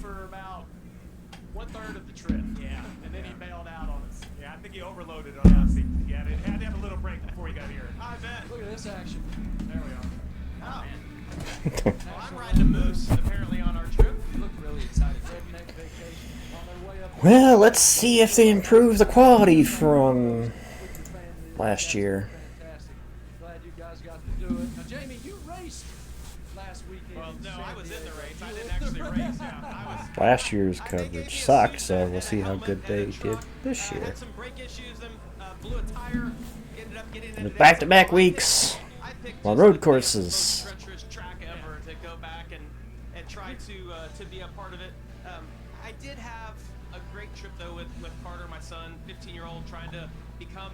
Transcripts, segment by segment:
for about 1/3 of the trip. Yeah, and then he bailed out on us. Yeah, I think he overloaded on us. He had to have a little break before he got here. I bet. Look at this action. There we are. Oh, man. Well, I'm riding a moose apparently on our trip. You look really excited. Redneck vacation on their way up. Well, let's see if they improve the quality from last year. Fantastic. Glad you guys got to do it. Now, Jamie, you raced last weekend. Well, no, I was in the race. I You didn't were in actually the race. Yeah, I was. Last year's I think they gave coverage me a sucked, suit so and we'll a see how helmet good and they a did truck. this year. Had some brake issues and blew a tire. Ended up getting in Back-to-back weeks I picked on just road the courses. most treacherous track ever to go back and try to be a part of it. I did have a great trip though with Carter, my son, 15-year-old, trying to become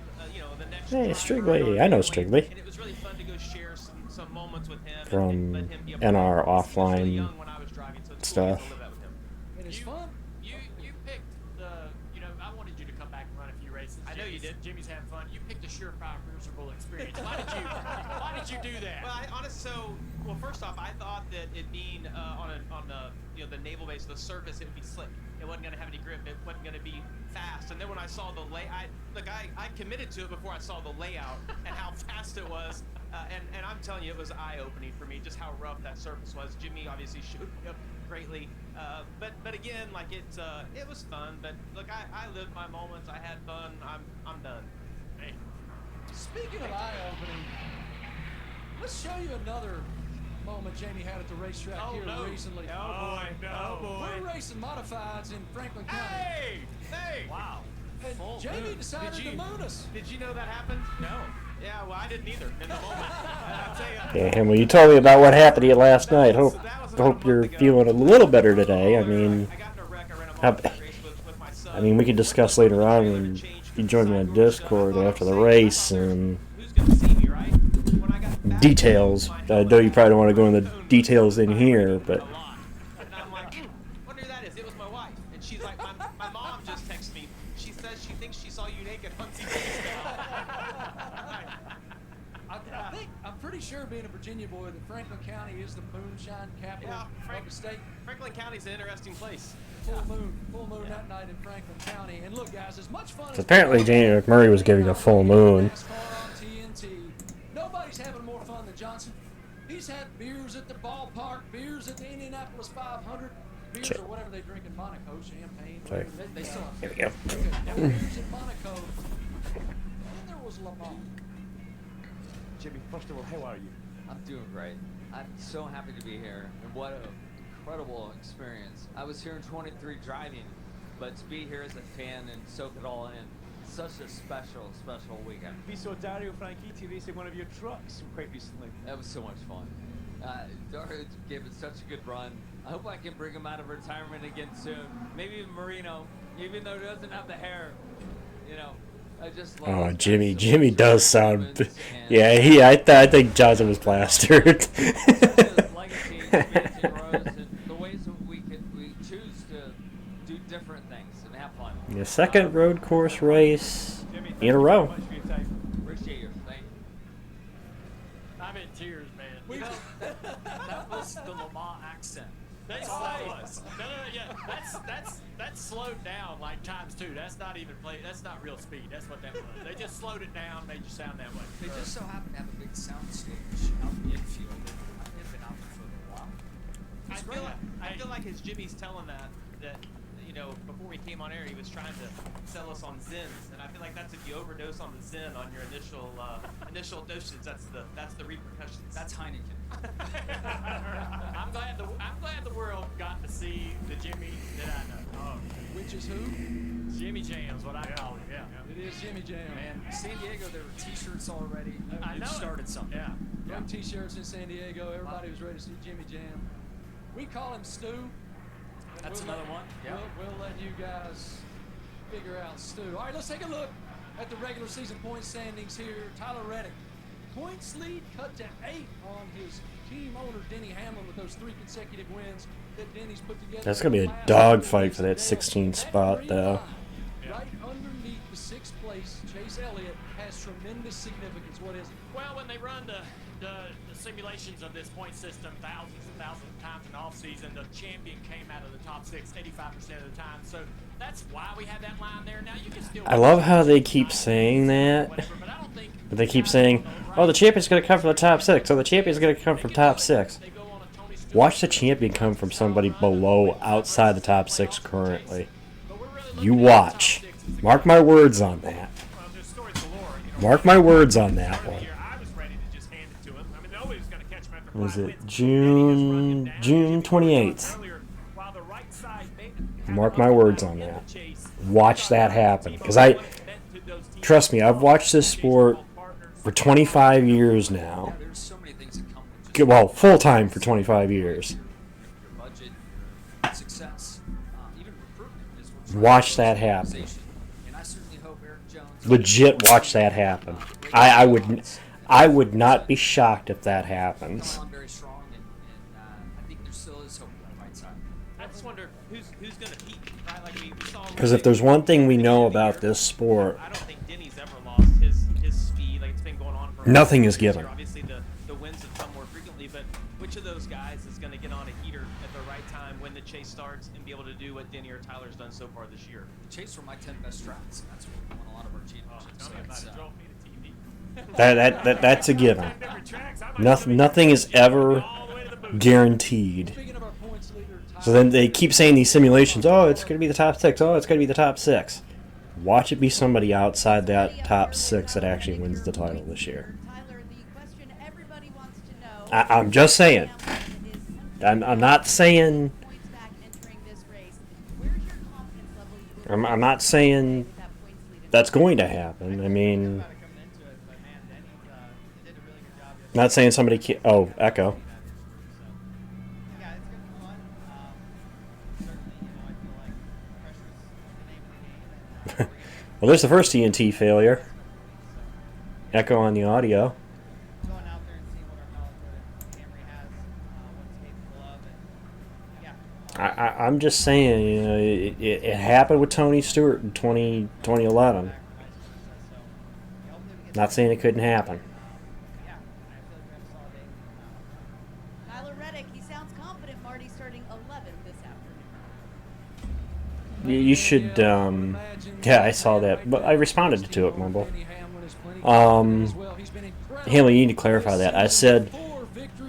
the next. Hey, driver Strigley. in I know our family. Strigley. And it was really fun to go share some moments with him From and let him be a part NR of it. He was really offline young when I was driving, so it's stuff. cool to get to live that with him. It is fun. You picked I wanted you to come back and run a few races. I know you did. Jimmy's having fun. You picked a surefire, miserable experience. Why did you do that? Well, first off, I thought that it being on the naval base, the surface, it would be slick. It wasn't going to have any grip. It wasn't going to be fast. And then when I saw the I committed to it before I saw the layout and how fast it was. And I'm telling you, it was eye-opening for me just how rough that surface was. Jimmy obviously showed me up greatly, but again, it was fun. But look, I lived my moments. I had fun. I'm done. Hey, Speaking of eye-opening, let's show you another moment Jamie had at the racetrack here recently. Oh boy. We're racing modifieds in Franklin County. Hey! Wow. And Full Jamie moon. decided to moon us. Did you know that happened? No. Yeah, well, I didn't either in the moment. And I'll tell you, Yeah, and when you told me about what happened to you last night, hope you're feeling a little better today. I mean, I got in a wreck. I ran a modified race with my son. we can discuss later on when you join me on Discord after the race and Who's gonna see me, right? When I got back, details. I know you probably don't want to go into the details in here, but a lot. And I'm like, wonder who that is. It was my wife. And she's like, my mom just texted me. She says she thinks she saw you naked on TV. I'm pretty sure, being a Virginia boy, that Franklin County is the moonshine capital of the state. Franklin County's an interesting place. Full moon that night in Franklin County. And look, guys, as much fun as apparently Jamie McMurray was giving a full moon. NASCAR on TNT, nobody's having more fun than Johnson. He's had beers at the ballpark, beers at the Indianapolis 500, beers or whatever they drink in Monaco, champagne. Sorry. They still have. Here we go. Okay, beers at Monaco. And then there was Lamar. Jimmy, first of all, how are you? I'm doing great. I'm so happy to be here, and what an incredible experience. I was here in 23 driving, but to be here as a fan and soak it all in, such a special weekend. We saw Dario Franchitti racing one of your trucks quite recently. That was so much fun. Dario gave it such a good run. I hope I can bring him out of retirement again soon. Maybe even Marino, even though he doesn't have the hair. I just love Oh, his Jimmy! guys. Jimmy Such does sound. moments and- Yeah, I think Johnson was plastered. Such a legacy to Mansion Rose, and the ways that we choose to do different things and have fun. The second road course race Jimmy, thank in a you row. very much for your time. Appreciate your thing. I'm in tears, man. That was the Lamar accent. That's all it was. No, yeah. That's slowed down like times two. That's not even that's not real speed. That's what that was. They just slowed it down, made you sound that way. They just so happen to have a big sound stage out in the infield. I've been out there for a little while. I feel like as Jimmy's telling that before we came on air, he was trying to sell us on Zins, and I feel like that's if you overdose on the Zin on your initial dosage, that's the repercussions. That's Heineken. I'm glad the world got to see the Jimmy that I know. Which is who? Jimmy Jam's what I call him. Yeah. It is Jimmy Jam. And San Diego, there were T-shirts already. I know It it. started something. Yeah. Young T-shirts in San Diego. Everybody was ready to see Jimmy Jam. We call him Stu. and That's another one. Yeah. We'll let you guys figure out Stu. All right, let's take a look at the regular season point standings here. Tyler Reddick, points lead cut to 8 on his team owner Denny Hamlin with those 3 consecutive wins that Denny's put together. That's gonna be a dogfight for that 16th spot, though. Right underneath the 6th place, Chase Elliott, has tremendous significance. What is it? Well, when they run the simulations of this point system thousands and thousands of times in off season, the champion came out of the top 6 85% of the time. So that's why we have that line there. Now you can still. I love how they keep saying that. They keep saying, "Oh, the champion's going to come from the top 6. Oh, the champion's going to come from top 6." Watch the champion come from somebody below, outside the top 6 currently. You watch. Mark my words on that. Mark my words on that one. Was it June 28th? Mark my words on that. Watch that happen. Because trust me, I've watched this sport for 25 years now. There's so many things that come with just Well, full-time for 25 years. your budget, success, even recruitment is what's Watch that happen. And I certainly hope Eric Jones Legit watch that happen. I would not be shocked if that happens. come on very strong, and I think there still is hope on the right side. I just wonder who's going to peak, right? Like we saw. Because if there's one thing we know about this sport, I don't think Denny's ever lost his speed. Like it's been going on for nothing is given. Obviously, the wins have come more frequently, but which of those guys is going to get on a heater at the right time when the chase starts and be able to do what Denny or Tyler's done so far this year? The Chase were my 10 best tracks, and that's where we won a lot of our championships. Tell me about So it. it's, Drove me to TV. that's a given. Nothing is ever guaranteed. Speaking of our points leader, So then they keep saying these simulations, oh, it's going to be the top 6, oh, it's going to be the top 6. Watch it be somebody outside that top 6 that actually wins the title this year. Tyler, the question everybody wants to know. I'm just saying. I'm not saying. Points back entering this race. Where's your confidence level? You will I'm not saying with that points lead in that's going to happen. I mean, Coming into it, but man, Denny did a really good job. not saying somebody can't. Oh, Echo. Yeah, it's gonna be fun. Certainly, I feel like pressure's the name of the game. Well, there's the first TNT failure. Echo on the audio. Going out there and seeing what our Malibu and Camry has, what it's capable of, and yeah. I'm just saying, you know, it happened with Tony Stewart in 2011. Not saying it couldn't happen. Tyler Reddick, he sounds confident. Marty starting 11th this afternoon. You should, yeah, I saw that, but I responded to it, Mumble. Denny Hamlin is plenty Um, well. He's been incredible. Haley, you need to clarify that. I said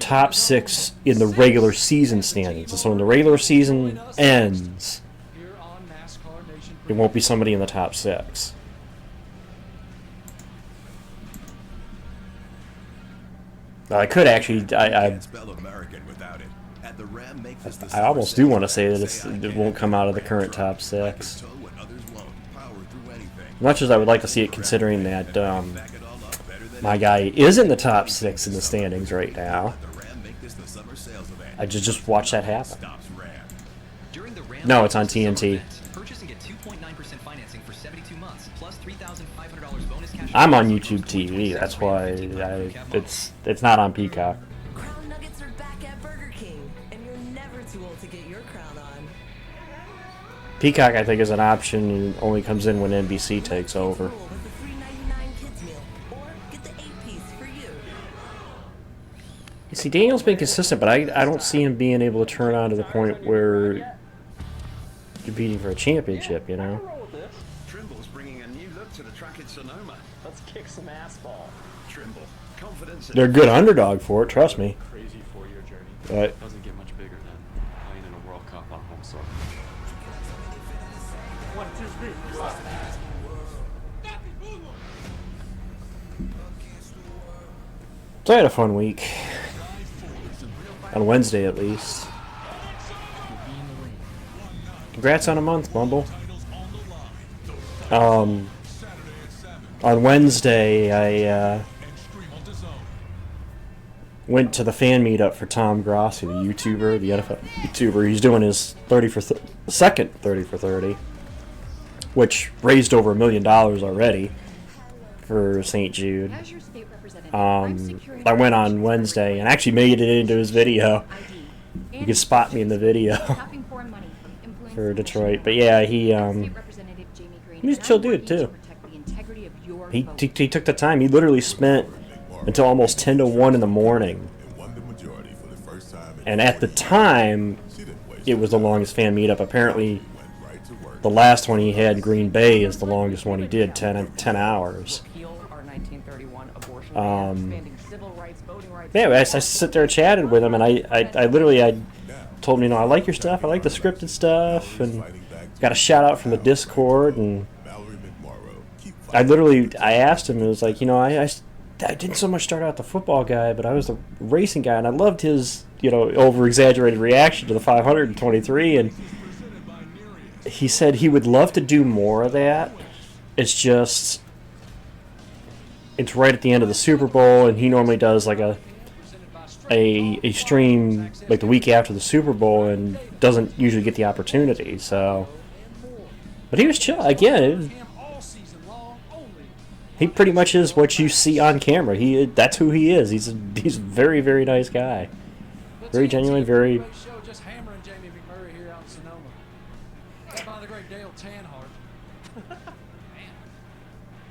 top 6 in the regular season standings. So when the regular season ends, Here on NASCAR Nation it won't be somebody in the top 6. I could actually, I spell American without it. At the Ram, make this the I almost summer do want to sales say of that the it won't come out of the current top Ram 6. tow what others won't. Power through anything. Much as I would like to see it, considering that Back it all up better than my guy is in the top 6 in the standings right now. the Ram, make this the summer sales event. I just watch that happen. Stops Ram. During the Ram No, it's on Summer TNT. event, purchase and get 2.9% financing for 72 months plus $3,500 bonus cash. I'm on YouTube TV. That's why it's not on Peacock. Crown Nuggets are back at Burger King, and you're never too old to get your crown on. Peacock, I think, is an option and only comes in when NBC takes over. Cool with the $3.99 kids meal, or get the 8-piece for you. You see, Daniel's been consistent, but I don't see him being able to turn on to the point where competing for a championship, you know? Trimble's bringing a new look to the track in Sonoma. Let's kick some ass ball. Trimble, confidence. They're a good underdog for it, trust me. Crazy 4-year journey. But Doesn't get much bigger than playing in a World Cup on home soil. so I had a fun week. On Wednesday, at least. Congrats on a month, Bumble. On Wednesday, I went to the fan meetup for Tom Grossi, the YouTuber, the NFL YouTuber. He's doing his second 30 for 30, which raised over $1 million already for St. Jude. As your state representative, I went on Wednesday and actually made it into his video. You can spot me in the video for Detroit. But yeah, he's a chill dude too. He took the time. He literally spent until almost 10 to 1 in the morning. And at the time, it was the longest fan meetup. Apparently, the last one he had in Green Bay is the longest one he did, 10 hours. Yeah, I sit there and chatted with him, and I literally told him, I like your stuff. I like the scripted stuff, and got a shout out from the Discord, and I asked him, it was like, I didn't so much start out the football guy, but I was the racing guy, and I loved his, over-exaggerated reaction to the 523, and he said he would love to do more of that. It's just, it's right at the end of the Super Bowl, and he normally does like a stream like the week after the Super Bowl, and doesn't usually get the opportunity. So, but he was chill again. He pretty much is what you see on camera. That's who he is. He's a very, very nice guy. Very genuine, very. Just hammering Jamie McMurray here out in Sonoma. That by the great Dale Tanhart. Man,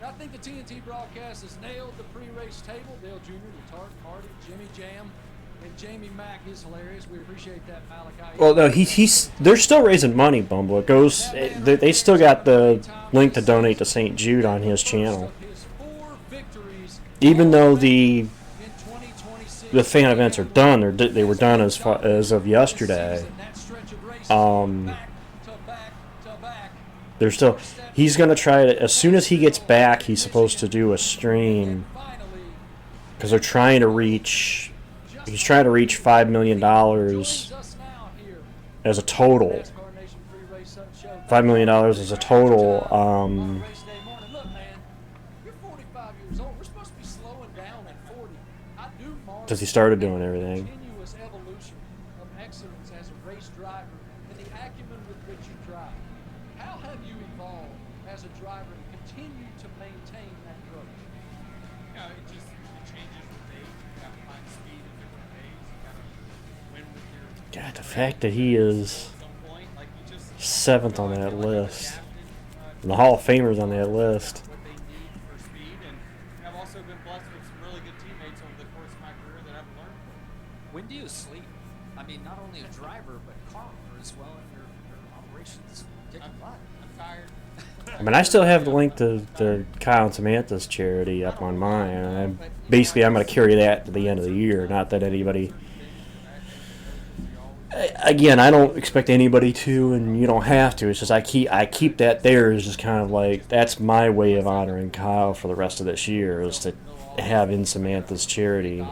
I think the TNT broadcast has nailed the pre-race table. Dale Jr., Retard, Marty, Jimmy Jam, and Jamie Mack is hilarious. We appreciate that, Malachi. Well, no, they're still raising money, Bumble. It goes. They still got the link to donate to St. Jude on his channel. Even though the fan events are done, they were done as of yesterday. They're still. He's gonna try to, as soon as he gets back. He's supposed to do a stream because they're trying to reach. He's trying to reach $5 million as a total. $5 million as a total. Because he started doing everything. Continuous evolution of excellence as a race driver and the acumen with which you drive. How have you evolved as a driver to continue to maintain that growth? It changes with age. You got to find speed in different ways. You got to win with your. God, the fact that he is 7th on that list, and the Hall of Famers on that list. When do you sleep? I mean, not only a driver, but car owner as well, and your operations take a lot. I'm tired. I mean, I still have the link to Kyle and Samantha's charity up on mine. And I'm going to carry that to the end of the year. Not that anybody. Again, I don't expect anybody to, and you don't have to. It's just I keep that there as just kind of like, that's my way of honoring Kyle for the rest of this year, is to have in Samantha's charity.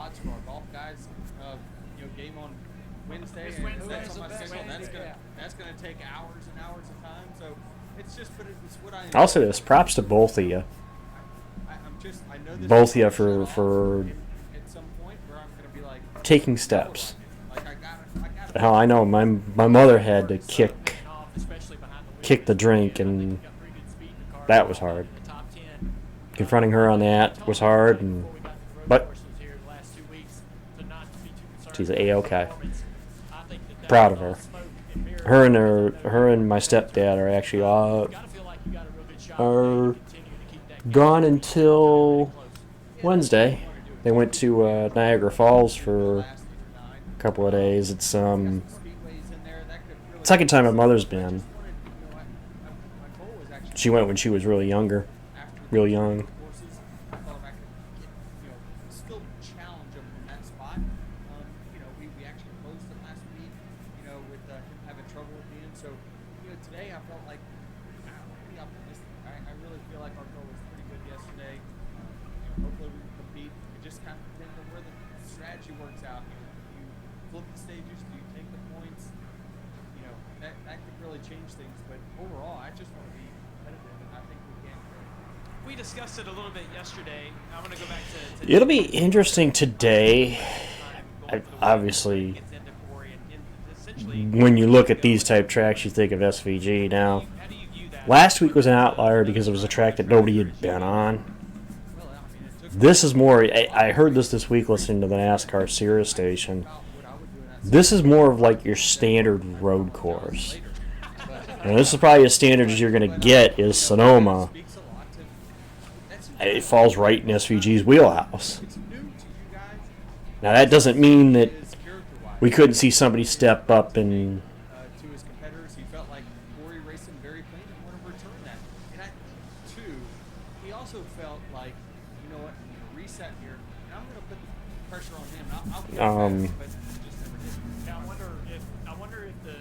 That's gonna take hours and hours of time. So it's just, but it's what I. I'll say this: props to both of you. Both of you for taking steps. Hell, I know my mother had to kick the drink, and that was hard. Confronting her on that was hard, but she's A-okay. Proud of her. Her and my stepdad are actually are gone until Wednesday. They went to Niagara Falls for a couple of days. It's second time my mother's been. She went when she was real young. It'll be interesting today. Obviously, when you look at these type tracks, you think of SVG. Now, last week was an outlier because it was a track that nobody had been on. This is more. I heard this week listening to the NASCAR Sirius station. This is more of like your standard road course. And this is probably as standard as you're going to get is Sonoma. it falls right in SVG's wheelhouse. Now that doesn't mean that we couldn't see somebody step up and to his competitors. He felt like Corey raced him very clean and wanted to return that. And too, he also felt like, you know what, I'm going to reset here, and I'm going to put pressure on him. I'll get back, but just never did. Now, I wonder if the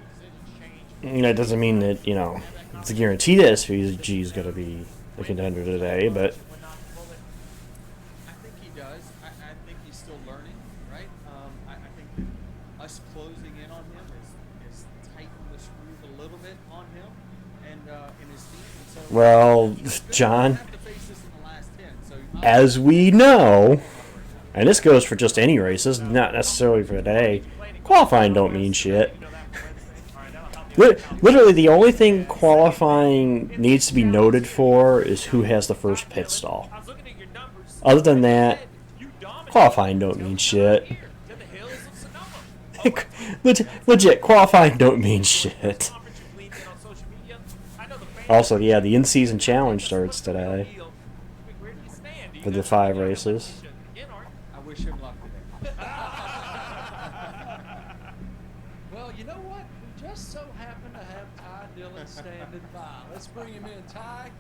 decisions change. that doesn't mean that, it's a guarantee that SVG is going to be the contender today, but I think he does. I think he's still learning, right? I think that us closing in on him is tightening the screws a little bit on him and his team. And so, well, John, have to face this in the last 10. So as we know, and this goes for just any races, not necessarily for today, qualifying don't mean shit. Literally, the only thing qualifying needs to be noted for is who has the first pit stall. Other than that, qualifying don't mean shit. Legit, qualifying don't mean shit. Also, yeah, the in-season challenge starts today for the 5 races. I wish him luck today. Well, you know what? We just so happen to have Ty Dillon standing by. Let's bring him in. Ty,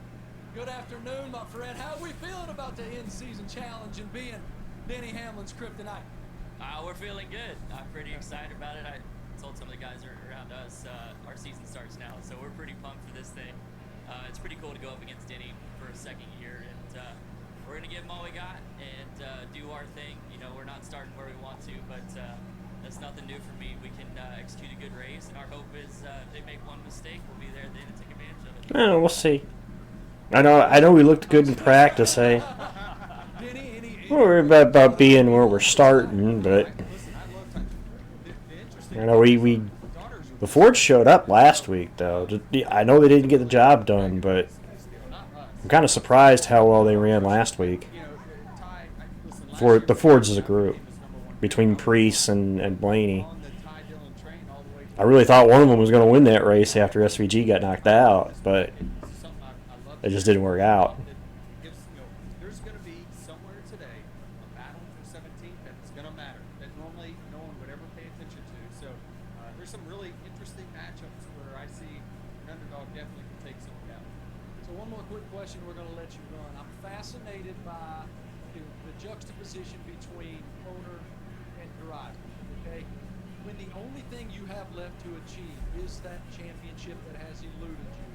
good afternoon, my friend. How are we feeling about the in-season challenge and being Denny Hamlin's kryptonite? We're feeling good. I'm pretty excited about it. I told some of the guys around us, our season starts now, so we're pretty pumped for this thing. It's pretty cool to go up against Denny for a second year, and we're going to give him all we got and do our thing. We're not starting where we want to, but that's nothing new for me. We can execute a good race, and our hope is if they make one mistake, we'll be there then to take advantage of it. We'll see. I know we looked good in practice, hey. We're about being where we're starting, but the Fords showed up last week, though. I know they didn't get the job done, but I'm kind of surprised how well they ran last week. For the Fords as a group, between Priest and Blaney. I really thought one of them was going to win that race after SVG got knocked out, but it just didn't work out. There's going to be somewhere today a battle for 17th that's going to matter that normally no one would ever pay attention to. So there's some really interesting matchups where I see an underdog definitely can take someone down. So one more quick question we're going to let you run. I'm fascinated by the juxtaposition between owner and driver. Okay, when the only thing you have left to achieve is that championship that has eluded you,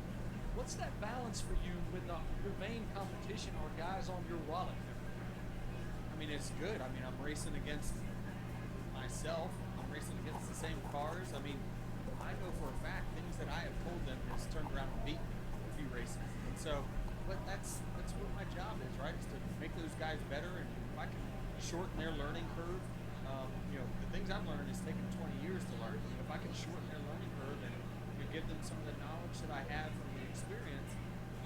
what's that balance for you when your main competition are guys on your wallet? I mean, it's good. I mean, I'm racing against myself. I'm racing against the same cars. I mean, I know for a fact things that I have told them has turned around and beat me a few races. And so, but that's what my job is, right? Is to make those guys better. And if I can shorten their learning curve, the things I've learned is taking 20 years to learn. If I can shorten their learning curve and give them some of the knowledge that I have from the experience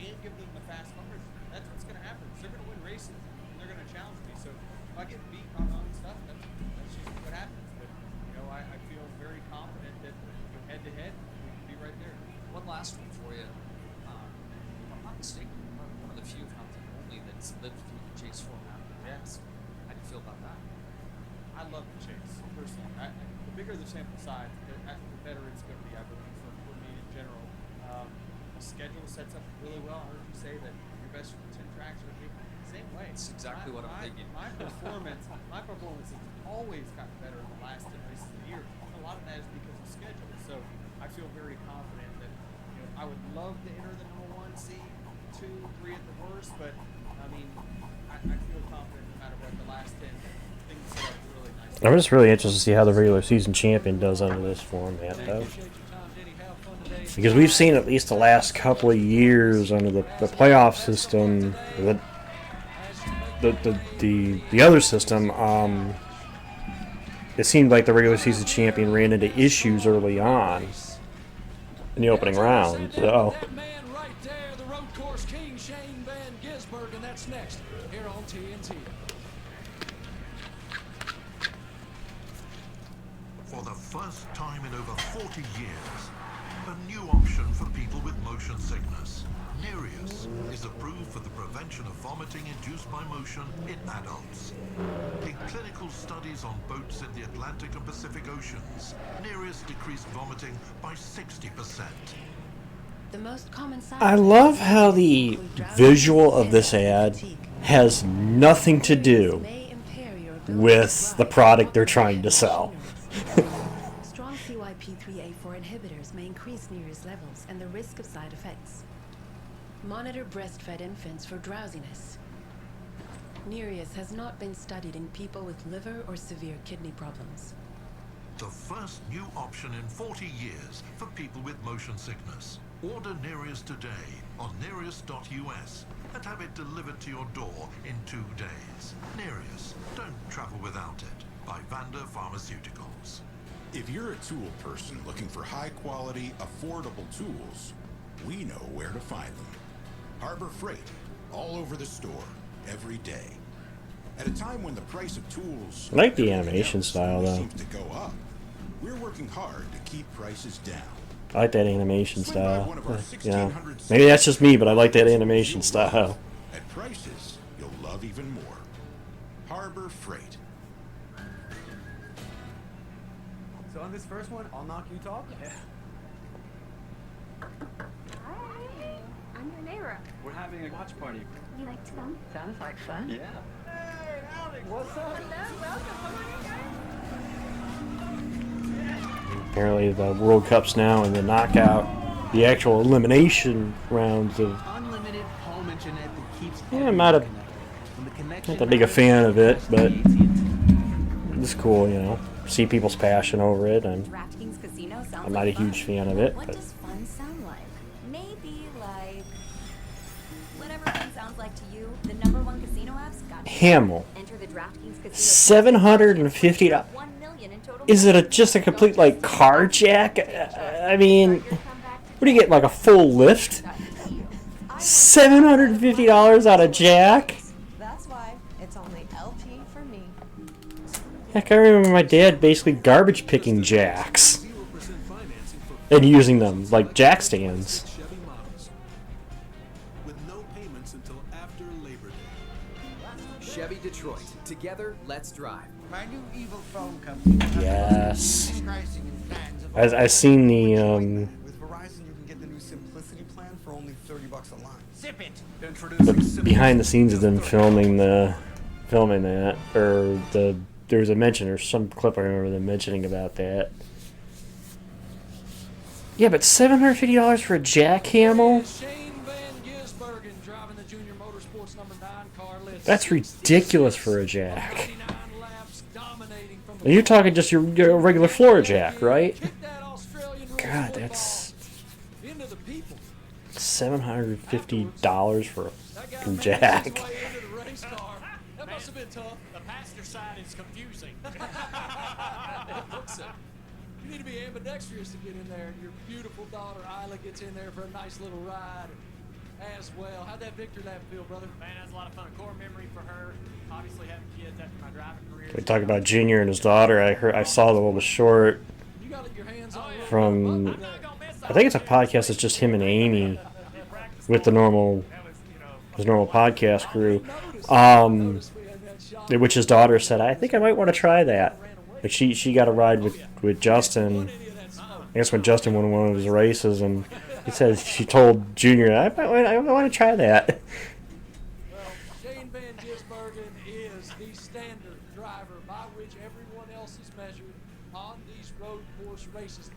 and give them the fast cars, that's what's going to happen. They're going to win races and they're going to challenge me. So if I get beat on stuff, that's just what happens. But I feel very confident that head to head we can be right there. One last one for you. If I'm not mistaken, one of the few, if not the only, that's lived through the chase format. Yes. How do you feel about that? I love the chase, personally. The bigger the sample size, the better it's going to be, I believe, for me in general. The schedule sets up really well. I heard you say that your best 10 tracks are the same way. It's exactly what I'm thinking. My performance has always gotten better in the last 10 races of the year. A lot of that is because of schedule. So I feel very confident that I would love to enter the number 1 seed, 2, 3 at the worst, but I mean, I feel confident no matter what the last 10 things set up really nice. I'm just really interested to see how the regular season champion does under this format, though. Because we've seen at least the last couple of years under the playoff system, the other system, it seemed like the regular season champion ran into issues early on in the opening round. So. That man right there, the road course king, Shane Van Gisbergen, and that's next here on TNT. For the first time in over 40 years, a new option for people with motion sickness. Nereus is approved for the prevention of vomiting induced by motion in adults. In clinical studies on boats in the Atlantic and Pacific Oceans, Nereus decreased vomiting by 60%. The most common side I love how the visual of this ad has nothing to do with the product they're trying to sell. Strong CYP3A4 inhibitors may increase Nereus levels and the risk of side effects. Monitor breastfed infants for drowsiness. Nereus has not been studied in people with liver or severe kidney problems. The first new option in 40 years for people with motion sickness. Order Nereus today on Nereus.us and have it delivered to your door in 2 days. Nereus, don't travel without it. By Vanda Pharmaceuticals. If you're a tool person looking for high-quality, affordable tools, we know where to find them. Harbor Freight, all over the store, every day. At a time when the price of tools I like the animation style, though. seems to go up, we're working hard to keep prices down. I like that animation style. Yeah, maybe that's just me, but I like that animation style. At prices you'll love even more. Harbor Freight. So on this first one, I'll knock you talk? Yeah. Hi, I'm your neighbor. We're having a watch party. You like to come? Sounds like fun. Yeah. Hey, Alex! What's up? Hello, welcome. How are you guys? Apparently the World Cup's now in the knockout, the actual elimination rounds of... Unlimited home internet that keeps Yeah, I'm not that big a fan of it, but it's cool, you know. See people's passion over it, and DraftKings Casino sounds I'm not a like huge fun. fan of it. What But does fun sound like? Maybe like whatever fun sounds like to you. The #1 casino apps got you. Hamill, Enter the DraftKings Casino. $750. 1 million in total. Is it just a complete like carjack? I mean, what do you get, like a full lift? $750 out of Jack? That's why it's only LP for me. Heck, I remember my dad basically garbage picking jacks and using them like jack stands. With no payments until after Labor Day. Chevy Detroit. Together, let's drive. My new evil phone company. Yes. I've seen the With Verizon, you can get the new Simplicity plan for only $30 a line. Zip it. the behind the scenes of them filming that, or there was a mention or some clip I remember them mentioning about that. Yeah, but $750 for a Jack Hamill? That's ridiculous for a Jack. And you're talking just your regular floor Jack, right? God, that's $750 for a fucking Jack. That must have been tough. The passenger side is confusing. You need to be ambidextrous to get in there, and your beautiful daughter Isla gets in there for a nice little ride as well. How'd that Victor lap feel, brother? Man, that's a lot of fun. A core memory for her. Obviously having kids after my driving career. We talk about Junior and his daughter. I saw the little short from, I think it's a podcast that's just him and Amy with his normal podcast crew, which his daughter said, I think I might want to try that. Like she got a ride with Justin, I guess when Justin won one of his races, and he said she told Junior, I want to try that. Shane Van Gisbergen is the standard driver by which everyone else is measured on these road course races.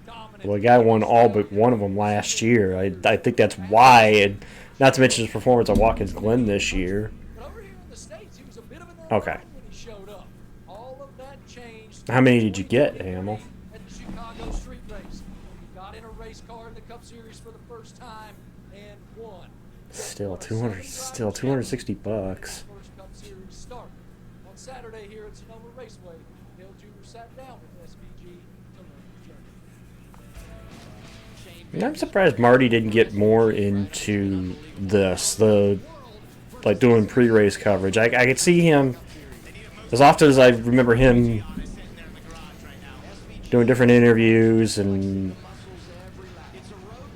Well, the guy won all but one of them last year. I think that's why, and not to mention his performance at Watkins Glen this year. Okay. How many did you get, Hamill? At the Chicago Street Race, he got in a race car in the Cup Series for the first time and won. Still $260. First Cup Series start on Saturday here at Sonoma Raceway. Dale Jr. sat down with SVG to learn the journey. I'm surprised Marty didn't get more into this, like doing pre-race coverage. I could see him, as often as I remember him doing different interviews and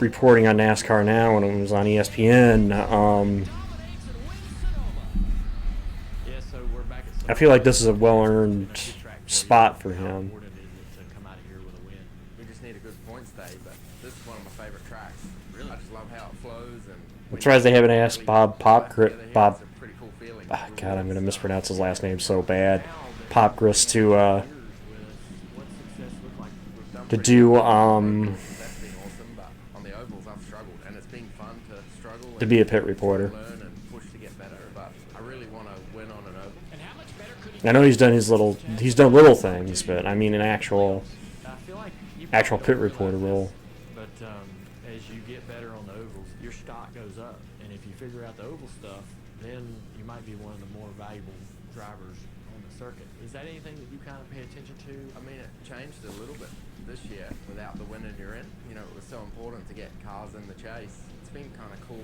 reporting on NASCAR now when it was on ESPN. Yeah, so we're back at I feel like this is a well-earned spot for him. We just need a good points day, but this is one of my favorite tracks. Really, I just love how it flows. And I'm surprised they haven't asked Bob Popgris. God, I'm gonna mispronounce his last name so bad. Popgris to do to be a pit reporter. I know he's done little things, but I mean an actual pit reporter role. But as you get better on the ovals, your stock goes up, and if you figure out the oval stuff, then you might be one of the more valuable drivers on the circuit. Is that anything that you kind of pay attention to? I mean, it changed a little bit this year without the win in you're in. You know, it was so important to get cars in the chase. It's been kind of cool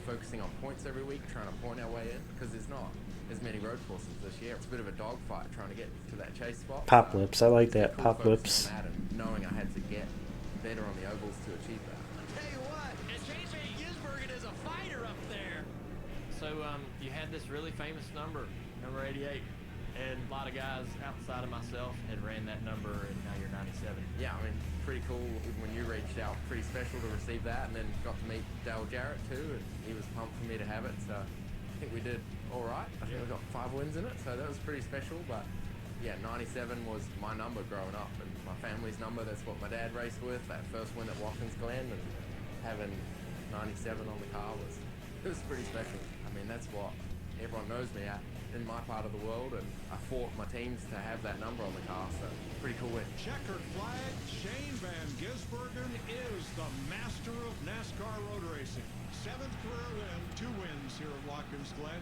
focusing on points every week, trying to point our way in, because there's not as many road courses this year. It's a bit of a dogfight trying to get to that chase spot. Pop lips, I like that. Pop lips. Knowing I had to get better on the ovals to achieve that. Tell you what, JJ Gisbergen is a fighter up there. So you had this really famous number 88, and a lot of guys outside of myself had ran that number, and now you're 97. Yeah, I mean, pretty cool when you reached out. Pretty special to receive that, and then got to meet Dale Jarrett too, and he was pumped for me to have it. So I think we did all right. I think we got 5 wins in it, so that was pretty special. But yeah, 97 was my number growing up, and my family's number. That's what my dad raced with. That first win at Watkins Glen, and having 97 on the car was pretty special. I mean, that's what everyone knows me at in my part of the world, and I fought my teams to have that number on the car, so pretty cool win. Checkered flag, Shane Van Gisbergen is the master of NASCAR road racing. 7th career win, 2 wins here at Watkins Glen.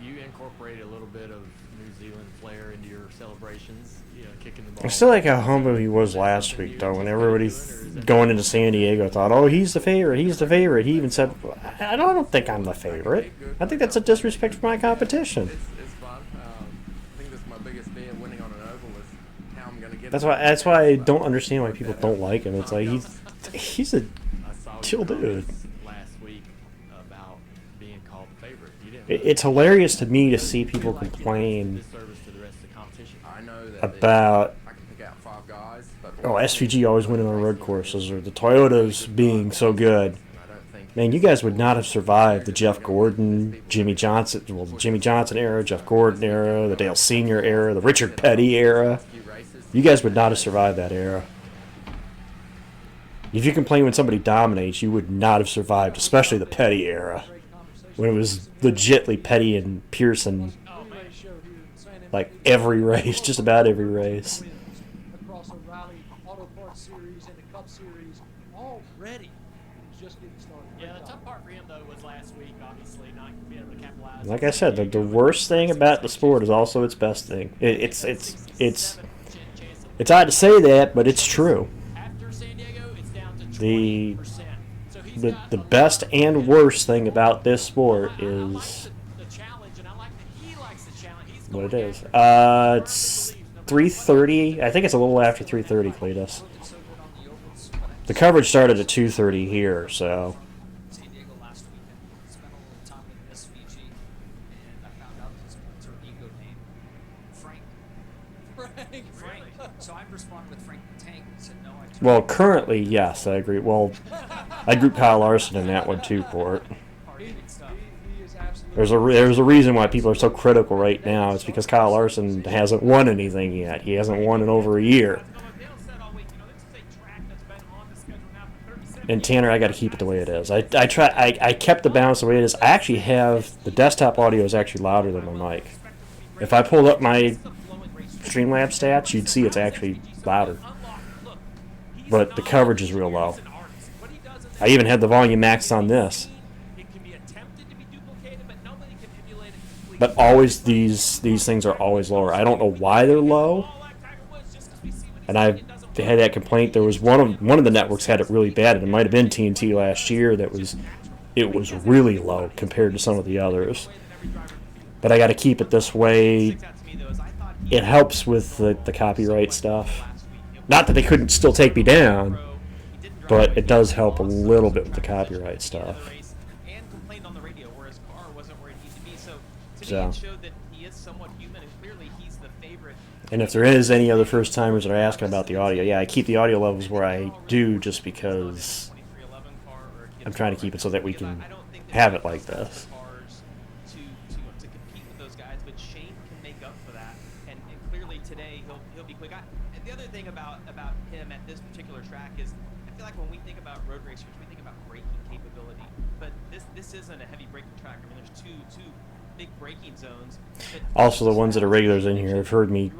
You incorporate a little bit of New Zealand flair into your celebrations, you know, kicking the ball. I still like how humble he was last week, though, when everybody going into San Diego thought, oh, he's the favorite, he's the favorite. He even said, I don't think I'm the favorite. I think that's a disrespect for my competition. It's fun. I think that's my biggest fear, winning on an oval, is how I'm going to get That's why I don't understand why people don't like him. It's like he's a chill dude. It's hilarious to me to see people complain about SVG always winning on road courses, or the Toyotas being so good. Man, you guys would not have survived the Jeff Gordon, Jimmy Johnson era, Jeff Gordon era, the Dale Sr. era, the Richard Petty era. You guys would not have survived that era. If you complain when somebody dominates, you would not have survived, especially the Petty era, when it was legitly Petty and Pearson, like every race, just about every race. Across the Rally Auto Parts Series and the Cup Series already. Just getting started. Yeah, the tough part for him though was last week, obviously not being able to capitalize. Like I said, the worst thing about the sport is also its best thing. It's odd to say that, but it's true. After San Diego, it's down to 20%. The best and worst thing about this sport is what it is. It's 3:30. I think it's a little after 3:30, Cletus. The coverage started at 2:30 here, so. San Diego last weekend, spent a little time with SVG, and I found out his alter ego name, Frank. Frank. So I responded with Frank the Tank and said no. Well, currently, yes, I agree. Well, I group Kyle Larson in that one too, Port. There's a reason why people are so critical right now. It's because Kyle Larson hasn't won anything yet. He hasn't won in over a year. And Tanner, I got to keep it the way it is. I kept the balance the way it is. I actually have the desktop audio is actually louder than my mic. If I pulled up my Streamlabs stats, you'd see it's actually louder. But the coverage is real low. I even had the volume maxed on this. But always these things are always lower. I don't know why they're low. And I've had that complaint. There was one of the networks had it really bad, and it might have been TNT last year. It was really low compared to some of the others. But I got to keep it this way. It helps with the copyright stuff. Not that they couldn't still take me down. but it does help a little bit with the copyright stuff. And complained on the radio where his car wasn't where it needed to be. So to So. me, it showed that he is somewhat human, and clearly he's the favorite. And if there is any other first timers that are asking about the audio, yeah, I keep the audio levels where I do just because I'm trying to keep it so that we can have it like this. To compete with those guys, but Shane can make up for that, and clearly today he'll be quick. And the other thing about him at this particular track is I feel like when we think about road racers, we think about braking capability, but this isn't a heavy braking track. I mean, there's two big braking zones. Also, the ones that are regulars in here have heard me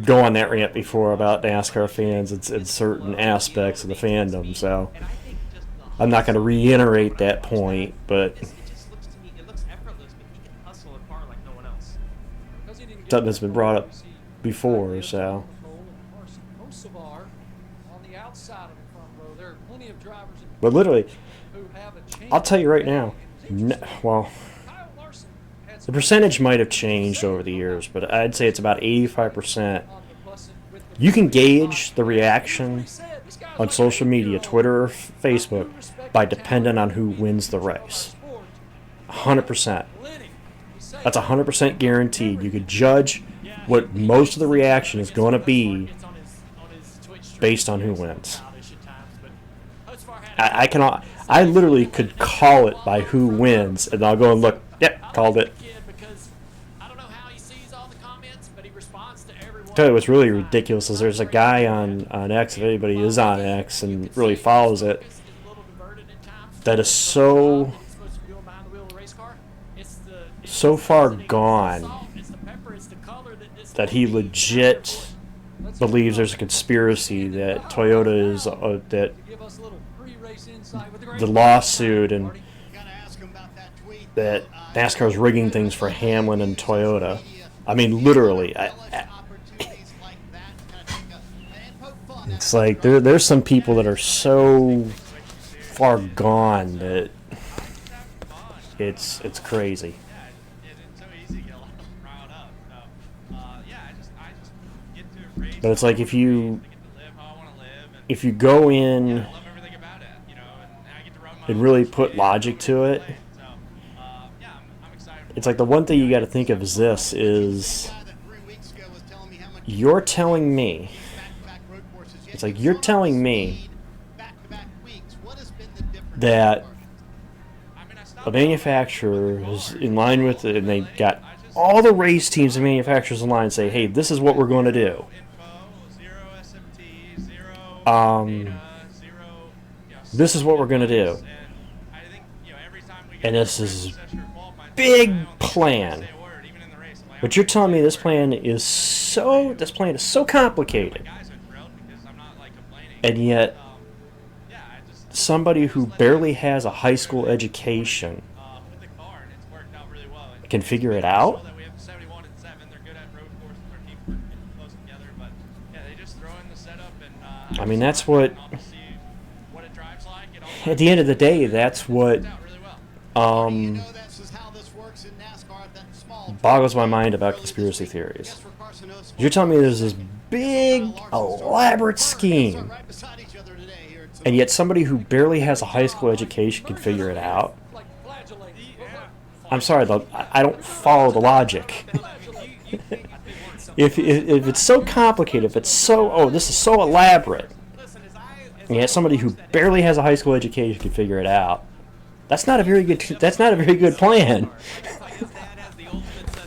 go on that rant before about NASCAR fans and certain aspects of the fandom, so I'm not going to reiterate that point, but something that's been brought up before, so. But literally, I'll tell you right now, well, the percentage might have changed over the years, but I'd say it's about 85%. You can gauge the reaction on social media, Twitter or Facebook, by depending on who wins the race. 100%. That's 100% guaranteed. You could judge what most of the reaction is going to be based on who wins. I literally could call it by who wins, and I'll go and look. Yep, called it. Tell you what's really ridiculous is there's a guy on X, if anybody is on X and really follows it, that is so far gone that he legit believes there's a conspiracy that Toyota is that the lawsuit and that NASCAR is rigging things for Hamlin and Toyota. I mean, literally. It's like there's some people that are so far gone that it's crazy. But it's like if you go in and really put logic to it, it's like the one thing you got to think of is this: is you're telling me. It's like you're telling me that a manufacturer is in line with it, and they got all the race teams and manufacturers in line and say, hey, this is what we're going to do. This is what we're going to do. And this is big plan. But you're telling me this plan is so complicated. And yet, somebody who barely has a high school education can figure it out? I mean, that's what, at the end of the day, that's what boggles my mind about conspiracy theories. You're telling me there's this big, elaborate scheme, and yet somebody who barely has a high school education can figure it out? I'm sorry, though, I don't follow the logic. If it's so complicated, if it's so, this is so elaborate, and yet somebody who barely has a high school education can figure it out, that's not a very good plan.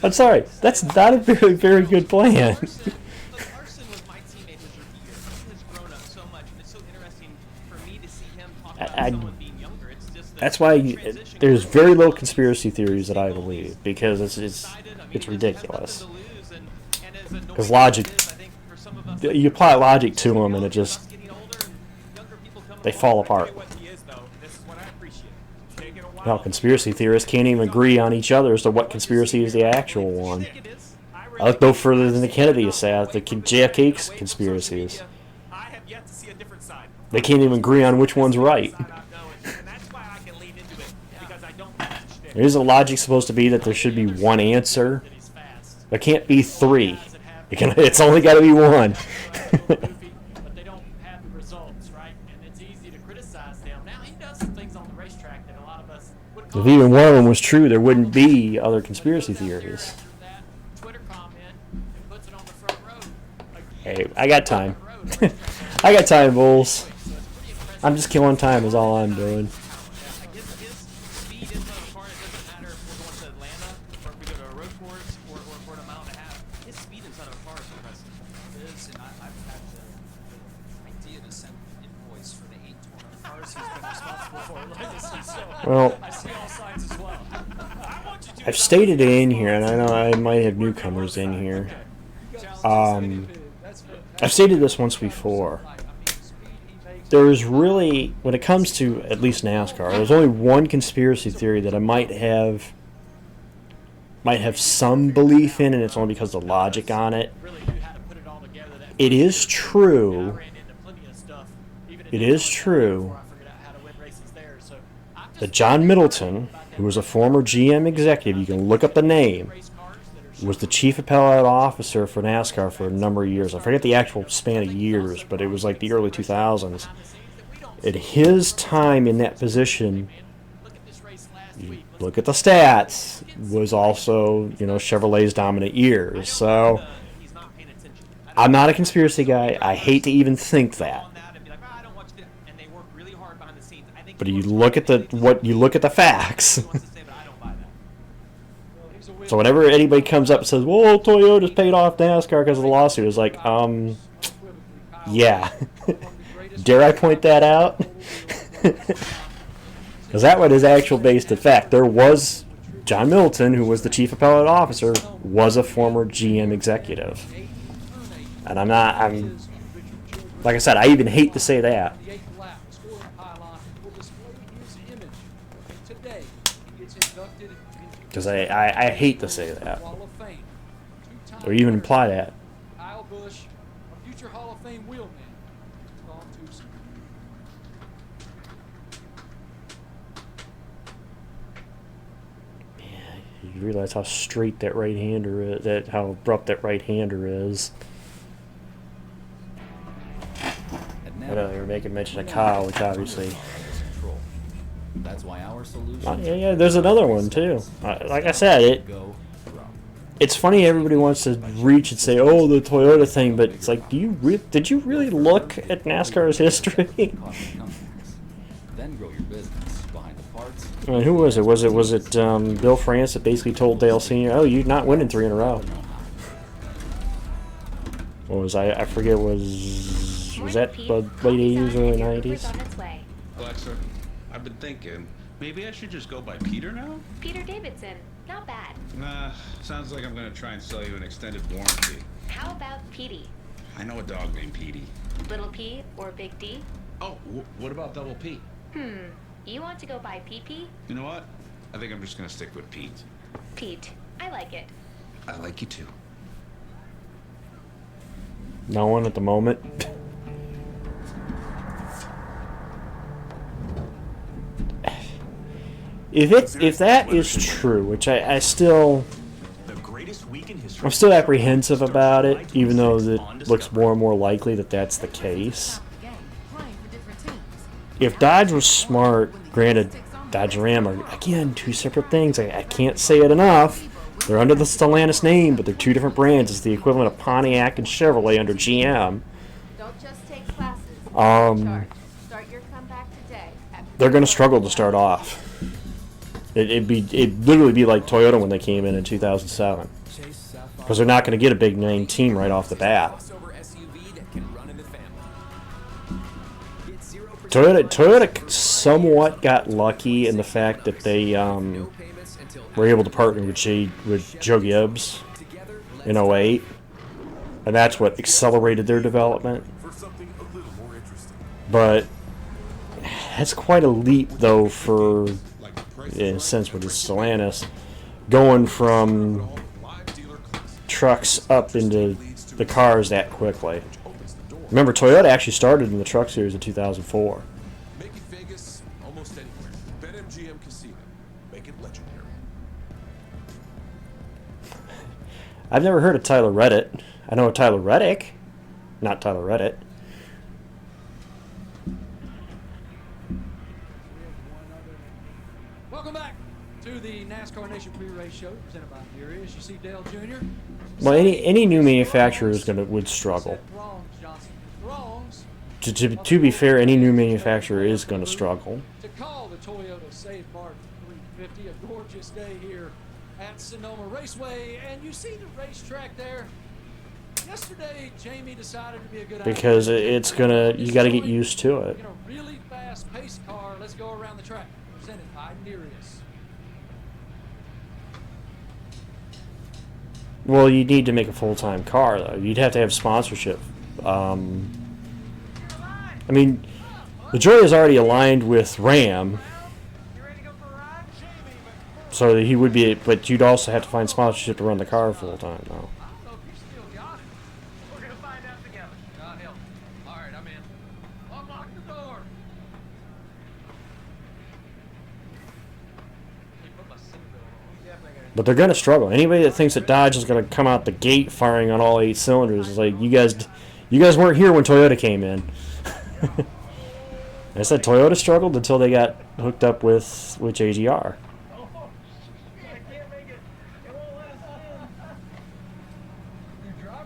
I'm sorry, that's not a very, very good plan. That's why there's very little conspiracy theories that I believe, because it's ridiculous. Because logic, you apply logic to them and they fall apart. Now, conspiracy theorists can't even agree on each other as to what conspiracy is the actual one. I look no further than the Kennedy assassination, the JFK conspiracies. They can't even agree on which one's right. Isn't logic supposed to be that there should be one answer? There can't be three. It's only got to be one. on. If even one of them was true, there wouldn't be other conspiracy theories. Twitter comment and puts it on the front row. Hey, I got time. I got time, Bulls. I'm just killing time is all I'm doing. His speed is not a part. It doesn't matter if we're going to Atlanta or if we go to a road course or for a mile and a half. His speed inside of a car is impressive. It is, and I've had the idea to send invoice for the 8 tournament cars he's been responsible for in Legacy, so Well, I see all sides as well. I've stated it in here, and I know I might have newcomers in here. I've stated this once before. There's really, when it comes to at least NASCAR, there's only one conspiracy theory that I might have some belief in, and it's only because of the logic on it. It is true. It is true that John Middleton, who was a former GM executive, you can look up the name, was the chief appellate officer for NASCAR for a number of years. I forget the actual span of years, but it was like the early 2000s. At his time in that position, you look at the stats, was also, Chevrolet's dominant years. So, I'm not a conspiracy guy. I hate to even think that. But you look at the facts. So whenever anybody comes up and says, "Well, Toyota's paid off NASCAR because of the lawsuit," it's like, yeah. Dare I point that out? Because that one is actual based in fact. There was John Middleton, who was the chief appellate officer, was a former GM executive, and I'm like I said, I even hate to say that. Because I hate to say that, or even imply that. Kyle Busch, a future Hall of Fame wheelman, gone too soon. You realize how straight that right-hander is, how abrupt that right-hander is. I know you were making mention of Kyle, which obviously. That's why our solution. Yeah, there's another one too. Like I said, it's funny everybody wants to reach and say, "Oh, the Toyota thing," but it's like, did you really look at NASCAR's history? Then grow your business behind the parts. I mean, who was it? Was it Bill France that basically told Dale Sr., "Oh, you're not winning 3 in a row"? What was I forget? Was that the late 80s, early 90s? Alexa, I've been thinking, maybe I should just go by Peter now? Peter Davidson. Not bad. Nah, sounds like I'm gonna try and sell you an extended warranty. How about Petey? I know a dog named Petey. Little P or Big D? Oh, what about Double P? You want to go by PP? You know what? I think I'm just gonna stick with Pete. Pete. I like it. I like you too. No one at the moment. If that is true, which I'm still apprehensive about it, even though it looks more and more likely that that's the case. If Dodge was smart, granted, Dodge and Ram are, again, two separate things. I can't say it enough. They're under the Stellantis name, but they're two different brands. It's the equivalent of Pontiac and Chevrolet under GM. Don't just take classes. Start your comeback today. They're going to struggle to start off. It'd literally be like Toyota when they came in 2007, because they're not going to get a big name team right off the bat. Toyota somewhat got lucky in the fact that they were able to partner with Joe Gibbs in 2008, and that's what accelerated their development. But that's quite a leap, though, for, in a sense, with the Stellantis, going from trucks up into the cars that quickly. Remember, Toyota actually started in the truck series in 2004. Make it Vegas, almost anywhere. BetMGM Casino. Make it legendary. I've never heard of Tyler Reddick. I know of Tyler Reddick, not Tyler Reddick. Welcome back through the NASCAR Nation pre-race show presented by Nereus. You see Dale Jr. Well, any new manufacturer would struggle. To be fair, any new manufacturer is going to struggle. To call the Toyota Save Mart 350, a gorgeous day here at Sonoma Raceway, and you see the racetrack there. Yesterday, Jamie decided to be a good because it's gonna, you got to get used to it. In a really fast pace car, let's go around the track. Presented by Nereus. Well, you need to make a full-time car, though. You'd have to have sponsorship. I mean, the Joy is already aligned with Ram, so he would be, but you'd also have to find sponsorship to run the car full-time, though. But they're going to struggle. Anybody that thinks that Dodge is going to come out the gate firing on all 8 cylinders is like, you guys weren't here when Toyota came in. I said Toyota struggled until they got hooked up with JGR.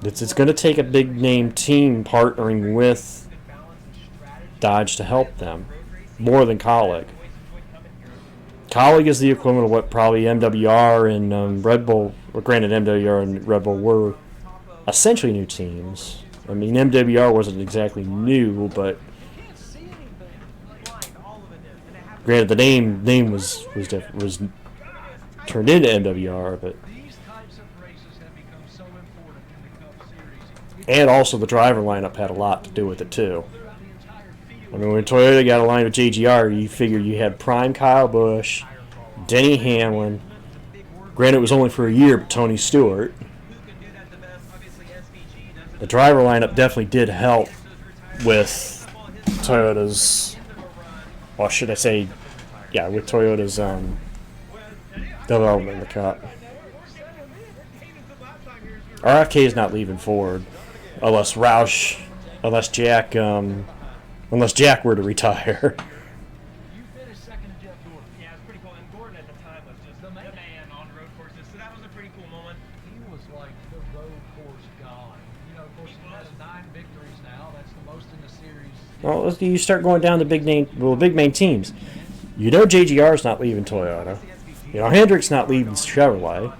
It's going to take a big name team partnering with Dodge to help them more than Colleague. Colleague is the equivalent of what probably MWR and Red Bull, well, granted MWR and Red Bull were essentially new teams. I mean, MWR wasn't exactly new, but granted the name was different, was turned into MWR, but and also the driver lineup had a lot to do with it too. I mean, when Toyota got aligned with JGR, you figure you had prime Kyle Busch, Denny Hamlin. Granted, it was only for a year, but Tony Stewart. The driver lineup definitely did help with Toyota's, or should I say, yeah, with Toyota's development in the Cup. RFK is not leaving Ford, unless Jack were to retire. Yeah, it was pretty cool. And Gordon at the time was just the man on road courses, so that was a pretty cool moment. He was like the road course god. You know, of course, he has 9 victories now. That's the most in the series. Well, you start going down the big name teams. You know JGR's not leaving Toyota. You know Hendrick's not leaving Chevrolet.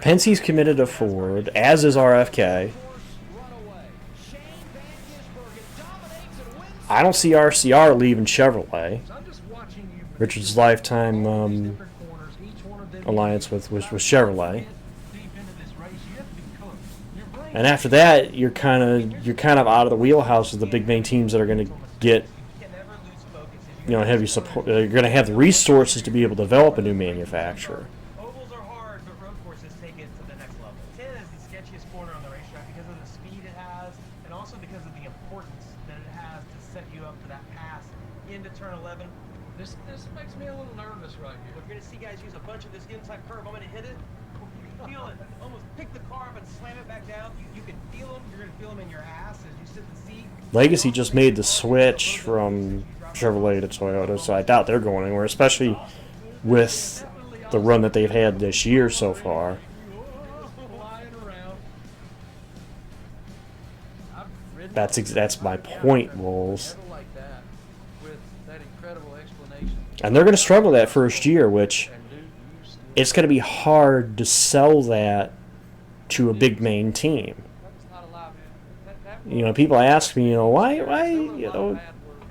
Penske's committed to Ford, as is RFK. I don't see RCR leaving Chevrolet. Richard's lifetime alliance with Chevrolet. And after that, you're kind of out of the wheelhouse of the big main teams that are going to get, you know, heavy support. They're going to have the resources to be able to develop a new manufacturer. Ovals are hard, but road courses take it to the next level. 10 is the sketchiest corner on the racetrack because of the speed it has, and also because of the importance that it has to set you up for that pass into turn 11. This makes me a little nervous right here. We're going to see guys use a bunch of this inside curve. I'm going to hit it. You can feel it. Almost pick the car up and slam it back down. You can feel them. You're going to feel them in your ass as you sit in the seat. Legacy just made the switch from Chevrolet to Toyota, so I doubt they're going anywhere, especially with the run that they've had this year so far. That's my point, Wolves. And they're going to struggle that first year, which it's going to be hard to sell that to a big main team. You know, people ask me, you know, why, you know,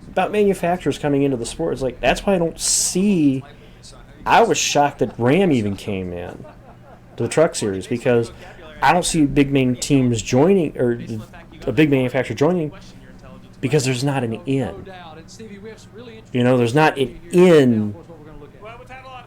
about manufacturers coming into the sport. It's like, that's why I don't see. I was shocked that Ram even came in to the Truck Series, because I don't see big main teams joining, or a big manufacturer joining, because there's not an in. You know, there's not an in.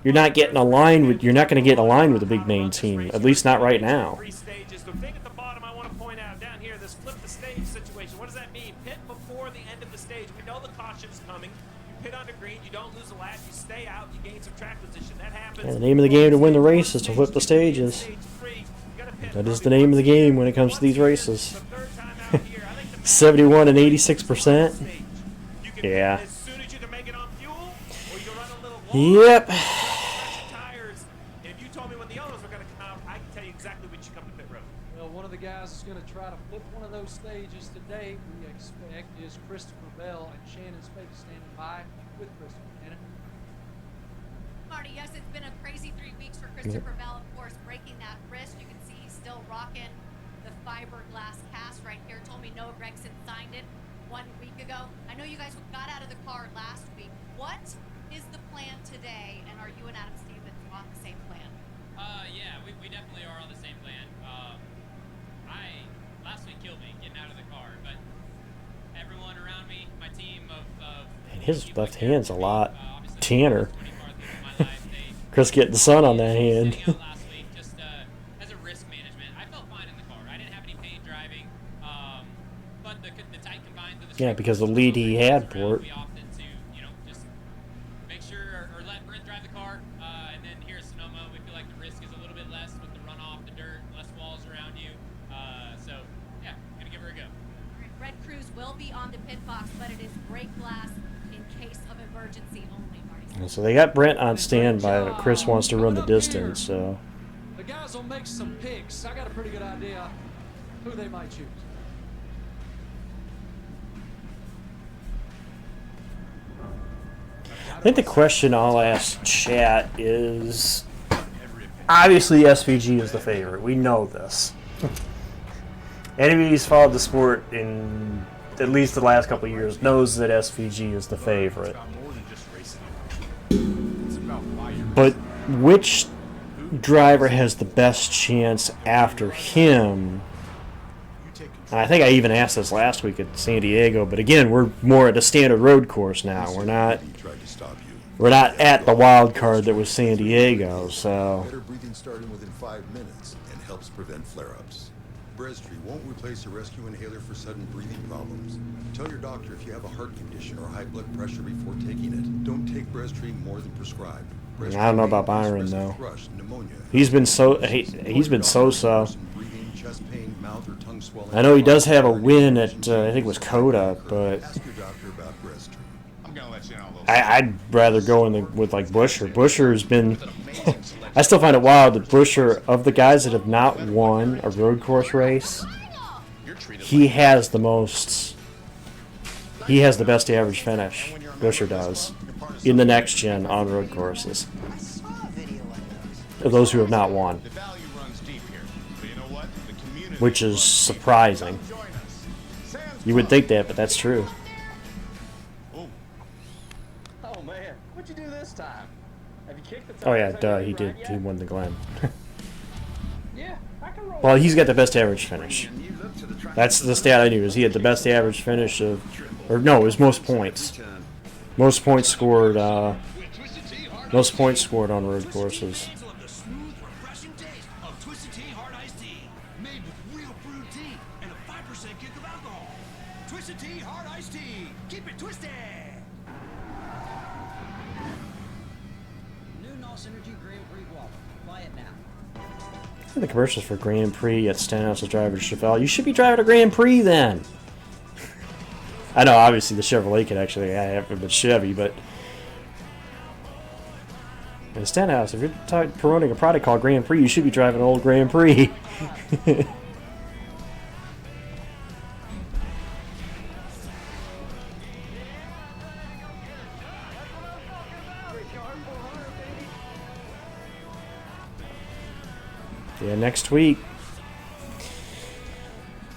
You're not getting aligned with. You're not going to get aligned with a big main team, at least not right now. The thing at the bottom I want to point out down here, this flip the stage situation. What does that mean? Pit before the end of the stage. We know the caution's coming. You pit under green. You don't lose a lap. You stay out. You gain some track position. That happens. Yeah, the name of the game to win the race is to flip the stages. That is the name of the game when it comes to these races. 71 and 86%. Yeah. Yep. those stages today, we expect is Christopher Bell and Shannon Spade standing by with Christopher. Shannon. Marty, yes, it's been a crazy 3 weeks for Christopher Bell, of course, breaking that wrist. You can see he's still rocking the fiberglass cast right here. Told me Noah Gregson signed it 1 week ago. I know you guys got out of the car last week. What is the plan today? And are you and Adam Stevens on the same plan? Yeah, we definitely are on the same plan. Last week killed me getting out of the car, but everyone around me, my team of And his left hand's a lot tanner. Chris getting the sun on that hand. last week, just as a risk management, I felt fine in the car. I didn't have any pain driving, but the tight combines of the Yeah, because the lead he had for it. we opted to, just make sure or let Brent drive the car, and then here at Sonoma, we feel like the risk is a little bit less with the runoff, the dirt, less walls around you. So yeah, gonna give her a go. Red Cruz will be on the pit box, but it is break glass in case of emergency only, Marty. So they got Brent on standby, but Chris wants to run the distance. So The guys will make some picks. I got a pretty good idea who they might choose. I think the question I'll ask chat is, obviously SVG is the favorite. We know this. Anybody who's followed the sport in at least the last couple of years knows that SVG is the favorite. But which driver has the best chance after him? And I think I even asked this last week at San Diego, but again, we're more at a standard road course now. We're not at the wild card that was San Diego. So Better breathing starting within 5 minutes and helps prevent flare-ups. Breztri won't replace a rescue inhaler for sudden breathing problems. Tell your doctor if you have a heart condition or high blood pressure before taking it. Don't take Breztri more than prescribed. I don't know about Byron though. He's been so so. I know he does have a win at I think it was Coda, but I'd rather go with like Busher. Busher's been. I still find it wild that Busher, of the guys that have not won a road course race, he has the most. He has the best average finish. Busher does in the next gen on road courses. Of those who have not won, which is surprising. You would think that, but that's true. Oh man, what'd you do this time? Have you kicked the Oh yeah, duh, he did. He won the Glen. Yeah, I can roll. Well, he's got the best average finish. That's the stat I knew. Is he had the best average finish of, or no, it was most points. Most points scored. Most points scored on road courses. The commercials for Grand Prix at Stenhouse's driver Chevelle. You should be driving a Grand Prix then. I know, obviously the Chevrolet could actually have a Chevy, but in Stenhouse, if you're promoting a product called Grand Prix, you should be driving an old Grand Prix. Yeah, next week,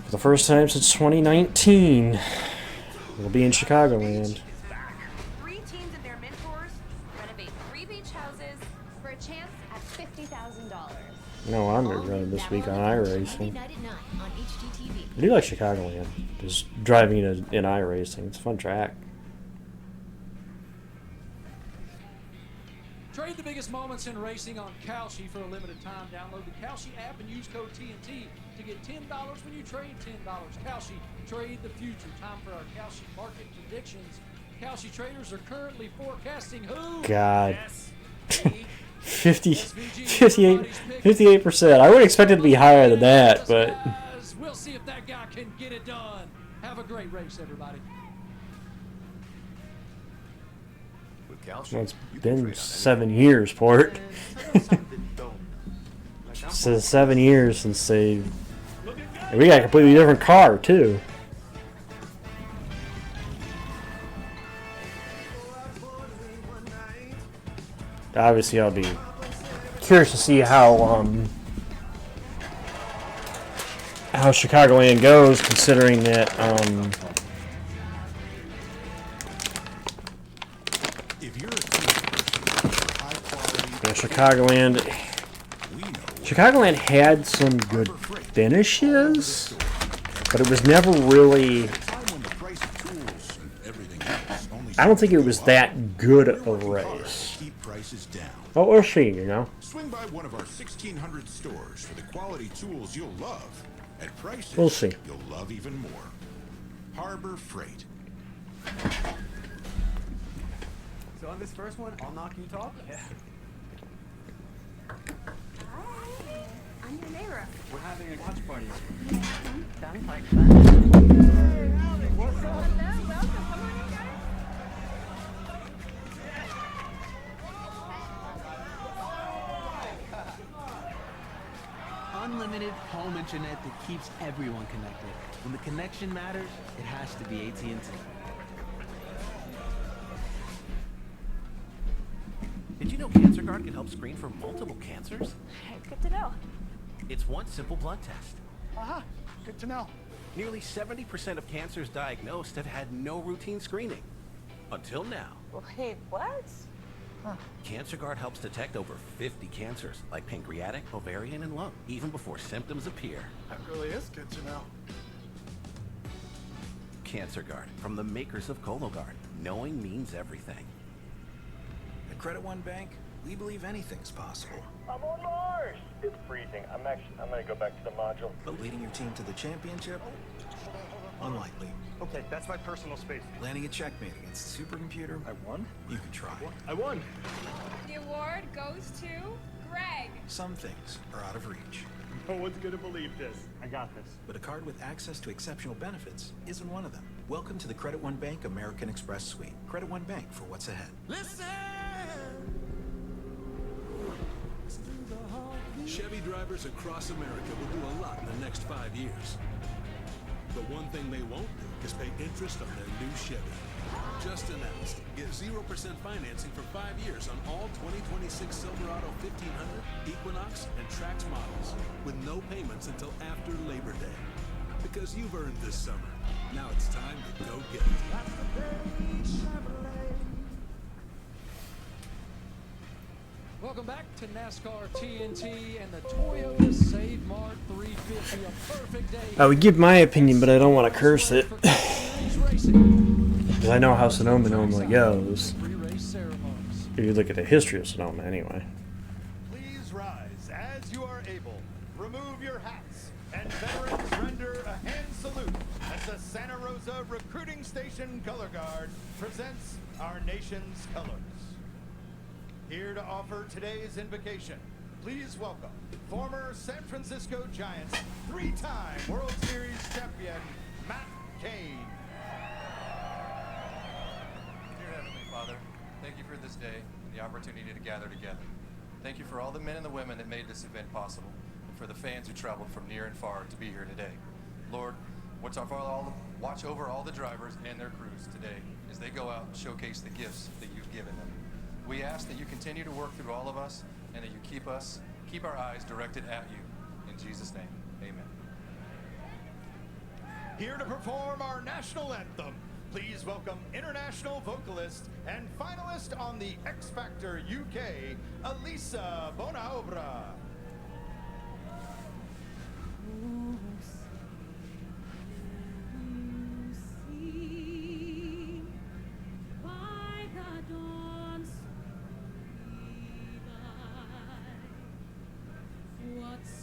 for the first time since 2019, we'll be in Chicagoland. 3 teams and their mentors renovate 3 beach houses for a chance at $50,000. No wonder running this week on iRacing. I do like Chicagoland. Just driving in iRacing. It's a fun track. Trade the biggest moments in racing on Kalshi for a limited time. Download the Kalshi app and use code TNT to get $10 when you trade $10. Kalshi, trade the future. Time for our Kalshi market predictions. Kalshi traders are currently forecasting who? God. 58%. I would expect it to be higher than that, but We'll see if that guy can get it done. Have a great race, everybody. well, it's been 7 years, Port. So 7 years since they And we got a completely different car, too. Obviously, I'll be curious to see how Chicagoland goes, considering that Chicagoland had some good finishes, but it was never really. I don't think it was that good of a race. But we'll see, you know. Swing by one of our 1,600 stores for the quality tools you'll love at prices We'll see. you'll love even more. Harbor Freight. So on this first one, I'll knock you talk. Yeah. I'm your neighbor. We're having a watch party. Sounds like fun. What's up? Hello, welcome. Come on in, guys. Unlimited home internet that keeps everyone connected. When the connection matters, it has to be AT&T. Did you know CancerGuard can help screen for multiple cancers? Good to know. It's one simple blood test. Aha, good to know. Nearly 70% of cancers diagnosed have had no routine screening. Until now. Wait, what? CancerGuard helps detect over 50 cancers, like pancreatic, ovarian, and lung, even before symptoms appear. That really is good to know. CancerGuard, from the makers of Cologuard. Knowing means everything. At Credit One Bank, we believe anything's possible. I'm on Mars! It's freezing. I'm gonna go back to the module. But leading your team to the championship? Unlikely. Okay, that's my personal space. Landing a checkmate against the supercomputer? I won? You can try. I won! The award goes to Greg. Some things are out of reach. No one's gonna believe this. I got this. But a card with access to exceptional benefits isn't one of them. Welcome to the Credit One Bank American Express Suite. Credit One Bank for what's ahead. Listen! Chevy drivers across America will do a lot in the next 5 years. The one thing they won't do is pay interest on their new Chevy. Just announced. Get 0% financing for 5 years on all 2026 Silverado 1500, Equinox, and Trax models, with no payments until after Labor Day. Because you've earned this summer. Now it's time to go get it. Welcome back to NASCAR TNT and the Toyota Save Mart 350. A perfect day. I would give my opinion, but I don't want to curse it. Because I know how Sonoma normally goes. If you look at the history of Sonoma, anyway. Please rise as you are able. Remove your hats, and veterans render a hand salute as the Santa Rosa Recruiting Station Color Guard presents our nation's colors. Here to offer today's invocation, please welcome former San Francisco Giants, 3-time World Series champion, Matt Cain. Dear Heavenly Father, thank you for this day and the opportunity to gather together. Thank you for all the men and the women that made this event possible, and for the fans who traveled from near and far to be here today. Lord, watch over all the drivers and their crews today as they go out and showcase the gifts that you've given them. We ask that you continue to work through all of us and that you keep our eyes directed at you. In Jesus' name, amen. Here to perform our national anthem, please welcome international vocalist and finalist on the X Factor UK, Elisa Bonaobra.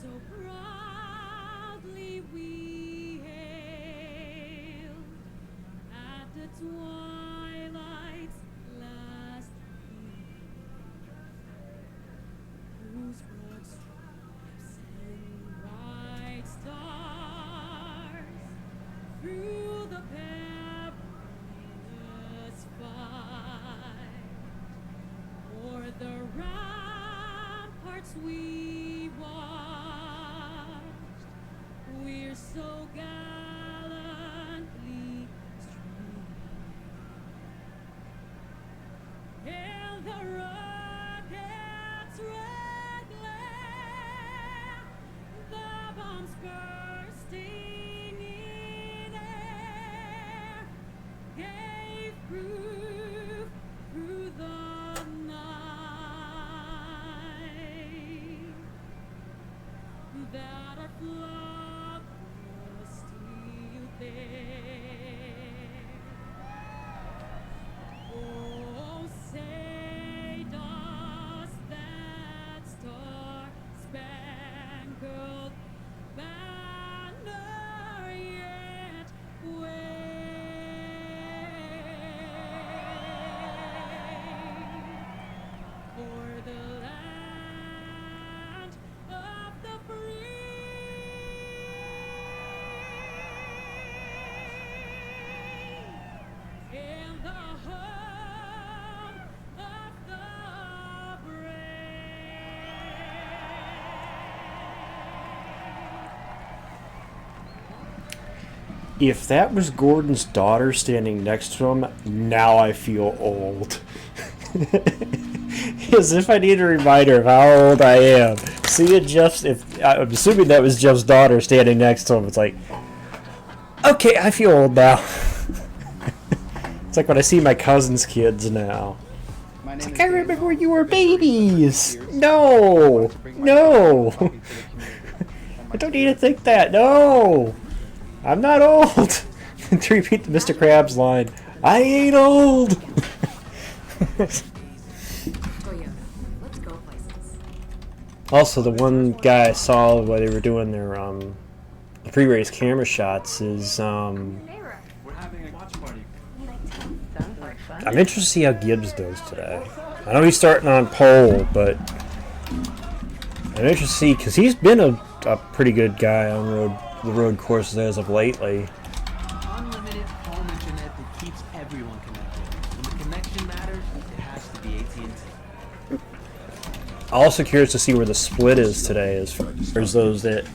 So proudly we hailed at the twilight's last gleam, whose broad stripes and bright stars through the perilous fight o'er the ramparts we watched. We're so If that was Gordon's daughter standing next to him, now I feel old. As if I need a reminder of how old I am. Seeing Jeff's, I'm assuming that was Jeff's daughter standing next to him, it's like, okay, I feel old now. It's like when I see my cousin's kids now. It's like, I remember when you were babies. No, no. I don't need to think that. No, I'm not old. To repeat the Mr. Krabs line, I ain't old. Also, the one guy I saw while they were doing their pre-race camera shots is I'm interested to see how Gibbs does today. I know he's starting on pole, but I'm interested to see because he's been a pretty good guy on the road courses as of lately. Unlimited home internet that keeps everyone connected. When the connection matters, it has to be AT&T. Also curious to see where the split is today, as far as those that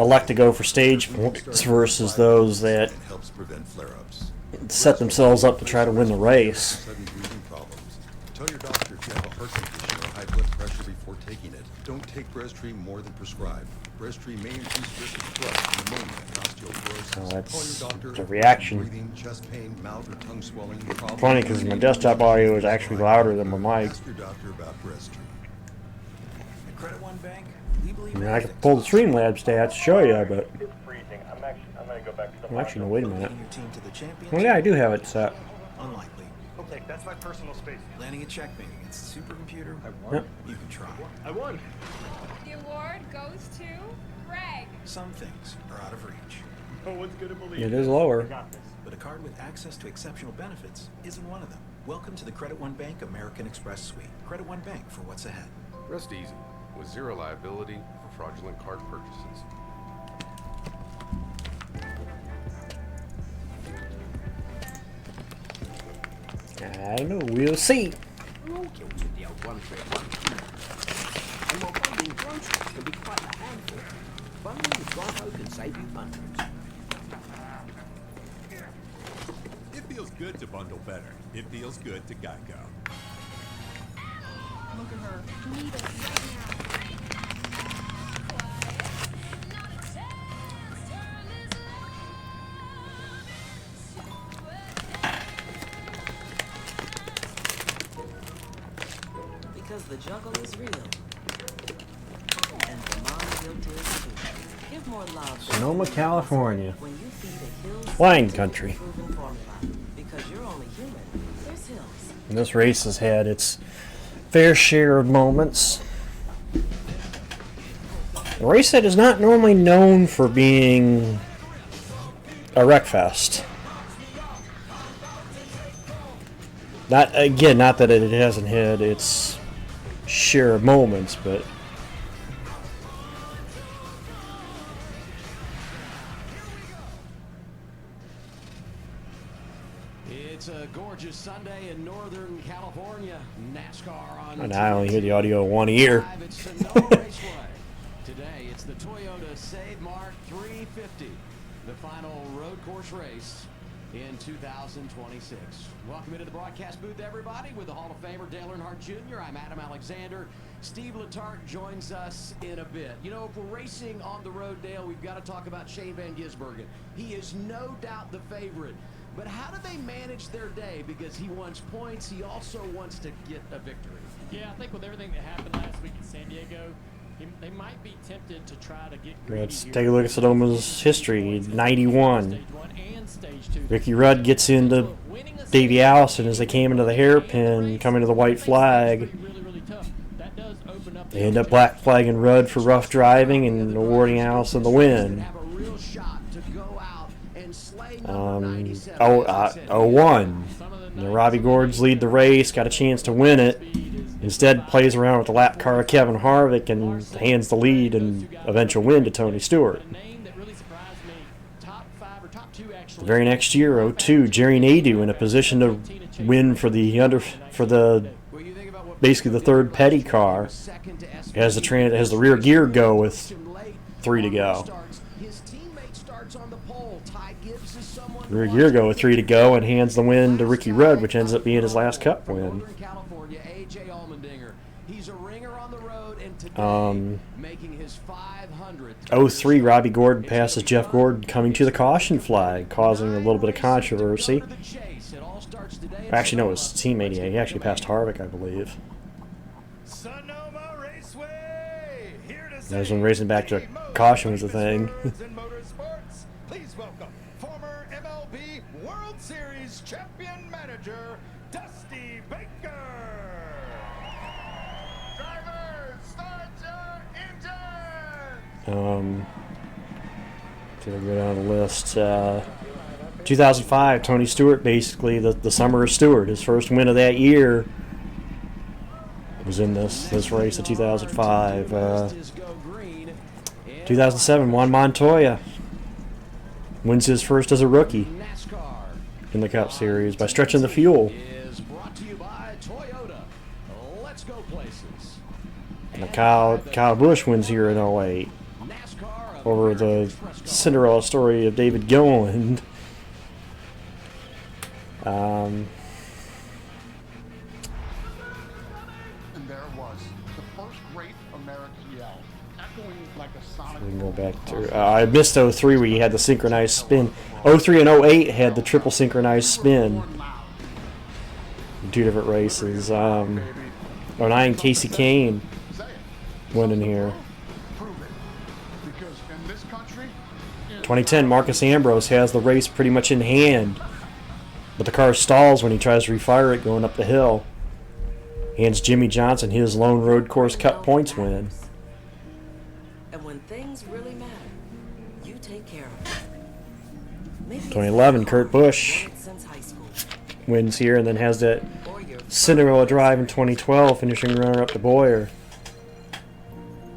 elect to go for stage points versus those that set themselves up to try to win the race. Tell your doctor if you have a heart condition or high blood pressure before taking it. Don't take Breztri more than prescribed. Breztri may increase risk of thrush, pneumonia, and osteoporosis. Oh, that's Call your doctor the if reaction. breathing, chest pain, mouth or tongue swelling, Funny because my desktop audio is actually louder than my mic. Ask your doctor about Breztri. At Credit One Bank, we believe I mean, I could pull the Streamlabs stats to show you, but It's freezing. I'm gonna go back to the well, actually, no, wait a minute. your team to the championship. Well, yeah, I do have it set. Unlikely. Okay, that's my personal space. Landing a checkmate against the supercomputer. I won. Yep. You can try. I won. The award goes to Greg. Some things are out of reach. No one's gonna believe It is lower. I got this. But a card with access to exceptional benefits isn't one of them. Welcome to the Credit One Bank American Express Suite. Credit One Bank for what's ahead. Rest easy, with zero liability for fraudulent card purchases. I don't know. We'll see. We're all guilty of the old one-trick wonder. And while bundling groceries can be quite a handful, bundling with Geico can save you hundreds. It feels good to bundle better. It feels good to Geico. Look at her. Need it right now. Because the juggle is real. And the mom guilt is too. Give more love. Sonoma, California. When you feed a hills Wine country. proven formula. Because you're only human. There's hills. And this race has had its fair share of moments. A race that is not normally known for being a wreckfest. Not that it hasn't had its share of moments, but It's a gorgeous Sunday in Northern California. NASCAR on and I only hear the audio of one ear. It's Sonoma Raceway. Today it's the Toyota Save Mart 350, the final road course race in 2026. Welcome into the broadcast booth, everybody, with the Hall of Famer Dale Earnhardt Jr. I'm Adam Alexander. Steve Letarte joins us in a bit. You know, if we're racing on the road, Dale, we've got to talk about Shane Van Gisbergen. He is no doubt the favorite. But how do they manage their day? Because he wants points. He also wants to get a victory. Yeah, I think with everything that happened last week in San Diego, they might be tempted to try to get greedy Let's here. take a look at Sonoma's history. 91. Ricky Rudd gets into Davey Allison as they came into the hairpin, coming to the white flag. They end up black flagging Rudd for rough driving and awarding Allison the win. 01. Robbie Gord's lead the race, got a chance to win it. Instead, plays around with the lap car of Kevin Harvick and hands the lead and eventual win to Tony Stewart. The very next year, 02, Jerry Nadeau in a position to win for basically the third petty car. Has the rear gear go with 3 to go. Ty Gibbs is someone A year ago with 3 to go and hands the win to Ricky Rudd, which ends up being his last Cup win. Northern California, AJ Allmendinger. He's a ringer on the road, and today making his 500th. 03, Robbie Gordon passes Jeff Gordon coming to the caution flag, causing a little bit of controversy. Actually, no, it was his teammate. He actually passed Harvick, I believe. Sonoma Raceway, here to That was when racing back to caution was a thing. in motorsports. Please welcome former MLB World Series champion manager Dusty Baker. Drivers, start your engines. Did I go down the list? 2005, Tony Stewart, basically the summer of Stewart. His first win of that year was in this race of 2005. 2007, Juan Montoya wins his first as a rookie in the Cup Series by stretching the fuel. And Kyle Busch wins here in 08 over the Cinderella story of David Gilliland. And there it was, the first great American yell, echoing like a sonic. We can go back to. I missed 03 where you had the synchronized spin. 03 and 08 had the triple synchronized spin. In 2 different races. 09, Casey Kane winning here. 2010, Marcus Ambrose has the race pretty much in hand, but the car stalls when he tries to refire it going up the hill. Hands Jimmy Johnson his lone road course Cup points win. And when things really matter, you take care of it. 2011, Kurt Busch wins here and then has that Cinderella drive in 2012, finishing runner-up to Boyer.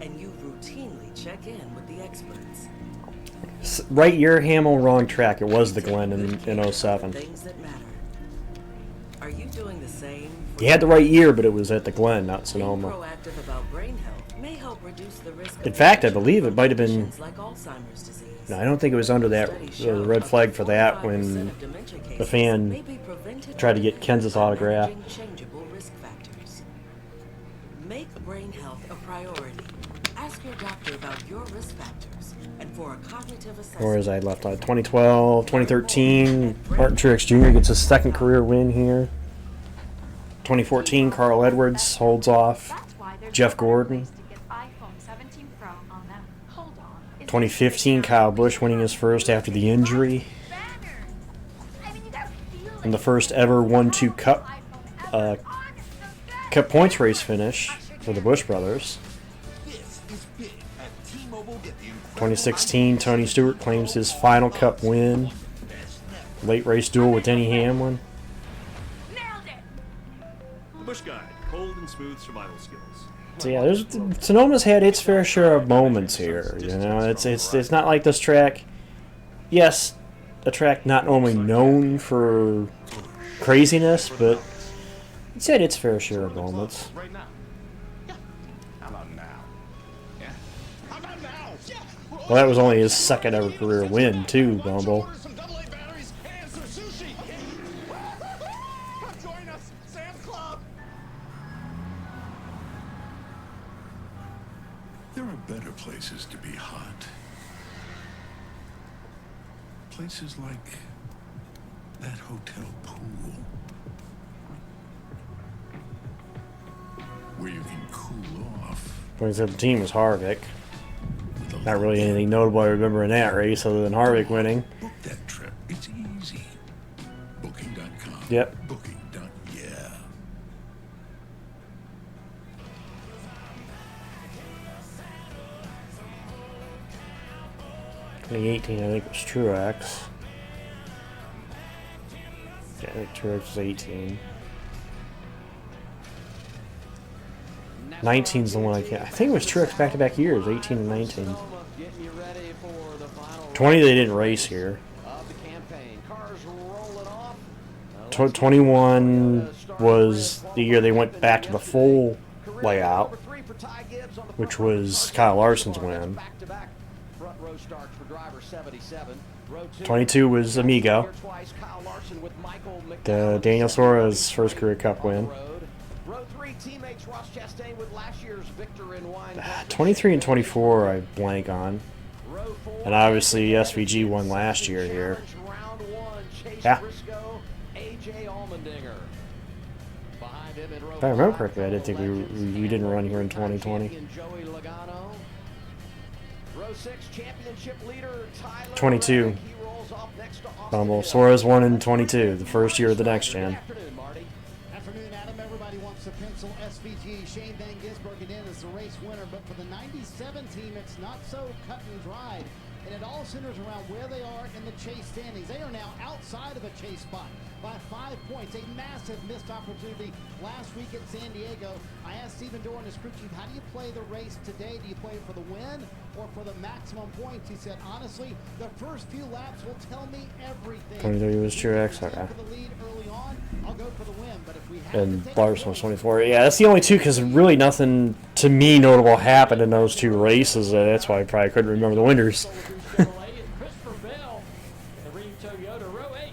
And you routinely check in with the experts. Right year, Hamill, wrong track. It was the Glen in 07. Things that matter. Are you doing the same? He had the right year, but it was at the Glen, not Sonoma. Proactive about brain health may help reduce the risk In fact, I believe it might have been. like Alzheimer's disease. No, I don't think it was under that red flag for that when the fan tried to get Kenz's autograph. Changeable risk factors. Make brain health a priority. Ask your doctor about your risk factors and for a cognitive assessment. Or as I left on 2012, 2013, Martin Truex Jr. gets his second career win here. 2014, Carl Edwards holds off Jeff Gordon. 2015, Kyle Busch winning his first after the injury. And the first ever 1-2 Cup points race finish for the Busch brothers. 2016, Tony Stewart claims his final Cup win. Late race duel with Denny Hamlin. Busch Guide, cold and smooth survival skills. So yeah, Sonoma's had its fair share of moments here. You know, it's not like this track. Yes, a track not normally known for craziness, but it's had its fair share of moments. Right now. Yeah. How about now? Yeah. How about now? Yeah. Well, that was only his second ever career win, too, Bumble. Join us, Sam's Club. There are better places to be hot. Places like that hotel pool. Where you can cool off. 2017 was Harvick. Not really anything notable I remember in that race other than Harvick winning. Book that trip. It's easy. Booking.com. Yep. Booking.yeah. 2018, I think it was Truex. Yeah, I think Truex was 18. 19's the one I can't. I think it was Truex back-to-back years, 18 and 19. 20 they didn't race here. 21 was the year they went back to the full layout, which was Kyle Larson's win. Front row starts for driver 77. Row 2, 22 was Amigo. here twice, Kyle Larson with Michael The Daniel Suarez first career cup win. Row 3, teammates Ross Chastain with last year's victor in wine. 23 and 24 I blank on. And obviously SVG won last year here. Round 1, Chase Yeah. Briscoe, AJ Allmendinger. Behind him in row If I remember 5, correctly, I didn't think we didn't run here in 2020. champion Joey Logano. Row 6, championship leader Tyler 22. Reddick. He rolls off next to Austin Bumble. Hill. Suarez won in 22, the first year of the next gen. Afternoon, Marty. Afternoon, Adam. Everybody wants to pencil SVG Shane Van Gisbergen in as the race winner, but for the 97 team, it's not so cut and dried. And it all centers around where they are in the chase standings. They are now outside of a chase spot by 5 points. A massive missed opportunity last week at San Diego. I asked Stephen Dorr and his crew chief, how do you play the race today? Do you play it for the win or for the maximum points? He said, honestly, the first few laps will tell me everything. 23 was Truex, okay. For the lead early on, I'll go for the win. But if we have And to take Larson was 24. Yeah, that's the only two because really nothing to me notable happened in those two races. That's why I probably couldn't remember the winners. Chevrolet and Christopher Bell in the Ream Toyota. Row 8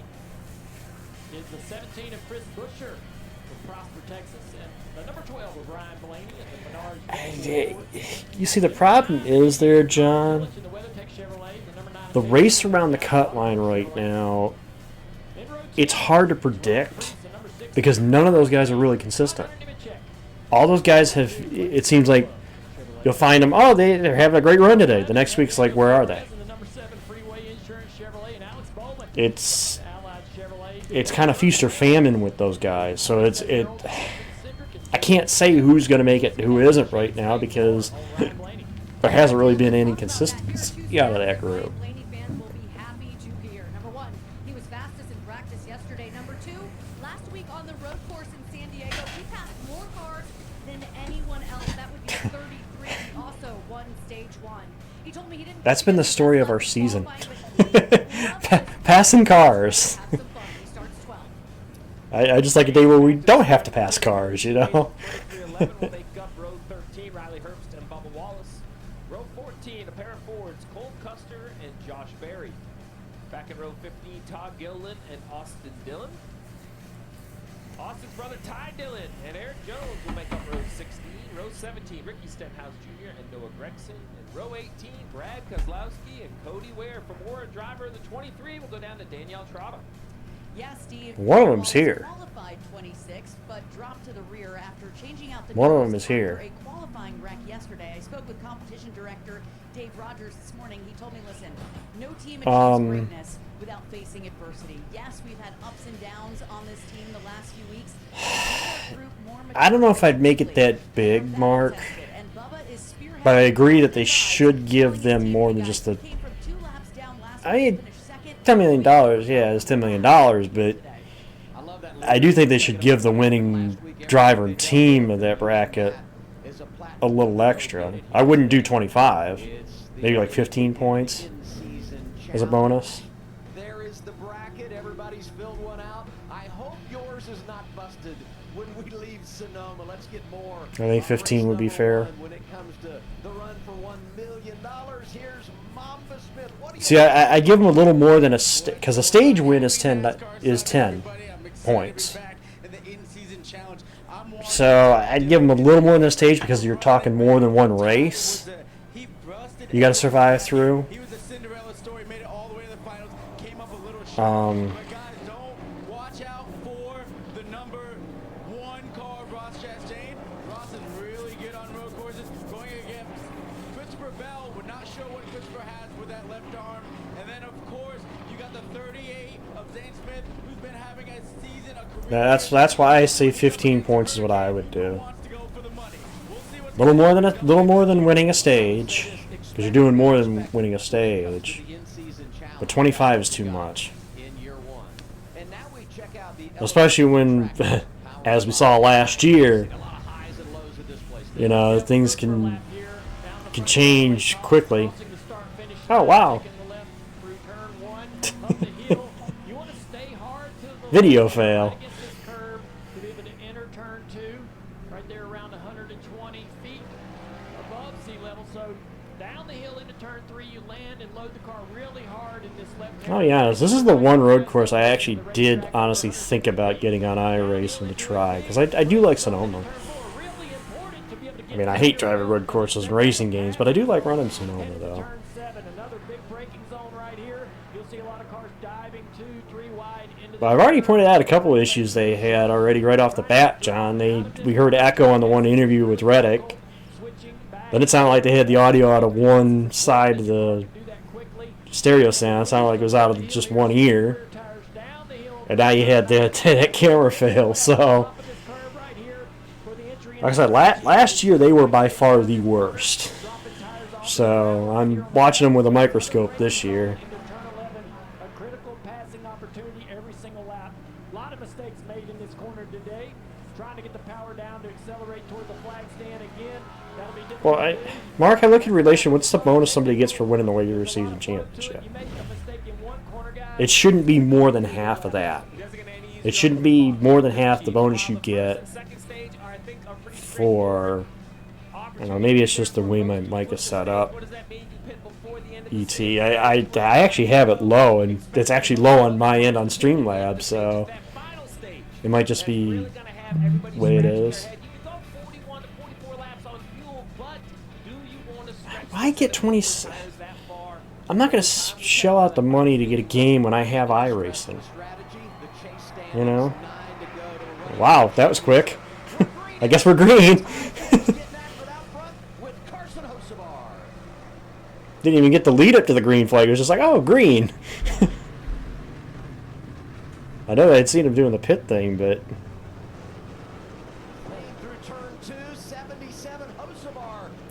is the 17 of Chris Buescher from Prosper, Texas, and the number 12 of Ryan Blaney at the Menards. You see, the problem is there, John. The race around the cut line right now, it's hard to predict because none of those guys are really consistent. All those guys have, it seems like you'll find them, oh, they're having a great run today. The next week's like, where are they? It's kind of feast or famine with those guys. So I can't say who's going to make it and who isn't right now because there hasn't really been any consistency out of that group. Blaney fans will be happy to hear. Number 1, he was fastest in practice yesterday. Number 2, last week on the road course in San Diego, he passed more cars than anyone else. That would be 33. He also won stage 1. He told me he didn't. That's been the story of our season. Passing cars. I just like a day where we don't have to pass cars, you know? Row 13, Riley Herbst and Bubba Wallace. Row 14, a pair of Fords, Cole Custer and Josh Berry. Back in row 15, Todd Gilliland and Austin Dillon. Austin's brother Ty Dillon and Eric Jones will make up row 16. Row 17, Ricky Stenhouse Jr. and Noah Gregson. And row 18, Brad Kozlowski and Cody Ware. From Warren driver of the 23 will go down to Danielle Trotta. Yeah, Steve. One of them's here. Qualified 26, but dropped to the rear after changing out the One of them nose is here. after a qualifying wreck yesterday. I spoke with competition director Dave Rogers this morning. He told me, listen, no team achieves greatness without facing adversity. Yes, we've had ups and downs on this team the last few weeks. I don't know if I'd make it that big, Mark. But I agree that they should give them more than just the... I mean, $10 million, yeah, it's $10 million, but I do think they should give the winning driver and team of that bracket a little extra. I wouldn't do 25, maybe like 15 points as a bonus. There is the bracket. Everybody's filled one out. I hope yours is not busted when we leave Sonoma. Let's get more. I think 15 would be fair. When it comes to the run for $1 million, here's Mamba Smith. See, I give them a little more than because a stage win is 10 points. So I'd give them a little more than a stage because you're talking more than one race. You got to survive through. That's why I say 15 points is what I would do. A little more than winning a stage, because you're doing more than winning a stage. But 25 is too much, especially when, as we saw last year, you know, things can change quickly. Oh wow! Video fail. I'll be honest, this is the one road course I actually did honestly think about getting on iRacing to try, because I do like Sonoma. I mean, I hate driving road courses and racing games, but I do like running Sonoma, though. But I've already pointed out a couple of issues they had already right off the bat, John. We heard echo on the one interview with Reddick. Then it sounded like they had the audio out of one side of the stereo sound. It sounded like it was out of just one ear. And now you had that camera fail. So, like I said, last year they were by far the worst. So I'm watching them with a microscope this year. Well, Mark, I look at relation. What's the bonus somebody gets for winning the regular season championship? It shouldn't be more than half of that. It shouldn't be more than half the bonus you get for, I don't know, maybe it's just the way my mic is set up. ET. I actually have it low, and it's actually low on my end on Streamlabs, so it might just be the way it is. I get 20. I'm not going to shell out the money to get a game when I have iRacing. You know? Wow, that was quick. I guess we're green. Didn't even get the lead up to the green flag. It was just like, oh, green. I know I'd seen him doing the pit thing, but...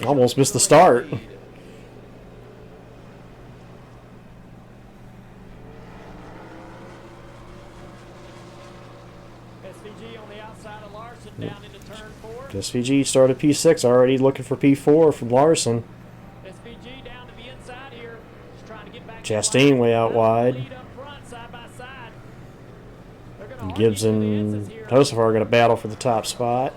Almost missed the start. SVG started P6, already looking for P4 from Larson. Chastain way out wide. And Gibbs and Joseph are going to battle for the top spot.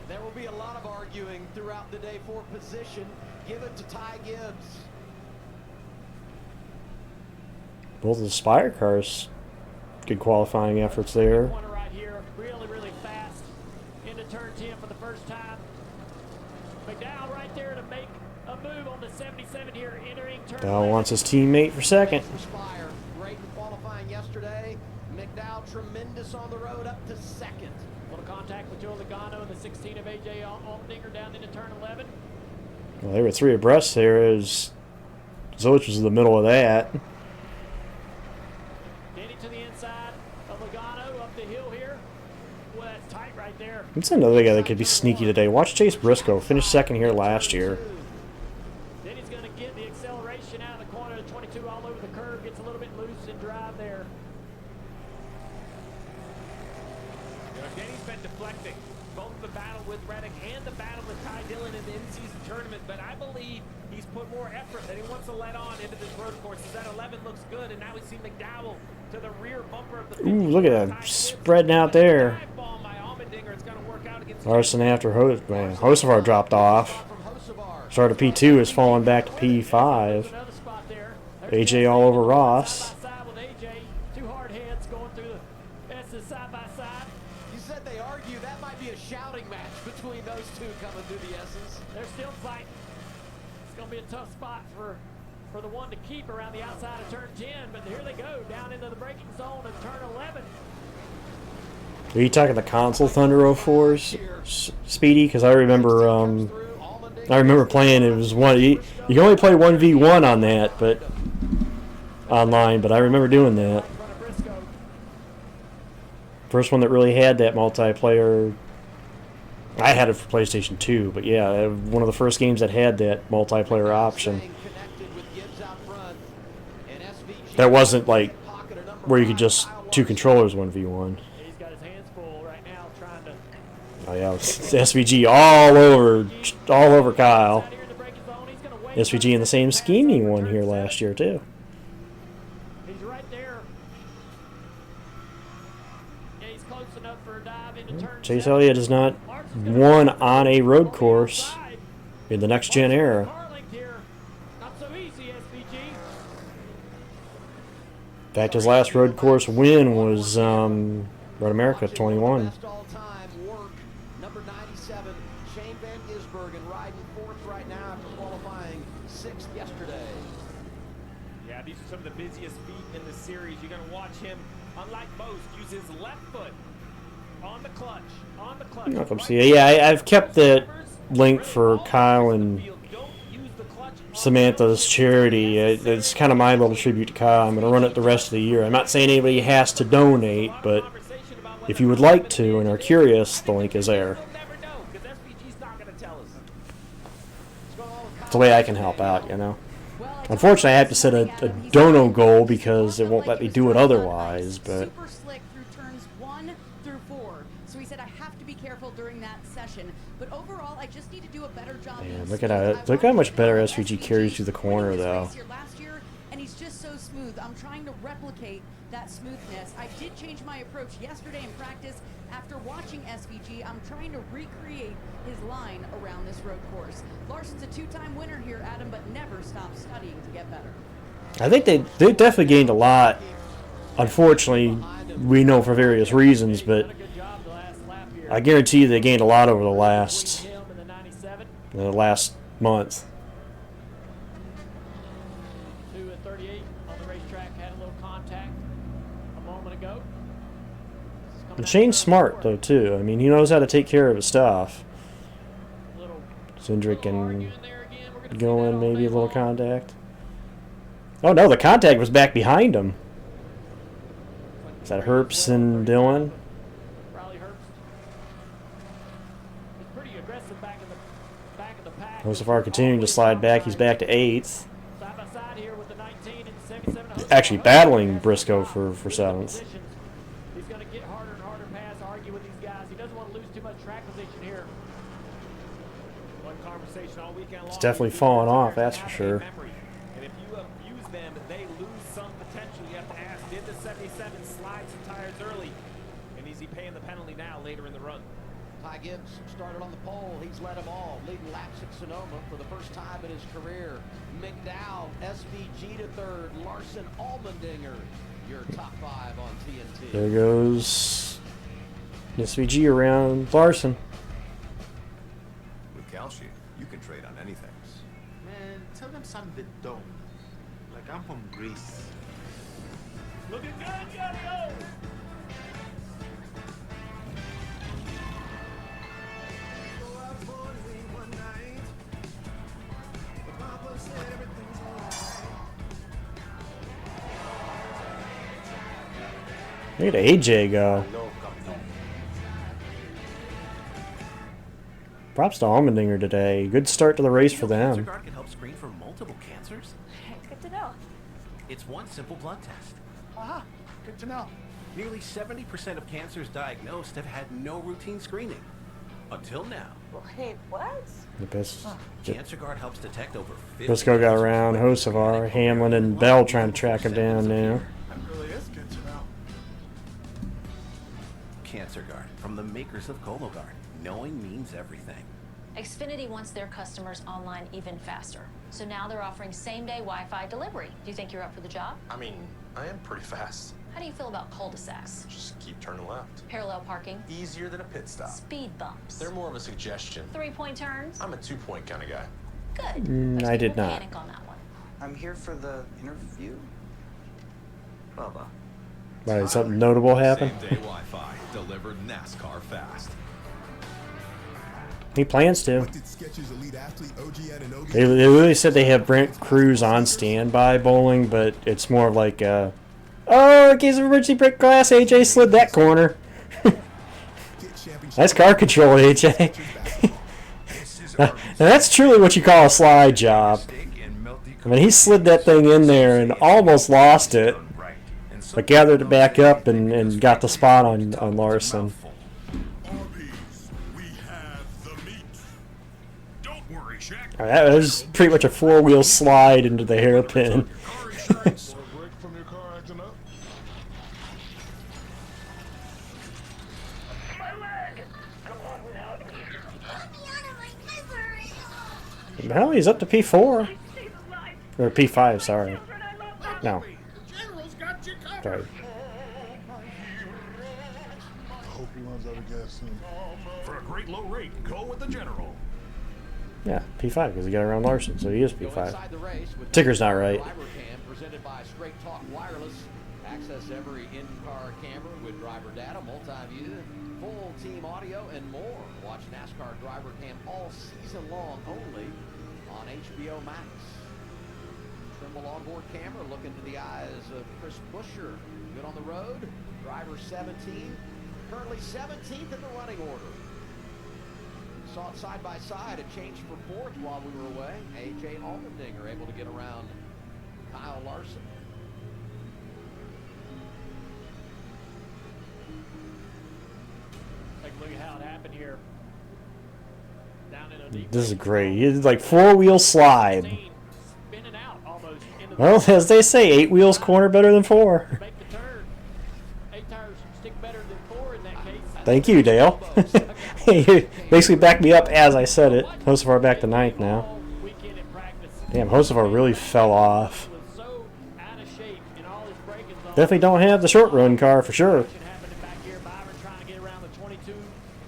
There will be a lot of arguing throughout the day for position. Give it to Ty Gibbs. Both of the Spire cars, good qualifying efforts there. Dow wants his teammate for second. Great in qualifying yesterday. McDowell tremendous on the road up to second. Little contact with Joe Logano and the 16 of AJ Allmendinger down into turn 11. Well, they were three abreast there as Zolich was in the middle of that. Danny to the inside of Logano up the hill here. Well, that's tight right there. That's another guy that could be sneaky today. Watch Chase Briscoe. Finished second here last year. Danny's going to get the acceleration out of the corner. The 22 all over the curve. Gets a little bit loose in drive there. Danny's been deflecting both the battle with Reddick and the battle with Ty Dillon in the in-season tournament, but I believe he's put more effort than he wants to let on into this road course. That 11 looks good, and now we see McDowell to the rear bumper of the... Ooh, look at that spreading out there. Larson after Hocevar dropped off. Started P2, is falling back to P5. AJ all over Ross. Two hard heads going through the S's side by side. You said they argue. That might be a shouting match between those two coming through the S's. They're still fighting. It's going to be a tough spot for the one to keep around the outside of turn 10, but here they go down into the braking zone of turn 11. Are you talking the console Thunder 04s, Speedy? Because I remember playing. It was one. You can only play 1v1 on that, but online. But I remember doing that. First one that really had that multiplayer. I had it for PlayStation 2, but yeah, one of the first games that had that multiplayer option. That wasn't like where you could just two controllers 1v1. Oh yeah, it's SVG all over Kyle. SVG in the same scheming one here last year too. He's right there. Yeah, he's close enough for a dive into turn Chase Elliott has not won on a road course in the next gen era. fact, his last road course win was Road America 21. Best all-time work, number 97, Shane Van Gisbergen riding fourth right now after qualifying sixth yesterday. Yeah, these are some of the busiest feet in the series. You're going to watch him, unlike most, use his left foot on the clutch. Yeah, I've kept the link for Kyle and Samantha's charity. It's kind of my little tribute to Kyle. I'm going to run it the rest of the year. I'm not saying anybody has to donate, but if you would like to and are curious, the link is there. It's the way I can help out, you know. Unfortunately, I have to set a dono goal because it won't let me do it otherwise, but... Super slick through turns 1 through 4. So he said, I have to be careful during that session. But overall, I just need to do a better job. Man, look how much better SVG carries through the corner, though. Last year, and he's just so smooth. I'm trying to replicate that smoothness. I did change my approach yesterday in practice. After watching SVG, I'm trying to recreate his line around this road course. Larson's a 2-time winner here, Adam, but never stops studying to get better. I think they definitely gained a lot. Unfortunately, we know for various reasons, but I guarantee you they gained a lot over the last month. 2 and 38 on the racetrack, had a little contact a moment ago. And Shane's smart, though, too. I mean, he knows how to take care of his stuff. Cindric and going, maybe a little contact. Oh, no, the contact was back behind him. Is that Herbst and Dylan? Josefar continuing to slide back. He's back to 8th. Actually battling Briscoe for 7th. He's going to get harder and harder pass, argue with these guys. He doesn't want to lose too much track position here. One conversation all weekend long. It's definitely falling off, that's for sure. And if you abuse them, they lose some potential. You have to ask, did the 77 slide some tires early? And is he paying the penalty now later in the run? Ty Gibbs started on the pole. He's led them all, leading laps at Sonoma for the first time in his career. McDowell, SVG to third. Larson, Allmendinger, your top 5 on TNT. There goes SVG around Larson. With Kalshi, you can trade on anything. Man, tell them something they don't. Like, I'm from Greece. Looking good, Johnny-O! Look at AJ go. Props to Allmendinger today. Good start to the race for them. CancerGuard can help screen for multiple cancers. Good to know. It's one simple blood test. Aha, good to know. Nearly 70% of cancers diagnosed have had no routine screening. Until now. Wait, what? CancerGuard helps detect over 50. Briscoe got around Hocevar, Hamlin, and Bell trying to track him down now. That really is good to know. CancerGuard, from the makers of Cologuard. Knowing means everything. Xfinity wants their customers online even faster. So now they're offering same-day Wi-Fi delivery. Do you think you're up for the job? I mean, I am pretty fast. How do you feel about cul-de-sacs? Just keep turning left. Parallel parking? Easier than a pit stop. Speed bumps? They're more of a suggestion. 3-point turns? I'm a 2-point kind of guy. Good. I did not. Panic on that one. I'm here for the interview. Bubba. Right, did something notable happen? Same-day Wi-Fi delivered NASCAR fast. He plans to. What did Sketch's elite athlete OG and OG? They really said they have Brent Cruz on standby bowling, but it's more of like, oh, in case of emergency break glass, AJ slid that corner. Nice car control, AJ. Now that's truly what you call a slide job. I mean, he slid that thing in there and almost lost it, but gathered it back up and got the spot on Larson. That was pretty much a 4-wheel slide into the hairpin. Well, he's up to P4. Or P5, sorry. No. General's got you covered. Right. I hope he runs out of gas soon. For a great low rate, go with the General. Yeah, P5 because he got around Larson, so he is Go P5. inside the race with Ticker's not right. Driver Cam presented by Straight Talk Wireless. Access every in-car camera with driver data, multi-view, full team audio, and more. Watch NASCAR Driver Cam all season long only on HBO Max. Trimble onboard camera, look into the eyes of Chris Buescher. Good on the road. Driver 17, currently 17th in the running order. Saw it side by side. It changed for fourth while we were away. A.J. Allmendinger able to get around Kyle Larson. Take a look at how it happened here. Down in a deep This is great. It's like 4-wheel slide. spinning out almost into the Well, as they say, 8 wheels corner better than 4. make the turn. 8 tires stick better than 4 in that case. Thank you, Dale. He basically backed me up as I said it. Hocevar back to 9th now. Damn, Hocevar really fell off. Definitely don't have the short run car for sure.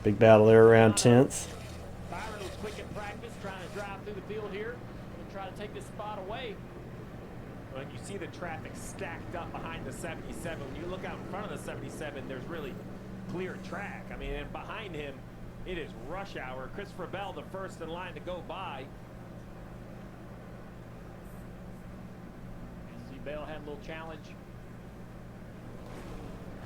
Big battle there around 10th. Byron was quick in practice, trying to drive through the field here and try to take this spot away. When you see the traffic stacked up behind the 77, when you look out in front of the 77, there's really clear track. I mean, and behind him, it is rush hour. Christopher Bell, the first in line to go by. See, Bell had a little challenge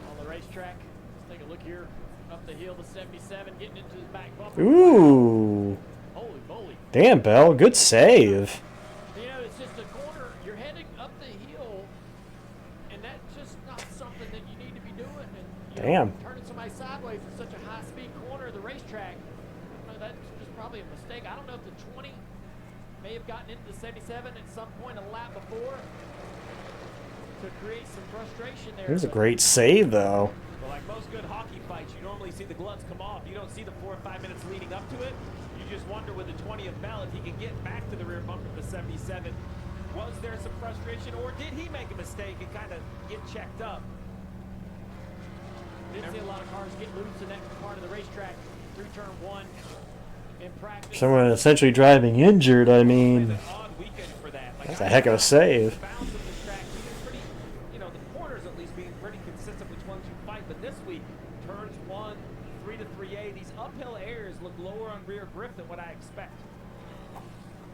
on the racetrack. Let's take a look here. Up the hill to 77, getting into the back bumper. Ooh. Holy moly. Damn, Bell. Good save. You know, it's just a corner. You're heading up the hill, and that's just not something that you need to be doing. And, Damn. Turning somebody sideways in such a high-speed corner of the racetrack, you know, that's just probably a mistake. I don't know if the 20 may have gotten into the 77 at some point a lap before to create some frustration there. It was a great save, though. But like most good hockey fights, you normally see the gloves come off. You don't see the 4 or 5 minutes leading up to it. You just wonder with the 20 of Bell if he can get back to the rear bumper of the 77. Was there some frustration, or did he make a mistake and kind of get checked up? Didn't see a lot of cars get loose in that part of the racetrack through turn 1 in practice. Someone essentially driving injured, I mean. That's a heck of a save. But this week, turns 1, 3 to 3A, these uphill airs look lower on rear grip than what I expect.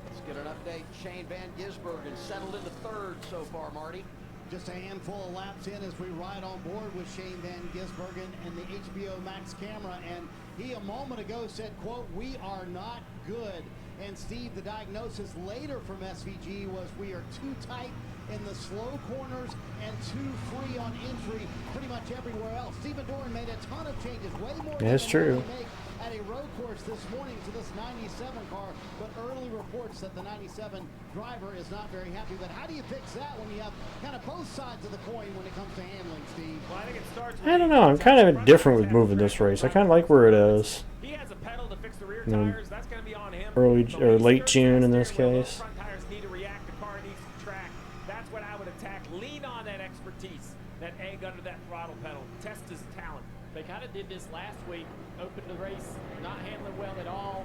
Let's get an update. Shane Van Gisbergen settled into 3rd so far, Marty. Just a handful of laps in as we ride on board with Shane Van Gisbergen and the HBO Max camera. And he a moment ago said, quote, "We are not good." And Steve, the diagnosis later from SVG was we are too tight in the slow corners and too free on entry pretty much everywhere else. Stephen Doran made a ton of changes, way more than That's true. they make at a road course this morning to this 97 car, but early reports that the 97 driver is not very happy. But how do you fix that when you have kind of both sides of the coin when it comes to handling, Steve? Well, I think it starts I don't know. I'm kind of indifferent with moving this race. I kind of like where it is. He has a pedal to fix the rear You know, tires. That's going to be on him. early or late June in this case. Front tires need to react. The car needs to track. That's what I would attack. Lean on that expertise, that egg under that throttle pedal. Test his talent. They kind of did this last week. Opened the race, not handling well at all.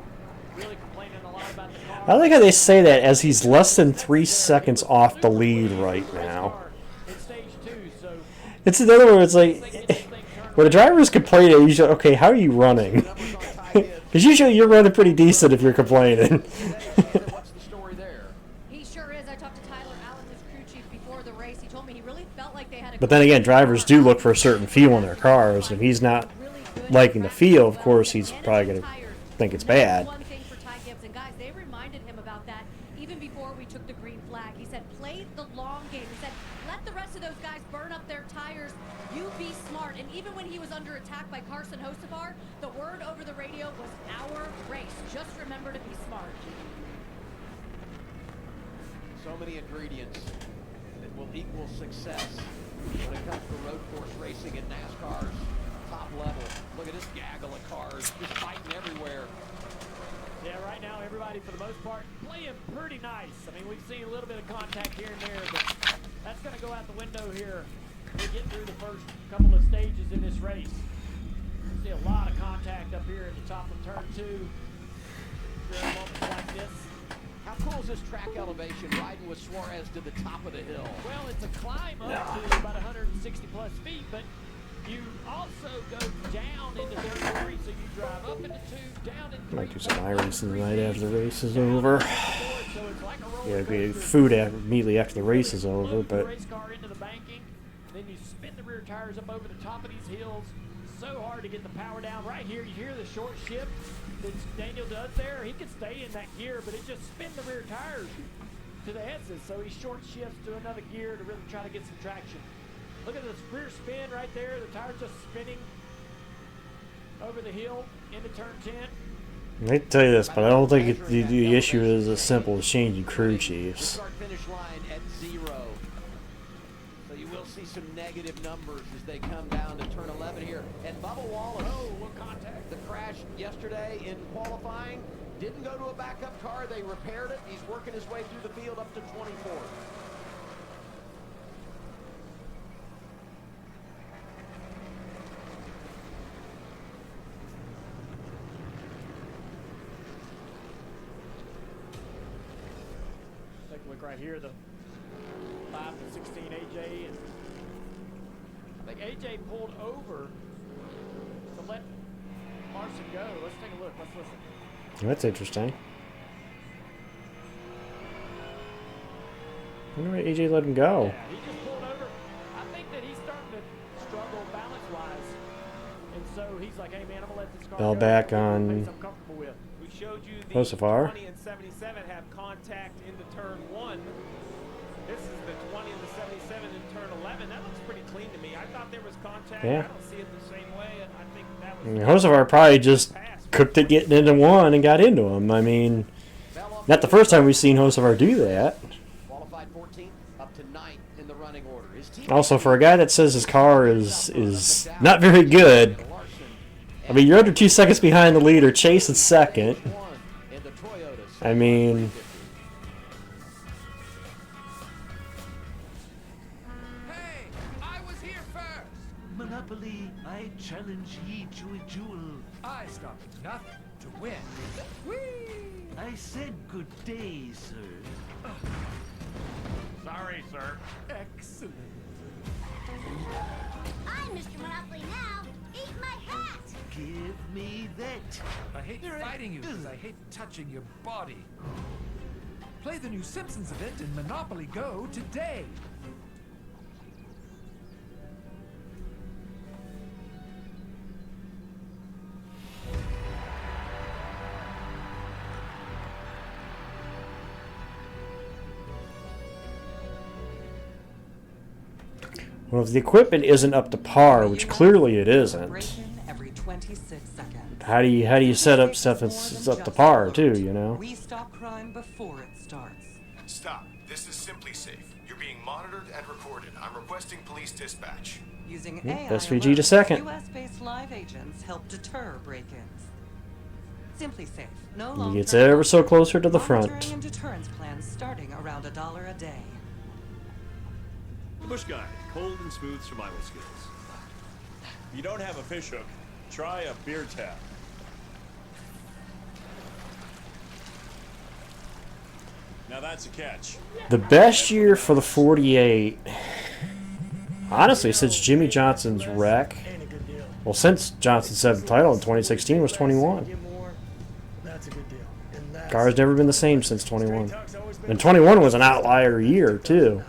Really complaining a lot about the car. I like how they say that as he's less than 3 seconds off the lead right now. It's in other words, like when a driver is complaining, usually, okay, how are you running? Because usually you're running pretty decent if you're complaining. He sure is. I talked to Tyler Allen, his crew chief, before the race. He told me he really felt like they had a But then again, drivers do look for a certain feel in their cars. If he's not liking the feel, of course, he's probably going to think it's bad. One thing for Ty Gibbs, and guys, they reminded him about that even before we took the green flag. He said, play the long game. He said, let the rest of those guys burn up their tires. You be smart. And even when he was under attack by Carson Hocevar, the word over the radio was our race. Just remember to be smart. So many ingredients that will equal success when it comes to road course racing in NASCAR's top level. Look at this gaggle of cars just fighting everywhere. Yeah, right now everybody, for the most part, playing pretty nice. I mean, we've seen a little bit of contact here and there, but that's going to go out the window here we get through the first couple of stages in this race. See a lot of contact up here at the top of turn 2. During moments like this. How cool is this track elevation riding with Suarez to the top of the hill? Well, it's a climb up to about 160 plus feet, but you also go down into territory, so you drive up into 2, down into 3. Might do some iRacing tonight after the race is over. Yeah, be food immediately after the race is over, but race car into the banking, then you spin the rear tires up over the top of these hills. So hard to get the power down. Right here, you hear the short shift that Daniel does there. He can stay in that gear, but it just spin the rear tires to the S's. So he short shifts to another gear to really try to get some traction. Look at this rear spin right there. The tires just spinning over the hill into turn 10. I can tell you this, but I don't think the issue is as simple as changing crew chiefs. Start finish line at 0. So you will see some negative numbers as they come down to turn 11 here. And Bubba Wallace, what contact? The crash yesterday in qualifying didn't go to a backup car. They repaired it. He's working his way through the field up to 24. Take a look right here, the 5 to 16 AJ. And I think AJ pulled over to let Larson go. Let's take a look. Let's listen. That's interesting. I wonder why AJ let him go. Yeah, he just pulled over. I think that he's starting to struggle balance-wise. And so he's like, hey, man, I'm going to let this car Bell go. back on We showed you the Josefar. 20 and 77 have contact into turn 1. This is the 20 and the 77 in turn 11. That looks pretty clean to me. I thought there was contact. Yeah. I don't see it the same way. I think that was... I mean, Josefar probably just cooked it getting into 1 and got into him. I mean, not the first time we've seen Josefar do that. Qualified 14th, up to 9th in the running order. His team Also, for a guy that says his car is not very good, I mean, you're under 2 seconds behind the leader. Chase is second. I mean... Monopoly, I challenge ye to a duel. I stopped at nothing to win. Whee! I said good day, sir. Sorry, sir. Excellent. I'm Mr. Monopoly now. Eat my hat. Give me that. I hate fighting you because I hate touching your body. Play the new Simpsons event in Monopoly Go today. Well, if the equipment isn't up to par, which clearly it isn't, Every 26 seconds. how do you set up stuff that's up to par too? You know. We stop crime before it starts. Stop. This is Simply Safe. You're being monitored and recorded. I'm requesting police dispatch. Using Yep, AI SVG to alerts, second. US-based live agents help deter break-ins. Simply Safe. No He longer gets ever so closer to the front. monitoring and deterrence plans starting around $1 a day. The Bush Guide, cold and smooth survival skills. If you don't have a fish hook, try a beer tap. Now that's a catch. The best year for the 48, honestly, since Jimmy Johnson's wreck, well, since Johnson said the title in 2016 was 21. That's a good deal. Car's never been the same since 21. And 21 was an outlier year, too,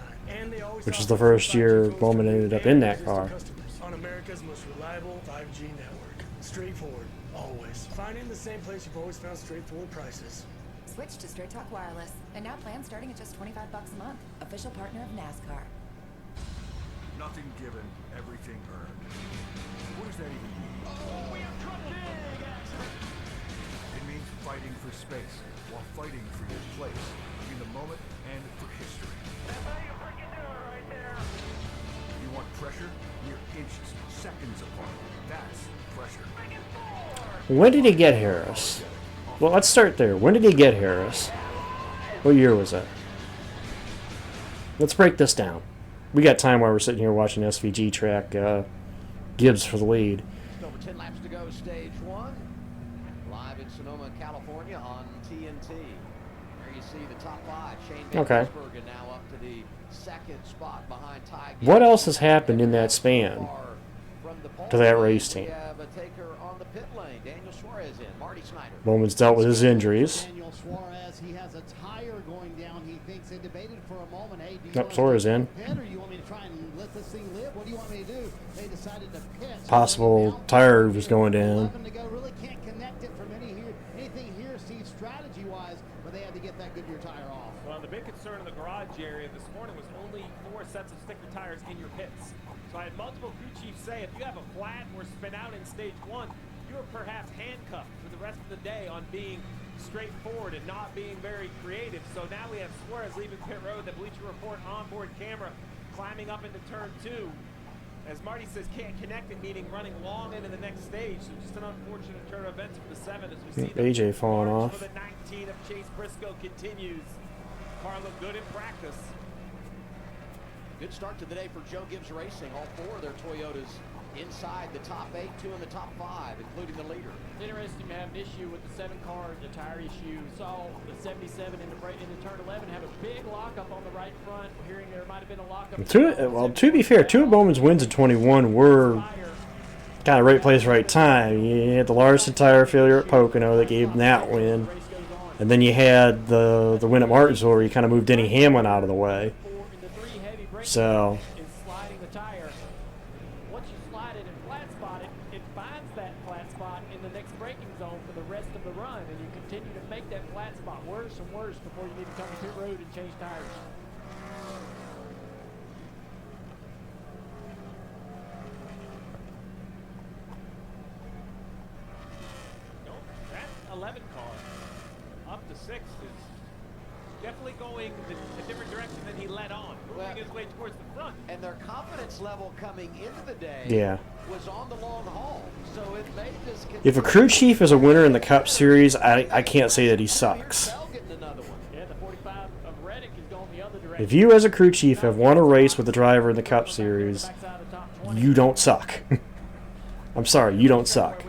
which is the first year Bowman ended up in that car. On America's most reliable 5G network. Straightforward, always. Finding the same place you've always found straightforward prices. Switch to Straight Talk Wireless, and now plans starting at just $25 a month. Official partner of NASCAR. Nothing given, everything earned. What does that even mean? Oh, we have trouble. It means fighting for space, while fighting for your place, in the moment and for history. You want pressure? We're inches, seconds apart. That's pressure. When did he get Harris? Well, let's start there. When did he get Harris? What year was that? Let's break this down. We got time while we're sitting here watching SVG track Gibbs for the lead. Just over 10 laps to go, stage 1. Live in Sonoma, California on TNT. There you see the top 5. Shane Van Gisbergen now up to the second spot behind Ty Gibbs. What else has happened in that span to that race team? We have a taker on the pit lane. Daniel Suarez in. Marty Snyder. Bowman's dealt with his injuries. Daniel Suarez, he has a tire going down. He thinks they debated for a moment. Hey, do you want Suarez to in. pit, or you want me to try and let this thing live? What do you want me to do? They decided to pit. Possible tire was going down. 11 to go. Really can't connect it from anything here, Steve, strategy-wise, but they had to get that Goodyear tire off. Well, the big concern in the garage area this morning was only 4 sets of sticker tires in your pits. So I had multiple crew chiefs say if you have a flat or spin out in stage 1, you are perhaps handcuffed for the rest of the day on being straightforward and not being very creative. So now we have Suarez leaving pit road, the Bleacher Report onboard camera climbing up into turn 2. As Marty says, can't connect it, meaning running long into the next stage. So just an unfortunate turn of events for the 7 as we see AJ falling off. for the 19 of Chase Briscoe continues. Car looked good in practice. Good start to the day for Joe Gibbs Racing. All 4 of their Toyotas inside the top 8, 2 in the top 5, including the leader. Interesting to have an issue with the 7 car, the tire issue. Saw the 77 into turn 11 have a big lockup on the right front. Hearing there might have been a lockup. Well, to be fair, 2 of Bowman's wins in 21 were kind of right place, right time. You had the Larson tire failure at Pocono that gave him that win. And then you had the win at Martinsville where you kind of moved Denny Hamlin out of the way. So is sliding the tire. Once you slide it and flat spot it, it finds that flat spot in the next braking zone for the rest of the run, and you continue to make that flat spot worse and worse before you need to come to pit road and change tires. That 11 car up to 6 is definitely going a different direction than he led on, moving his way towards the front. And their confidence level coming into the day was on the long haul. So it made this. if a crew chief is a winner in the Cup Series, I can't say that he sucks. If you as a crew chief have won a race with a driver in the Cup Series, you don't suck. I'm sorry, you don't suck.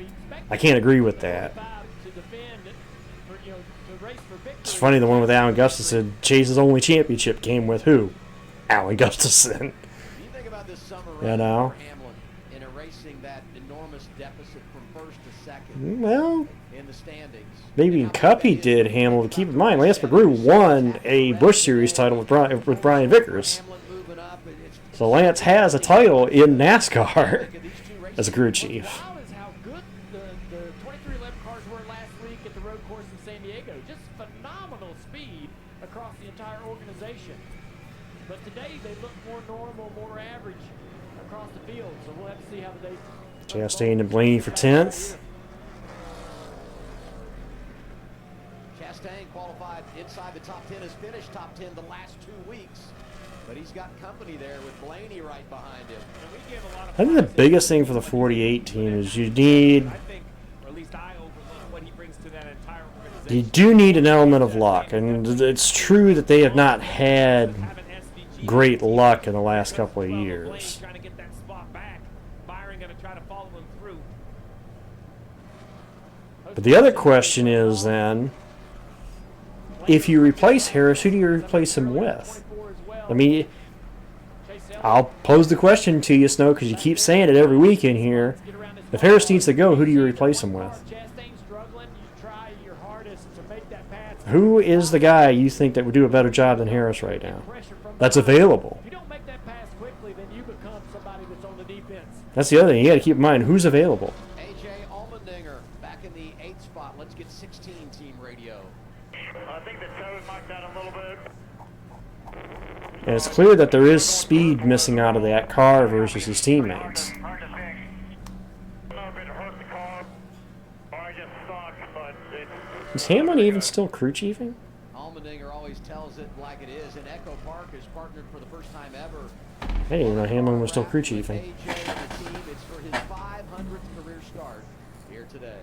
I can't agree with that. It's funny, the one with Alan Gustafson, Chase's only championship came with who? Alan Gustafson. You know? In erasing that enormous deficit from first to second Well, in the standings. maybe in Cup he did, Hamill. But keep in mind, Lance McGrew won a Busch Series title with Brian Vickers. So Lance has a title in NASCAR as a crew chief. Is how good the 2311 cars were last week at the road course in San Diego. Just phenomenal speed across the entire organization. But today they look more normal, more average across the field. So we'll have to see how the day. Chastain and Blaney for 10th. Chastain qualified inside the top 10, has finished top 10 the last 2 weeks. But he's got company there with Blaney right behind him. I think the biggest thing for the 48 team is you need. You do need an element of luck, and it's true that they have not had great luck in the last couple of years. But the other question is then, if you replace Harris, who do you replace him with? I mean, I'll pose the question to you, Snow, because you keep saying it every week in here. If Harris needs to go, who do you replace him with? Who is the guy you think that would do a better job than Harris right now? That's available. That's the other thing. You got to keep in mind who's available. AJ Allmendinger back in the 8th spot. Let's get 16 team radio. I think the toe might down a little bit. And it's clear that there is speed missing out of that car versus his teammates. Is Hamlin even still crew chiefing? Allmendinger always tells it like it is, and Echo Park is partnered for the first time ever. Hey, you know, Hamlin was still crew chiefing. AJ and the team, it's for his 500th career start here today.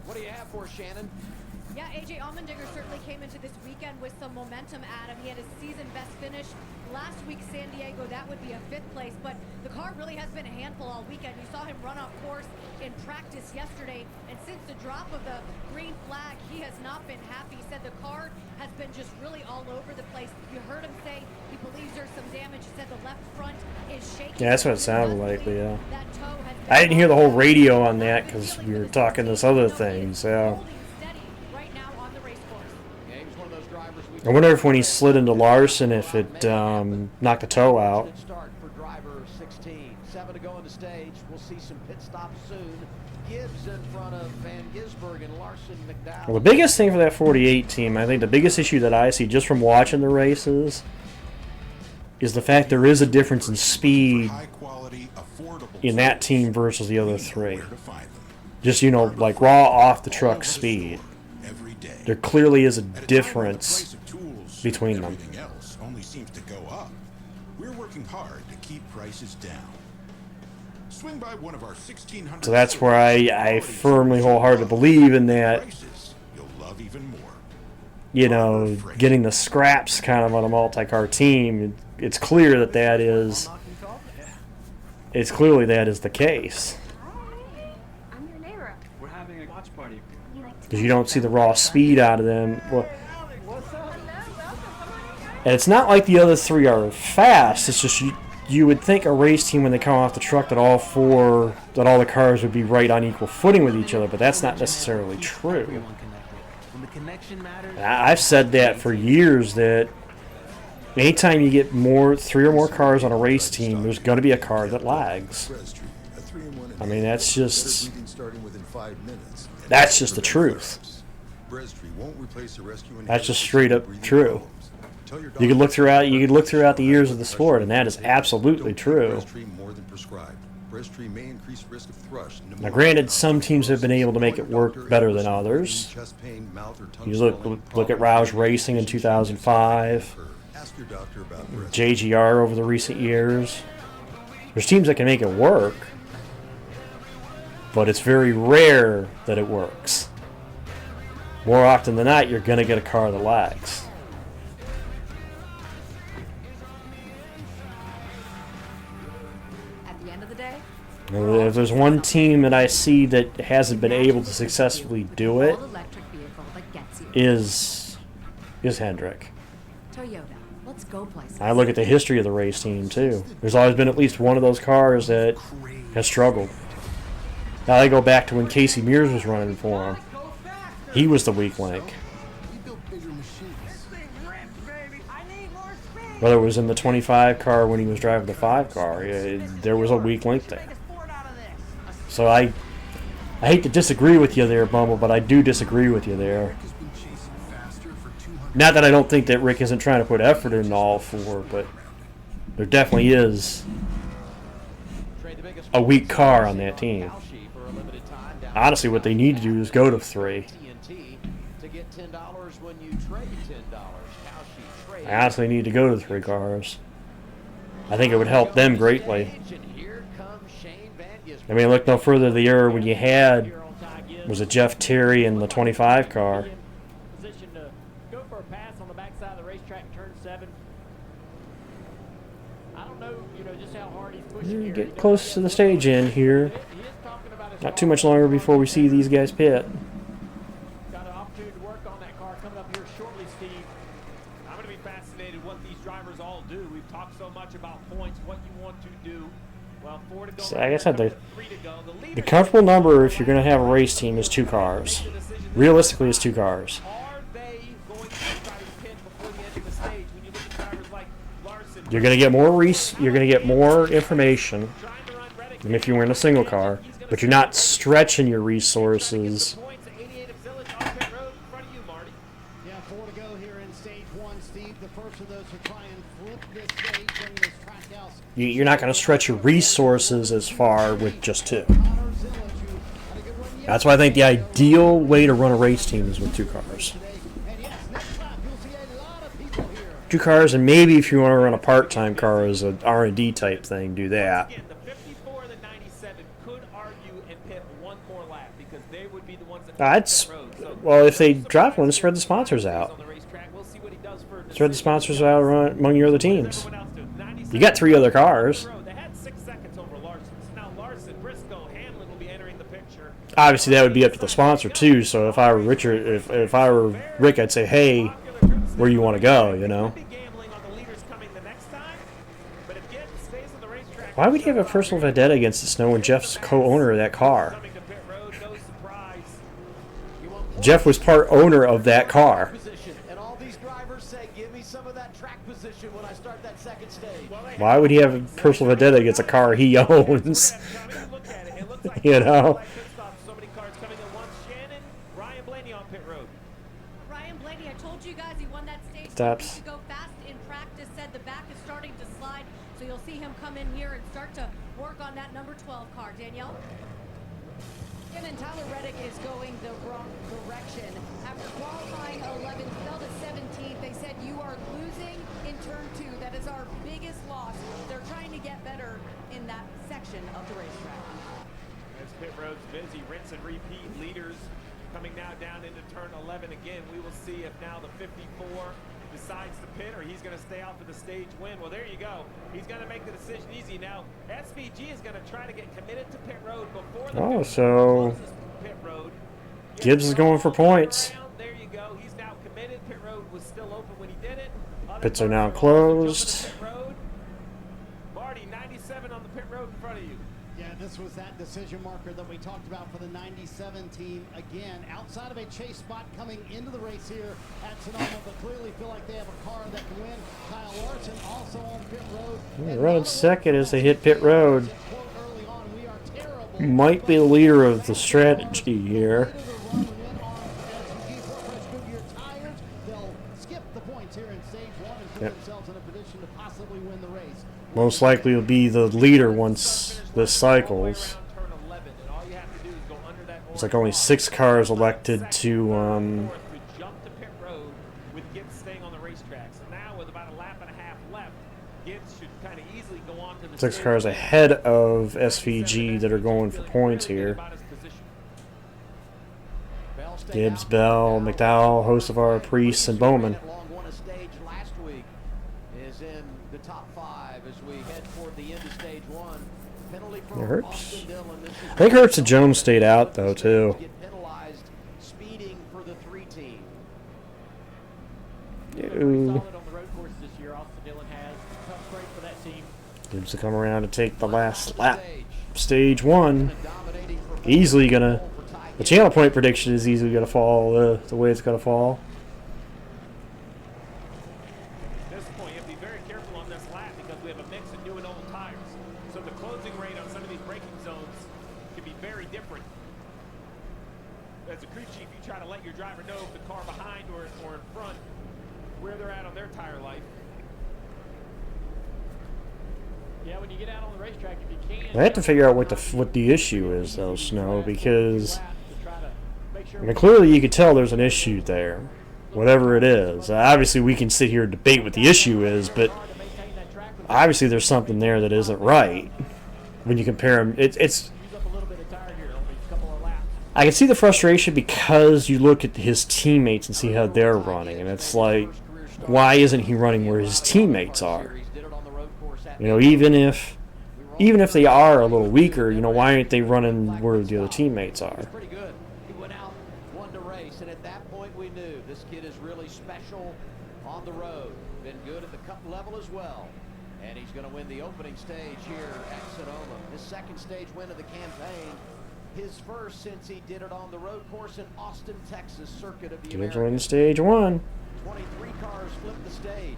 What do you have for us, Shannon? Yeah, AJ Allmendinger certainly came into this weekend with some momentum, Adam. He had his season best finish last week, San Diego. That would be a 5th place, but the car really has been a handful all weekend. You saw him run off course in practice yesterday, and since the drop of the green flag, he has not been happy. He said the car has been just really all over the place. You heard him say he believes there's some damage. He said the left front is shaking. Yeah, that's what it sounded like, yeah. I didn't hear the whole radio on that because we were talking this other thing, so... I wonder if when he slid into Larson, if it knocked the toe out. Start for driver 16. 7 to go on the stage. We'll see some pit stops soon. Gibbs in front of Van Gisbergen and Larson McDowell. Well, the biggest thing for that 48 team, I think the biggest issue that I see just from watching the races is the fact there is a difference in speed in that team versus the other 3. Just, you know, like raw off the truck speed. There clearly is a difference between them. Everything else only seems to go up. We're working hard to keep prices down. Swing by one of our 1,600. So that's where I firmly wholeheartedly believe in that. You'll love even more. You know, getting the scraps kind of on a multi-car team. It's clear that that is. It's clearly that is the case. I'm your neighbor. We're having a watch party. Because you don't see the raw speed out of them. Well, and it's not like the other 3 are fast. It's just you would think a race team when they come off the truck that all the cars would be right on equal footing with each other, but that's not necessarily true. I've said that for years, that anytime you get 3 or more cars on a race team, there's going to be a car that lags. I mean, that's just the truth. That's just straight up true. You could look throughout the years of the sport, and that is absolutely true. Now, granted, some teams have been able to make it work better than others. You look at Roush Racing in 2005, JGR over the recent years. There's teams that can make it work, but it's very rare that it works. More often than not, you're going to get a car that lags. If there's one team that I see that hasn't been able to successfully do it, is Hendrick. I look at the history of the race team too. There's always been at least one of those cars that has struggled. Now they go back to when Casey Mears was running for him. He was the weak link. Whether it was in the 25 car when he was driving the 5 car, there was a weak link there. So I hate to disagree with you there, Bumble, but I do disagree with you there. Not that I don't think that Rick isn't trying to put effort into all 4, but there definitely is a weak car on that team. Honestly, what they need to do is go to 3. I honestly need to go to 3 cars. I think it would help them greatly. I mean, look no further the era when you had, was it Jeff Terry in the 25 car? Position to go for a pass on the backside of the racetrack, turn 7. I don't know, just how hard he's pushing here. Get close to the stage end here. Not too much longer before we see these guys pit. Got an opportunity to work on that car coming up here shortly, Steve. I'm going to be fascinated what these drivers all do. We've talked so much about points, what you want to do. Well, 4 to go. So, like I said, the comfortable number if you're going to have a race team is 2 cars. Realistically, it's 2 cars. You're going to get more you're going to get more information than if you were in a single car, but you're not stretching your resources. Yeah, 4 to go here in stage 1, Steve. The first of those to try and flip this stage, bring this track house. You're not going to stretch your resources as far with just 2. That's why I think the ideal way to run a race team is with 2 cars. 2 cars, and maybe if you want to run a part-time car as an R&D type thing, do that. The 54 and the 97 could argue and pit one more lap because they would be the ones that Well, if they drop one, spread the sponsors out. Spread the sponsors out among your other teams. You got 3 other cars. They had 6 seconds over Larson. So now Larson, Briscoe, Hamlin will be entering the picture. Obviously, that would be up to the sponsor too. So if I were Richard, if I were Rick, I'd say, hey, where you want to go? You know. Why would he have a personal vendetta against the Snow when Jeff's co-owner of that car? Jeff was part owner of that car. And all these drivers say, give me some of that track position when I start that second stage. Why would he have a personal vendetta against a car he owns? You know. So many cars coming at once. Shannon, Ryan Blaney on pit road. Ryan Blaney, I told you guys he won that stage. Stops. To go fast in practice, said the back is starting to slide, so you'll see him come in here and start to work on that number 12 car. Danielle? And then Tyler Reddick is going the wrong direction. After qualifying 11th, fell to 17th, they said you are losing in turn 2. That is our biggest loss. They're trying to get better in that section of the racetrack. As pit road's busy, rinse and repeat. Leaders coming now down into turn 11 again. We will see if now the 54 decides to pit or he's going to stay out for the stage win. Well, there you go. He's going to make the decision easy. Now, SVG is going to try to get committed to pit road before the Oh, so pit road. Gibbs is going for points. There you go. He's now committed. Pit road was still open when he did it. Pits are now closed. Marty, 97 on the pit road in front of you. Yeah, this was that decision marker that we talked about for the 97 team. Again, outside of a chase spot coming into the race here at Sonoma, but clearly feel like they have a car that can win. Kyle Larson also on pit road. They're running second as they hit pit road. Might be the leader of the strategy here. They'll skip the points here in stage 1 and put themselves in a position to possibly win the race. Most likely will be the leader once this cycles. It's like only 6 cars elected to Jump to pit road with Gibbs staying on the racetrack. So now with about a lap and a half left, Gibbs should kind of easily go on to the 6 cars ahead of SVG that are going for points here. Gibbs, Bell, McDowell, host of our Priest, and Bowman. Last week is in the top 5 as we head toward the end of stage 1. Penalty for Herbst. I think Herbst and Jones stayed out though too. Penalized speeding for the 3 team. Gibbs to come around to take the last lap. Stage 1. Easily gonna. The channel point prediction is easily gonna fall the way it's gonna fall. At this point, you have to be very careful on this lap because we have a mix of new and old tires. So the closing rate on some of these braking zones can be very different. As a crew chief, you try to let your driver know if the car behind or in front, where they're at on their tire life. Yeah, when you get out on the racetrack, if you can. I have to figure out what the issue is though, Snow, because I mean, clearly you could tell there's an issue there, whatever it is. Obviously, we can sit here and debate what the issue is, but obviously there's something there that isn't right when you compare them. It's. I can see the frustration because you look at his teammates and see how they're running, and it's like, why isn't he running where his teammates are? You know, even if they are a little weaker, you know, why aren't they running where the other teammates are? Pretty good. He went out, won the race, and at that point we knew this kid is really special on the road. Been good at the cup level as well. And he's going to win the opening stage here at Sonoma. His second stage win of the campaign. His first since he did it on the road course in Austin, Texas, Circuit of the Gibbs Americas. wins stage 1. 23 cars flip the stage.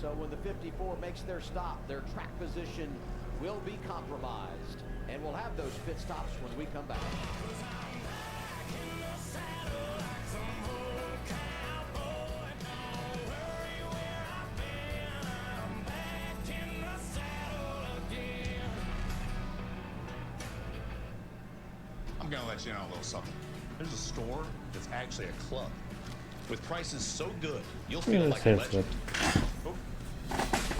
So when the 54 makes their stop, their track position will be compromised. And we'll have those pit stops when we come back. I'm gonna let you know a little something. There's a store that's actually a club. With prices so good, you'll feel like a legend. Oh.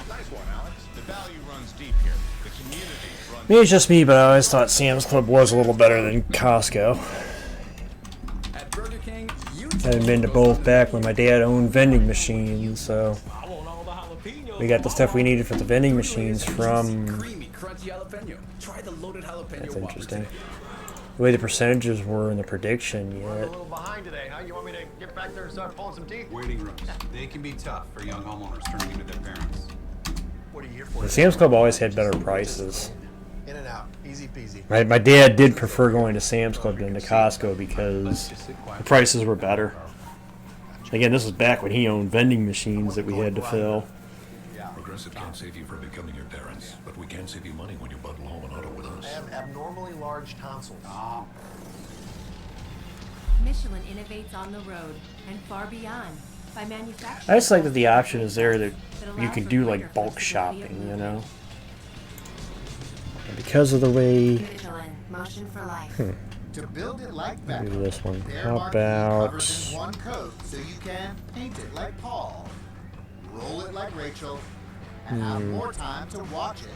Nice one, Alex. The value runs deep here. The community runs. Maybe it's just me, but I always thought Sam's Club was a little better than Costco. At Burger King, haven't been to both back when my dad owned vending machines, so we got the stuff we needed for the vending machines from. That's interesting. The way the percentages were in the prediction We're a yet. little behind today, huh? You want me to get back there and start pulling some teeth? Waiting rooms. They can be tough for young homeowners turning into their parents. What are you here for? The Sam's Club always had better prices. In and out. Easy peasy. My dad did prefer going to Sam's Club than to Costco because the prices were better. Again, this was back when he owned vending machines that we had to fill. Progressive can't save you from becoming your parents, but we can save you money when you bundle home and auto with us. I have abnormally large tonsils. Michelin innovates on the road and far beyond by manufacturing. I just like that the option is there that you can do like bulk shopping, you know. And because of the way. Michelin, motion for life. To build it like Do Beckham, this one. their How marquee about? covers in one coat so you can paint it like Paul, roll it like Rachel, and have more time to watch it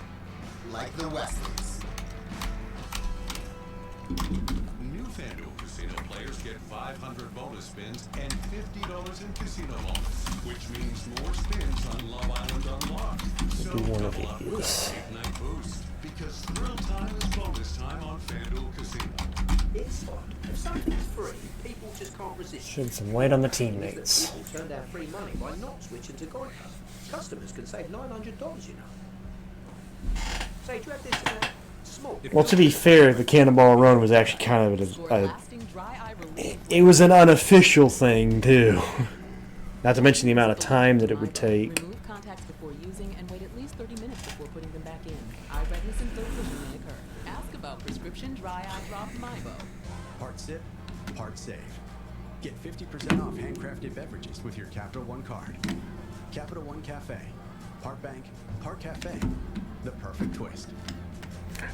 like the Westleys. New FanDuel Casino players get 500 bonus spins and $50 in casino bonus, which means more spins on Love Island Unlocked. So Do one of double up with these. a late night boost, because thrill time is bonus time on FanDuel Casino. It's fun. If something's free, people just can't resist. Shed some light on the teammates. People turn down free money by not switching to Geico. Customers can save $900, you know. Say, do you have this small? Well, to be fair, the Cannonball Run was actually kind of it was an unofficial thing too. Not to mention the amount of time that it would take. Remove contacts before using and wait at least 30 minutes before putting them back in. Eye redness and third vision may occur. Ask about prescription dry eye drop MIBO. Part sip, part save. Get 50% off handcrafted beverages with your Capital One card. Capital One Cafe. Part bank, part cafe. The perfect twist.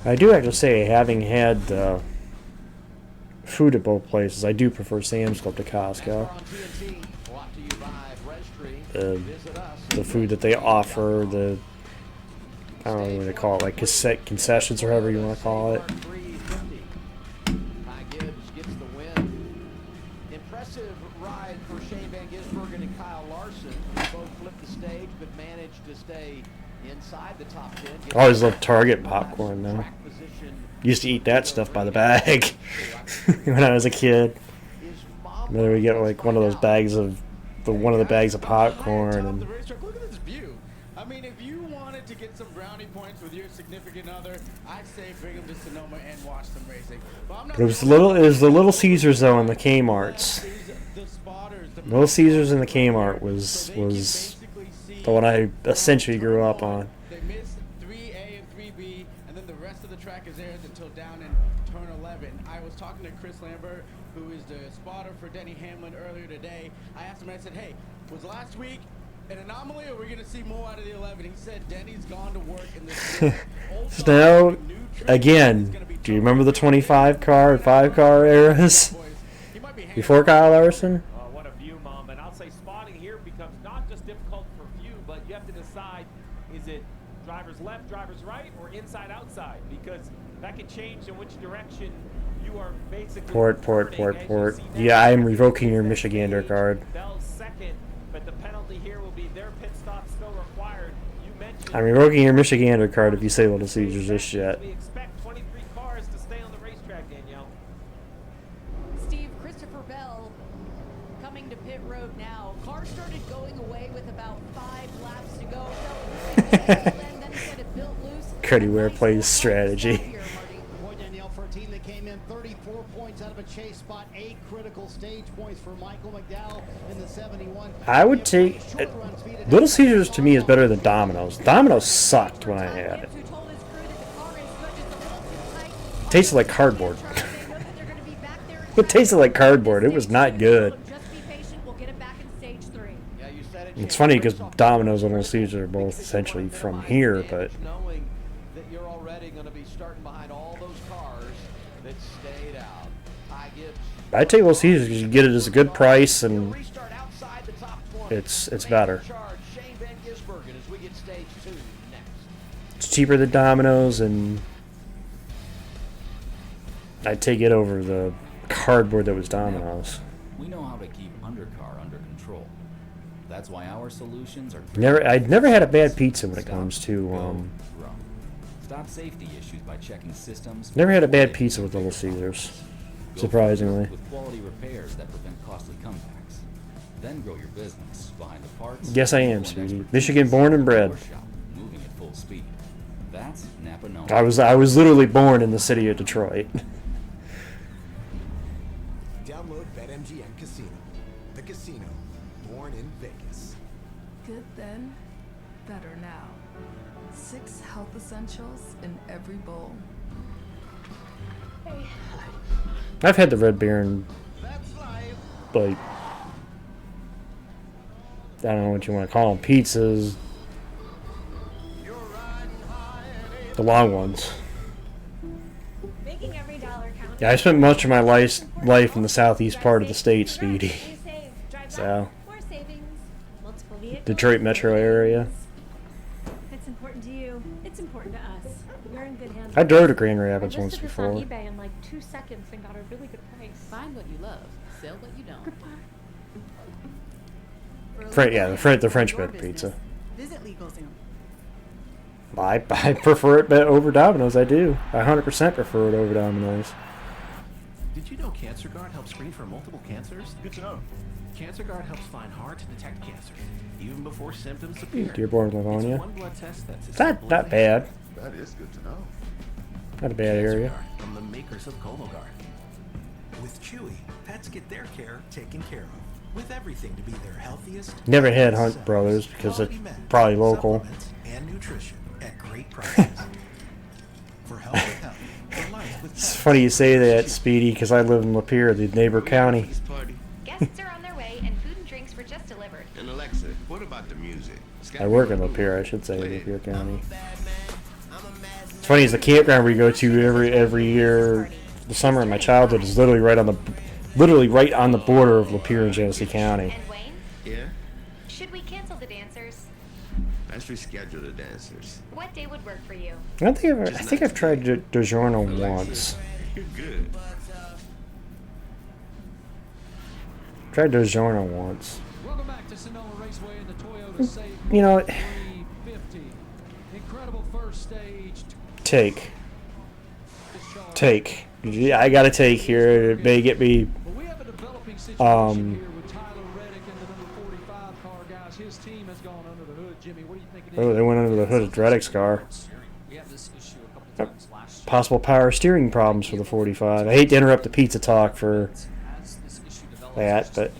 I do have to say, having had food at both places, I do prefer Sam's Club to Costco. The food that they offer, I don't know what they call it, like concessions or however you want to call it. Impressive ride for Shane Van Gisbergen and Kyle Larson, who both flipped the stage but managed to stay inside the top 10. I always loved Target popcorn though. Used to eat that stuff by the bag when I was a kid. Then we get like one of those bags of the bags of popcorn and. Look at this view. I mean, if you wanted to get some brownie points with your significant other, I'd say bring them to Sonoma and watch them racing. It was the Little Caesars though in the Kmart's. Little Caesars in the Kmart was the one I essentially grew up on. They missed 3A and 3B, and then the rest of the track is theirs until down in turn 11. I was talking to Chris Lambert, who is the spotter for Denny Hamlin earlier today. I asked him, I said, hey, was last week an anomaly, or are we going to see more out of the 11? He said Denny's gone to work in this. So now, again, do you remember the 25-car and 5-car eras? Before Kyle Larson? What a view, Mom. And I'll say spotting here becomes not just difficult for view, but you have to decide, is it driver's left, driver's right, or inside, outside? Because that can change in which direction you are basically... Port. Yeah, I am revoking your Michigander card. Bell's second, but the penalty here will be their pit stop still required. You mentioned... I'm revoking your Michigander card if you say Little Caesars this shit. We expect 23 cars to stay on the racetrack, Danielle. Steve, Christopher Bell coming to pit road now. Car started going away with about 5 laps to go. Then he said it built loose. Credyware plays strategy. Boy, Danielle, for a team that came in 34 points out of a chase spot, 8 critical stage points for Michael McDowell in the 71. I would take... Little Caesars to me is better than Domino's. Domino's sucked when I had it. It tasted like cardboard. It tasted like cardboard. It was not good. It's funny because Domino's and Little Caesars are both essentially from here, but... Knowing that you're already going to be starting behind all those cars that stayed out. Ty Gibbs. I take Little Caesars because you get it as a good price and it's better. Shane Van Gisbergen as we get stage 2 next. It's cheaper than Domino's, and I'd take it over the cardboard that was Domino's. We know how to keep undercar under control. That's why our solutions are I'd never had a bad pizza when it comes to stop safety issues by checking systems. Never had a bad pizza with Little Caesars, surprisingly. With quality repairs that prevent costly comebacks. Then grow your business behind the parts. Yes, I am, sweetie. Michigan born and bred. Moving at full speed. That's Napa Noma. I was literally born in the city of Detroit. Download BetMGM Casino. The casino born in Vegas. Good then, better now. 6 health essentials in every bowl. Hey. I've had the Red Baron, like, I don't know what you want to call them, pizzas. The long ones. Making every dollar count. Yeah, I spent much of my life in the southeast part of the state, Speedy. So, More savings. Multiple vehicles. Detroit metro area. If it's important to you, it's important to us. You're in good hands. I drove to Grand Rapids once listed this before. on eBay in like 2 seconds and got a really good price. Find what you love, sell what you don't. Yeah, the French bread pizza. Visit LegalZoom. I prefer it over Domino's. I do. I 100% prefer it over Domino's. Did you know CancerGuard helps screen for multiple cancers? Good to know. CancerGuard helps find hard to detect cancers, even before symptoms appear. Dearborn, Livonia. It's one blood test that's as It's not simple that as bad. That is good to know. Not a bad area. CancerGuard, from the makers of Cologuard. With Chewy, pets get their care taken care of. With everything to be their healthiest. Never had Hunt Brothers because it's probably local. And nutrition at great prices. For health with health. For life with It's funny you say that, Speedy, because I live in Lapeer, the neighbor county. Guests are on their way, and food and drinks were just delivered. And Alexa, what about the music? I work in Lapeer, I should say, Lapeer County. It's funny, it's the campground we go to every year. The summer of my childhood is literally right on the border of Lapeer and Genesee County. And Wayne? Yeah? Should we cancel the dancers? Let's reschedule the dancers. What day would work for you? I think I've tried DiGiorno once. You're good. Tried DiGiorno once. Welcome back to Sonoma Raceway in the Toyota Save You know, 350. Incredible first stage. take. I got to take here. It may get me. Tyler Reddick in the number 45 car, guys. His team has gone under the hood. Jimmy, what do you think it is? Oh, they went under the hood of Reddick's car. We had this issue a couple times last year. Possible power steering problems for the 45. I hate to interrupt the pizza talk for that, but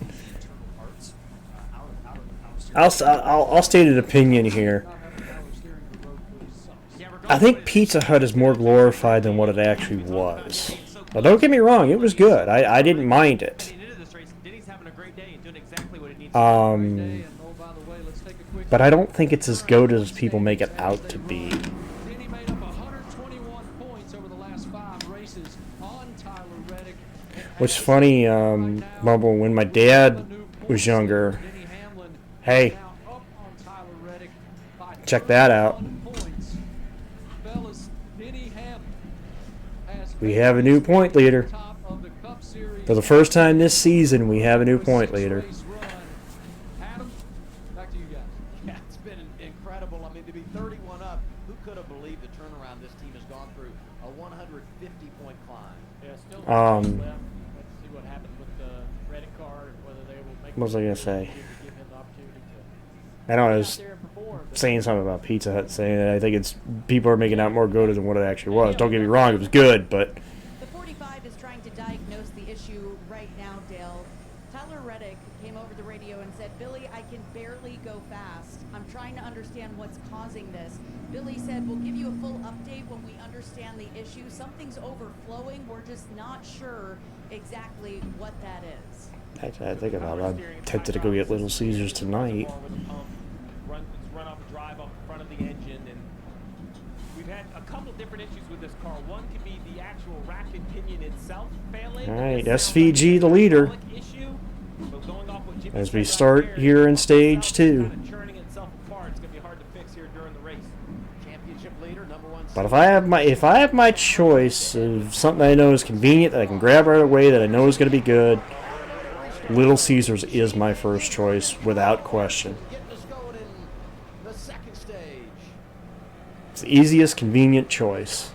I'll state an opinion here. I think Pizza Hut is more glorified than what it actually was. Now, don't get me wrong, it was good. I didn't mind it. But I don't think it's as good as people make it out to be. What's funny, Bumble, when my dad was younger, hey, check that out. We have a new point leader. For the first time this season, we have a new point leader. Back to you guys. Yeah, it's been incredible. I mean, to be 31 up, who could have believed the turnaround this team has gone through? A 150-point climb. Yeah, still Um, left. Let's see what happens with the Reddick car and whether they will make. What was I gonna say? Give him the opportunity to I know I was saying something about Pizza Hut, saying that I think it's people are making out more good than what it actually was. Don't get me wrong, it was good, but The 45 is trying to diagnose the issue right now, Dale. Tyler Reddick came over the radio and said, Billy, I can barely go fast. I'm trying to understand what's causing this. Billy said, we'll give you a full update when we understand the issue. Something's overflowing. We're just not sure exactly what that is. actually, I think about it. I'm tempted to go get Little Caesars tonight. Run off a drive off the front of the engine, and we've had a couple different issues with this car. One could be the actual rack and pinion itself failing. All right, SVG the leader. As we start here in stage 2. Churning itself apart. It's going to be hard to fix here during the race. Championship leader, number 1. But if I have my choice of something I know is convenient that I can grab right away that I know is going to be good, Little Caesars is my first choice without question. It's the easiest, convenient choice.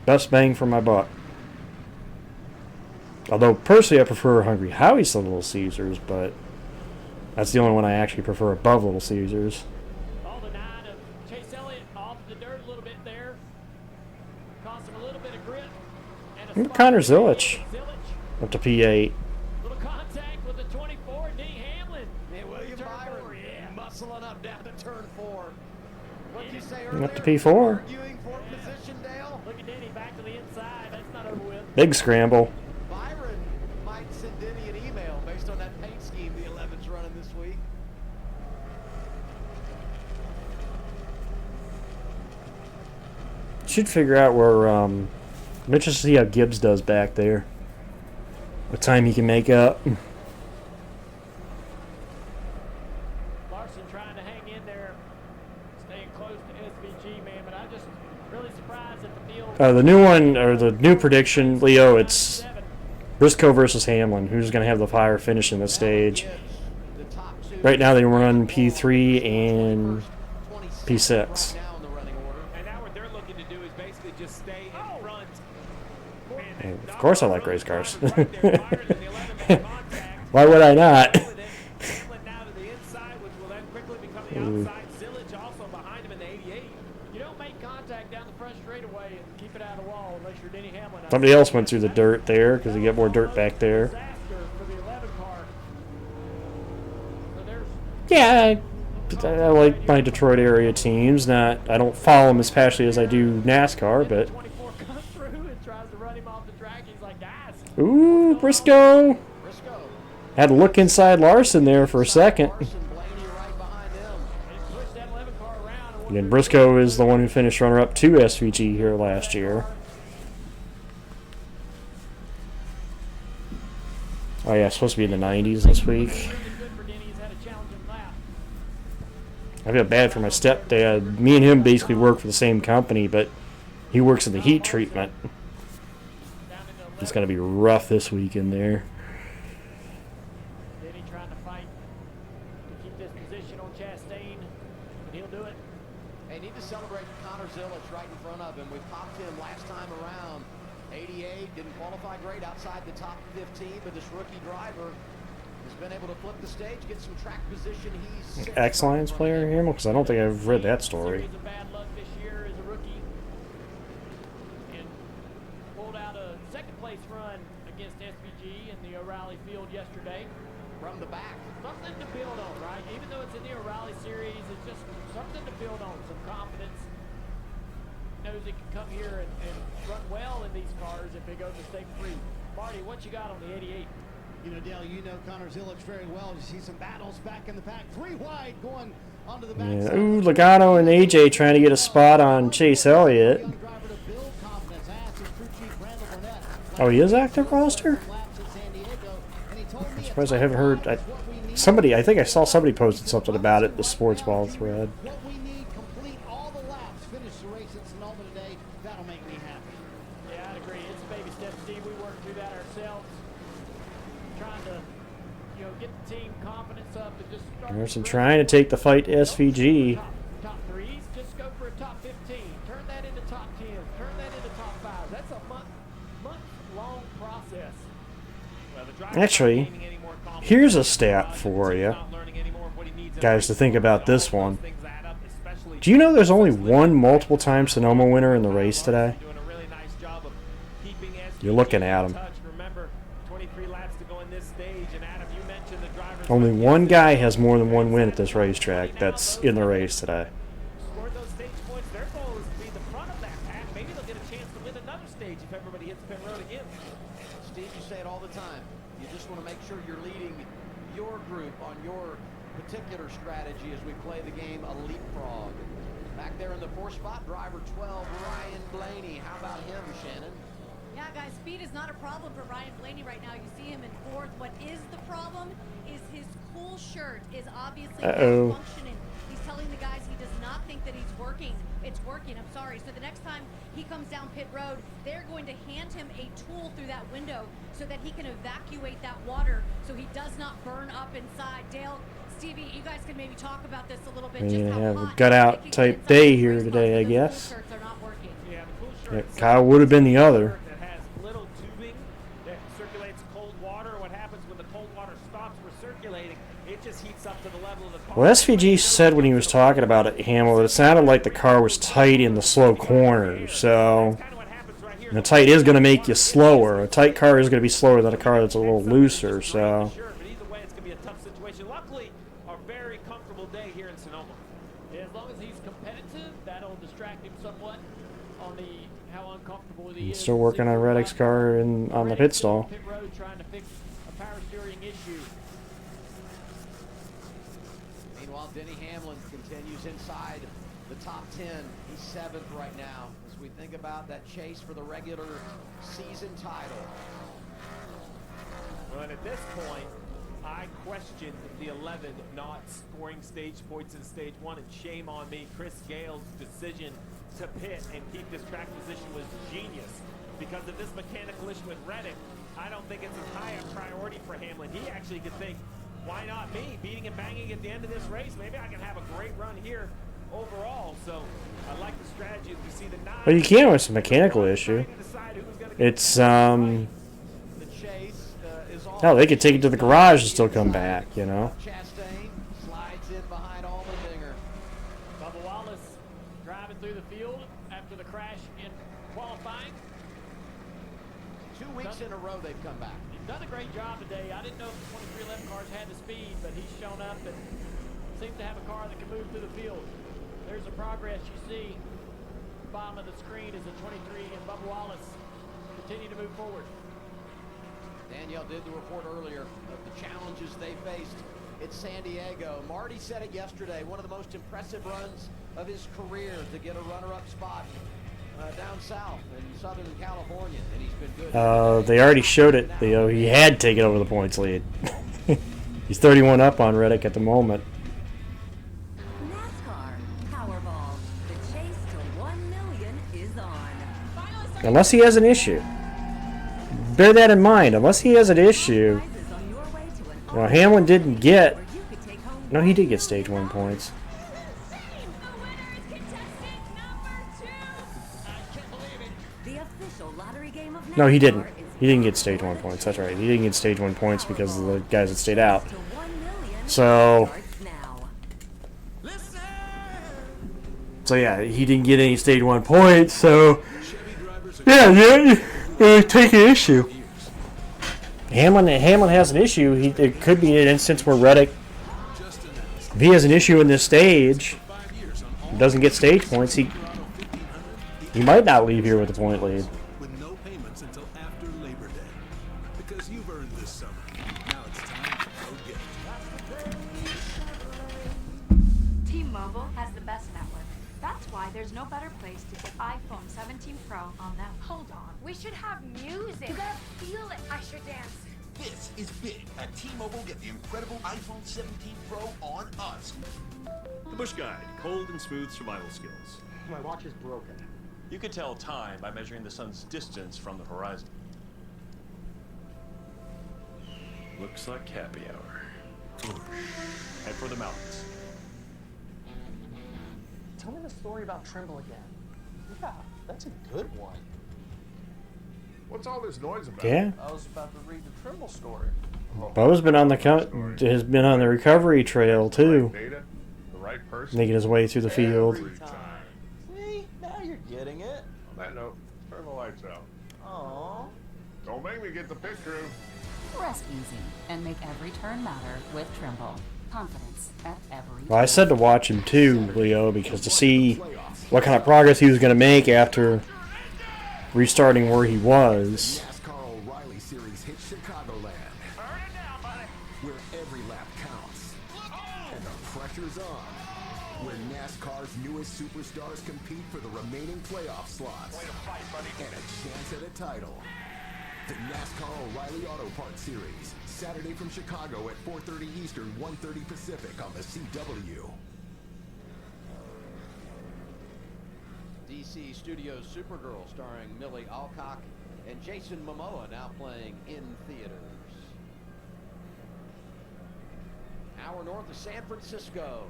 Best bang for my buck. Although, personally, I prefer Hungry Howie's to Little Caesars, but that's the only one I actually prefer above Little Caesars. All the 9 of Chase Elliott off the dirt a little bit there. Cost him a little bit of grip. And Connor Zilich up to P8. Little contact with the 24, D. Hamlin. And William Byron muscling up down to turn 4. What did you say earlier? Up to P4. Arguing for position, Dale. Look at Denny back to the inside. That's not over with. Big scramble. Byron might send Denny an email based on that paint scheme the 11's running this week. Should figure out where, I'm interested to see how Gibbs does back there. What time he can make up. Larson trying to hang in there, staying close to SVG, man, but I'm just really surprised at the field. The new one, or the new prediction, Leo, it's Briscoe versus Hamlin. Who's going to have the fire finish in the stage? Right now they run P3 and P6. And now what they're looking to do is basically just stay in front. And of course I like race cars. Why would I not? Hamlin now to the inside, which will then quickly become the outside. Zilich also behind him in the 88. You don't make contact down the front straightaway and keep it out of the wall unless you're Denny Hamlin. Somebody else went through the dirt there because they get more dirt back there. Yeah, I like my Detroit area teams. I don't follow them as passionately as I do NASCAR, but. Ooh, Briscoe. Had to look inside Larson there for a second. Again, Briscoe is the one who finished runner-up to SVG here last year. Oh yeah, it's supposed to be in the 90s this week. I feel bad for my stepdad. Me and him basically work for the same company, but he works in the heat treatment. It's going to be rough this weekend there. Denny trying to fight to keep this position on Chastain, and he'll do it. They need to celebrate Connor Zilich right in front of him. We popped him last time around. 88, didn't qualify great outside the top 15, but this rookie driver has been able to flip the stage, get some track position. He's X-Lions player here? Because I don't think I've read that story. Series of bad luck this year as a rookie, and pulled out a second-place run against SVG in the O'Reilly field yesterday. From the back. Something to build on, right? Even though it's in the O'Reilly series, it's just something to build on, some confidence. Knows he can come here and run well in these cars if they go mistake-free. Marty, what you got on the 88? You know, Dale, you know Connor Zilich very well. You see some battles back in the pack. 3 wide going onto the back. Yeah. Ooh, Logano and AJ trying to get a spot on Chase Elliott. Oh, he is active roster? I'm surprised I haven't heard. I think I saw somebody posted something about it, the sports ball thread. Yeah, I'd agree. It's a baby step, Steve. We worked through that ourselves. Trying to, get the team confidence up and just start. Anderson trying to take the fight to SVG. Top threes, just go for a top 15. Turn that into top 10. Turn that into top 5. That's a month-long process. Well, Actually, here's a stat for you guys to think about this one. Do you know there's only one multiple-time Sonoma winner in the race today? You're looking at him. Only one guy has more than one win at this racetrack that's in the race today. Scored those stage points. Their goal is to be the front of that pack. Maybe they'll get a chance to win another stage if everybody hits pit road again. Steve, you say it all the time. You just want to make sure you're leading your group on your particular strategy as we play the game a leapfrog. Back there in the 4th spot, driver 12, Ryan Blaney. How about him, Shannon? Yeah, guys, speed is not a problem for Ryan Blaney right now. You see him in fourth. What is the problem is his cool shirt is obviously not functioning. He's telling the guys he does not think that he's working. It's working, I'm sorry. So the next time he comes down pit road, they're going to hand him a tool through that window so that he can evacuate that water so he does not burn up inside. Dale, Stevie, you guys can maybe talk about this a little bit. We're gonna have a gut out type day here today, I guess. Yeah, Kyle would have been the other. That has little tubing that circulates cold water. What happens when the cold water stops recirculating? It just heats up to the level of the car. Well, SVG said when he was talking about it, Hamill, it sounded like the car was tight in the slow corners. So, and the tight is going to make you slower. A tight car is going to be slower than a car that's a little looser. So. Sure, but either way, it's going to be a tough situation. Luckily, a very comfortable day here in Sonoma. Yeah, as long as he's competitive, that'll distract him somewhat on the how uncomfortable he is. Still working on Reddick's car on the pit stall. Pit road trying to fix a power steering issue. Meanwhile, Denny Hamlin continues inside the top 10. He's 7th right now as we think about that chase for the regular season title. Well, and at this point, I questioned the 11 not scoring stage points in stage 1, and shame on me. Chris Gale's decision to pit and keep this track position was genius. Because of this mechanical issue with Reddick, I don't think it's as high a priority for Hamlin. He actually could think, why not me? Beating and banging at the end of this race, maybe I can have a great run here overall. So I like the strategy as we see the 9. Well, you can with some mechanical issue. It's The chase is all. hell, they could take it to the garage and still come back, you know. Chastain slides in behind Allmendinger. Bubba Wallace driving through the field after the crash in qualifying. 2 weeks in a row they've come back. He's done a great job today. I didn't know if the 2311 cars had the speed, but he's shown up and seems to have a car that can move through the field. There's the progress you see. Bottom of the screen is the 23 and Bubba Wallace continue to move forward. Danielle did the report earlier of the challenges they faced at San Diego. Marty said it yesterday, one of the most impressive runs of his career to get a runner-up spot down south in Southern California, and he's been good. They already showed it. He had taken over the points lead. He's 31 up on Reddick at the moment. NASCAR Powerball. The chase to 1 million is on. Unless he has an issue. Bear that in mind. Unless he has an issue. Well, Hamlin didn't get. No, he did get stage 1 points. No, he didn't. He didn't get stage 1 points. That's right. He didn't get stage 1 points because of the guys that stayed out. So yeah, he didn't get any stage 1 points. So yeah, take an issue. Hamlin has an issue. It could be an instance where Reddick, if he has an issue in this stage, doesn't get stage points, he might not leave here with a point lead. With no payments until after Labor Day. Because you've earned this summer. Now it's time to go get it. T-Mobile has the best network. That's why there's no better place to get iPhone 17 Pro on them. Hold on. We should have music. You gotta feel it. I should dance. This is big. At T-Mobile, get the incredible iPhone 17 Pro on us. The Bush Guide, cold and smooth survival skills. My watch is broken. You can tell time by measuring the sun's distance from the horizon. Looks like happy hour. Head for the mountains. Tell me the story about Trimble again. Yeah, that's a good one. What's all this noise about? Yeah. I was about to read the Trimble story. Bo's been on has been on the recovery trail too, Data, the right person. making his way through the field. See, now you're getting it. On that note, turn the lights out. Aww. Don't make me get the pit crew. Rest easy and make every turn matter with Trimble. Confidence at every Well, I said to watch him too, Leo, because to see what kind of progress he was going to make after restarting where he was. NASCAR O'Reilly Series hits Chicagoland. Where every lap counts. And the pressure's on. Where NASCAR's newest superstars compete for the remaining remaining playoff slots and a chance at a title. The NASCAR O'Reilly Auto Parts Series, Saturday from Chicago at 4:30 Eastern, 1:30 Pacific on the CW. DC Studios Supergirl starring Millie Alcock and Jason Momoa now playing in theaters. Hour north of San Francisco,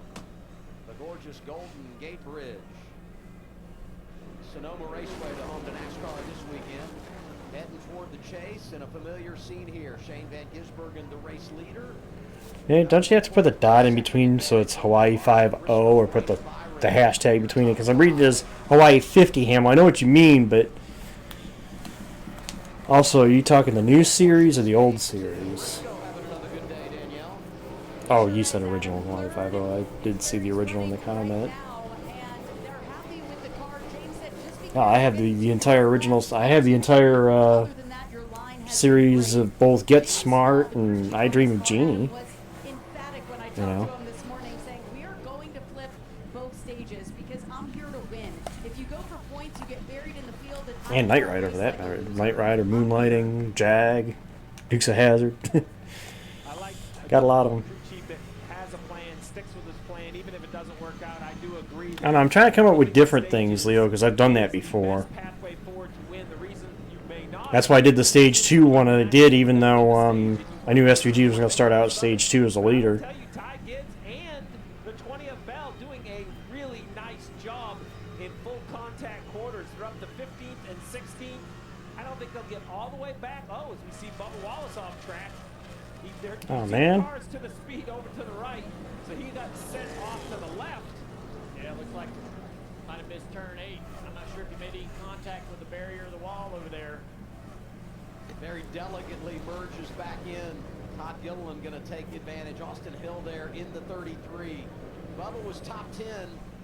the gorgeous Golden Gate Bridge. Sonoma Raceway, the home to NASCAR this weekend. Heading toward the chase, and a familiar scene here. Shane Van Gisbergen, the race leader. Yeah, don't you have to put the dot in between so it's Hawaii 5-0 or put the hashtag between it? Because I'm reading it as Hawaii 50 Ham. I know what you mean, but also, are you talking the new series or the old series? Oh, you said original Hawaii 5-0. I did see the original in the comment. Oh, I have the entire originals. I have the entire series of both Get Smart and I Dream of Jeannie. You know. We are going to flip both stages because I'm here to win. If you go for points, you get buried in the field. And Knight Rider for that matter. Knight Rider, Moonlighting, Jag, Dukes of Hazzard. Got a lot of them. I don't know, I'm trying to come up with different things, Leo, because I've done that before. That's why I did the Stage 2 one I did, even though I knew SVG was going to start out Stage 2 as a leader. And the 20th Bell doing a really nice job in full contact quarters. They're up to 15th and 16th. I don't think they'll get all the way back. Oh, as we see Bubba Wallace off track. Oh, man. Cars to the speed over to the right, so he got sent off to the left. Yeah, it looks like might have missed turn 8. I'm not sure if he made any contact with the barrier or the wall over there. Very delicately merges back in. Todd Gilliland going to take advantage. Austin Hill there in the 33. Bubba was top 10.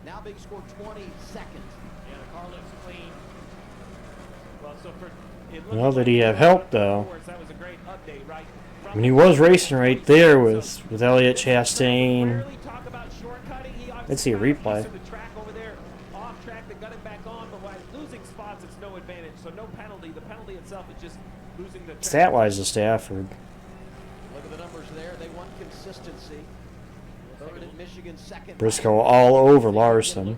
Now being scored 22nd. Yeah, the car looks clean. Well, so for Well, did he have help though? That was a great update, right? I mean, he was racing right there with Elliott Chastain. Let's see a replay. The track over there, off track, they got him back on, but by losing spots, it's no advantage. So no penalty. The penalty itself is just losing the track. Stat-wise, to Stafford. Look at the numbers there. They want consistency. Third at Michigan, second. Briscoe all over Larson.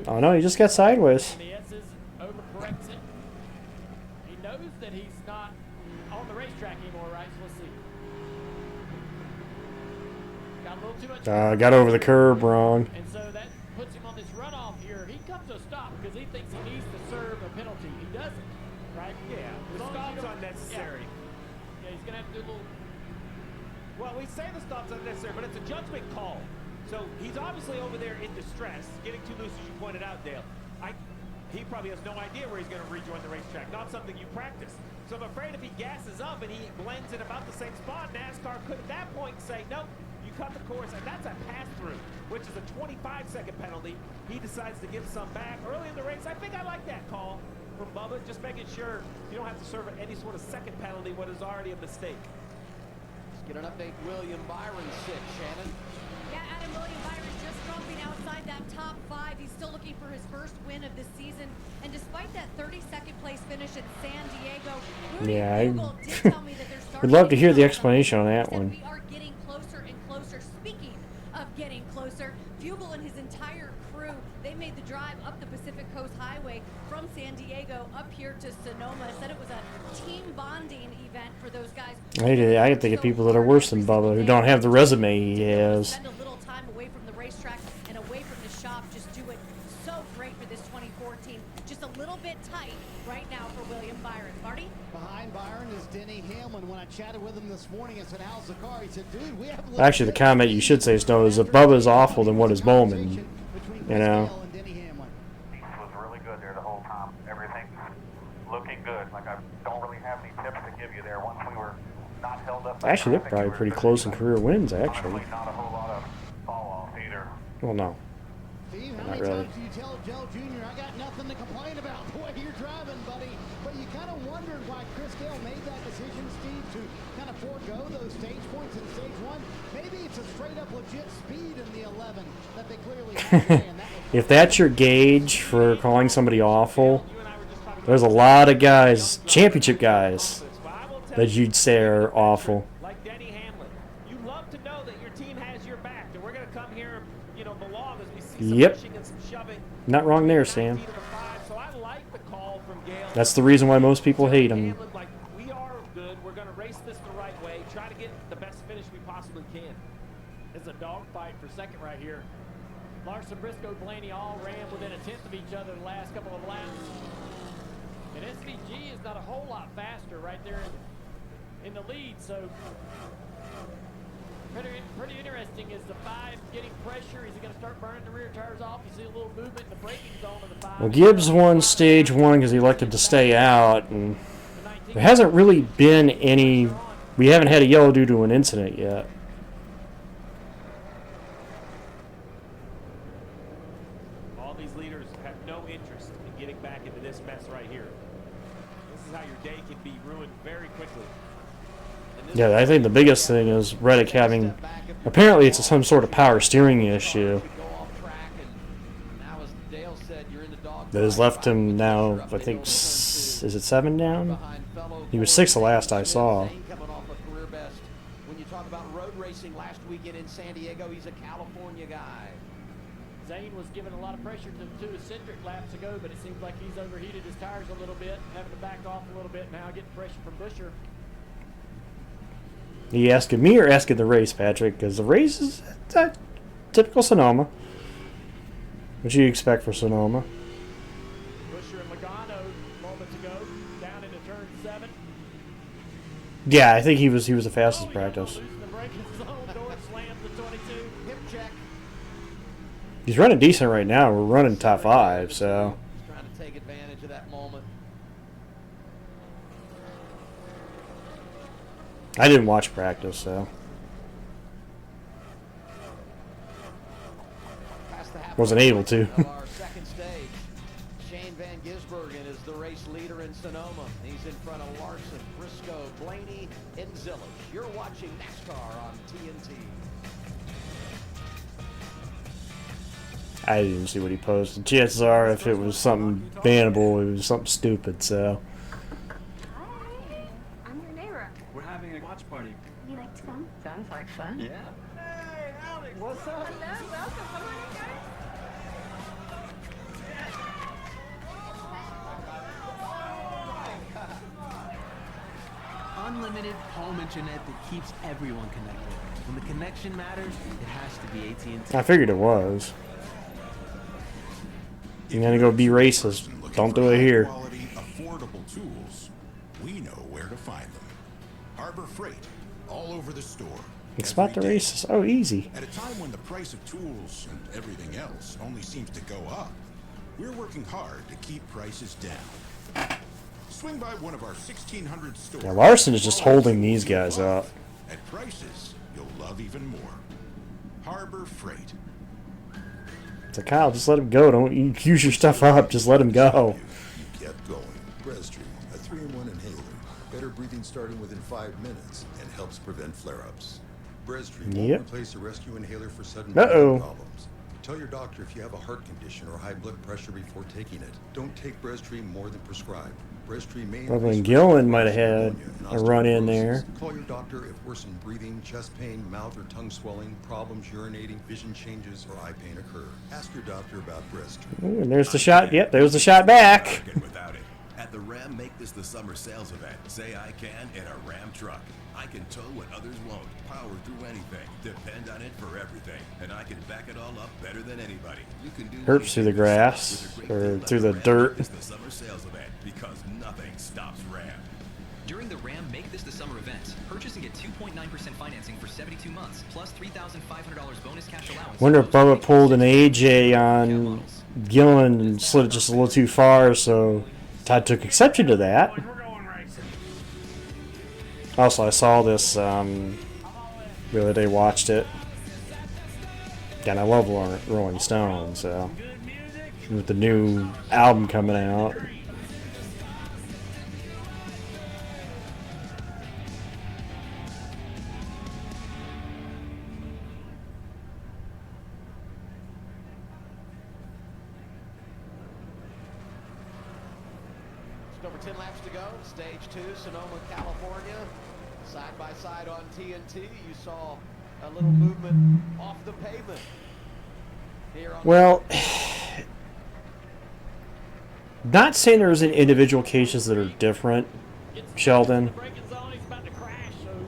Oh no, he just got sideways. The S's overcorrects it. He knows that he's not on the racetrack anymore, right? So let's see. Got a little too much. Got over the curb wrong. And so that puts him on this runoff here. He comes to a stop because he thinks he needs to serve a penalty. He doesn't, right? Yeah, the stop's unnecessary. Yeah, he's gonna have to do a little. Well, we say the stop's unnecessary, but it's a judgment call. So he's obviously over there in distress, getting too loose, as you pointed out, Dale. He probably has no idea where he's going to rejoin the racetrack. Not something you practice. So I'm afraid if he gasses up and he blends in about the same spot, NASCAR could at that point say, nope, you cut the course, and that's a pass-through, which is a 25-second penalty. He decides to give some back early in the race. I think I like that call from Bubba, just making sure you don't have to serve any sort of second penalty, what is already a mistake. Let's get an update. William Byron 6, Shannon. Yeah, Adam, William Byron's just dropping outside that top 5. He's still looking for his first win of the season. And despite that 32nd place finish at San Diego, yeah, I would love to hear the explanation on that one. We are getting closer and closer. Speaking of getting closer, Fugle and his entire crew, they made the drive up the Pacific Coast Highway from San Diego up here to Sonoma. Said it was a team bonding event for those guys. I can think of people that are worse than Bubba who don't have the resume he has. Spend a little time away from the racetrack and away from the shop. Just do it so great for this 2014. Just a little bit tight right now for William Byron. Marty? Behind Byron is Denny Hamlin. When I chatted with him this morning, I said, how's the car? He said, dude, we have a Actually, the comment you should say is no, is if Bubba's awful, then what is Bowman? You know? Was really good there the whole time. Everything's looking good. Like, I don't really have any tips to give you there. Once we were not held up. Actually, they're probably pretty close in career wins, actually. Not a whole lot of fall off either. Well, no. Steve, how Not many really. times do you tell Joe Jr., I got nothing to complain about the way you're driving, buddy? But you kind of wondered why Chris Gale made that decision, Steve, to kind of forego those stage points in stage one. Maybe it's a straight-up legit speed in the 11 that they clearly have today, and that was If that's your gauge for calling somebody awful, there's a lot of guys, championship guys, that you'd say are awful. Like Denny Hamlin. You love to know that your team has your back, and we're going to come here, you know, belong as we see some Yep. pushing and some shoving. Not wrong there, Sam. So I like the call from Gale. That's the reason why most people hate him. Hamlin, like, we are good. We're going to race this the right way. Try to get the best finish we possibly can. It's a dogfight for second right here. Larson, Briscoe, Blaney all ran within a tenth of each other the last couple of laps. And SVG is not a whole lot faster right there in the lead, so pretty interesting. Is the 5 getting pressure? Is he going to start burning the rear tires off? You see a little movement in the braking zone of the 5. Well, Gibbs won stage 1 because he elected to stay out, and there hasn't really been any. We haven't had a yellow due to an incident yet. All these leaders have no interest in getting back into this mess right here. This is how your day can be ruined very quickly. Yeah, I think the biggest thing is Reddick having. Apparently, it's some sort of power steering issue that has left him now. I think is it 7 down? He was 6 the last I saw. Coming off a career best. When you talk about road racing last weekend in San Diego, he's a California guy. Zane was given a lot of pressure to his Cindric laps ago, but it seems like he's overheated his tires a little bit, having to back off a little bit now, getting pressure from Buescher. Are you asking me or asking the race, Patrick? Because the race is typical Sonoma. What do you expect for Sonoma? Buescher and Logano moments ago, down into turn 7. Yeah, I think he was the fastest practice. Losing the braking zone, door slams the 22. Hip check. He's running decent right now. We're running top 5, so. Trying to take advantage of that moment. I didn't watch practice, so. Wasn't able to. Of our second stage, Shane Van Gisbergen is the race leader in Sonoma. He's in front of Larson, Briscoe, Blaney, and Zillich. You're watching NASCAR on TNT. I didn't see what he posted. Chances are, if it was something bannable, it was something stupid, so. Hi, I'm your neighbor. We're having a watch party. You like to come? Sounds like fun. Yeah. Hey, Alex. What's up? Hello, welcome. Come on in, guys. Unlimited home internet that keeps everyone connected. When the connection matters, it has to be AT&T. I figured it was. You're gonna go be racist. Don't do it here. Quality, affordable tools. We know where to find them. Harbor Freight, all over the store. Spot the racist. Oh, easy. At a time when the price of tools and everything else only seems to go up, we're working hard to keep prices down. Swing by one of our 1,600 stores. Yeah, Larson is just holding these guys up. At prices you'll love even more. Harbor Freight. So Kyle, just let him go. Don't use your stuff up. Just let him go. You kept going. Breztri, a 3-in-1 inhaler. Better breathing starting within 5 minutes and helps prevent flare-ups. Breztri won't Yep. replace a rescue inhaler for sudden Uh-oh. breathing problems. Tell your doctor if you have a heart condition or high blood pressure before taking it. Don't take Breztri more than prescribed. Breztri may Well, increase Gillen risk might of have had pneumonia a and run in osteoporosis. there. Call your doctor if worsened breathing, chest pain, mouth or tongue swelling, problems urinating, vision changes, or eye pain occur. Ask your doctor about Breztri. Ooh, and there's the shot. Yep, there's the shot back. Without it. At the Ram Make This the Summer sales event, say I can in a Ram truck. I can tow what others won't, power through anything, depend on it for everything, and I can back it all up better than anybody. You can do Herps through the grass or through the dirt. It's the summer sales event because nothing stops Ram. During the Ram Make This the Summer event, purchase and get 2.9% financing for 72 months, plus $3,500 bonus cash allowance. Wonder if Bubba pulled an AJ on Gillen and slid it just a little too far, so Todd took exception to that. Also, I saw this the other day, watched it. And I love Rolling Stones, so with the new album coming out. Just over 10 laps to go. Stage 2, Sonoma, California. Side by side on TNT. You saw a little movement off the pavement. Well, not saying there isn't individual cases that are different, Sheldon,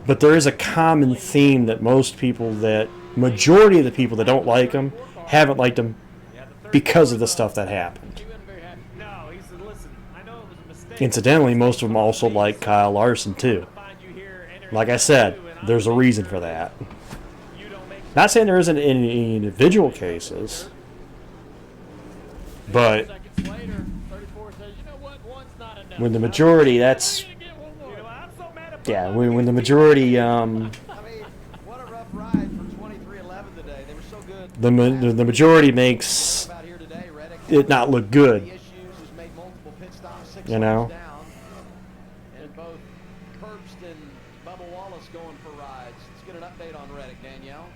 but there is a common theme that majority of the people that don't like them haven't liked them because of the stuff that happened. Incidentally, most of them also like Kyle Larson too. Like I said, there's a reason for that. Not saying there isn't any individual cases, but when the majority, that's yeah. When the majority, the majority makes it not look good. You know. And both Herbst and Bubba Wallace going for rides. Let's get an update on Reddick, Danielle.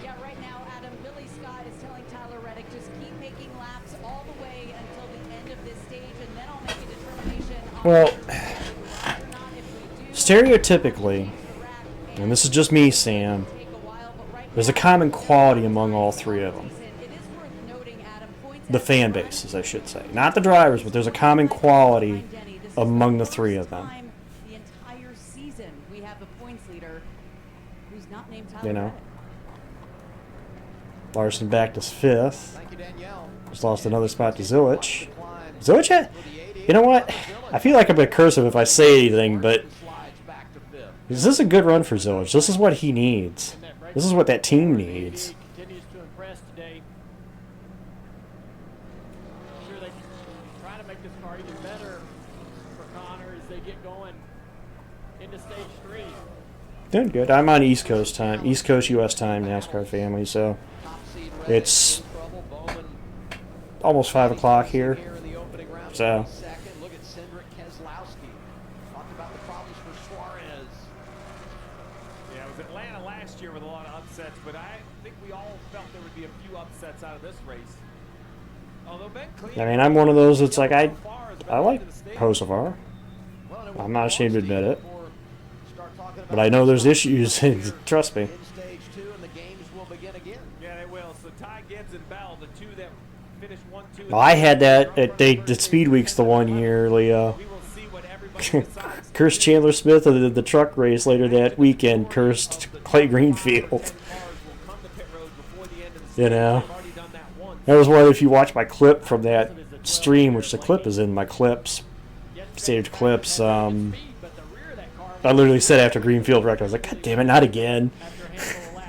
Yeah, right now, Adam, Billy Scott is telling Tyler Reddick, just keep making laps all the way until the end of this stage, and then I'll make a determination on Well, stereotypically, and this is just me, Sam, there's a common quality among all three of them. The fan bases, I should say. Not the drivers, but there's a common quality among the three of them. the entire season. We have the points leader who's not named Tyler You know? Reddick. Larson back to 5th. Just lost another spot to Zilich. Zilich, you know what? I feel like I'm a cursive if I say anything, but this is a good run for Zilich. This is what he needs. This is what that team needs. Continues to impress today. Sure, they try to make this car even better for Connor as they get going into stage 3. Doing good. I'm on East Coast time, East Coast U.S. time, NASCAR family, so it's almost 5 o'clock here. So. Look at Cindric Keselowski. Talked about the problems for Suarez. Yeah, it was Atlanta last year with a lot of upsets, but I think we all felt there would be a few upsets out of this race. Although Ben Cleveland, I mean, I'm one of those that's like, I like Hocevar. I'm not ashamed to admit it. But I know there's issues, trust me. Stage 2 and the games will begin again. Yeah, they will. So Ty Gibbs and Bell, the two that finished 1-2. Well, I had that at the Speed Weeks the one year, Leo. Cursed Chandler Smith of the truck race later that weekend. Cursed Clay Greenfield. You know, that was one. If you watch my clip from that stream, which the clip is in my clips, saved clips. I literally said after Greenfield wrecked, I was like, God damn it, not again.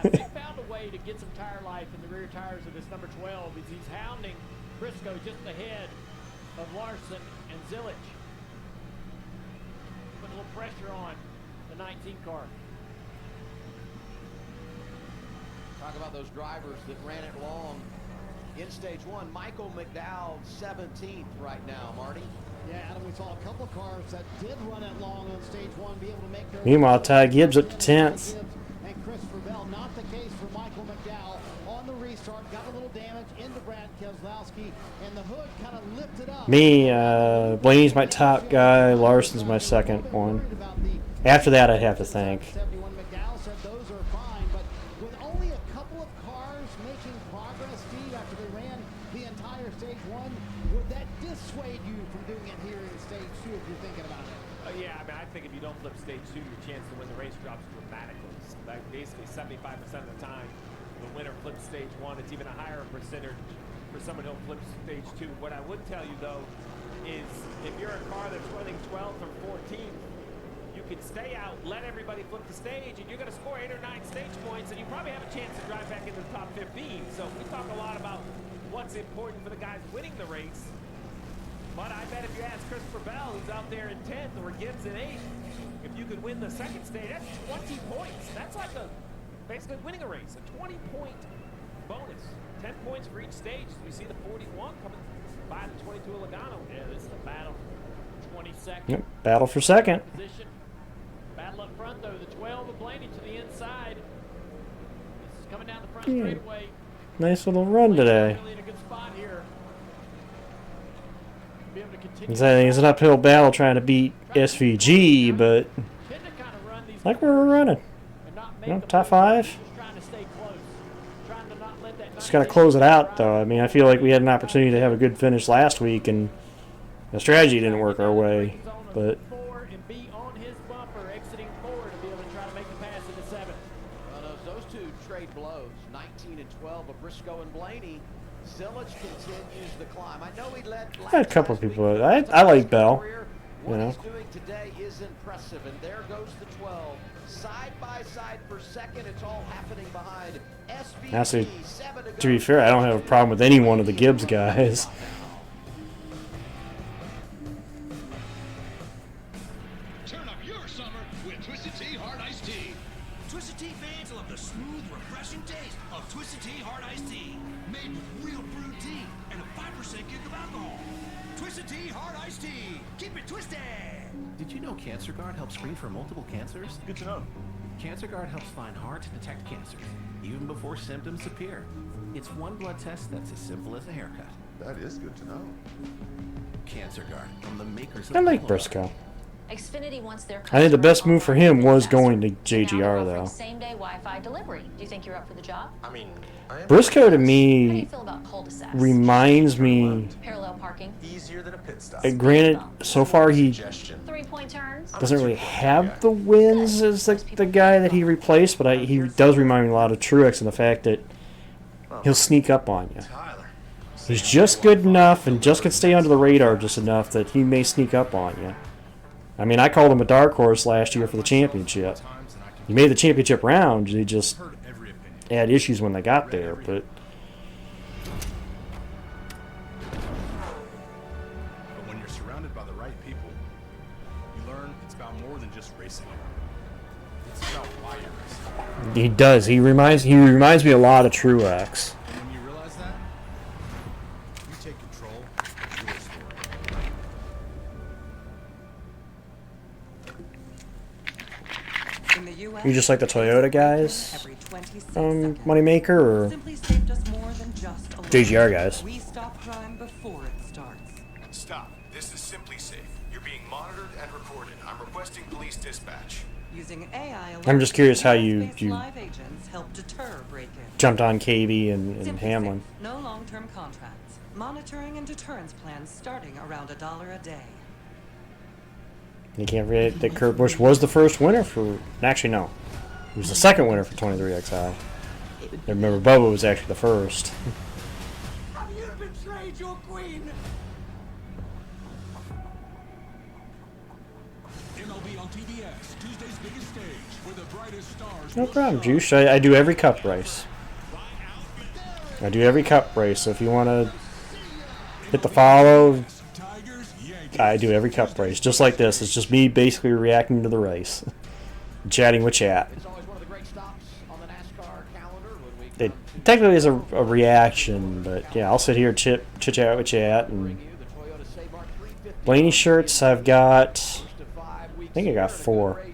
They found a way to get some tire life in the rear tires of this number 12 as he's hounding Briscoe just ahead of Larson and Zilich. Put a little pressure on the 19 car. Talk about those drivers that ran it long in stage 1. Michael McDowell, 17th right now, Marty. Yeah, Adam, we saw a couple of cars that did run it long on stage 1 be able to make their Meanwhile, Ty Gibbs up to 10th. And Christopher Bell, not the case for Michael McDowell. On the restart, got a little damage into Brad Keselowski, and the hood kind of lifted up. Me, Blaney's my top guy. Larson's my second one. After that, I'd have to think. 71 McDowell said those are fine, but with only a couple of cars making progress, Steve, after they ran the entire stage 1, would that dissuade you from doing it here in stage 2 if you're thinking about it? Yeah, I mean, I think if you don't flip stage 2, your chance to win the race drops dramatically. Like basically 75% of the time, the winner flips stage 1. It's even a higher percentage for someone who flips stage 2. What I would tell you, though, is if you're a car that's running 12th or 14th, you can stay out, let everybody flip the stage, and you're going to score 8 or 9 stage points, and you probably have a chance to drive back into the top 15. So we talk a lot about what's important for the guys winning the race. But I bet if you ask Christopher Bell, who's out there in 10th, or Gibbs in 8th, if you could win the second stage, that's 20 points. That's like basically winning a race, a 20-point bonus. 10 points for each stage. We see the 41 coming by the 22 of Logano. Yeah, this is a battle. 22nd. Yep, battle for second. Position. Battle up front, though. The 12 of Blaney to the inside. This is coming down the front straightaway. Nice little run today. Really in a good spot here. Be able to continue. It's an uphill battle trying to beat SVG, but like we were running. You know, top 5. Just got to close it out, though. I mean, I feel like we had an opportunity to have a good finish last week, and the strategy didn't work our way. But And be on his bumper, exiting 4 to be able to try to make the pass into 7. Those two trade blows, 19 and 12 of Briscoe and Blaney. Zillage continues the climb. I know he led. I had a couple of people. I like Bell. You know. What he's doing today is impressive, and there goes the 12. Side by side for second, it's all happening behind SVG. Actually, to be fair, I don't have a problem with any one of the Gibbs guys. Turn up your summer with Twisted Tea Hard Iced Tea. Twisted Tea fans love the smooth, refreshing taste of Twisted Tea Hard Iced Tea. Made with real brewed tea and a 5% kick of alcohol. Twisted Tea Hard Iced Tea. Keep it twisted. Did you know Cancer Guard helps screen for multiple cancers? Good to know. Cancer Guard helps find hard to detect cancers, even before symptoms appear. It's one blood test that's as simple as a haircut. That is good to know. Cancer Guard, from the makers of I like Briscoe. Xfinity wants their I think the best move for him was going to JGR, though. Same-day Wi-Fi delivery. Do you think you're up for the job? I mean, Briscoe to How do you me feel about cul-de-sacs? reminds me. Parallel parking. Easier than a pit stop. Granted, so far he 3-point turns. doesn't really have the wins as the guy that he replaced, but he does remind me a lot of Truex in the fact that he'll sneak up on you. He's just good enough and just can stay under the radar just enough that he may sneak up on you. I mean, I called him a dark horse last year for the championship. He made the championship round. He just had issues when they got there, but. But when you're surrounded by the right people, you learn it's about more than just racing. It's about why you're racing. He does. He reminds me a lot of Truex. And when you realize that, you take control of your story. You just like the Toyota guys? Moneymaker or JGR guys? We stop crime before it starts. Stop. This is Simply Safe. You're being monitored and recorded. I'm requesting police dispatch. Using AI I'm just curious how you live agents help deter break-in. jumped on KB and Hamlin. No long-term contracts. Monitoring and deterrence plans starting around $1 a day. You can't forget that Kurt Busch was the first winner for. Actually, no. He was the second winner for 23XI. I remember Bubba was actually the first. Have you betrayed your queen? MLB on TBS, Tuesday's biggest stage, where the brightest stars. No problem, Juice. I do every cup race. I do every cup race, so if you want to hit the follow, I do every cup race. Just like this. It's just me basically reacting to the race. Chatting with chat. It technically is a reaction, but yeah, I'll sit here chit-chat with chat. And Blaney shirts, I've got... I think I got 4.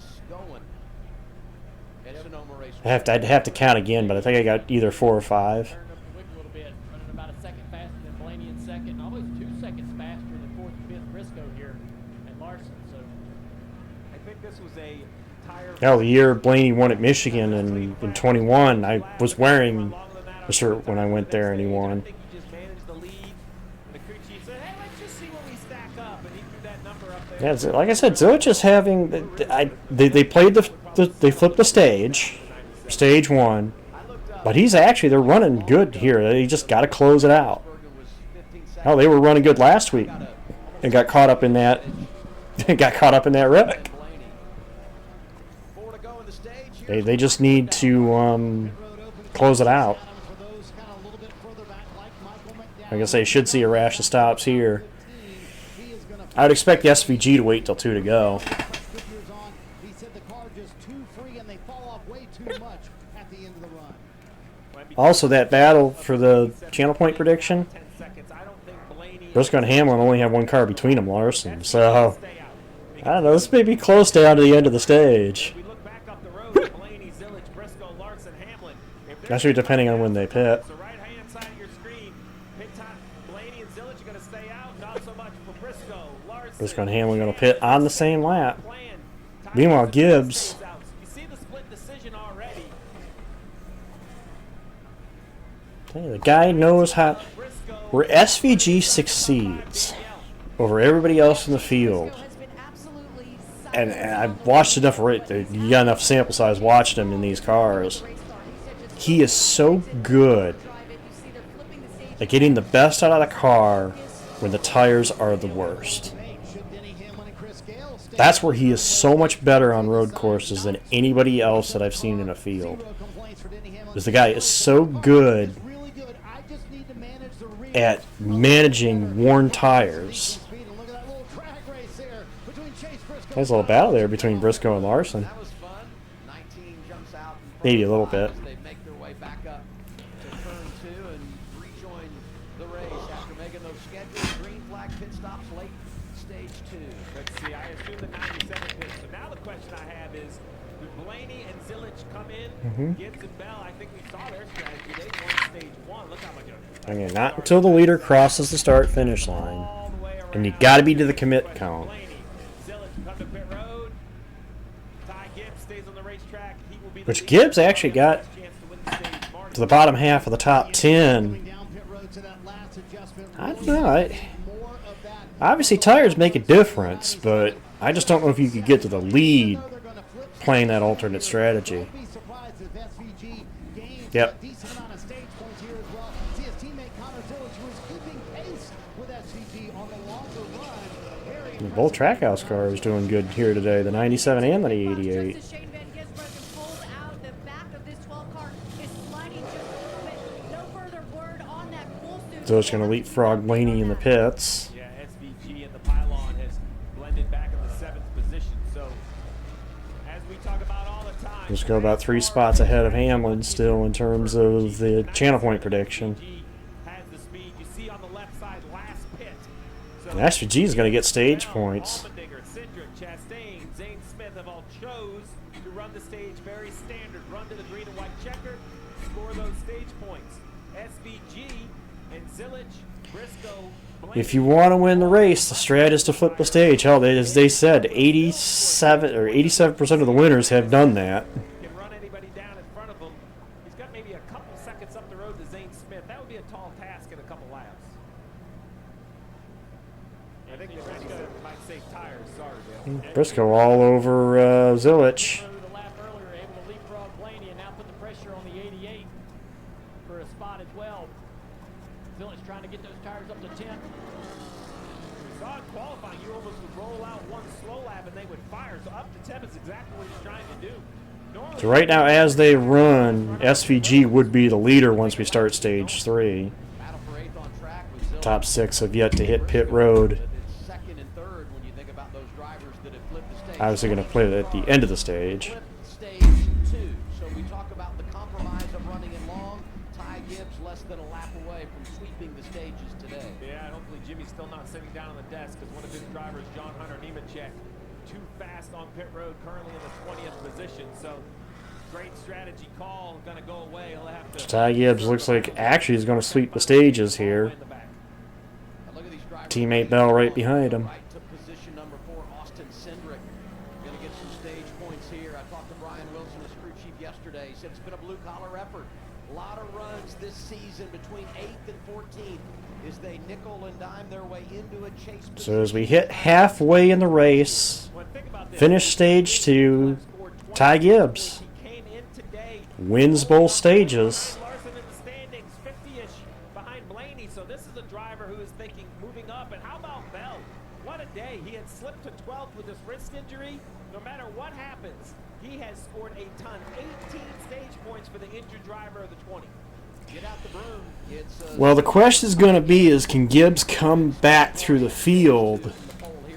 I'd have to count again, but I think I got either 4 or 5. Hell, the year Blaney won at Michigan in 21, I was wearing the shirt when I went there and he won. Yeah, like I said, Zilch is having. They played they flipped the stage 1, but they're running good here. They just got to close it out. Hell, they were running good last week and got caught up in that. Got caught up in that wreck. They just need to close it out. Like I say, should see a rash of stops here. I would expect the SVG to wait till 2 to go. Also, that battle for the channel point prediction, Briscoe and Hamlin only have one car between them, Larson. So, I don't know, this may be close down to the end of the stage. Actually, depending on when they pit. Briscoe and Hamlin going to pit on the same lap. Meanwhile, Gibbs... The guy knows how... Where SVG succeeds over everybody else in the field, and I've watched enough, you got enough sample size watching him in these cars, he is so good at getting the best out of the car when the tires are the worst. That's where he is so much better on road courses than anybody else that I've seen in a field. Because the guy is so good at managing worn tires. Nice little battle there between Briscoe and Larson. Maybe a little bit. They make their way back up to turn 2 and rejoin the race after making those scheduled green flag pit stops late stage 2. Let's see, I assume the 97 pit. So now the question I have is, do Blaney and Zilich come in? Gibbs and Bell, I think we saw their strategy. They won stage 1. Look how much. Okay, not until the leader crosses the start-finish line. And you got to be to the commit count. Which Gibbs actually got to the bottom half of the top 10. I don't know. Obviously, tires make a difference, but I just don't know if you could get to the lead playing that alternate strategy. Yep. Both Trackhouse cars doing good here today, the 97 and the 88. So it's going to leapfrog Blaney in the pits. Yeah, SVG and the pylon has blended back in the 7th position. So, as we talk about all the time, Just go about 3 spots ahead of Hamlin still in terms of the channel point prediction. And SVG is going to get stage points. Chastain, Zane Smith have all chose to run the stage very standard. Run to the green and white checker, score those stage points. SVG and Zilich, Briscoe, If you want to win the race, the strat is to flip the stage. Hell, as they said, 87% of the winners have done that. Can run anybody down in front of him. He's got maybe a couple seconds up the road to Zane Smith. That would be a tall task in a couple laps. I think the Briscoe might save tires. Sorry, Bill. Briscoe all over Zilich. The lap earlier, able to leapfrog Blaney and now put the pressure on the 88 for a spot as well. Zilich trying to get those tires up to 10. We saw in qualifying, you almost would roll out one slow lap and they would fire. So up to 10 is exactly what he's trying to do. So right now, as they run, SVG would be the leader once we start stage 3. Top 6 have yet to hit pit road. Obviously going to play it at the end of the stage. Stage 2. So we talk about the compromise of running it long. Ty Gibbs less than a lap away from sweeping the stages today. Yeah, and hopefully Jimmy's still not sitting down on the desk because one of his drivers, John Hunter Nemechek, too fast on pit road, currently in the 20th position. So great strategy call, going to go away. He'll have to. Ty Gibbs looks like actually is going to sweep the stages here. Teammate Bell right behind him. Right to position number 4, Austin Cindric. Going to get some stage points here. I talked to Brian Wilson, his crew chief, yesterday. He said it's been a blue-collar effort. A lot of runs this season between 8th and 14th as they nickel and dime their way into a chase. So as we hit halfway in the race, finish stage 2, Ty Gibbs wins both stages. Larson in the standings, 50-ish behind Blaney. So this is a driver who is thinking moving up. And how about Bell? What a day. He had slipped to 12th with his wrist injury. No matter what happens, he has scored a ton. 18 stage points for the injured driver of the 20. Get out the broom. Well, the question is going to be is can Gibbs come back through the field?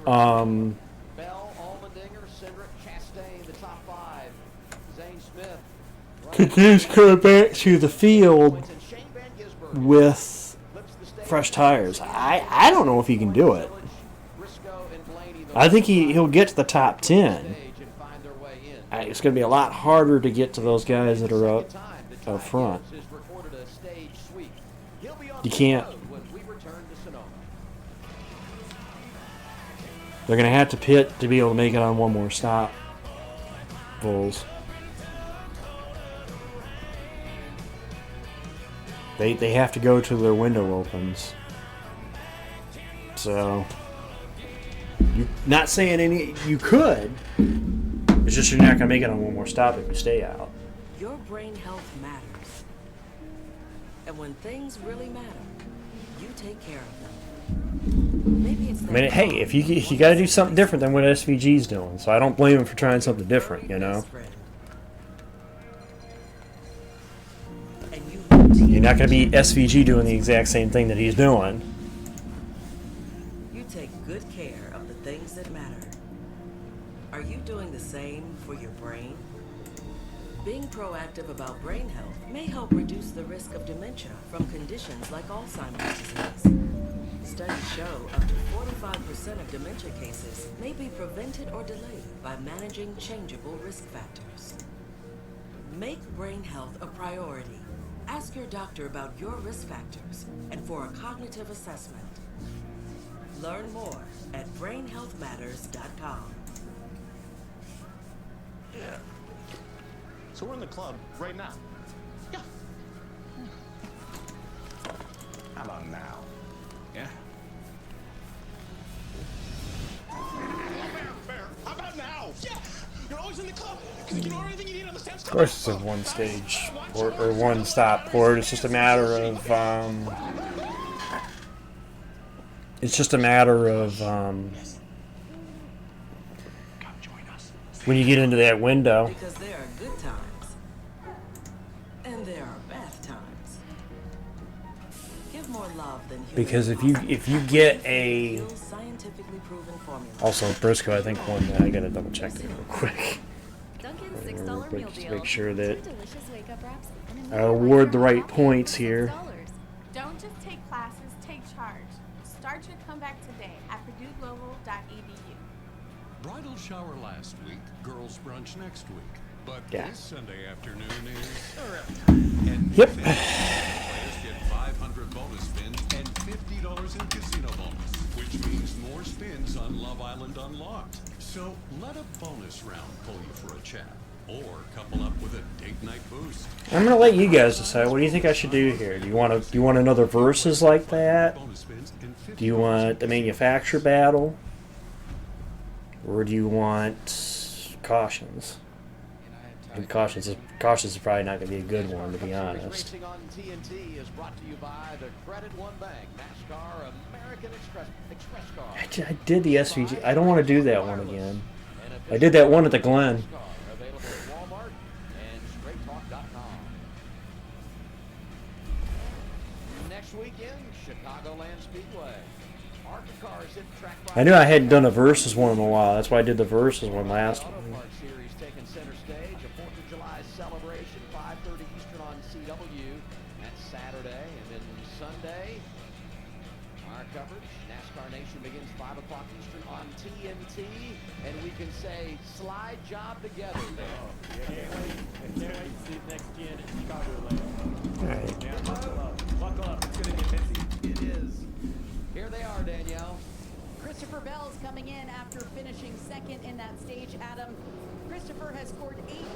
Bell, Allmendinger, Cindric, Chastain, the top 5. Zane Smith could just come back to the field with fresh tires. I don't know if he can do it. I think he'll get to the top 10. It's going to be a lot harder to get to those guys that are up front. You can't. They're going to have to pit to be able to make it on one more stop. Bulls. They have to go till their window opens. So, you're not saying any. You could. It's just you're not going to make it on one more stop if you stay out. Your brain health matters. And when things really matter, you take care of them. Maybe it's hey, if you got to do something different than what SVG's doing. So I don't blame him for trying something different, you know. You're not going to be SVG doing the exact same thing that he's doing. You take good care of the things that matter. Are you doing the same for your brain? Being proactive about brain health may help reduce the risk of dementia from conditions like Alzheimer's disease. Studies show up to 45% of dementia cases may be prevented or delayed by managing changeable risk factors. Make brain health a priority. Ask your doctor about your risk factors and for a cognitive assessment. Learn more at brainhealthmatters.com. Yeah. So we're in the club right now. Yeah. How about now? Yeah. Fair. How about now? Yeah. You're always in the club because you know everything you need on the steps. Of course, it's a one stage or one stop port. It's just a matter of when you get into that window. Because there are good times and there are bad times. Give more love than Because if you get a also Briscoe, I think won that. I gotta double check that real quick. Just to make sure that I award the right points here. Don't just take classes, take charge. Start your comeback today at PurdueGlobal.edu. Bridal shower last week, girls brunch next week. But Yeah. this Sunday afternoon is... And Yep. Players get 500 bonus spins and $50 in casino bonus, which means more spins on Love Island Unlocked. So let a bonus round pull you for a chat, or couple up with a date night boost. I'm gonna let you guys decide. What do you think I should do here? Do you want another versus like that? Do you want the manufacturer battle? Or do you want cautions? And cautions is probably not going to be a good one, to be honest. Racing on TNT is brought to you by the Credit One Bank, NASCAR, American Express Car. I did the SVG. I don't want to do that one again. I did that one at the Glen. Available at Walmart and StraightTalk.com. Next weekend, Chicagoland Speedway. ARCA cars hit the track. I knew I hadn't done a versus one in a while. That's why I did the versus one last one. Series taking center stage, a 4th of July celebration, 5:30 Eastern on CW. That's Saturday, and then Sunday, our coverage, NASCAR Nation begins 5 o'clock Eastern on TNT, and we can say slide job together. Can't wait to see it next gen in Chicagoland. All right. Yeah, buckle up. It's going to get busy. It is. Here they are, Danielle. Christopher Bell's coming in after finishing second in that stage, Adam. Christopher has scored 18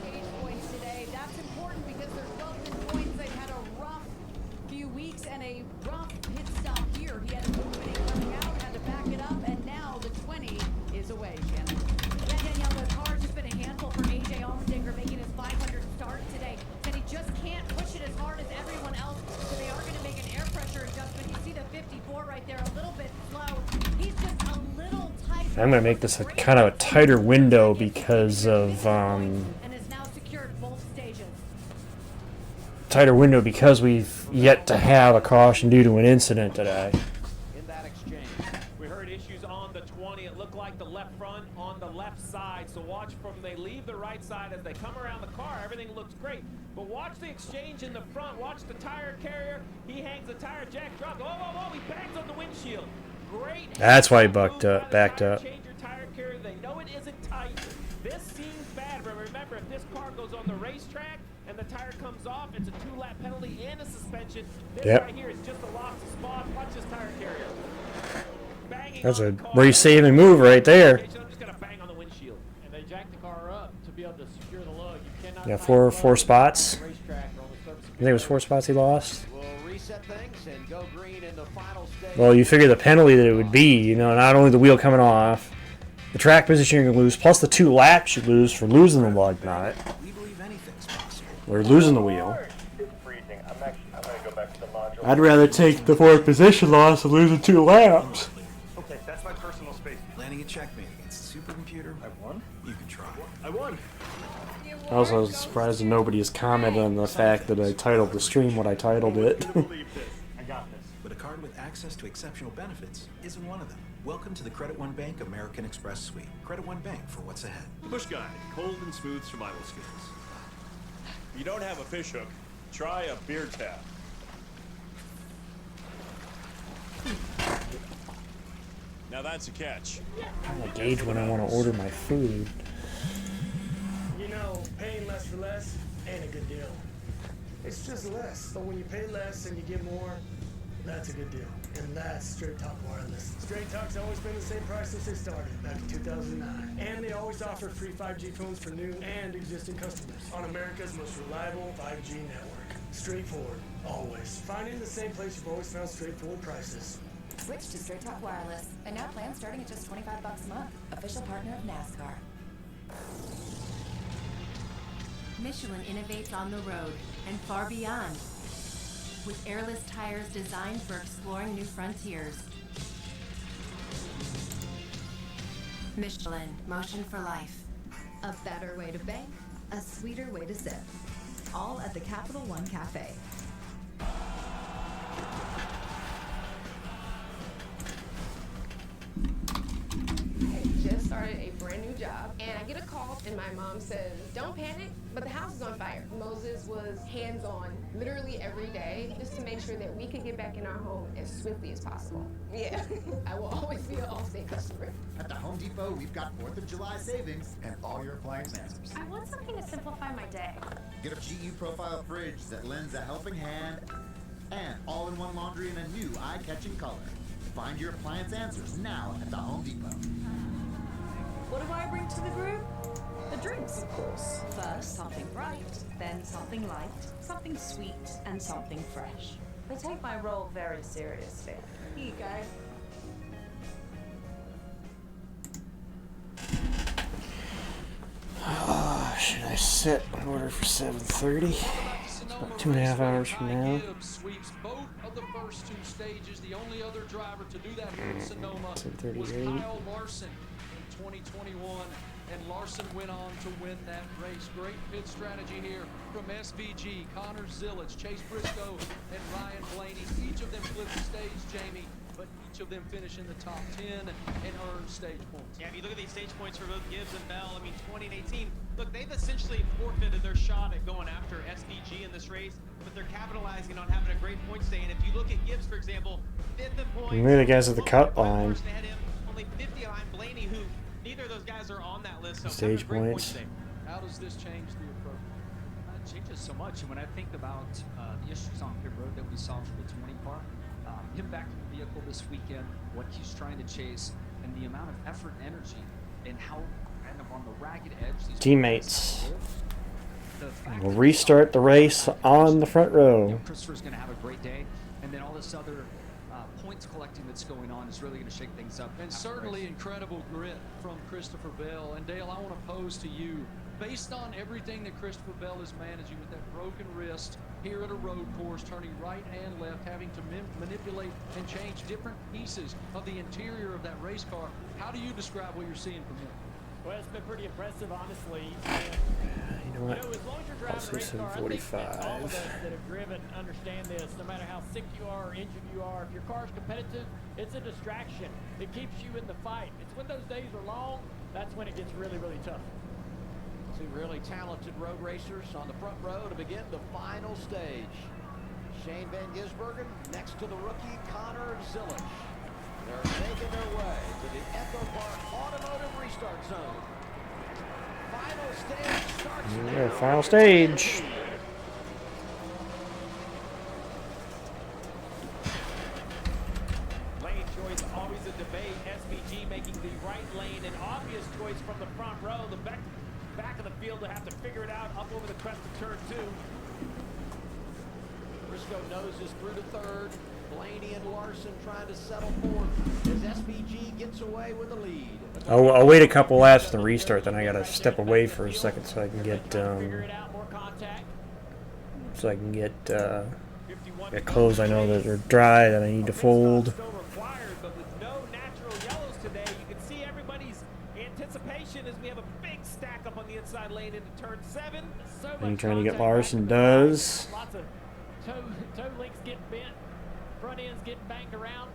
stage points today. That's important because they're 12 points. They've had a rough few weeks and a rough pit stop here. He had an opening coming out, had to back it up, and now the 20 is away, Shannon. Yeah, Danielle, the car's just been a handful for AJ Allmendinger making his 500 start today. And he just can't push it as hard as everyone else, so they are going to make an air pressure adjustment. You see the 54 right there, a little bit slow. He's just a little tight. I'm going to make this a kind of a tighter window because of And has now secured both stages. tighter window because we've yet to have a caution due to an incident today. We heard issues on the 20. It look like the left front on the left side. So watch from they leave the right side as they come around the car. Everything looks great. But watch the exchange in the front. Watch the tire carrier. He hangs the tire jack drop. Oh, oh, oh, he bangs on the windshield. Great. That's why he backed up. Change your tire carrier. They know it isn't tight. This seems bad, but remember, if this car goes on the racetrack and the tire comes off, it's a 2-lap penalty and a suspension. This right here is just a loss of spot. Watch this tire carrier. Banging That's a race-saving move right there. I'm just gonna bang on the windshield. And they jack the car up to be able to secure the lug. You cannot. Yeah, four spots. I think it was 4 spots he lost. We'll reset things and go green in the final stage. Well, you figure the penalty that it would be, you know, not only the wheel coming off, the track position you're going to lose, plus the 2 laps you lose for losing the lug nut. We believe anything's possible. Or losing the wheel. It's freezing. I'm going to go back to the module. I'd rather take the 4th position loss than losing 2 laps. Okay, that's my personal space. Landing a checkmate against the supercomputer. I won? You can try. I won. I also was surprised that nobody has commented on the fact that I titled the stream what I titled it. I got this. But a card with access to exceptional benefits isn't one of them. Welcome to the Credit One Bank American Express Suite. Credit One Bank for what's ahead. Bush Guide, cold and smooth survival skills. If you don't have a fish hook, try a beer tap. Now that's a catch. I gauge when I want to order my food. You know, paying less for less ain't a good deal. It's just less, but when you pay less and you get more, that's a good deal. And that's Straight Talk Wireless. Straight Talk's always been the same price since they started, back in 2009. And they always offer free 5G phones for new and existing customers on America's most reliable 5G network. Straightforward, always. Finding the same place you've always found straightforward prices. Switch to Straight Talk Wireless. And now plans starting at just $25 a month. Official partner of NASCAR. Michelin innovates on the road and far beyond. With airless tires designed for exploring new frontiers. Michelin, motion for life. A better way to bank, a sweeter way to sip. All at the Capital One Cafe. Just started a brand new job and I get a call and my mom says, don't panic, but the house is on fire. Moses was hands-on literally every day just to make sure that we could get back in our home as swiftly as possible. Yeah, I will always be an Allstate customer. At the Home Depot, we've got 4th of July savings and all your appliance answers. I want something to simplify my day. Get a GE profile fridge that lends a helping hand and all-in-one laundry in a new eye-catching color. Find your appliance answers now at the Home Depot. What do I bring to the group? The drinks, of course. First, something bright, then something light, something sweet, and something fresh. I take my role very seriously. Here you go. Should I set an order for 7:30? It's about 2.5 hours from now. Sweeps both of the first 2 stages. The only other driver to do that here in Sonoma was 7:38. Kyle Larson in 2021. And Larson went on to win that race. Great pit strategy here from SVG, Connor Zillage, Chase Briscoe, and Ryan Blaney. Each of them flipped the stage, Jamie, but each of them finish in the top 10 and earn stage points. Yeah, if you look at these stage points for both Gibbs and Bell, I mean, 20 and 18, look, they've essentially forfeited their shot at going after SVG in this race, but they're capitalizing on having a great points day. And if you look at Gibbs, for example, 5th in points. Maybe the guys at the cut line. Only 50 behind Blaney, who neither of those guys are on that list. So Stage points. How does this change the approach? It changes so much. And when I think about the issues on pit road that we saw for the 20 car, him back in the vehicle this weekend, what he's trying to chase, and the amount of effort and energy, and how kind of on the ragged edge these Teammates will restart the race on the front row. Christopher's going to have a great day, and then all this other points collecting that's going on is really going to shake things up. And certainly incredible grit from Christopher Bell. And Dale, I want to pose to you, based on everything that Christopher Bell is managing with that broken wrist here at a road course, turning right and left, having to manipulate and change different pieces of the interior of that race car, how do you describe what you're seeing from him? Well, it's been pretty impressive, honestly. You know what? As long as you're I'll driving a say race car, I think that all of 745. us that have driven understand this. No matter how sick you are or injured you are, if your car's competitive, it's a distraction. It keeps you in the fight. It's when those days are long, that's when it gets really, really tough. Two really talented road racers on the front row to begin the final stage. Shane Van Gisbergen next to the rookie Connor Zilisch. They're making their way to the Echo Park Automotive Restart Zone. Final stage starts now. Final stage. Lane choice, always a debate. SVG making the right lane, an obvious choice from the front row. The back of the field to have to figure it out up over the crest of turn 2. Briscoe noses through to third. Blaney and Larson trying to settle fourth as SVG gets away with the lead. I'll wait a couple laps to restart, then I gotta step away for a second so I can get get clothes I know that are dry that I need to fold. But with no natural yellows today, you can see everybody's anticipation as we have a big stack up on the inside lane into turn 7. Are you trying to get Larson? Does. Lots of toe links getting bent, front ends getting banged around.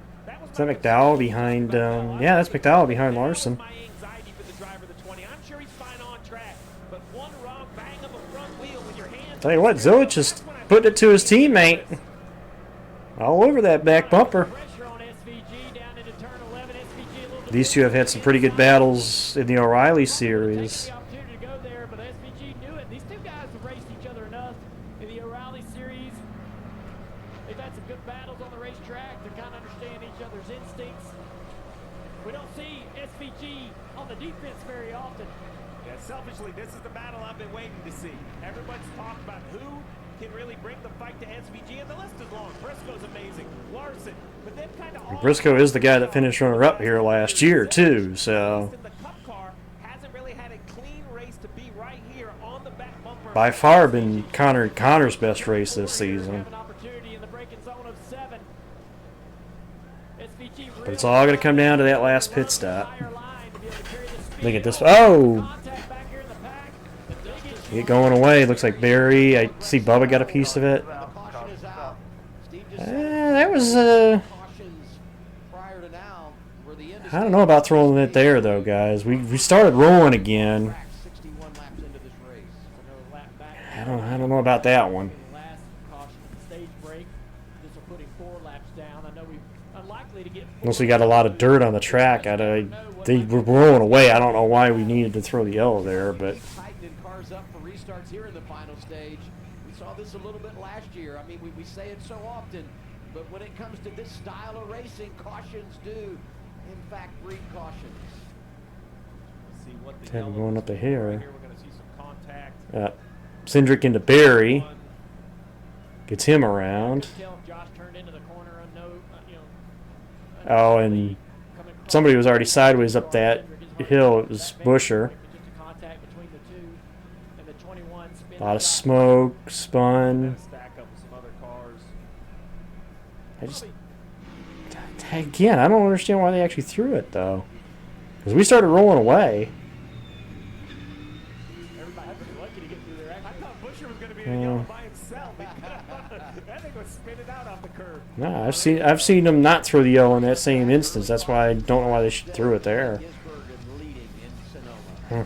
Is that McDowell behind? Yeah, that's McDowell behind Larson. My anxiety for the driver of the 20. I'm sure he's fine on track, but one wrong bang of a front wheel with your hands. Tell you what, Zilisch just put it to his teammate. All over that back bumper. These two have had some pretty good battles in the O'Reilly series. These two guys have raced each other enough in the O'Reilly series. They've had some good battles on the racetrack to kind of understand each other's instincts. We don't see SVG on the defense very often. Yeah, selfishly, this is the battle I've been waiting to see. Everyone's talked about who can really bring the fight to SVG, and the list is long. Briscoe's amazing. Larson, but then kind of Briscoe is the guy that finished runner-up here last year too, so hasn't really had a clean race to be right here on the back bumper. by far been Connor's best race this season. But it's all going to come down to that last pit stop. Look at this. Oh! Get going away. Looks like Barry. I see Bubba got a piece of it. That was, I don't know about throwing it there, though, guys. We started rolling again. I don't know about that one. Unless we got a lot of dirt on the track. They were rolling away. I don't know why we needed to throw the yellow there, but Cars up for restarts here in the final stage. We saw this a little bit last year. I mean, we say it so often, but when it comes to this style of racing, cautions do, in fact, breed cautions. See what the we're going up here. We're going to see some contact. Cindric into Barry. Gets him around. Oh, and somebody was already sideways up that hill. It was Busher. A lot of smoke, spun. Again, I don't understand why they actually threw it, though. Because we started rolling away. No, I've seen them not throw the yellow in that same instance. That's why I don't know why they threw it there. Huh.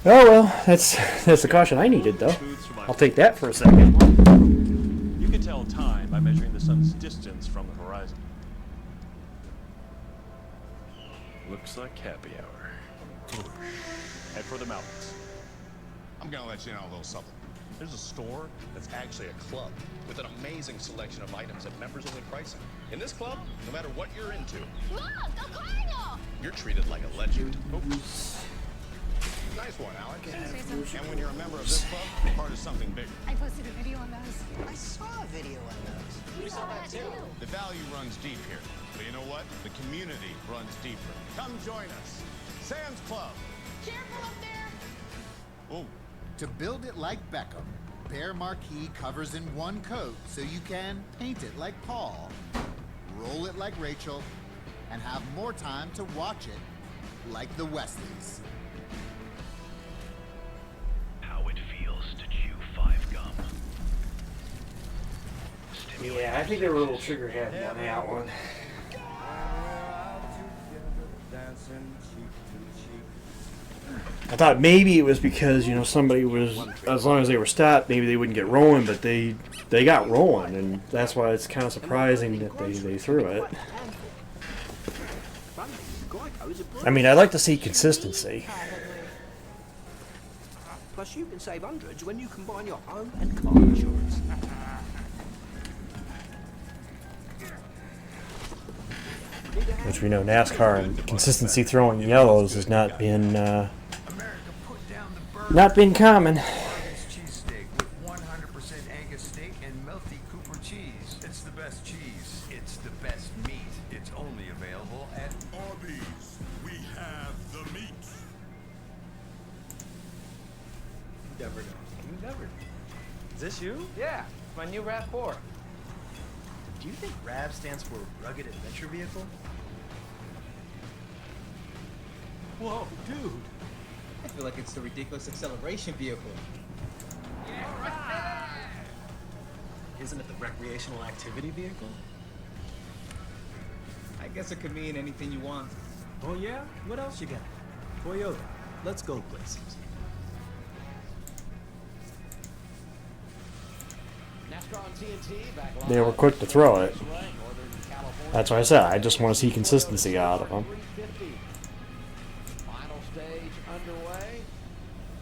Oh well, that's the caution I needed, though. I'll take that for a second. You can tell time by measuring the sun's distance from the horizon. Looks like happy hour. Head for the mountains. I'm gonna let you know a little something. There's a store that's actually a club with an amazing selection of items at members-only pricing. In this club, no matter what you're into, Look, a cardinal! you're treated like a legend. Oops. Nice one, Alec. And when you're a member of this club, you're part of something bigger. I posted a video on those. I saw a video on those. We saw that too. The value runs deep here. But you know what? The community runs deeper. Come join us. Sam's Club. Careful up there! Oh. To build it like Beckham, Bear Marquee covers in one coat so you can paint it like Paul, roll it like Rachel, and have more time to watch it like the Wesleys. Yeah, I think they were a little trigger happy on that one. I thought maybe it was because, you know, somebody was, as long as they were stopped, maybe they wouldn't get rolling, but they got rolling, and that's why it's kind of surprising that they threw it. I mean, I'd like to see consistency. Plus, you can save hundreds when you combine your home and car insurance. Which we know NASCAR and consistency throwing yellows has not been common. Cheesesteak with 100% Angus steak and melty Cooper cheese. It's the best cheese. It's the best meat. It's only available at Arby's. We have the meat. You never know. You never know. Is this you? Yeah, it's my new RAV4. Do you think RAV stands for Rugged Adventure Vehicle? Whoa, dude. I feel like it's the ridiculous acceleration vehicle. Isn't it the recreational activity vehicle? I guess it could mean anything you want. Oh yeah? What else you got? Toyota. Let's go places. NASCAR on TNT, back live. They were quick to throw it. That's why I said I just want to see consistency out of them. Final stage underway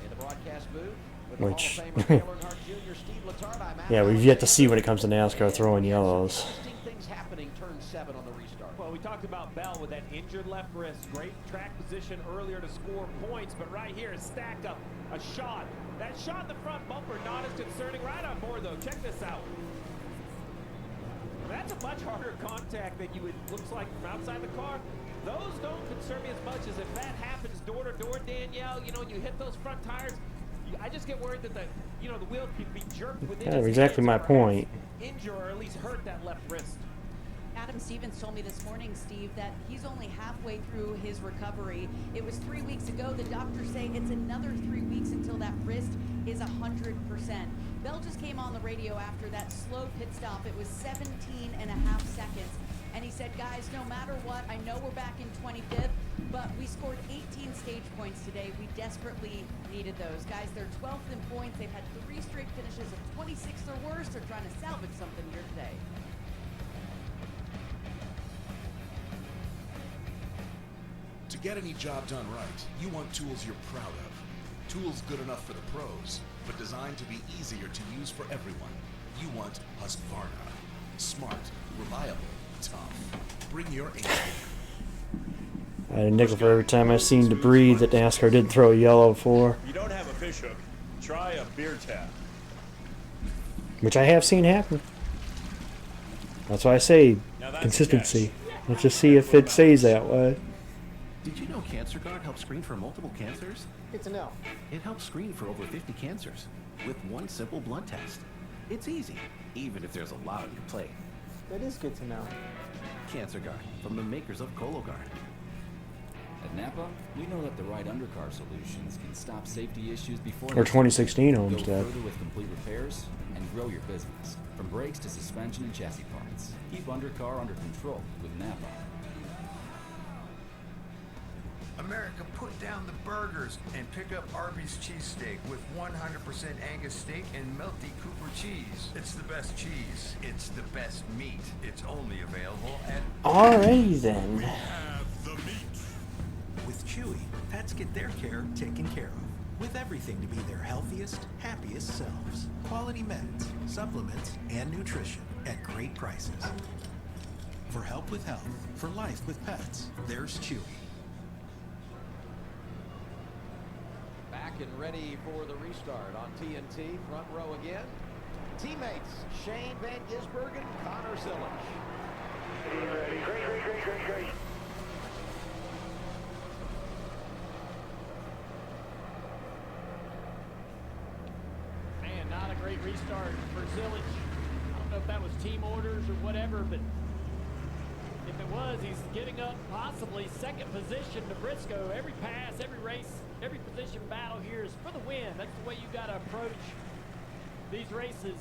in the broadcast booth. Which, yeah, we've yet to see when it comes to NASCAR throwing yellows. Things happening turn 7 on the restart. Well, we talked about Bell with that injured left wrist. Great track position earlier to score points, but right here is stack up a shot. That shot in the front bumper, not as concerning. Right on board, though. Check this out. That's a much harder contact than you would looks like from outside the car. Those don't concern me as much as if that happens door to door, Danielle. You know, when you hit those front tires, I just get worried that the wheel could be jerked within. That's exactly my point. Injure or at least hurt that left wrist. Adam Stevens told me this morning, Steve, that he's only halfway through his recovery. It was 3 weeks ago. The doctors say it's another 3 weeks until that wrist is 100%. Bell just came on the radio after that slow pit stop. It was 17.5 seconds. And he said, guys, no matter what, I know we're back in 25th, but we scored 18 stage points today. We desperately needed those. Guys, they're 12th in points. They've had 3 straight finishes of 26th or worse. They're trying to salvage something here today. To get any job done right, you want tools you're proud of. Tools good enough for the pros, but designed to be easier to use for everyone. You want Husqvarna. Smart, reliable, tough. Bring your A game. I had a nickel for every time I've seen debris that NASCAR didn't throw a yellow for. If you don't have a fish hook, try a beer tap. Which I have seen happen. That's why I say consistency. Let's just see if it stays that way. Did you know Cancer Guard helps screen for multiple cancers? Good to know. It helps screen for over 50 cancers with one simple blood test. It's easy, even if there's a lot on your plate. That is good to know. Cancer Guard, from the makers of Cologuard. At Napa, we know that the right undercar solutions can stop safety issues before Or 2016 Homestead. Go further with complete repairs and grow your business. From brakes to suspension and chassis parts. Keep undercar under control with Napa. America, put down the burgers and pick up Arby's cheesesteak with 100% Angus steak and melty Cooper cheese. It's the best cheese. It's the best meat. It's only available at... Alrighty then. We have the meat. With Chewy, pets get their care taken care of. With everything to be their healthiest, happiest selves. Quality meds, supplements, and nutrition at great prices. For help with health, for life with pets, there's Chewy. Back and ready for the restart on TNT. Front row again. Teammates Shane Van Gisbergen, Connor Zillich. Great. Man, not a great restart for Zillich. I don't know if that was team orders or whatever, but if it was, he's getting up possibly second position to Briscoe. Every pass, every race, every position battle here is for the win. That's the way you got to approach these races.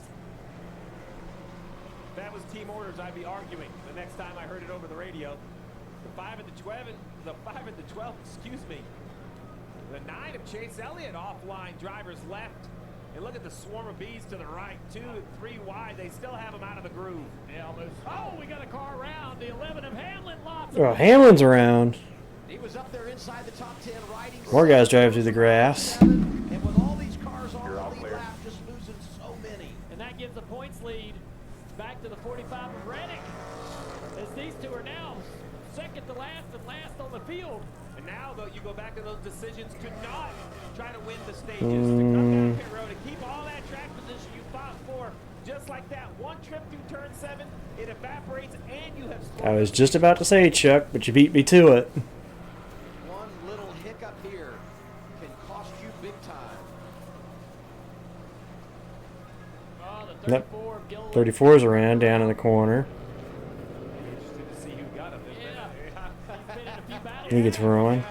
If that was team orders, I'd be arguing the next time I heard it over the radio. The 5 and the 12, excuse me. The 9 of Chase Elliott offline, drivers left. And look at the swarm of bees to the right. 2 and 3 wide. They still have them out of the groove. Yeah, almost. Oh, we got a car around. The 11 of Hamlin. Lots Oh, Hamlin's around. He was up there inside the top 10 riding. More guys drive through the grass. And with all these cars on the lead lap, just losing so many. And that gives the points lead back to the 45 of Reddick. As these two are now second to last and last on the field. And now, though, you go back to those decisions to not try to win the stages, to come down pit road and keep all that track position you fought for. Just like that, one trip through turn 7, it evaporates, and you have scored. I was just about to say, Chuck, but you beat me to it. One little hiccup here can cost you big time. Oh, the 34 of Gilliland. 34's around down in the corner. Interesting to see who got him. Yeah. He's been in a few battles. He gets rolling.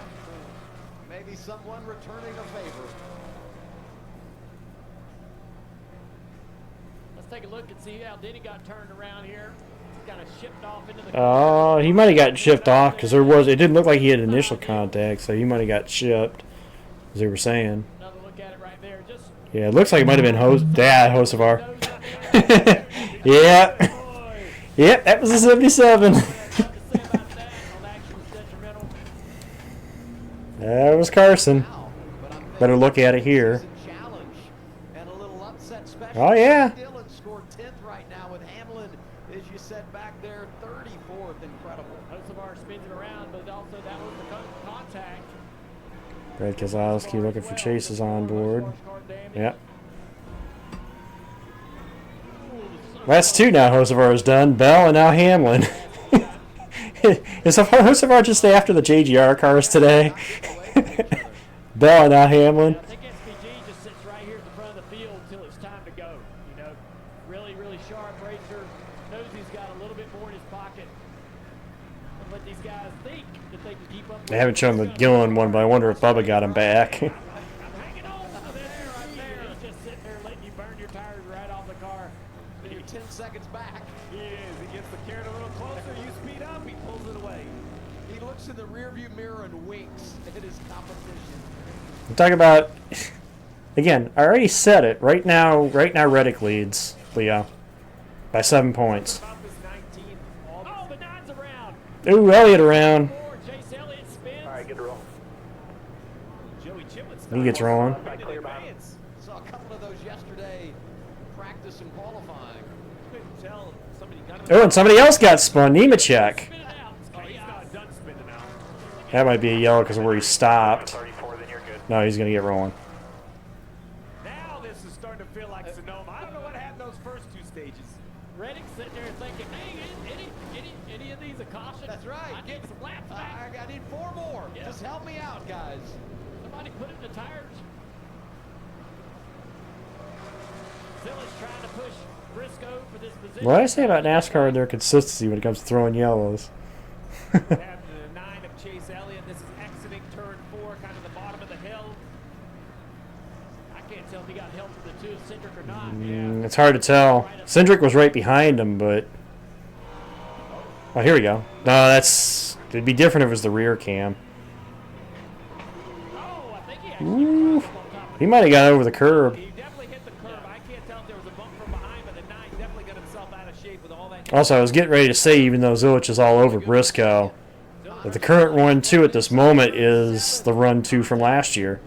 Maybe someone returning a favor. Let's take a look and see how Denny got turned around here. Kind of shipped off into the. Oh, he might have got shipped off because it didn't look like he had initial contact, so he might have got shipped, as they were saying. Another look at it right there. Just. Yeah, it looks like it might have been Hocevar. Yeah. Yep, that was a 77. That was Carson. Better look at it here. Oh, yeah. Dillon scored 10th right now with Hamlin, as you said back there, 34th. Incredible. Hocevar spins it around, but also that was the contact. Brad Keselowski looking for chases on board. Yep. Last 2 now Hocevar is done. Bell and now Hamlin. Is Hocevar just after the JGR cars today? Bell and now Hamlin. I think SVG just sits right here at the front of the field until it's time to go. You know, really, really sharp racer. Knows he's got a little bit more in his pocket. And let these guys think that they can keep up. They haven't shown the Gillen one, but I wonder if Bubba got him back. I'm hanging on to this right there. He's just sitting there letting you burn your tires right off the car. And you're 10 seconds back. He is. He gets the carrot a little closer. You speed up, he pulls it away. He looks in the rearview mirror and winks at his competition. I'm talking about, again, I already said it. Right now Reddick leads, Leo, by 7 points. Oh, the 9's around. Ooh, Elliott around. Chase Elliott spins. All right, get the roll. Joey Chipman's He gets rolling. Saw a couple of those yesterday, practice and qualifying. Couldn't tell somebody got him. Oh, and somebody else got spun. Nemechek. Oh, he's not done spinning out. That might be a yellow because of where he stopped. 34, then you're good. No, he's going to get rolling. Now this is starting to feel like Sonoma. I don't know what happened those first 2 stages. Reddick's sitting there thinking, hey, any of these a caution? That's right. I need some laps back. I need 4 more. Yeah. Just help me out, guys. Somebody put it in the tires. Zilla's trying to push Briscoe for this position. What did I say about NASCAR and their consistency when it comes to throwing yellows? We have the 9 of Chase Elliott. This is exiting turn 4, kind of the bottom of the hill. I can't tell if he got help from the 2 of Cindric or not. It's hard to tell. Cindric was right behind him, but... Oh, here we go. No, it'd be different if it was the rear cam. Oh, I think he actually Ooh. He might have got over the curb. He definitely hit the curb. I can't tell if there was a bump from behind, but the 9 definitely got himself out of shape with all that. Also, I was getting ready to say, even though Zilich is all over Briscoe, that the current run 2 at this moment is the run 2 from last year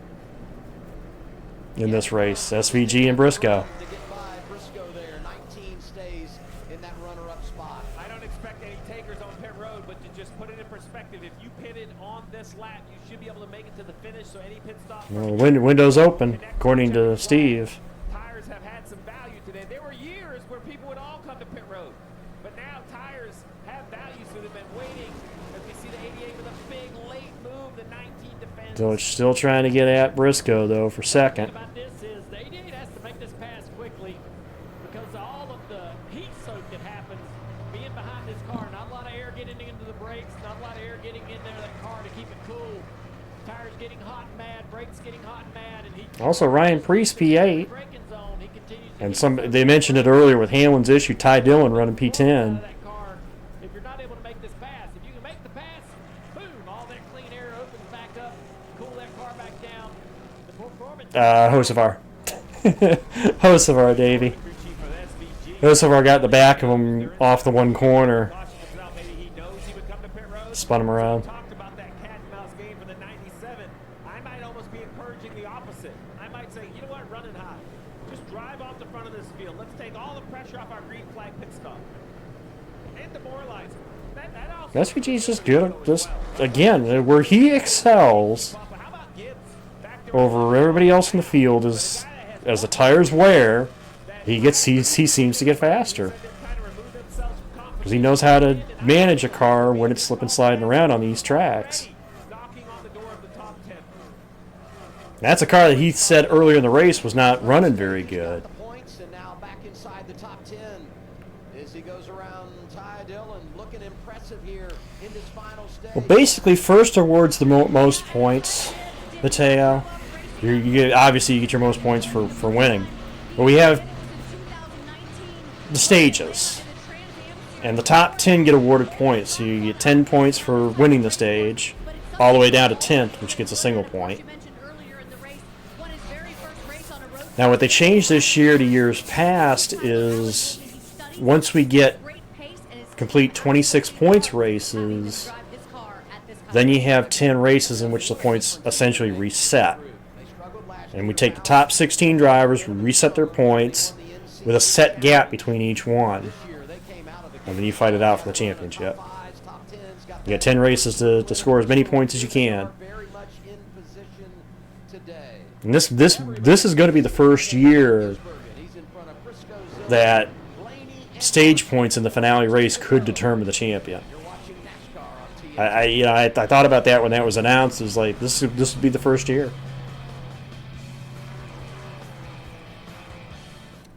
in this race. SVG and Briscoe. To get by Briscoe there, 19 stays in that runner-up spot. I don't expect any takers on pit road, but to just put it in perspective, if you pitted on this lap, you should be able to make it to the finish, so any pit stop... Well, window's open, according to Steve. Tires have had some value today. There were years where people would all come to pit road, but now tires have value, so they've been waiting. As we see the 88 with a big late move, the 19 defends. Zilich still trying to get at Briscoe, though, for second. About this is the 88 has to make this pass quickly because all of the heat soak that happens being behind this car, not a lot of air getting into the brakes, not a lot of air getting in there that car to keep it cool. Tires getting hot and mad, brakes getting hot and mad, and he Also, Ryan Priest, P8. braking zone. And they mentioned it earlier with Hamlin's issue. Ty Dillon running P10. If you're not able to make this pass, if you can make the pass, boom, all that clean air opens back up, cool that car back down. The performance. Hocevar. Hocevar, Davey. Hocevar got the back of him off the one corner. Spun him around. Talked about that cat and mouse game for the 97. I might almost be encouraging the opposite. I might say, you know what, run it high. Just drive off the front of this field. Let's take all the pressure off our green flag pit stop. And demoralize him. SVG's just good. Just again, where he excels over everybody else in the field is as the tires wear, he seems to get faster because he knows how to manage a car when it's slipping sliding around on these tracks. That's a car that he said earlier in the race was not running very good. And now back inside the top 10 as he goes around Ty Dillon, looking impressive here in this final stage. Well, basically, first awards the most points. Mateo, obviously you get your most points for winning, but we have the stages, and the top 10 get awarded points. So you get 10 points for winning the stage, all the way down to 10th, which gets a single point. Now, what they changed this year to years past is once we get complete 26 points races, then you have 10 races in which the points essentially reset. And we take the top 16 drivers, we reset their points with a set gap between each one. And then you fight it out for the championship. You got 10 races to score as many points as you can. And this is going to be the first year that stage points in the finale race could determine the champion. I thought about that when that was announced. It was like this would be the first year.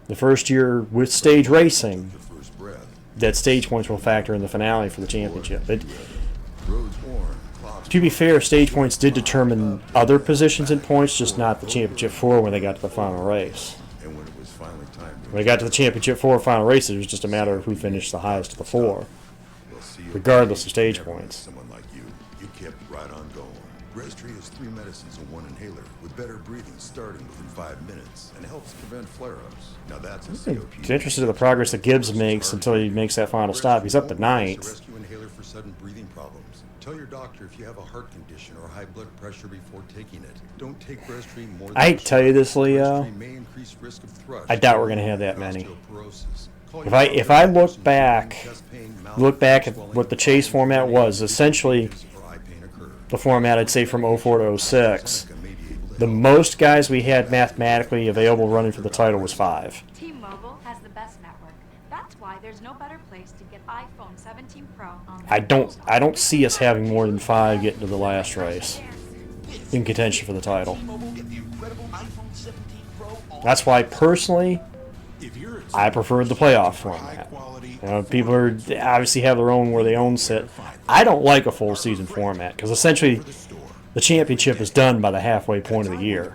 The first year with stage racing, that stage points will factor in the finale for the championship. To be fair, stage points did determine other positions in points, just not the championship 4 when they got to the final race. When they got to the championship 4 final race, it was just a matter of who finished the highest of the 4, regardless of stage points. Someone like you kept right on going. Restree has 3 medicines and 1 inhaler with better breathing starting within 5 minutes and helps prevent flare-ups. Now that's a COPD. It's interested in the progress that Gibbs makes until he makes that final stop. He's up to 9th. Rescue inhaler for sudden breathing problems. Tell your doctor if you have a heart condition or high blood pressure before taking it. Don't take Restree more than I hate to tell you this, Leo. Restree may increase risk of thrush. I doubt we're going to have that many. If I look back at what the chase format was, essentially the format I'd say from 04 to 06, the most guys we had mathematically available running for the title was 5. T-Mobile has the best network. That's why there's no better place to get iPhone 17 Pro on. I don't see us having more than 5 getting to the last race in contention for the title. That's why personally I preferred the playoff format. People obviously have their own where they own sit. I don't like a full season format because essentially the championship is done by the halfway point of the year.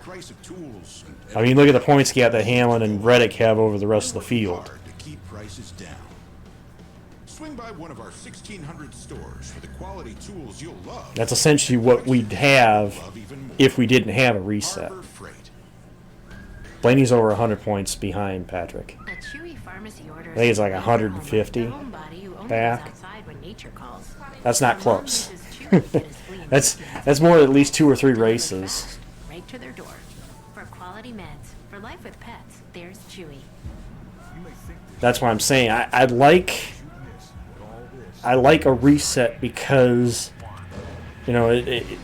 I mean, look at the points gap that Hamlin and Reddick have over the rest of the field. Swing by one of our 1,600 stores for the quality tools you'll love. That's essentially what we'd have if we didn't have a reset. Blaney's over 100 points behind Patrick. A Chewy pharmacy order. I think it's like 150 back. That's not close. that's more than at least 2 or 3 races. Right to their door. For quality meds, for life with pets, there's Chewy. That's why I'm saying I like a reset because it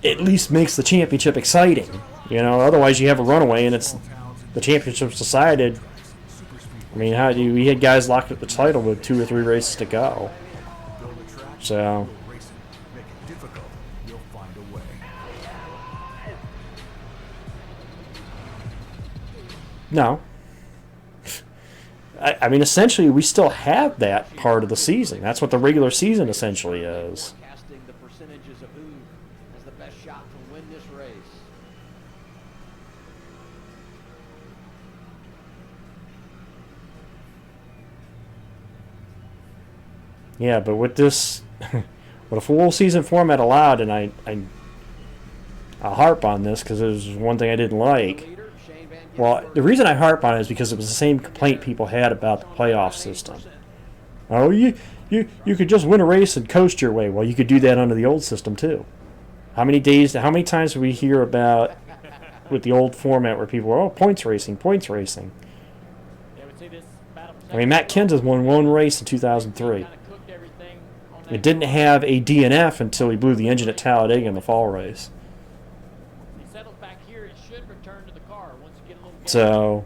at least makes the championship exciting. Otherwise you have a runaway and it's the championship's decided. I mean, we had guys locked at the title with 2 or 3 races to go. So no. I mean, essentially, we still have that part of the season. That's what the regular season essentially is. Casting the percentages of who has the best shot to win this race. Yeah, but with this, what a full season format allowed, and I'll harp on this because it was one thing I didn't like. Well, the reason I harp on it is because it was the same complaint people had about the playoff system. Oh, you could just win a race and coast your way. Well, you could do that under the old system too. How many times do we hear about with the old format where people were, oh, points racing, points racing. I mean, Matt Kenseth won one race in 2003. It didn't have a DNF until he blew the engine at Talladega in the fall race. So,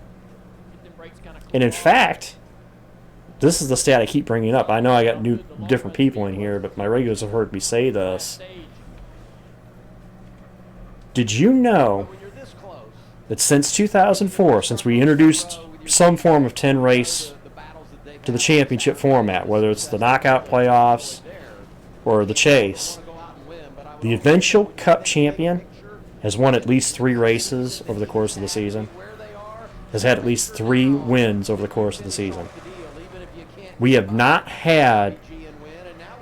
and in fact, this is the stat I keep bringing up. I know I got different people in here, but my regulars have heard me say this. Did you know that since 2004, since we introduced some form of 10 race to the championship format, whether it's the knockout playoffs or the chase, the eventual Cup champion has won at least 3 races over the course of the season, has had at least 3 wins over the course of the season. We have not had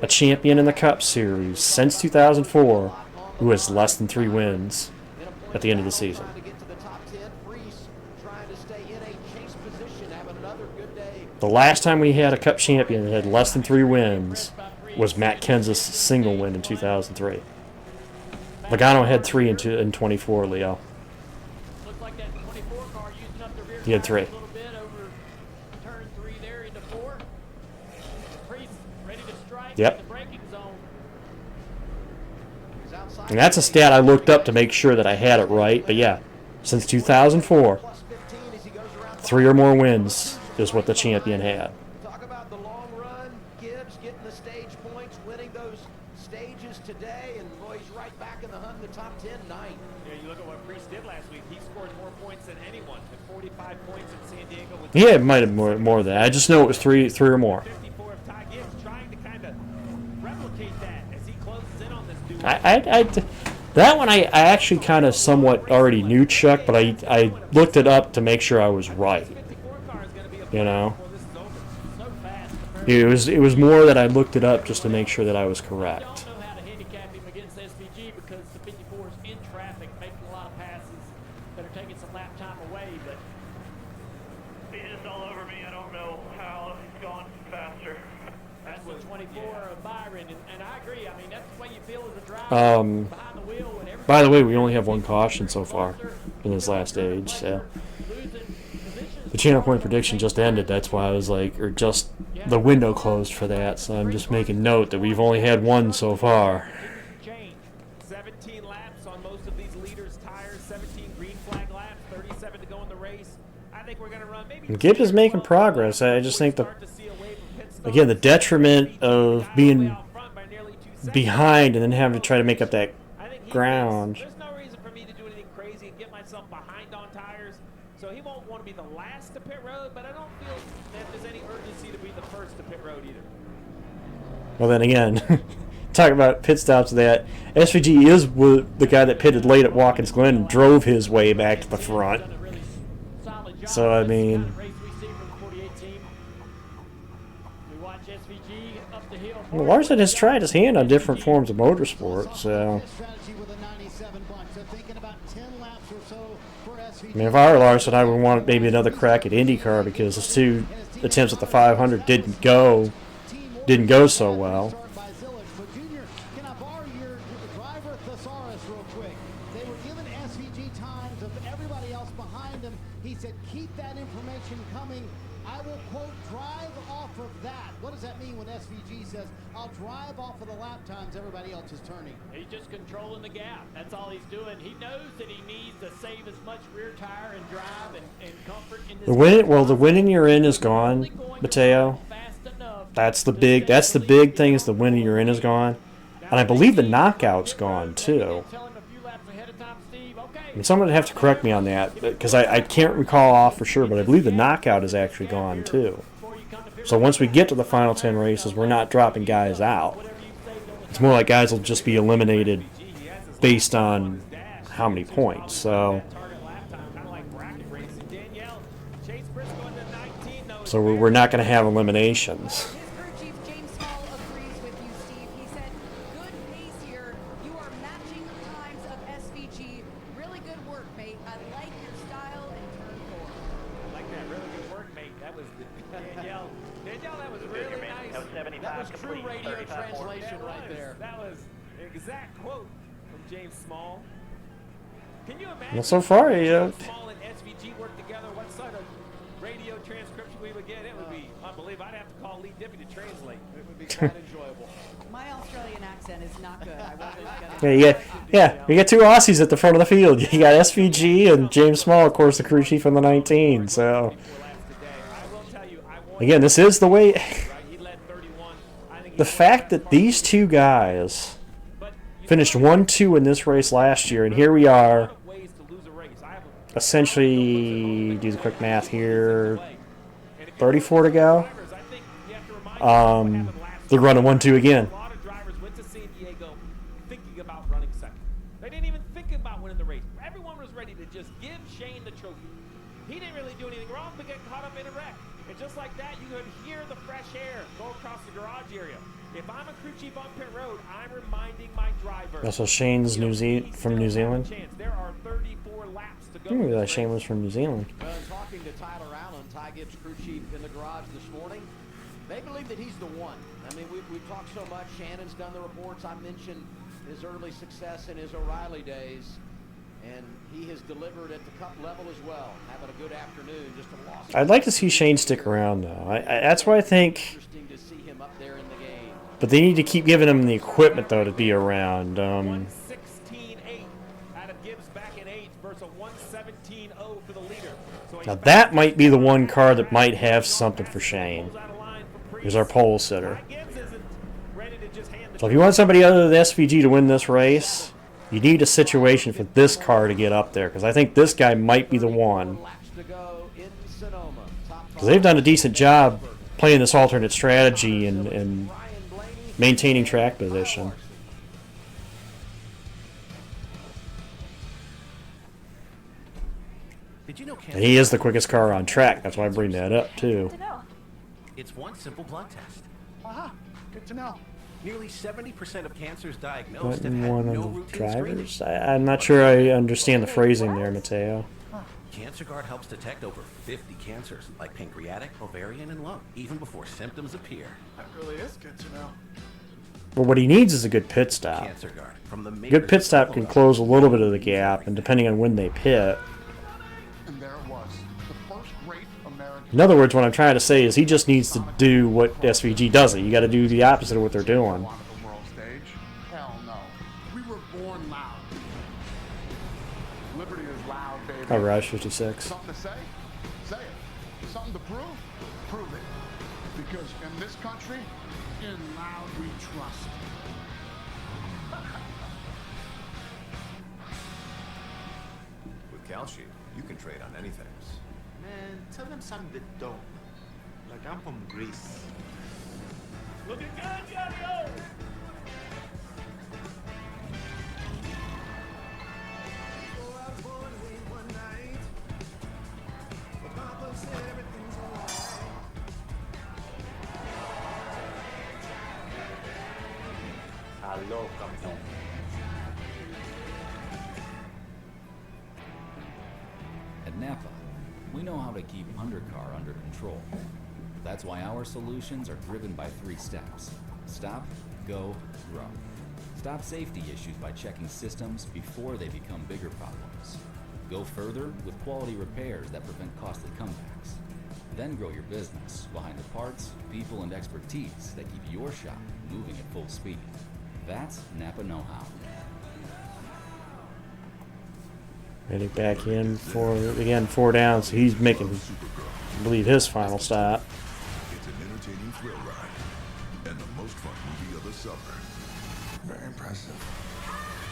a champion in the Cup Series since 2004 who has less than 3 wins at the end of the season. The last time we had a Cup champion that had less than 3 wins was Matt Kenseth's single win in 2003. Logano had 3 in 24, Leo. He had 3. Yep. And that's a stat I looked up to make sure that I had it right. But yeah, since 2004, 3 or more wins is what the champion had. Talk about the long run. Gibbs getting the stage points, winning those stages today, and boy, he's right back in the hunt in the top 10 9. Yeah, you look at what Priest did last week. He scored more points than anyone, with 45 points in San Diego. Yeah, it might have more than that. I just know it was 3 or more. 54 of Ty Gibbs trying to kind of replicate that as he closes in on this dude. That one I actually kind of somewhat already knew, Chuck, but I looked it up to make sure I was right. You know, it was more that I looked it up just to make sure that I was correct. I don't know how to handicap him against SVG because the 54 is in traffic, making a lot of passes that are taking some lap time away. But he's just all over me. I don't know how he's gone faster. That's the 24 of Byron, and I agree. I mean, that's the way you feel as a driver behind the wheel. And by the way, we only have 1 caution so far in this last stage. So. The channel point prediction just ended, that's why I was like, or just the window closed for that, so I'm just making note that we've only had 1 so far. 17 laps on most of these leaders' tires, 17 green flag laps, 37 to go in the race. I think we're going to run maybe. Gibbs is making progress. I just think again, the detriment of being behind and then having to try to make up that ground. There's no reason for me to do anything crazy and get myself behind on tires. So he won't want to be the last to pit road, but I don't feel that there's any urgency to be the first to pit road either. Well, then again, talk about pit stops. That SVG is the guy that pitted late at Watkins Glen and drove his way back to the front. So I mean, well, Larson has tried his hand on different forms of motorsport, so. I mean, if I were Larson, I would want maybe another crack at IndyCar because his 2 attempts at the 500 didn't go so well. They were given SVG times of everybody else behind him. He said, "Keep that information coming. I will, quote, drive off of that." What does that mean when SVG says, "I'll drive off of the lap times everybody else is turning"? He's just controlling the gap. That's all he's doing. He knows that he needs to save as much rear tire and drive and comfort in this. The winning you're in is gone, Mateo. That's the big thing is the winning you're in is gone. And I believe the knockout's gone too. I mean, someone would have to correct me on that because I can't recall off for sure, but I believe the knockout is actually gone too. So once we get to the final 10 races, we're not dropping guys out. It's more like guys will just be eliminated based on how many points. So we're not going to have eliminations. His crew chief James Small That was true radio translation right there. That was an exact quote from James Small. Can you imagine? Well, so far, James Small and SVG work together? What sort of radio transcription we would get? It would be unbelievable. I'd have to call Lee Dippy to translate. It would be quite enjoyable. My Australian accent is not good. I wasn't gonna. Yeah, you got two Aussies at the front of the field. You got SVG and James Small, of course, the crew chief on the 19. So, again, this is the way. The fact that these two guys finished 1-2 in this race last year, and here we are, essentially, do the quick math here, 34 to go. They're running 1-2 again. A lot of drivers went to San Diego thinking about running second. They didn't even think about winning the race. Everyone was ready to just give Shane the trophy. He didn't really do anything wrong but get caught up in a wreck. And just like that, you could hear the fresh air go across the garage area. If I'm a crew chief on pit road, I'm reminding my driver. Also, Shane's from New Zealand. There are 34 laps to go. I didn't realize Shane was from New Zealand. Well, talking to Tyler Allen, Ty Gibbs' crew chief in the garage this morning, they believe that he's the one. I mean, we've talked so much. Shannon's done the reports. I mentioned his early success in his O'Reilly days, and he has delivered at the Cup level as well. Having a good afternoon, just a loss. I'd like to see Shane stick around, though. That's why I think. Interesting to see him up there in the game. But they need to keep giving him the equipment, though, to be around. 1:16.8 out of Gibbs back in 8th versus a 1:17.0 for the leader. So Now, that might be the one car that might have something for Shane. Here's our pole sitter. So if you want somebody other than SVG to win this race, you need a situation for this car to get up there, because I think this guy might be the one. Because they've done a decent job playing this alternate strategy and maintaining track position. Did you know And he is the quickest car on track. That's why I bring that up, too. It's one simple blood test. Aha, good to know. Nearly 70% of cancers diagnosed have Button had one no on the routine screening. drivers. I'm not sure I understand the phrasing there, Mateo. CancerGuard helps detect over 50 cancers, like pancreatic, ovarian, and lung, even before symptoms appear. That really is good to know. But what he needs is a good pit stop. CancerGuard, from the A good pit stop can close a little bit of the gap, and depending on when they pit. And there it was, the first great American. In other words, what I'm trying to say is he just needs to do what SVG does. You got to do the opposite of what they're doing. On the world stage? Hell no. We were born loud. Liberty is loud, baby. Oh, Rush 56. Something to say? Say it. Something to prove? Prove it. Because in this country, in loud we trust. With Calci, you can trade on anything. Man, tell them something they don't. Like I'm from Greece. Looking good, Johnny-O! Hello, Captain. At Napa, we know how to keep undercar under control. That's why our solutions are driven by 3 steps. Stop, go, grow. Stop safety issues by checking systems before they become bigger problems. Go further with quality repairs that prevent costly comebacks. Then grow your business behind the parts, people, and expertise that keep your shop moving at full speed. That's Napa know-how. Ready back in for, again, 4 down, so he's making, I believe, his final stop. It's an entertaining thrill ride and the most fun movie of the summer. Very impressive.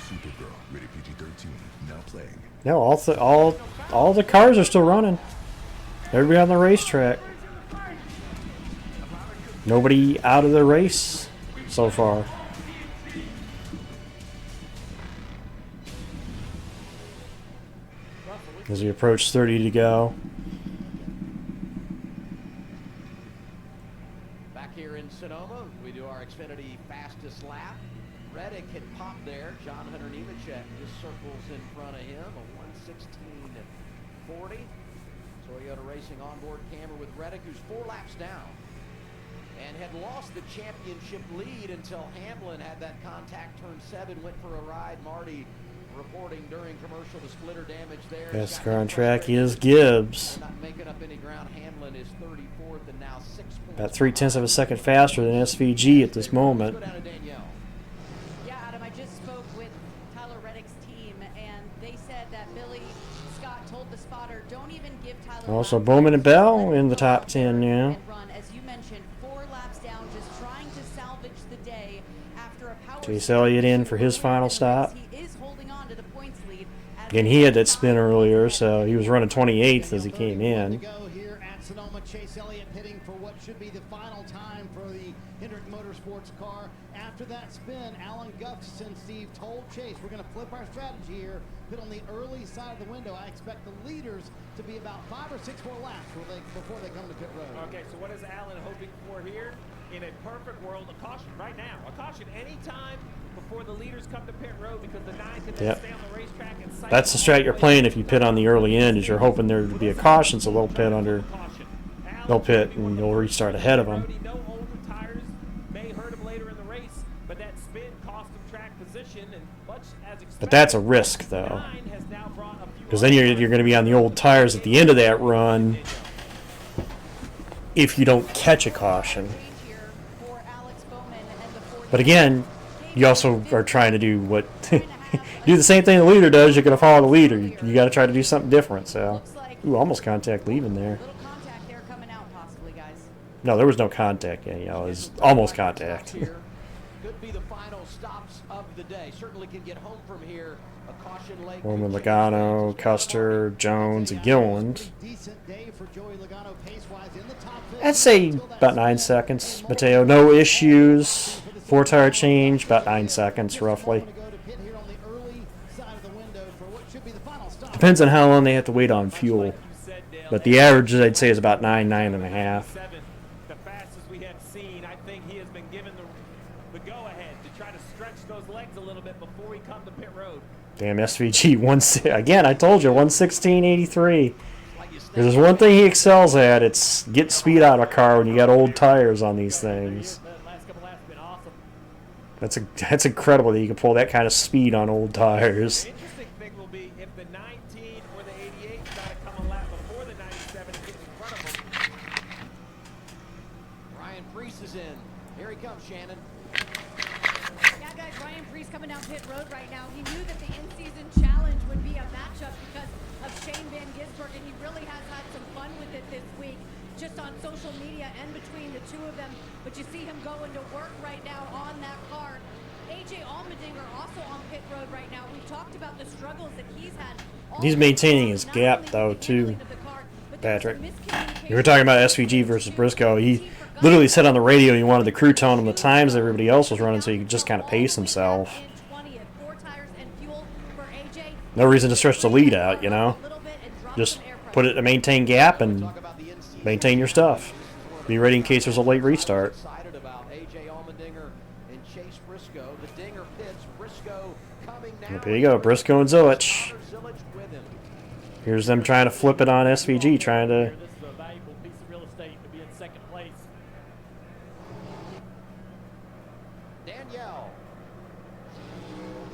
Supergirl, rated PG-13, now playing. No, all the cars are still running. Everybody on the racetrack. Nobody out of the race so far. As we approach 30 to go. Back here in Sonoma, we do our Xfinity fastest lap. Reddick had popped there. John Hunter Nemechek just circles in front of him. A 1:16.40. Toyota Racing onboard camera with Reddick, who's 4 laps down. and had lost the championship lead until Hamlin had that contact turn 7, went for a ride. Marty reporting during commercial the splitter damage there. Best car on track is Gibbs. Not making up any ground. Hamlin is 34th and now 6 points. About 0.3 of a second faster than SVG at this moment. Yeah, Adam, I just spoke with Tyler Reddick's team, and they said that Billy Scott told the spotter, don't even give Tyler. Also, Bowman and Bell in the top 10 now. Run, as you mentioned, 4 laps down, just trying to salvage the day after a power. Chase Elliott in for his final stop. He is holding on to the points lead. Again, he had that spin earlier, so he was running 28th as he came in. Sonoma, Chase Elliott pitting for what should be the final time for the Hendrick Motorsports car. After that spin, Alan Gustafson, Steve, told Chase, we're going to flip our strategy here, pit on the early side of the window. I expect the leaders to be about 5 or 6 more laps before they come to pit road. Okay, so what is Alan hoping for here? In a perfect world, a caution right now. A caution anytime before the leaders come to pit road, because the 9 can then stay on the racetrack and cycle. That's the strat you're playing if you pit on the early end, is you're hoping there to be a caution, so they'll pit under. They'll pit and you'll restart ahead of them. No older tires may hurt him later in the race, but that spin cost him track position, and much as expected. But that's a risk, though, because then you're going to be on the old tires at the end of that run if you don't catch a caution. But again, you also are trying to do what do the same thing the leader does. You're going to follow the leader. You got to try to do something different. So, ooh, almost contact leaving there. No, there was no contact. Yeah, it was almost contact. Could be the final stops of the day. Certainly can get home from here. A caution late. Roman Logano, Custer, Jones, and Gilliland. I'd say about 9 seconds. Mateo, no issues. 4-tire change, about 9 seconds roughly. Depends on how long they have to wait on fuel. But the average, I'd say, is about 9.5. The fastest we have seen. I think he has been given the go-ahead to try to stretch those legs a little bit before we come to pit road. Damn, SVG, again, I told you, 116.83. There's one thing he excels at, it's getting speed out of a car when you got old tires on these things. That's incredible that you can pull that kind of speed on old tires. The interesting thing will be if the 19 or the 88 try to come a lap before the 97 and get in front of them. Ryan Preece is in. Here he comes, Shannon. Yeah, guys, Ryan Preece coming down pit road right now. He knew that the in-season challenge would be a matchup because of Shane Van Gisbergen, and he really has had some fun with it this week, just on social media and between the two of them. But you see him going to work right now on that car. AJ Allmendinger also on pit road right now. We've talked about the struggles that he's had. He's maintaining his gap, though, too, Patrick. You were talking about SVG versus Briscoe. He literally said on the radio he wanted the crew telling him the times everybody else was running so he could just kind of pace himself. No reason to stretch the lead out, you know. Just put it, maintain gap, and maintain your stuff. Be ready in case there's a late restart. Excited about AJ Allmendinger and Chase Briscoe. The Dinger pits. Briscoe coming now. There you go, Briscoe and Zilich. Here's them trying to flip it on SVG, trying to. This is a valuable piece of real estate to be in second place. Danielle.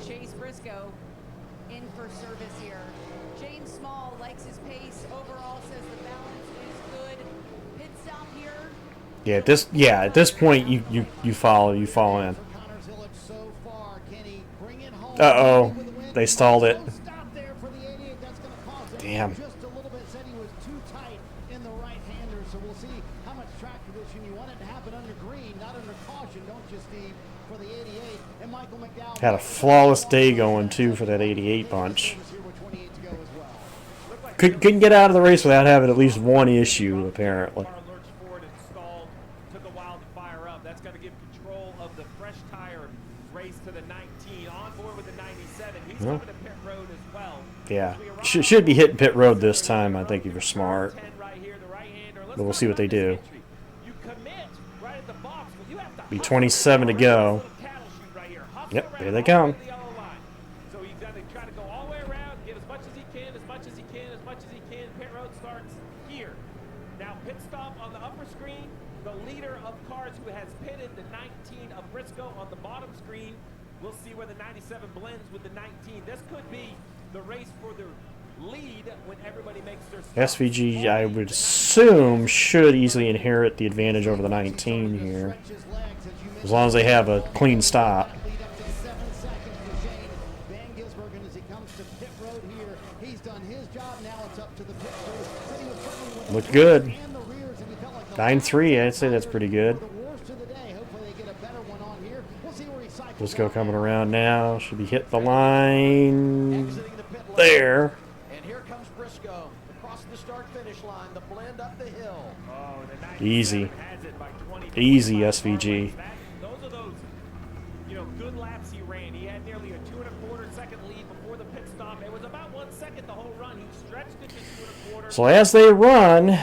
Chase Briscoe in for service here. James Small likes his pace. Overall says the balance is good. Pit stop here. Yeah, at this point you fall in. Uh-oh. They stalled it. Damn. Just a little bit, said he was too tight in the right-hander, so we'll see how much track position you want it to happen under green, not under caution, don't you, Steve, for the 88. And Michael McDowell Had a flawless day going, too, for that 88 bunch. Couldn't get out of the race without having at least one issue, apparently. Took a while to fire up. That's going to give control of the fresh tire race to the 19. On board with the 97. He's coming to pit road as well. Yeah, should be hitting pit road this time, I think, if you're smart. But we'll see what they do. Be 27 to go. Yep, there they come. So he's got to try to go all the way around, get as much as he can, as much as he can, as much as he can. Pit road starts here. Now pit stop on the upper screen. The leader of cars Briscoe on the bottom screen. We'll see where the 97 blends with the 19. This could be the race for the lead when everybody makes their stops. SVG, I would assume, should easily inherit the advantage over the 19 here, as long as they have a clean stop. Looked good. 9-3, I'd say that's pretty good. Briscoe coming around now. Should be hit the line there. And here comes Briscoe across the start-finish line. The blend up the hill. Easy. Easy, SVG. Those are those, good laps he ran. He had nearly a 2 1/4 second lead before the pit stop. It was about 1 second the whole run. He stretched it to 2 1/4. So as they run,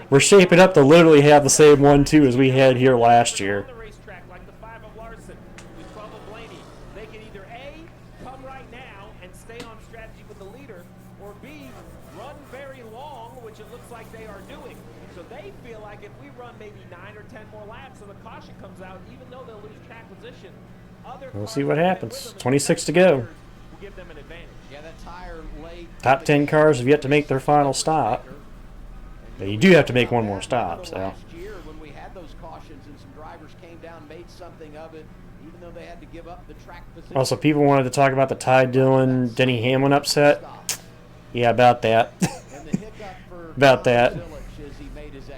we're shaping up to literally have the same 1-2 as we had here last year. Like the 5 of Larson, the 12 of Blaney. They can either A, come right now and stay on strategy with the leader, or B, run very long, which it looks like they are doing. So they feel like if we run maybe 9 or 10 more laps so the caution comes out, even though they'll lose track position, we'll see what happens. 26 to go. Will give them an advantage. Yeah, that tire late. Top 10 cars have yet to make their final stop. But you do have to make one more stop, so. Last year when we had those cautions and some drivers came down, made something of it, even though they had to give up the track position. Also, people wanted to talk about the Ty Dillon, Denny Hamlin upset. Yeah, about that. About that.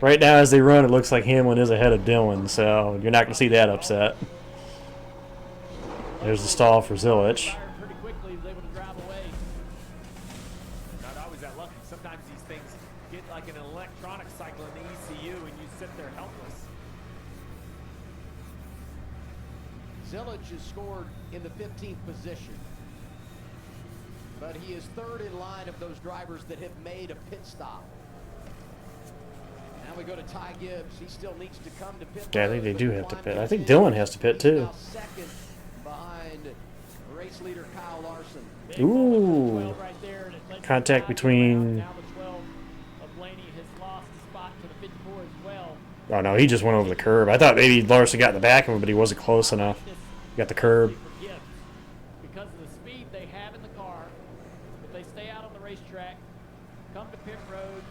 Right now, as they run, it looks like Hamlin is ahead of Dillon, so you're not going to see that upset. There's the stall for Zilich. Like an electronic cycle in the ECU, and you sit there helpless. Zilich has scored in the 15th position, but he is third in line of those drivers that have made a pit stop. Now we go to Ty Gibbs. He still needs to come to pit. Yeah, I think they do have to pit. I think Dillon has to pit too. Second behind race leader Kyle Larson. Ooh. Contact between. Oh no, he just went over the curb. I thought maybe Larson got in the back of him, but he wasn't close enough. He got the curb. Because of the speed they have in the car, if they stay out on the racetrack, come to pit road.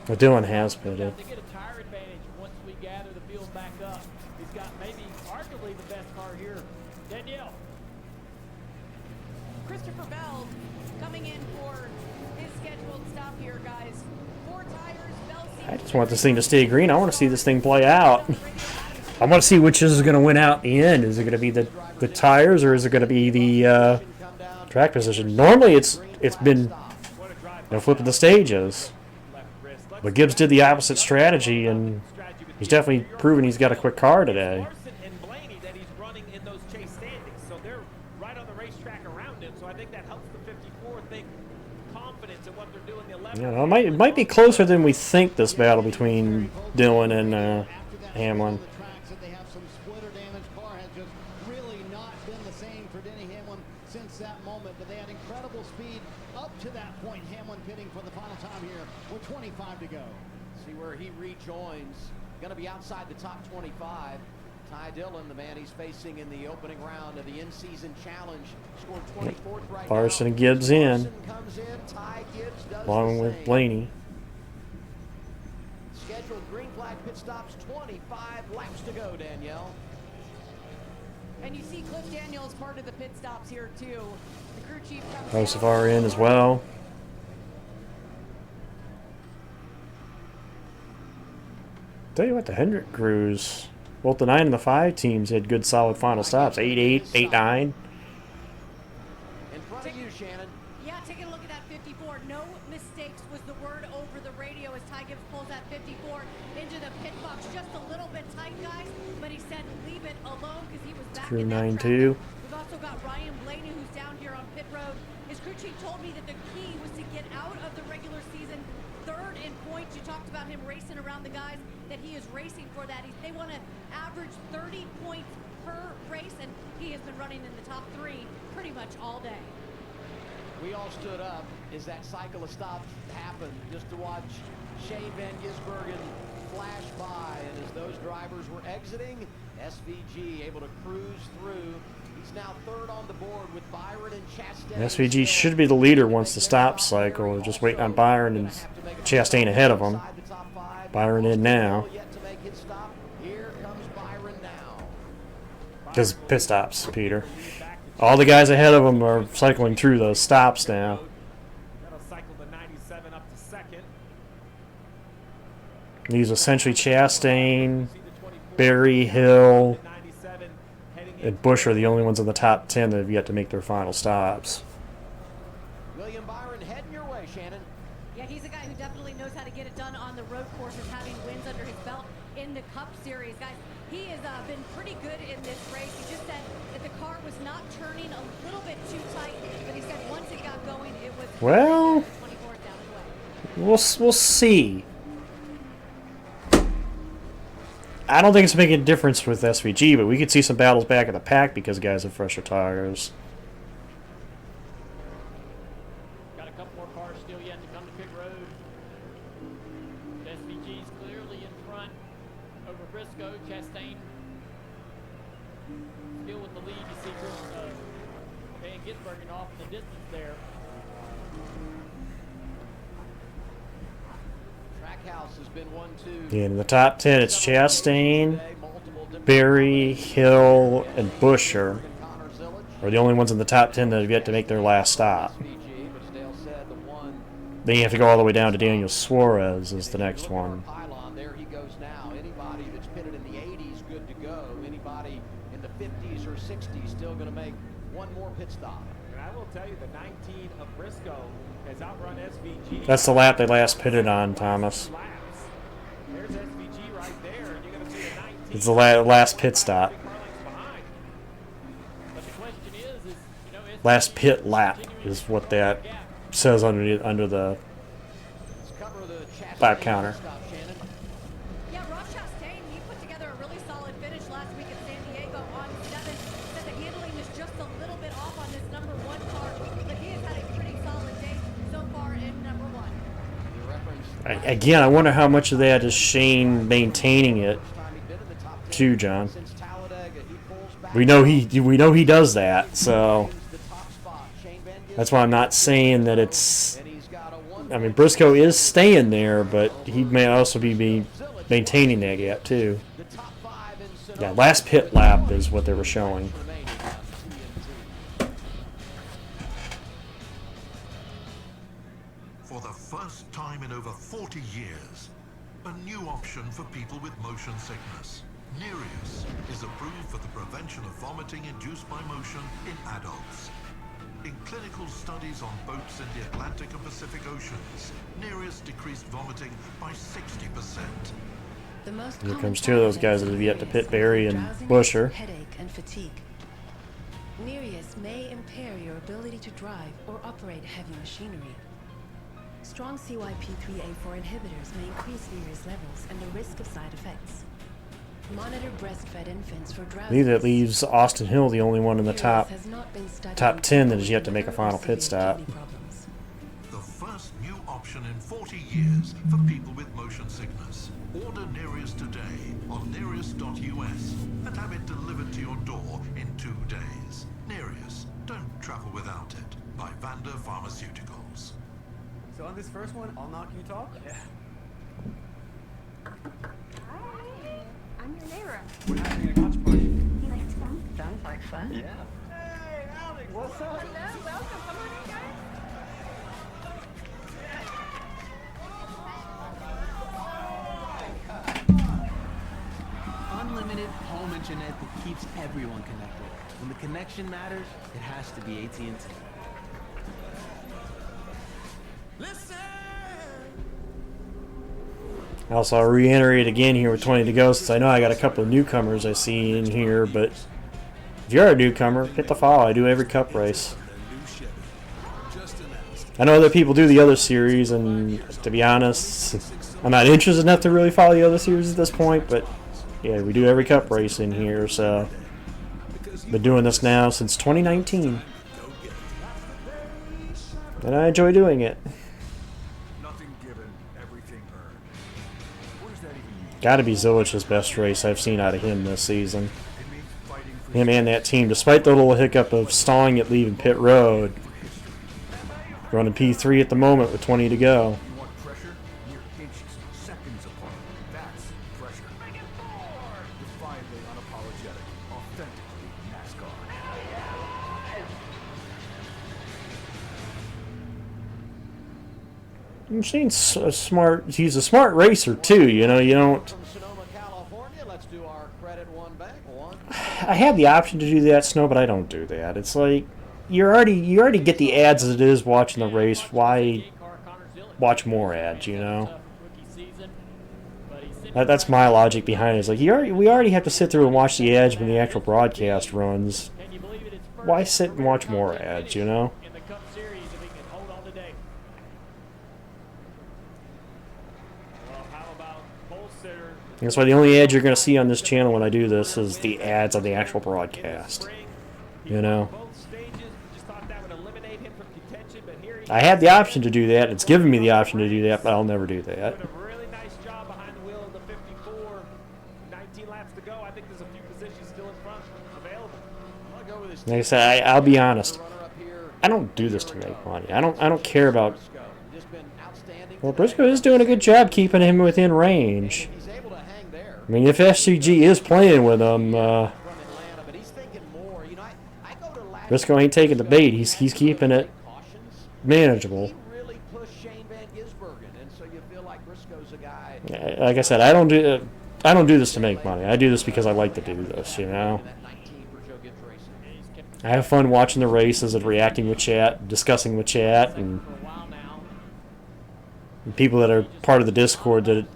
Well, Dillon has pitted. They get a tire advantage once we gather the field back up. He's got maybe arguably the best car here. Danielle. Christopher Bell coming in for his scheduled stop here, guys. 4 tires. I just want this thing to stay green. I want to see this thing play out. I want to see which is going to win out in the end. Is it going to be the tires, or is it going to be the track position? Normally, it's been flipping the stages. But Gibbs did the opposite strategy, and he's definitely proven he's got a quick car today. And Blaney that he's running in those chase standings, so they're right on the racetrack around him. So I think that helps the 54 think confidence in what they're doing. The 11. Yeah, it might be closer than we think, this battle between Dillon and Hamlin. They have some splitter damage. Car has just really not been the same for Denny Hamlin since that moment, but they had incredible speed up to that point. Hamlin pitting for the final time here with 25 to go. See where he rejoins. Going to be outside the top 25. Ty Dillon, the man he's facing in the opening round of the in-season challenge, scored 24th right now. Larson and Gibbs in, comes in. Ty Gibbs does along the with same. Blaney. Scheduled green flag pit stops, 25 laps to go, Danielle. And you see Cliff Daniels part of the pit stops here too. The crew chief comes Hocevar in as well. Tell you what, the Hendrick crews, both the 9 and the 5 teams had good solid final stops. 8-8, 8-9. In front of you, Shannon. Yeah, taking a look at that 54. No mistakes was the word over the radio as Ty Gibbs pulls that 54 into the pit box. Just a little bit tight, guys, but he said leave it alone because he was back Crew in that 9-2. traffic. We've also got Ryan Blaney, who's down here on pit road. His crew chief told me that the key was to get out of the regular season third in points. You talked about him racing around the guys that he is racing for that. They want to average 30 points per race, and he has been running in the top 3 pretty much all day. We all stood up as that cycle of stops happened just to watch Shane Van Gisbergen flash by, and as those drivers were exiting, SVG able to cruise through. He's now third on the board with Byron and Chastain. SVG should be the leader once the stop cycle. We're just waiting on Byron and Chastain ahead of him. Byron in now. Because pit stops, Peter. All the guys ahead of him are cycling through those stops now. That'll cycle the 97 up to second. These essentially Chastain, Berry, Hill, and Busch are the only ones in the top 10 that have yet to make their final stops. William Byron heading your way, Shannon. Yeah, he's a guy who definitely knows how to get it done on the road courses, having wins under his belt in the Cup Series. Guys, he has been pretty good in this race. He just said that the car was not turning a little bit too tight, but he said once it got going, it was Well, 24 down the way. we'll see. I don't think it's making a difference with SVG, but we could see some battles back in the pack because guys have fresher tires. Got a couple more cars still yet to come to pit road. SVG's clearly in front over Briscoe. Chastain still with the lead. You see Van Gisbergen off in the distance there. Trackhouse has been 1-2. Yeah, in the top 10, it's Chastain, Berry, Hill, and Busch are the only ones in the top 10 that have yet to make their last stop. Then you have to go all the way down to Daniel Suarez is the next one. There he goes now. Anybody that's pitted in the 80s, good to go. Anybody in the 50s or 60s, still going to make one more pit stop. And I will tell you, the 19 of Briscoe has outrun SVG. That's the lap they last pitted on, Thomas. There's SVG right there, and you're going to see a 19. It's the last pit stop. But the question is you know, Last pit lap is what that says under the lap counter. Yeah, Ross Chastain, he put together a really solid finish last week at San Diego on 7. Said the handling is just a little bit off on this number 1 car, but he has had a pretty solid day so far in number 1. Again, I wonder how much of that is Shane maintaining it too, John. We know he does that, so that's why I'm not saying that it's. I mean, Briscoe is staying there, but he may also be maintaining that gap too. Yeah, last pit lap is what they were showing. For the first time in over 40 years, a new option for people with motion sickness. Nereus is approved for the prevention of vomiting induced by motion in adults. In clinical studies on boats in the Atlantic and Pacific Oceans, Nereus decreased vomiting by 60%. Here comes two of those guys that have yet to pit, Berry and Busher. Headache and fatigue. Nereus may impair your ability to drive or operate heavy machinery. Strong CYP3A4 inhibitors may increase Nereus levels and the risk of side effects. Monitor breastfed infants for I drowsiness. believe that leaves Austin Hill the only one in the top 10 that has yet to make a final pit stop. The first new option in 40 years for people with motion sickness. Order Nereus today on Nereus.us and have it delivered to your door in 2 days. Nereus, don't travel without it. By Vanda Pharmaceuticals. So on this first one, I'll knock you talk? Yeah. I'm your neighbor. We're having a couch party. You like to come? Sounds like fun. Yeah. Hey, Alex! What's up? Hello, welcome. Come on in, guys. Unlimited home internet that keeps everyone connected. When the connection matters, it has to be AT&T. Also, I'll reiterate again here with 20 to go, since I know I got a couple of newcomers I see in here, but if you're a newcomer, hit the follow. I do every cup race. I know other people do the other series, and to be honest, I'm not interested enough to really follow the other series at this point, but yeah, we do every cup race in here, so been doing this now since 2019. And I enjoy doing it. Nothing given, everything earned. What does that even mean? Got to be Zilich's best race I've seen out of him this season. Him and that team, despite the little hiccup of stalling it leaving pit road. Running P3 at the moment with 20 to go. You want pressure? Near inches, seconds apart. That's pressure. Defiantly unapologetic, authentically NASCAR. I'm saying smart. He's a smart racer too. You know, you don't. I have the option to do that, Snow, but I don't do that. It's like you already get the ads as it is watching the race. Why watch more ads? You know. That's my logic behind it. It's like we already have to sit through and watch the ads when the actual broadcast runs. Why sit and watch more ads? You know. That's why the only ad you're going to see on this channel when I do this is the ads on the actual broadcast. You know? I have the option to do that. It's given me the option to do that, but I'll never do that. Like I said, I'll be honest. I don't do this to make money. I don't care about... Well, Briscoe is doing a good job keeping him within range. I mean, if SCG is playing with him, Briscoe ain't taking the bait. He's keeping it manageable. Like I said, I don't do this to make money. I do this because I like to do this. You know, I have fun watching the races and reacting with chat, discussing with chat, and people that are part of the Discord that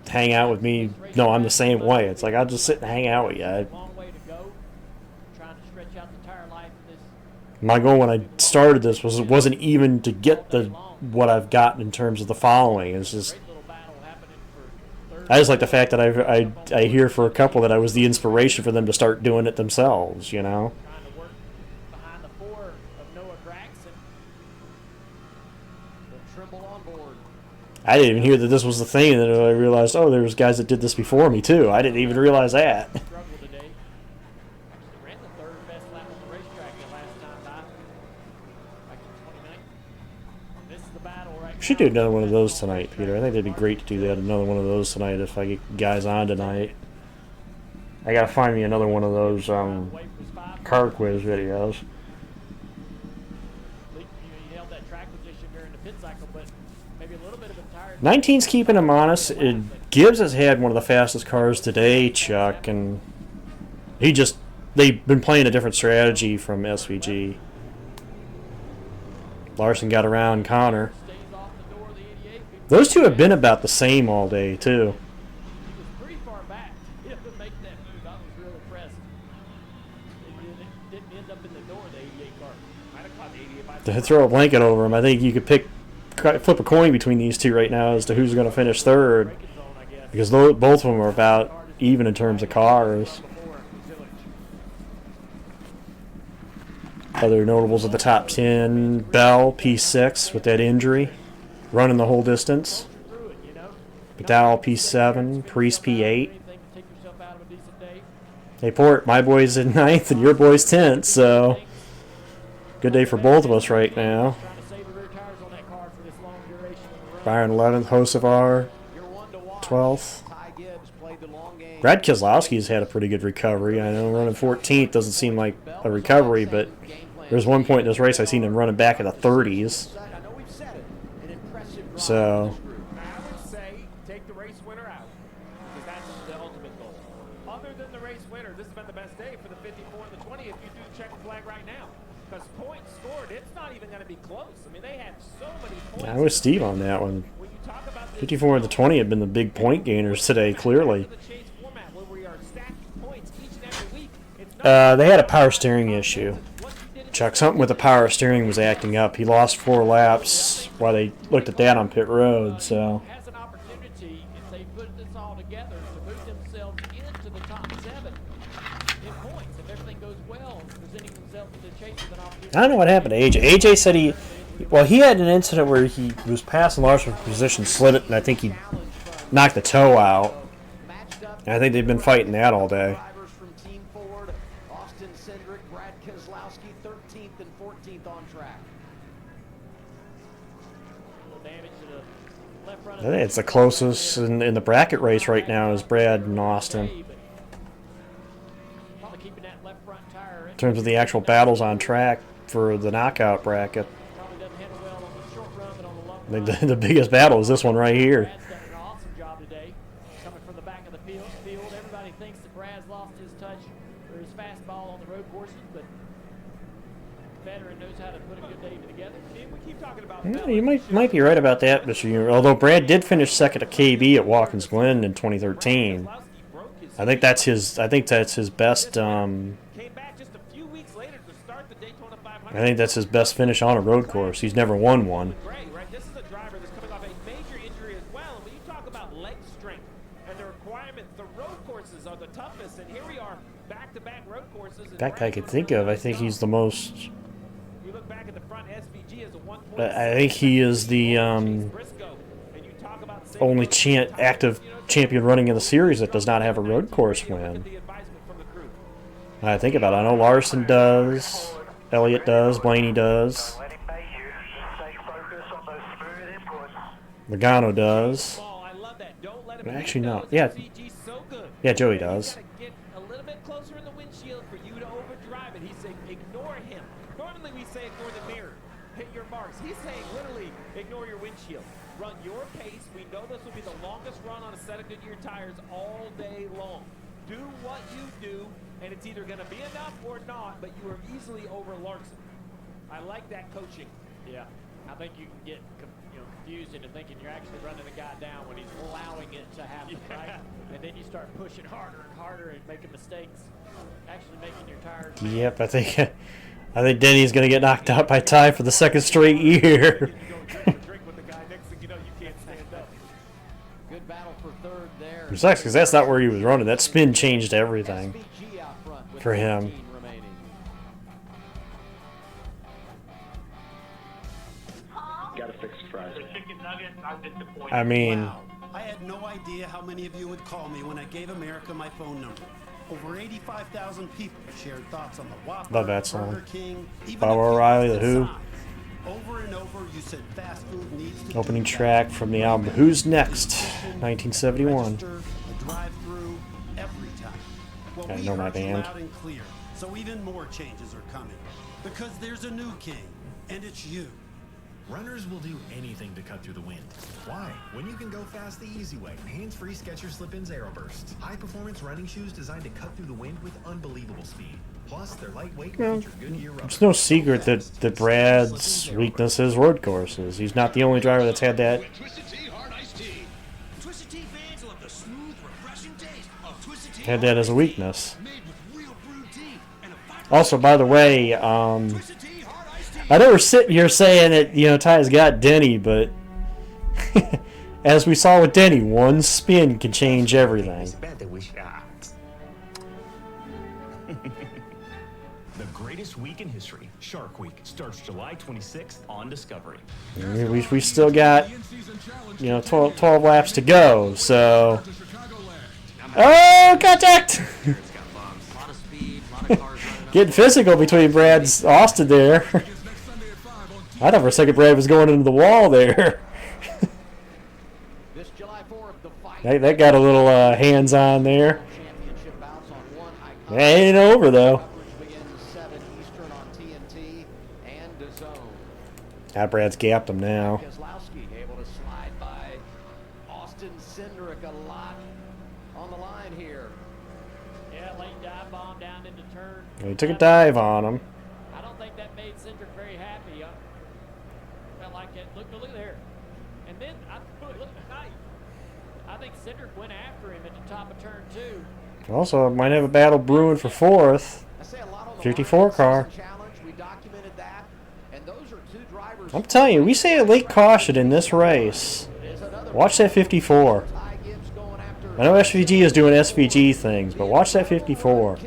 hang out with me. No, I'm the same way. It's like I'll just sit and hang out with you. My goal when I started this wasn't even to get what I've gotten in terms of the following. It's just I just like the fact that I hear for a couple that I was the inspiration for them to start doing it themselves. You know. I didn't even hear that this was the thing, and then I realized, oh, there was guys that did this before me, too. I didn't even realize that. We should do another one of those tonight, Peter. I think that'd be great to do that, another one of those tonight if I get guys on tonight. I gotta find me another one of those car quiz videos. 19's keeping him honest. Gibbs has had one of the fastest cars today, Chuck, and they've been playing a different strategy from SVG. Larson got around Connor. Those two have been about the same all day, too. To throw a blanket over him, I think you could flip a coin between these two right now as to who's going to finish third, because both of them are about even in terms of cars. Other notables at the top 10, Bell, P6 with that injury, running the whole distance. Vidal, P7, Priest, P8. Hey, Port, my boy's in 9th and your boy's 10th, so good day for both of us right now. Byron 11th, Hocevar 12th. Brad Keselowski's had a pretty good recovery. I know running 14th doesn't seem like a recovery, but there's one point in this race I seen him running back in the 30s. So I would say take the race winner out, because that's the ultimate goal. Other than the race winner, this has been the best day for the 54 and the 20 if you do the checkered flag right now. Because points scored, it's not even going to be close. I mean, they had so many points. I was Steve on that one. 54 and the 20 have been the big point gainers today, clearly. They had a power steering issue. Chuck, something with the power steering was acting up. He lost 4 laps while they looked at that on pit road, so. Has an opportunity, if they put this all together, to move themselves into the top 7 in points. If everything goes well, presenting themselves to the chase with an opportunity. I don't know what happened to AJ. AJ said he had an incident where he was passing Larson for position, slid it, and I think he knocked the toe out. I think they've been fighting that all day. Drivers from Team Ford, Austin Cindric, Brad Keselowski, 13th and 14th on track. Damage to the left front I think it's the closest in the bracket race right now is Brad and Austin. Probably keeping that left front tire In terms of the actual battles on track for the knockout bracket. probably doesn't handle well on the short run, but on the long I think the biggest battle is this one right here. Brad's done an awesome job today. Coming from the back of the field. Everybody thinks that Brad's lost his touch or his fastball on the road courses, but the veteran knows how to put a good day together. And we keep talking about Yeah, you might be right about that, Mr. Ewing. Although Brad did finish second at KB at Watkins Glen in 2013. I think that's his best. Came back just a few weeks later to start the Daytona 500. I think that's his best finish on a road course. He's never won one. Gray, right? This is a driver that's coming off a major injury as well. And when you talk about leg strength and the requirements, the road courses are the toughest. And here we are, back-to-back road courses. In fact, I could think of. I think he's the most. You look back at the front, SVG is a 1.6. I think he is the only active champion running in the series that does not have a road course win. I think about it. I know Larson does, Elliott does, Blaney does, Logano does. Actually, no. Yeah, Joey does. Get a little bit closer in the windshield for you to overdrive it. He's saying ignore him. Normally we say ignore the mirror, hit your marks. He's saying literally ignore your windshield. Run your pace. We know this will be the longest run on a set of Goodyear tires all day long. Do what you do, and it's either going to be enough or not, but you are easily over Larson. I like that coaching. Yeah, I think you can get confused into thinking you're actually running a guy down when he's allowing it to happen, right? And then you start pushing harder and harder and making mistakes, actually making your tires. Yep, I think Denny's going to get knocked out by Ty for the second straight year. Good battle for third there. It sucks because that's not where he was running. That spin changed everything for him. Gotta fix fries. I mean, Wow. I had no idea how many of you would call me when I gave America my phone number. Over 85,000 people shared thoughts on the Whopper, love that song. Burger King, even Bob the O'Reilly, The pizza Who. sign. Over and over, you said fast food needs to Opening do track from the album Who's Next, 1971. register, the drive-through, every time. Well, I we know my heard you band. loud and clear, so even more changes are coming. Because there's a new king, and it's you. Runners will do anything to cut through the wind. Why? When you can go fast the easy way. Hands-free Skechers Slip-ins Aeroburst. High-performance running shoes designed to cut through the wind with unbelievable speed. Plus, they're lightweight and feature Goodyear rubber. It's no secret that Brad's weakness is road courses. He's not the only driver that's had that. Twisted Tea fans love the smooth, refreshing taste of Twisted Tea. Had that as a weakness. Also, by the way, I know we're sitting here saying that Ty's got Denny, but as we saw with Denny, one spin can change everything. The greatest week in history, Shark Week, starts July 26th on Discovery. We still got 12 laps to go, so contact. Getting physical between Brad's Austin there. I thought for a second Brad was going into the wall there. This July 4th, the fight. That got a little hands-on there. It ain't over though. Begins 7 Eastern on TNT and DAZN. Now Brad's gapped him now. Keselowski able to slide by Austin Cindric, a lot on the line here. Yeah, late dive bomb down into turn. He took a dive on him. I don't think that made Cindric very happy. Felt like it. Look there. And then I think Cindric went after him at the top of turn 2. Also, might have a battle brewing for fourth. 54 car. I'm telling you, we say a late caution in this race. Watch that 54. I know SVG is doing SVG things, but watch that 54.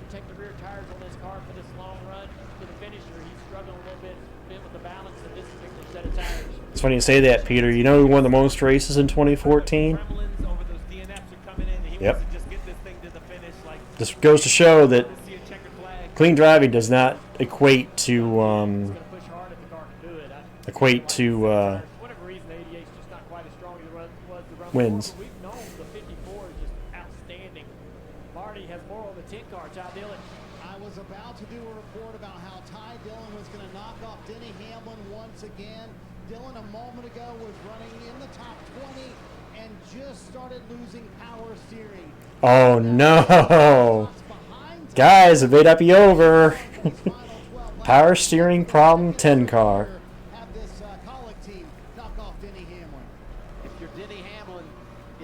protect the rear tires on this car for this long run to the finisher. He's struggling a little bit with the balance of this particular set of tires. It's funny you say that, Peter. You know who won the most races in 2014? Yep. This goes to show that clean driving does not equate to wins. We've known the 54 is just outstanding. Marty has more on the 10 car. Ty Dillon. I was about to do a report about how Ty Dillon was going to knock off Denny Hamlin once again. Dillon a moment ago was running in the top 20 and just started losing power steering. Oh no! Guys, it may not be over. Power steering problem, 10 car.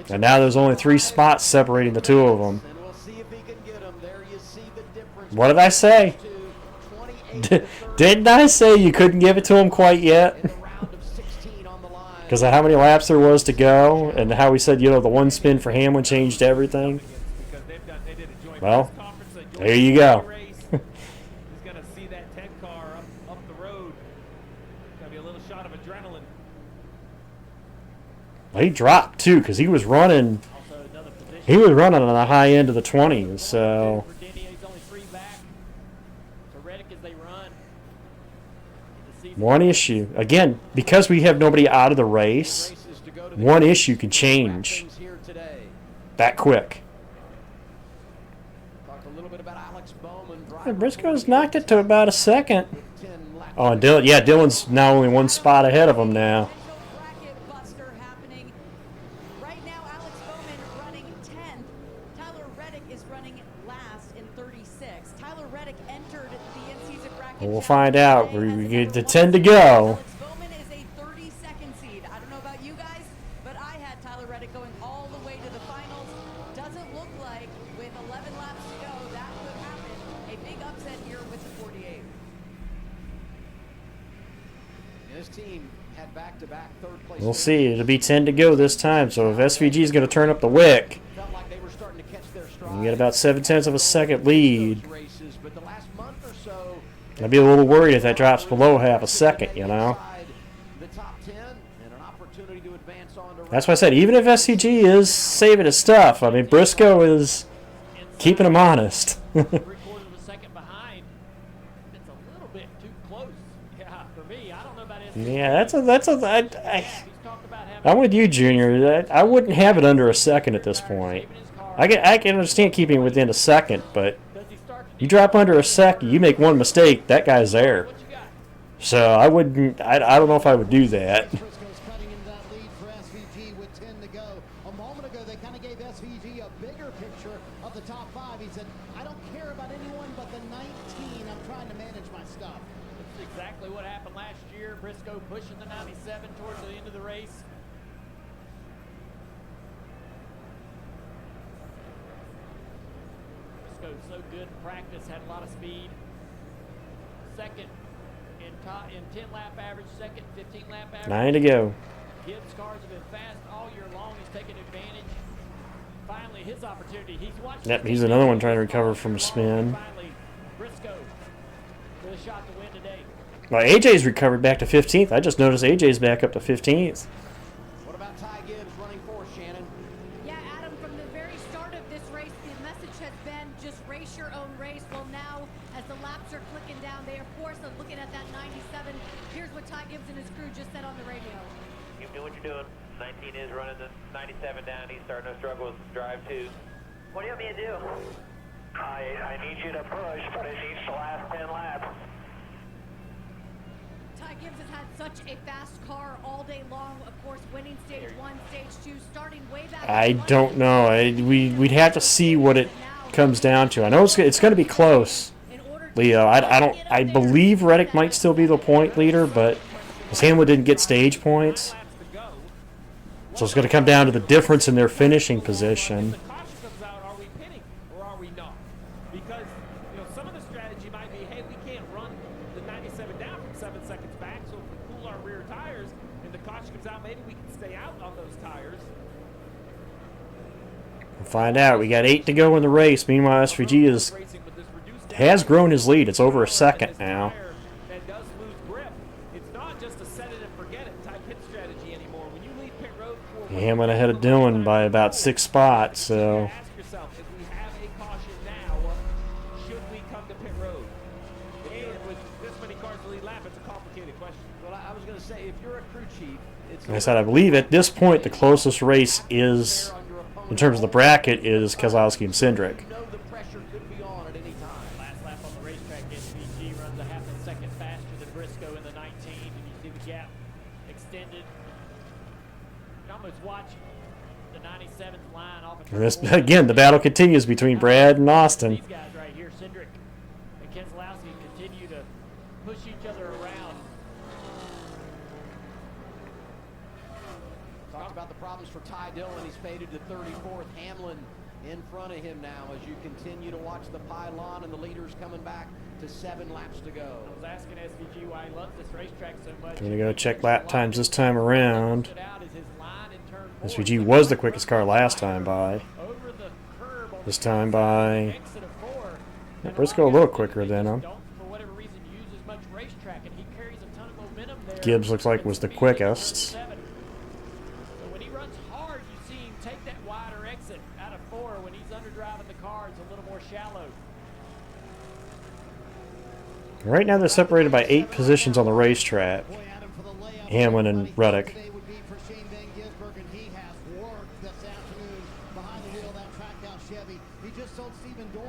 And now there's only 3 spots separating the two of them. What did I say? Didn't I say you couldn't give it to him quite yet? Because of how many laps there was to go, and how we said, you know, the one spin for Hamlin changed everything. Well, there you go. He's going to see that 10 car up the road. Going to be a little shot of adrenaline. Well, he dropped too, because he was running. He was running on the high end of the 20s. So one issue again, because we have nobody out of the race. One issue could change that quick. Briscoe's knocked it to about a second. Oh, and Dillon, yeah, Dillon's now only 1 spot ahead of him now. Well, we'll find out. We get to 10 to go. We'll see. It'll be 10 to go this time. So if SVG is going to turn up the wick, we get about 0.7 of a second lead. I'd be a little worried if that drops below half a second, you know. That's why I said, even if SCG is saving his stuff, I mean, Briscoe is keeping him honest. Yeah, I'm with you, Junior. I wouldn't have it under a second at this point. I can understand keeping it within a second, but you drop under a second, you make one mistake, that guy's there. So I wouldn't. I don't know if I would do that. Briscoe pushing the 97 towards the end of the race. Briscoe's so good in practice, had a lot of speed. Second in 10 lap average, second 15 lap average. 9 to go. Gibbs cars have been fast all year long. He's taking advantage. Finally, his opportunity. He's watching. Yep, he's another one trying to recover from a spin. Finally, Briscoe with a shot to win today. Well, AJ's recovered back to 15th. I just noticed AJ's back up to 15th. What about Ty Gibbs running fourth, Shannon? Yeah, Adam, from the very start of this race, the message has been just race your own race. Well, now, as the laps are clicking down, they are forced on looking at that 97. Here's what Ty Gibbs and his crew just said on the radio. Keep doing what you're doing. 19 is running the 97 down. He's starting to struggle with drive 2. What do you want me to do? I need you to push, but it needs to last 10 laps. Ty Gibbs has had such a fast car all day long, of course, winning stage 1, stage 2, starting way back. I don't know. We'd have to see what it comes down to. I know it's going to be close, Leo. I believe Reddick might still be the point leader, but Hamlin didn't get stage points, so it's going to come down to the difference in their finishing position. Find out. We got 8 to go in the race. Meanwhile, SVG is has grown his lead. It's over a second now. That does lose grip. It's not just a set it and forget it type hit strategy anymore. When you leave pit road for Hamlin ahead of Dillon by about 6 spots, so ask yourself, if we have a caution now, should we come to pit road? And with this many cars to lead lap, it's a complicated question. Well, I was going to say, if you're a crew chief, it's like I said, I believe at this point the closest race is, in terms of the bracket, is Keselowski and Cindric. Last lap on the racetrack, SVG runs a half a second faster than Briscoe in the 19, and you see the gap extended. You can almost watch the 97th line off of And this, again, the battle continues between Brad and Austin. these guys right here, Cindric and Keselowski, continue to push each other around. Talked about the problems for Ty Dillon. He's faded to 34th. Hamlin in front of him now as you continue to watch the pylon and the leaders coming back to 7 laps to go. I was asking SVG why he loves this racetrack so much. I'm going to go check lap times this time around. SVG was the quickest car last time by. This time by... Yeah, Briscoe a little quicker than him. Gibbs looks like was the quickest. When he runs hard, you see him take that wider exit out of 4. When he's underdriving the car, it's a little more shallow. Right now they're separated by 8 positions on the racetrack. Hamlin and Reddick.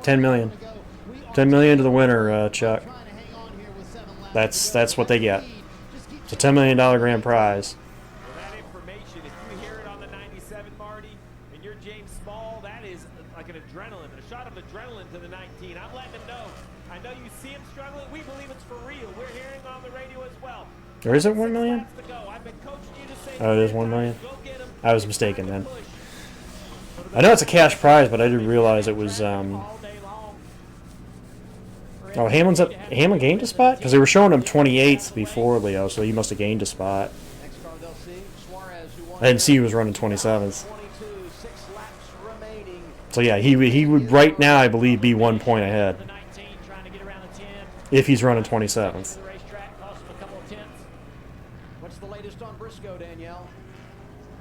10 million. 10 million to the winner, Chuck. That's what they get. It's a $10 million grand prize. Well, that information, if you hear it on the 97, Marty, and you're James Small, that is like an adrenaline, a shot of adrenaline to the 19. I'm letting him know. I know you see him struggling. We believe it's for real. We're hearing on the radio as well. Or is it 1 million? Oh, it is 1 million? I was mistaken then. I know it's a cash prize, but I didn't realize it was, Oh, Hamlin gained a spot? Because they were showing him 28th before Leo, so he must have gained a spot. I didn't see he was running 27th. So yeah, he would right now, I believe, be 1 point ahead. If he's running 27th. What's the latest on Briscoe, Danielle?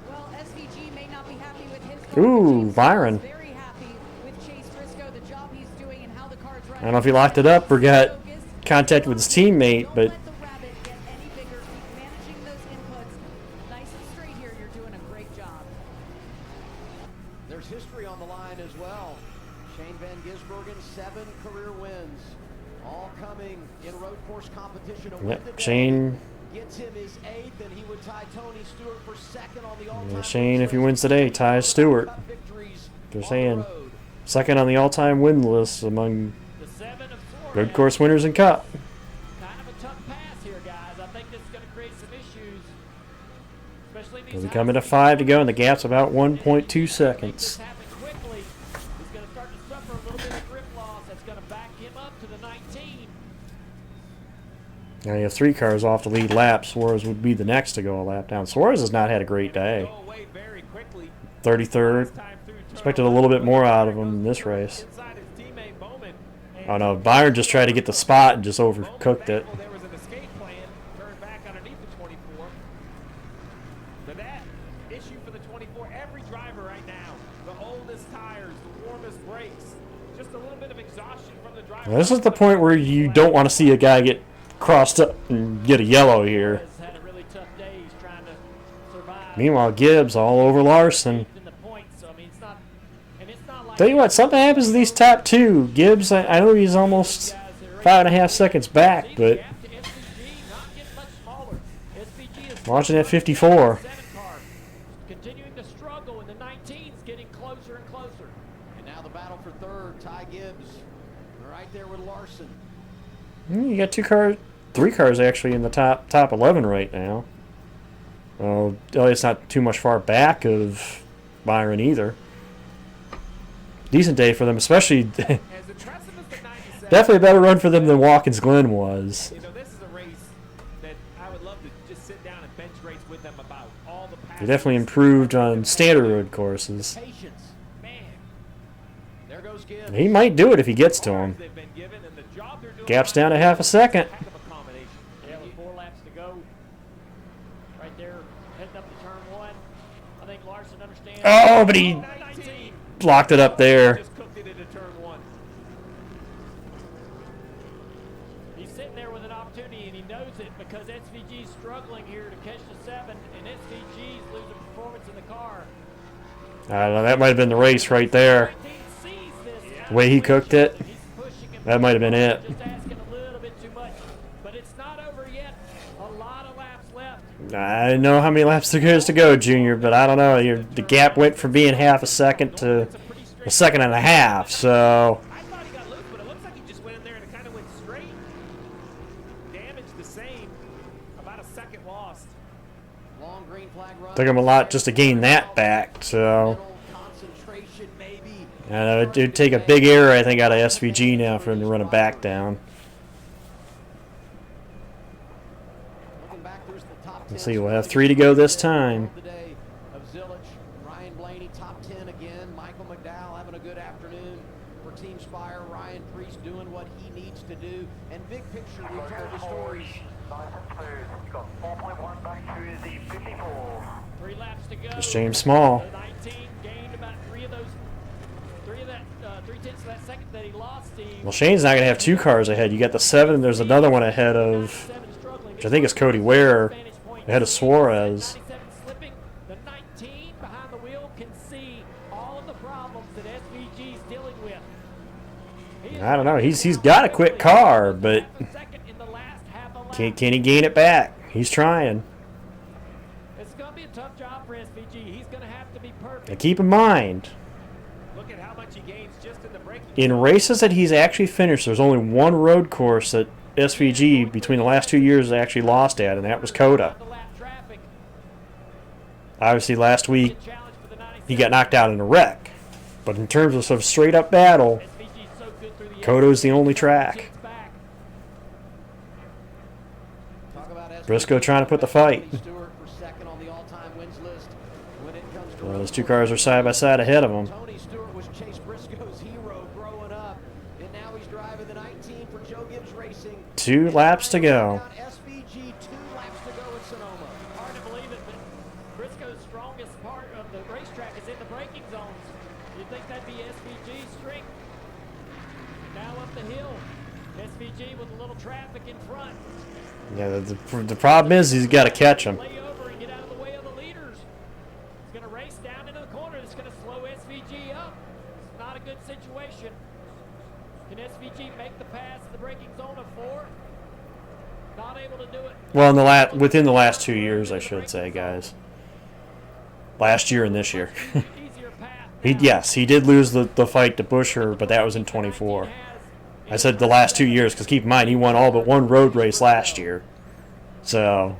Well, SVG may not be happy with his Ooh, Byron. very happy with Chase Briscoe, the job he's doing and how the car's running. I don't know if he locked it up or got contact with his teammate, but Managing those inputs nice and straight here. You're doing a great job. There's history on the line as well. Shane Van Gisbergen, 7 career wins, all coming in road course competition. Yep, Shane. Gets him his 8th, and he would tie Tony Stewart for 2nd on the all-time. Yeah, Shane, if he wins today, ties Stewart. They're saying 2nd on the all-time win list among road course winners in Cup. Kind of a tough pass here, guys. I think this is going to create some issues. Especially in these We're coming to 5 to go, and the gap's about 1.2 seconds. quickly. He's going to start to suffer a little bit of grip loss. That's going to back him up to the 19. Now you have 3 cars off the lead lap. Suarez would be the next to go a lap down. Suarez has not had a great day. 33rd. Expected a little bit more out of him in this race. Oh no, Byron just tried to get the spot and just overcooked it. There was an escape plan, turned back underneath the 24. But that issue for the 24, every driver right now, the oldest tires, the warmest brakes, just a little bit of exhaustion from the driver. Now, this is the point where you don't want to see a guy get crossed up and get a yellow here. Meanwhile, Gibbs all over Larson. Tell you what, something happens to these top 2. Gibbs, I know he's almost 5.5 seconds back, but watching that 54. Continuing to struggle, and the 19's getting closer and closer. And now the battle for 3rd, Ty Gibbs, right there with Larson. You got 3 cars actually in the top 11 right now. Well, it's not too much far back of Byron either. Decent day for them, especially. Definitely a better run for them than Watkins Glen was. You know, this is a race that I would love to just sit down and bench race with them about all the They definitely improved on standard road courses. There goes Gibbs. He might do it if he gets to him. They've been given, and the job they're doing Gap's down to half a second. heck of a combination. Yeah, with 4 laps to go. Right there, heading up to turn 1. I think Larson understands. Oh, but he blocked it up there. Just cooked it into turn 1. He's sitting there with an opportunity, and he knows it because SVG's struggling here to catch the 7, and SVG's losing performance in the car. I don't know, that might have been the race right there. The way he cooked it, that might have been it. Just asking a little bit too much, but it's not over yet. A lot of laps left. I know how many laps there is to go, Junior, but I don't know. The gap went from being half a second to a second and a half, so... I thought he got loose, but it looks like he just went in there and it kind of went straight. Damage the same. About a second lost. Long green flag run. Took him a lot just to gain that back, so... Concentration maybe. I know, it would take a big error, I think, out of SVG now for him to run it back down. Let's see, we'll have 3 to go this time. Of Zilich, Ryan Blaney, top 10 again. Michael McDowell having a good afternoon for Team Spire. Ryan Priest doing what he needs to do. And big picture, we told the stories. Got 4.1 back to the 54. 3 laps to go. It's James Small. The 19 gained about 3 of those, 3/10 of that second that he lost. Well, Shane's not going to have 2 cars ahead. You got the 7, there's another one ahead of, which I think is Cody Ware, ahead of Suarez. 97 slipping. The 19 behind the wheel can see all of the problems that SVG's dealing with. I don't know. He's got a quick car, but can he gain it back? He's trying. It's going to be a tough job for SVG. He's going to have to be perfect. Now keep in mind, Look at how much he gains just in the braking. in races that he's actually finished, there's only one road course that SVG between the last 2 years actually lost at, and that was Coda. Obviously, last week he got knocked out in a wreck, but in terms of sort of straight up battle, Coda's the only track. Briscoe trying to put the fight. Well, those 2 cars are side by side ahead of him. Tony Stewart was Chase Briscoe's hero growing up, and now he's driving the 19 for Joe Gibbs Racing. 2 laps to go. SVG, 2 laps to go at Sonoma. Hard to believe it, but Briscoe's strongest part of the racetrack is in the braking zones. You'd think that'd be SVG's strength. Now up the hill. SVG with a little traffic in front. Yeah, the problem is he's got to catch him. Lay over and get out of the way of the leaders. He's going to race down into the corner. It's going to slow SVG up. It's not a good situation. Can SVG make the pass in the braking zone of 4? Not able to do it. Well, within the last 2 years, I should say, guys. Last year and this year. Yes, he did lose the fight to Buescher, but that was in 24. I said the last 2 years because keep in mind he won all but 1 road race last year. So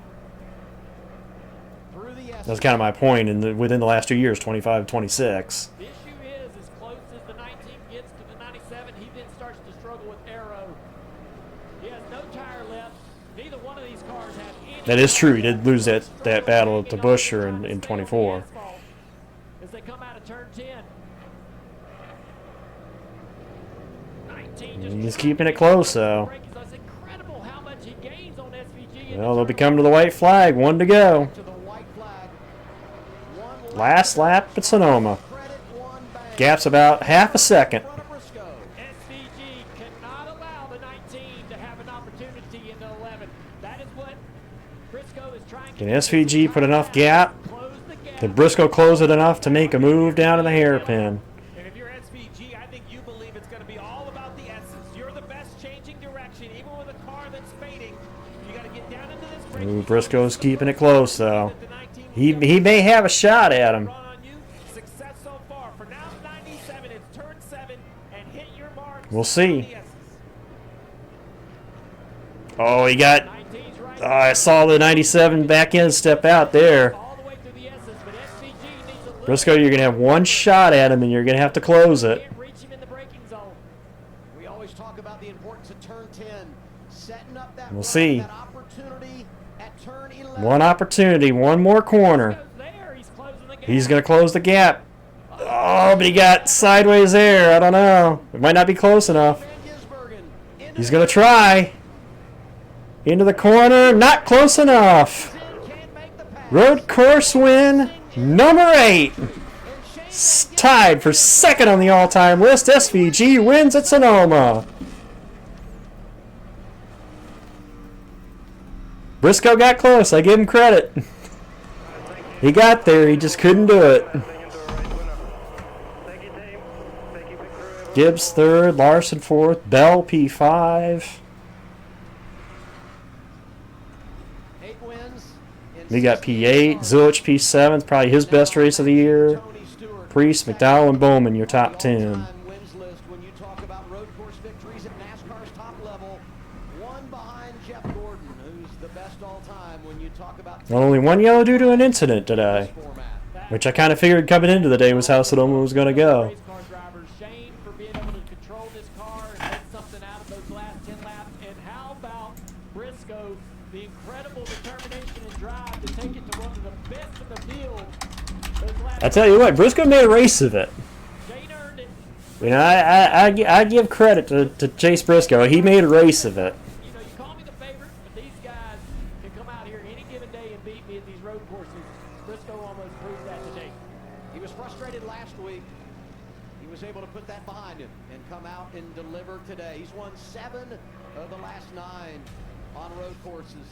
that's kind of my point. Within the last 2 years, 25, 26. The issue is, as close as the 19 gets to the 97, he then starts to struggle with aero. He has no tire left. Neither one of these cars have any. That is true. He did lose that battle to Buescher in 24. As they come out of turn 10. He's keeping it close, though. It's incredible how much he gains on SVG. Well, they'll be coming to the white flag. 1 to go. Last lap at Sonoma. Gap's about half a second. SVG cannot allow the 19 to have an opportunity in the 11. That is what Briscoe is trying to do. Can SVG put enough gap? Can Briscoe close it enough to make a move down in the hairpin? And if you're SVG, I think you believe it's going to be all about the S's. You're the best changing direction, even with a car that's fading. You got to get down into this braking. Ooh, Briscoe's keeping it close, though. He may have a shot at him. Success so far. For now, 97, it's turn 7, and hit your mark. We'll see. Oh, he got... Oh, I saw the 97 back end step out there. Briscoe, you're going to have 1 shot at him, and you're going to have to close it. We always talk about the importance of turn 10, setting up that, We'll see. that opportunity at turn 11. 1 opportunity, 1 more corner. He's going to close the gap. Oh, but he got sideways there. I don't know. It might not be close enough. He's going to try. Into the corner. Not close enough. Road course win. Number 8. Tied for second on the all-time list. SVG wins at Sonoma. Briscoe got close. I give him credit. He got there. He just couldn't do it. Gibbs third. Larson fourth. Bell P5. We got P8. Zilich P7. Probably his best race of the year. Priest, McDowell, and Bowman, your top 10. Only one yellow due to an incident today, which I kind of figured coming into the day was how Sonoma was going to go. Shane for being able to control this car and make something out of those last 10 laps. And how about Briscoe, the incredible determination and drive to take it to one of the best in the field. I tell you what, Briscoe made a race of it. You know, I give credit to Chase Briscoe. He made a race of it. You know, you call me the favorite, but these guys can come out here any given day and beat me at these road courses. Briscoe almost proved that today. He was frustrated last week. He was able to put that behind him and come out and deliver today. He's won 7 of the last 9 on road courses.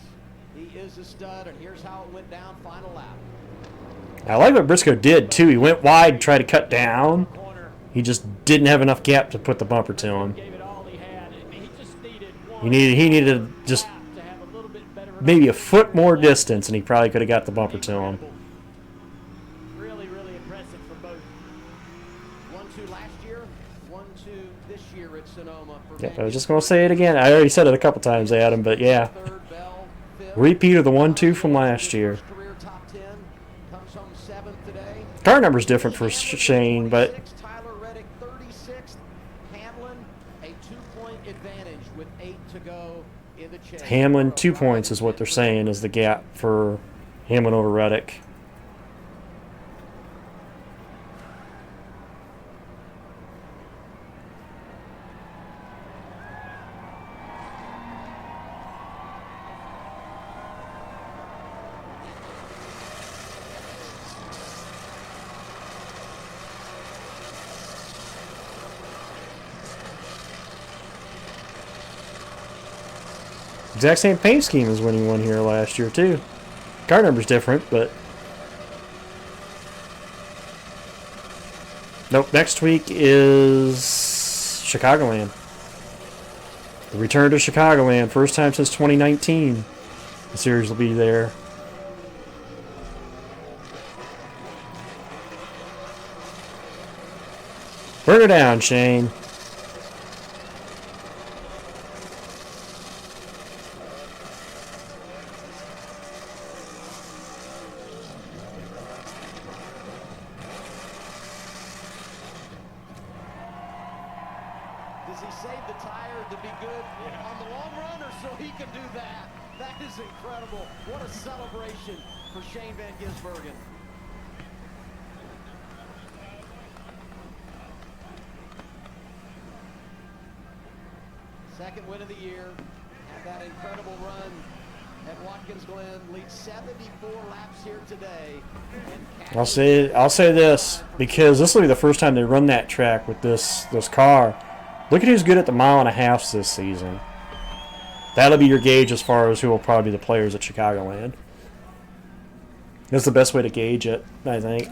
He is a stud, and here's how it went down final lap. I like what Briscoe did, too. He went wide, tried to cut down. He just didn't have enough gap to put the bumper to him. He needed just maybe a foot more distance, and he probably could have got the bumper to him. Really, really impressive for both. 1-2 last year, 1-2 this year at Sonoma. Yeah, I was just going to say it again. I already said it a couple times, Adam, but yeah. Repeat of the 1-2 from last year. Car number's different for Shane, but Tyler Reddick 36th, Hamlin a 2-point advantage with 8 to go in the chase. Hamlin 2 points is what they're saying is the gap for Hamlin over Reddick. Exact same paint scheme as when he won here last year, too. Car number's different, but... Nope, next week is Chicagoland. The return to Chicagoland, first time since 2019. The series will be there. Burn her down, Shane. Does he save the tire to be good on the long run, or so he can do that? That is incredible. What a celebration for Shane Van Gisbergen. Second win of the year. Had that incredible run at Watkins Glen. Leads 74 laps here today. I'll say this, because this will be the first time they run that track with this car. Look at who's good at the 1.5 miles this season. That'll be your gauge as far as who will probably be the players at Chicagoland. That's the best way to gauge it, I think.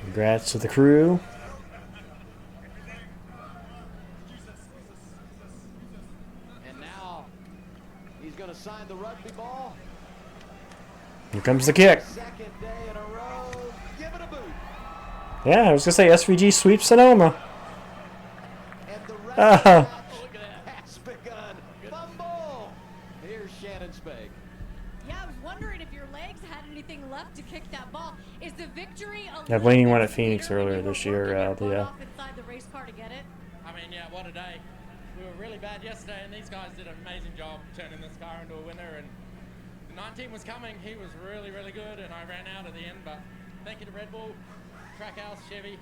Congrats to the crew. And now he's going to sign the rugby ball. Here comes the kick. Second day in a row. Give it a boot. Yeah, I was gonna say SVG sweeps Sonoma. Has begun. Fumble. Here's Shannon Spake. Yeah, I was wondering if your legs had anything left to kick that ball. Is the victory a Yeah, Blaney won at Phoenix earlier this year. off inside the race car to get it? I mean, yeah, what a day. We were really bad yesterday, and these guys did an amazing job turning this car into a winner. And the 19 was coming. He was really, really good, and I ran out at the end. But thank you to Red Bull, Trackhouse, Chevy.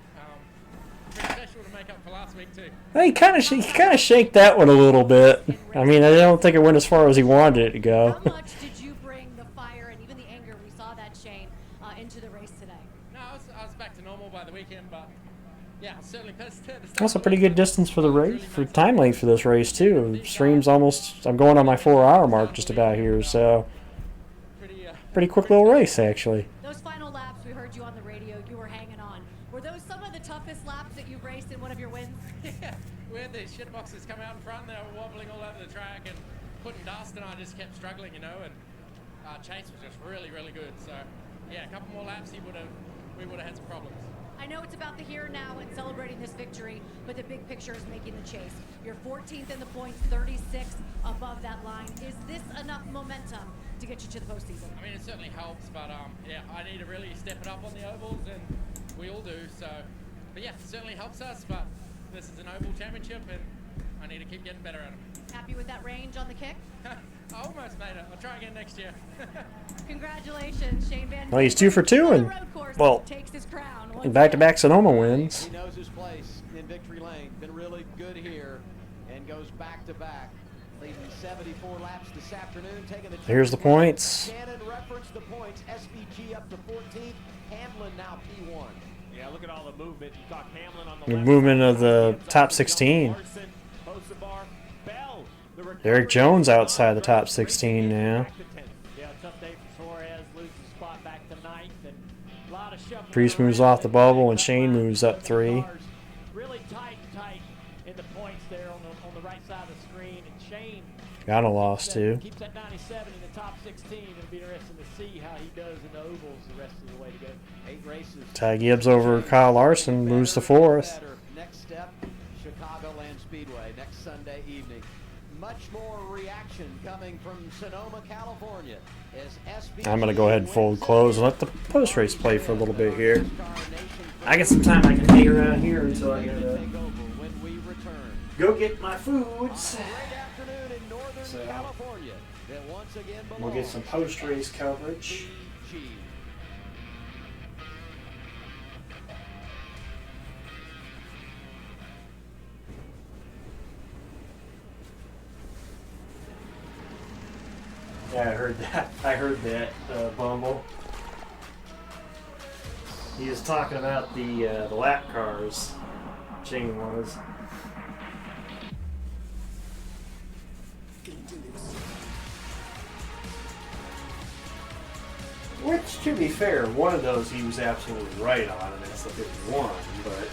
Pretty special to make up for last week too. He kind of shaked that one a little bit. I mean, I don't think it went as far as he wanted it to go. How much did you bring the fire and even the anger we saw that, Shane, into the race today? No, I was back to normal by the weekend, but yeah, certainly pissed. That's a pretty good distance for the race, for time length for this race too. Stream's almost. I'm going on my 4-hour mark just about here, so pretty quick little race actually. Those final laps, we heard you on the radio. You were hanging on. Were those some of the toughest laps that you've raced in one of your wins? Yeah, we had these shit boxes come out in front. They were wobbling all over the track and putting dust, and I just kept struggling, you know. And Chase was just really, really good. So yeah, a couple more laps, we would have had some problems. I know it's about the here and now and celebrating this victory, but the big picture is making the chase. You're 14th in the points, 36 above that line. Is this enough momentum to get you to the postseason? I mean, it certainly helps, but yeah, I need to really step it up on the ovals, and we all do. So, but yeah, it certainly helps us. But this is an oval championship, and I need to keep getting better at them. Happy with that range on the kick? I almost made it. I'll try again next year. Congratulations, Shane Van. Well, he's 2 for 2 and well, in back-to-back Sonoma wins. He knows his place in victory lane. Been really good here and goes back-to-back. Leading 74 laps this afternoon. Taking the Here's the points. Shannon referenced the points. SVG up to 14th. Hamlin now P1. Yeah, look at all the movement. You talk Hamlin on the The movement of the top 16. Eric Jones outside the top 16 now. Yeah, tough day for Suarez. Loses spot back to 9th. And a lot of shuffling. Priest moves off the bubble and Shane moves up 3. Really tight in the points there on the right side of the screen. And Shane Got a loss too. keeps that 97 in the top 16. It'll be interesting to see how he does in the ovals the rest of the way to go. 8 races. Ty Gibbs over Kyle Larson moves to 4th. Next step, Chicagoland Speedway next Sunday evening. Much more reaction coming from Sonoma, California. As SVG I'm going to go ahead and fold close and let the post-race play for a little bit here. I get some time I can hang around here until I gotta go get my foods. So we'll get some post-race coverage. Yeah, I heard that, Bumble. He was talking about the lap cars. Shane was. Which, to be fair, one of those he was absolutely right on, and that's the 51, but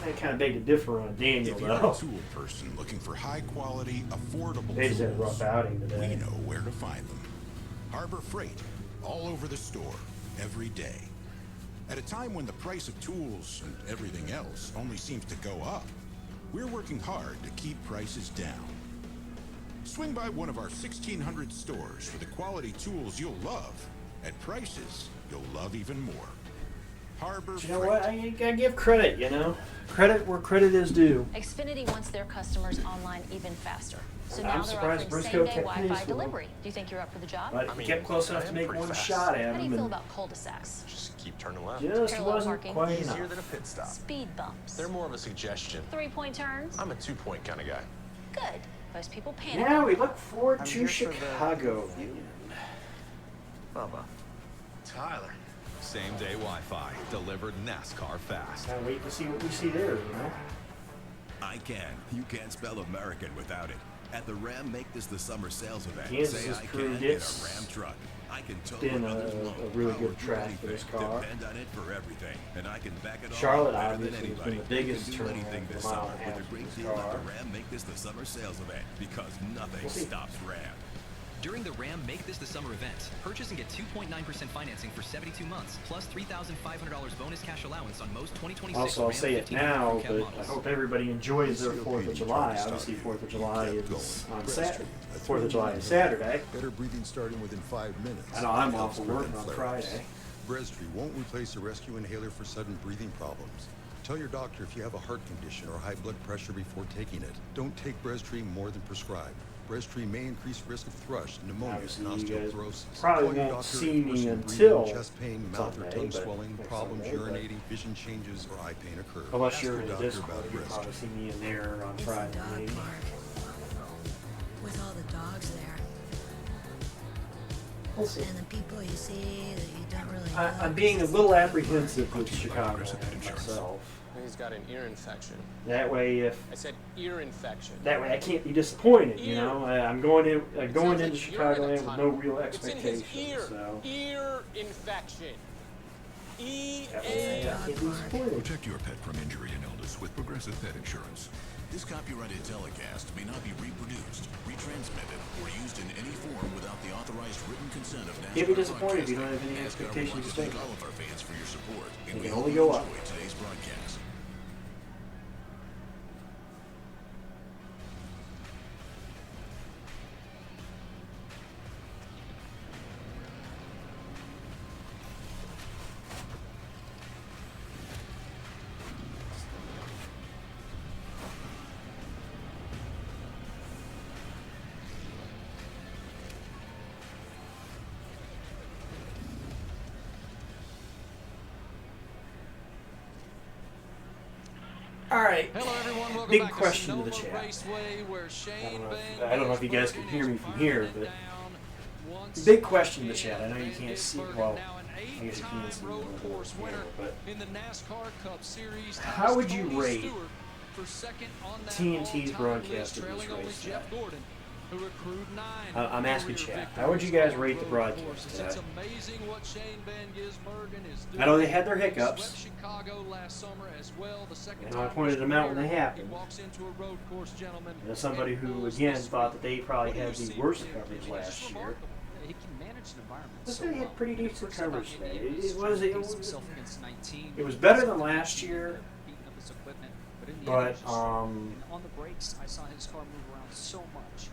I kind of beg to differ on Daniel, If you're though. a tool person looking for high-quality, affordable They just had a tools, rough outing today. we know where to find them. Harbor Freight, all over the store, every day. At a time when the price of tools and everything else only seems to go up, we're working hard to keep prices down. Swing by one of our 1,600 stores for the quality tools you'll love at prices you'll love even more. Harbor You know what? I gotta give credit, you know? Credit where credit is due. Xfinity wants their customers online even faster. So I'm now they're surprised offering Briscoe same-day kept Wi-Fi pace with delivery. Do you think you're up for the job? But he kept close enough to make one shot at How do you him. feel And about cul-de-sacs? Just keep turning left. just Parallel wasn't parking. quite Easier enough. than a pit stop. Speed bumps. They're more of a suggestion. 3-point turns. I'm a 2-point kind of guy. Good. Most people panic. Now we look forward I'm to here for the- Chicago. Bubba. Tyler. Same day Wi-Fi delivered NASCAR fast. Can't wait to see what we see there, you know? I can. You can't spell American without it. At the Ram Make This the Summer Sales Event, Kansas say has I proved can in it's a Ram truck. I can tow been what others a won't. really Power good through track anything. for this car. Depend on it for everything, and I can back it all Charlotte up better than obviously has been anybody. the biggest You can do turnaround anything for this a mile summer and a half with a for great this deal at car. the Ram Make This the Summer Sales Event because nothing We'll see. stops Ram. During the Ram Make This the Summer event, purchase and get 2.9% financing for 72 months, plus $3,500 bonus cash allowance on most 2026 Also, I'll Ram say it 1500 now, crew cab but models. I hope everybody enjoys their 4th of July. Obviously, 4th of July is on Saturday. 4th of July is Saturday. Better breathing starting within 5 minutes. I know I'm off Helps of work prevent on flare-ups. Friday. Breztri won't replace a rescue inhaler for sudden breathing problems. Tell your doctor if you have a heart condition or high blood pressure before taking it. Don't take Breztri more than prescribed. Breztri may increase risk of thrush, pneumonia, Obviously, and you guys osteoporosis. probably Call your won't doctor see if me worsening until breathing, chest pain, mouth or Sunday, tongue but swelling, next problems Sunday, but- urinating, vision changes, or eye pain occur. Unless Ask you're your in the doctor Discord, about you'll Breztri. probably see me in there on It's Friday. a dog park with all the dogs there. We'll see. And the people you see that you don't really know. I'm being a little apprehensive with Chicago myself. He's got an ear infection. That way, if I said ear infection. that way I can't be disappointed. You Ear. know, I'm going in, going into like you're in a Chicagoland with tunnel. no real It's in expectations. his ear. So Ear infection. that way I can't be disappointed. Protect your pet from injury and illness with Progressive Pet Insurance. This copyrighted telecast may not be reproduced, retransmitted, or used in any form without the authorized written consent of NASCAR Can't be disappointed if you don't have any Broadcasting. NASCAR would expectations like to to thank take. all of our fans for your support, It and we can hope only you go up. enjoyed today's broadcast. All right. Hello, everyone. Welcome Big back question to to the Sonoma chat. Raceway, where Shane I don't know if you guys can hear me from here, but big question in the chat. I know you can't see. Well, I guess you can see me a little bit here, but in the NASCAR Cup Series, how would you Tony rate Stewart for second on that TNT's all-time broadcast list, of this trailing only race Jeff today? Gordon, who accrued 9 I'm asking career chat. victories How would you guys on rate the road broadcast courses. today? It's amazing what Shane Van Gisbergen is doing. I know they had their He hiccups. swept Chicago last summer as well. The second And I time pointed in his them out when they career, happened. He walks into a road course, gentlemen, As somebody and who, pulls again, the thought switch. that they probably What do had you the see worst from coverage him? It's last just year. remarkable. He can manage an environment But so they well. had pretty decent First of all, coverage today. he It was himself against 19. it was better than last year, Beating up his equipment, but in the end, but it was just- and on the brakes, I saw his car move around so much,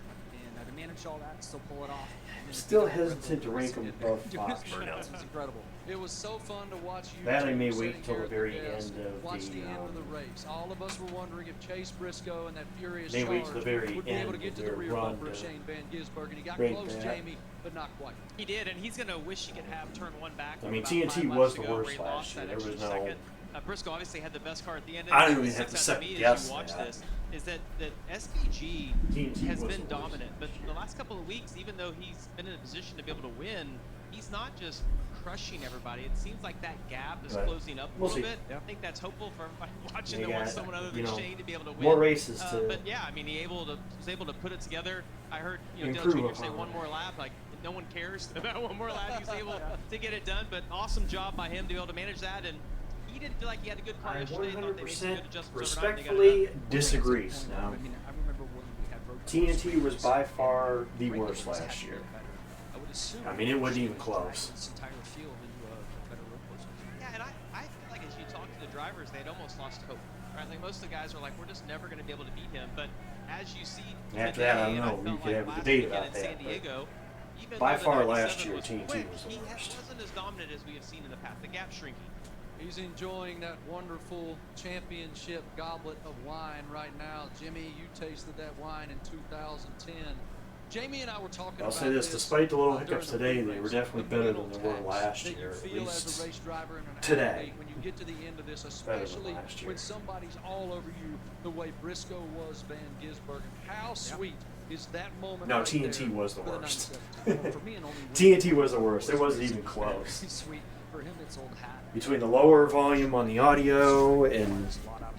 and to manage all that, and still pull it off. And then still to get that hesitant to Red Bull rank race them he above did during his Fox. burnouts was incredible. It was so fun to watch you. That I may two wait sitting till here the at very desk, end of watch the, end of the race. All of us were wondering if Chase Briscoe and that furious May wait till charge the very would be able to end get of to the their rear run bumper of to Shane Van Gisbergen. He got rate close, that. Jamie, but not quite. He did, and he's going to wish he could have turn one back. I mean, about TNT 5 was laps the ago, where worst he last lost year. that There was extra no- second. Briscoe obviously had the best car at the end. I don't And even what have to sticks out second me guess as you watch that. this is that SPG TNT has was been the worst. dominant, but the last couple of weeks, even though he's been in a position to be able to win, he's not just crushing everybody. It seems like that gap is But closing up a we'll little see. bit. I think that's hopeful for everybody watching They that wants got, someone other you than know, Shane to be able to win. more races to But yeah, I mean, he was able to put it together. I heard Dale improve Jr. say upon one it. more lap, like no one cares about one more lap. He's able to get it done, but awesome job by him to be able to manage that. And he didn't feel like he had a good car I yesterday. Thought they made some 100% good adjustments overnight, and they got it respectfully done. disagree. Now, I mean, I remember when we had road TNT was by far the regulars worst had last to year. get better. I would assume I mean, it wasn't even Shane close. This entire field into a better road course. Yeah, and I feel like as you talk to the drivers, they'd almost lost hope. Right? Like most of the guys are like, we're just never going to be able to beat him. But as you see After today, that, I don't and know. felt You could have a last debate weekend about in that, San but Diego, even by though the far 97 last year, was TNT quick, was the he worst. wasn't as dominant as we have seen in the past. The gap shrinking. He's enjoying that wonderful championship goblet of wine right now. Jimmy, you tasted that wine in 2010. Jamie and I were talking I'll about say this: despite the little hiccups during the today, they were pre-race, definitely the better mental than they were tax last that you year. At feel as least a race driver and an today. athlete when you get to the end of this, Better than especially last year. when somebody's all over you the way Briscoe was Van Gisbergen. How sweet is that moment? No, right TNT there was the for worst. 97 For me, an only TNT was the worst. It wasn't even close. Sweet. For him, it's old hat. Between the lower volume on the audio and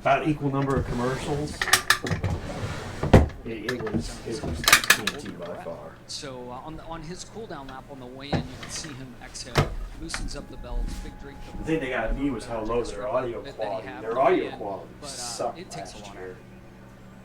about equal number of commercials, it was TNT by far. So on his cooldown lap on the way in, you can see him exhale, loosens up the belts, big drink. The thing they got me was how low their audio quality. Their audio quality sucked it takes a last lot year.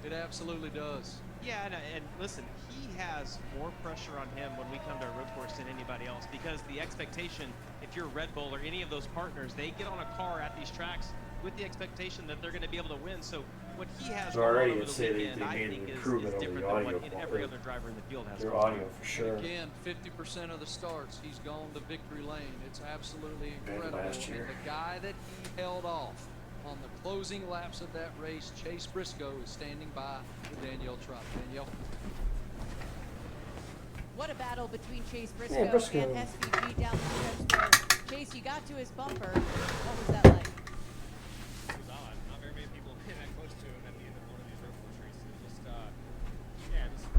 It absolutely does. Yeah, and listen, he has more pressure on him when we come to a road course than anybody else, because the expectation, if you're Red Bull or any of those partners, they get on a car at these tracks with the expectation that they're going to be able to win. So what he has going on over the weekend, I think, is different than what every other driver in the field has. Their audio for sure. And again, 50% of the starts, he's gone to victory lane. It's absolutely incredible. And the guy that he held off on the closing laps of that race, Chase Briscoe, is standing by with Danielle Trout. Danielle. What a battle between Chase Briscoe, Yeah, Briscoe. and SVG down the stretch there. Chase, you got to his bumper. What was that like? It was odd. Not very many people get that close to him at the end of one of these road course races. Just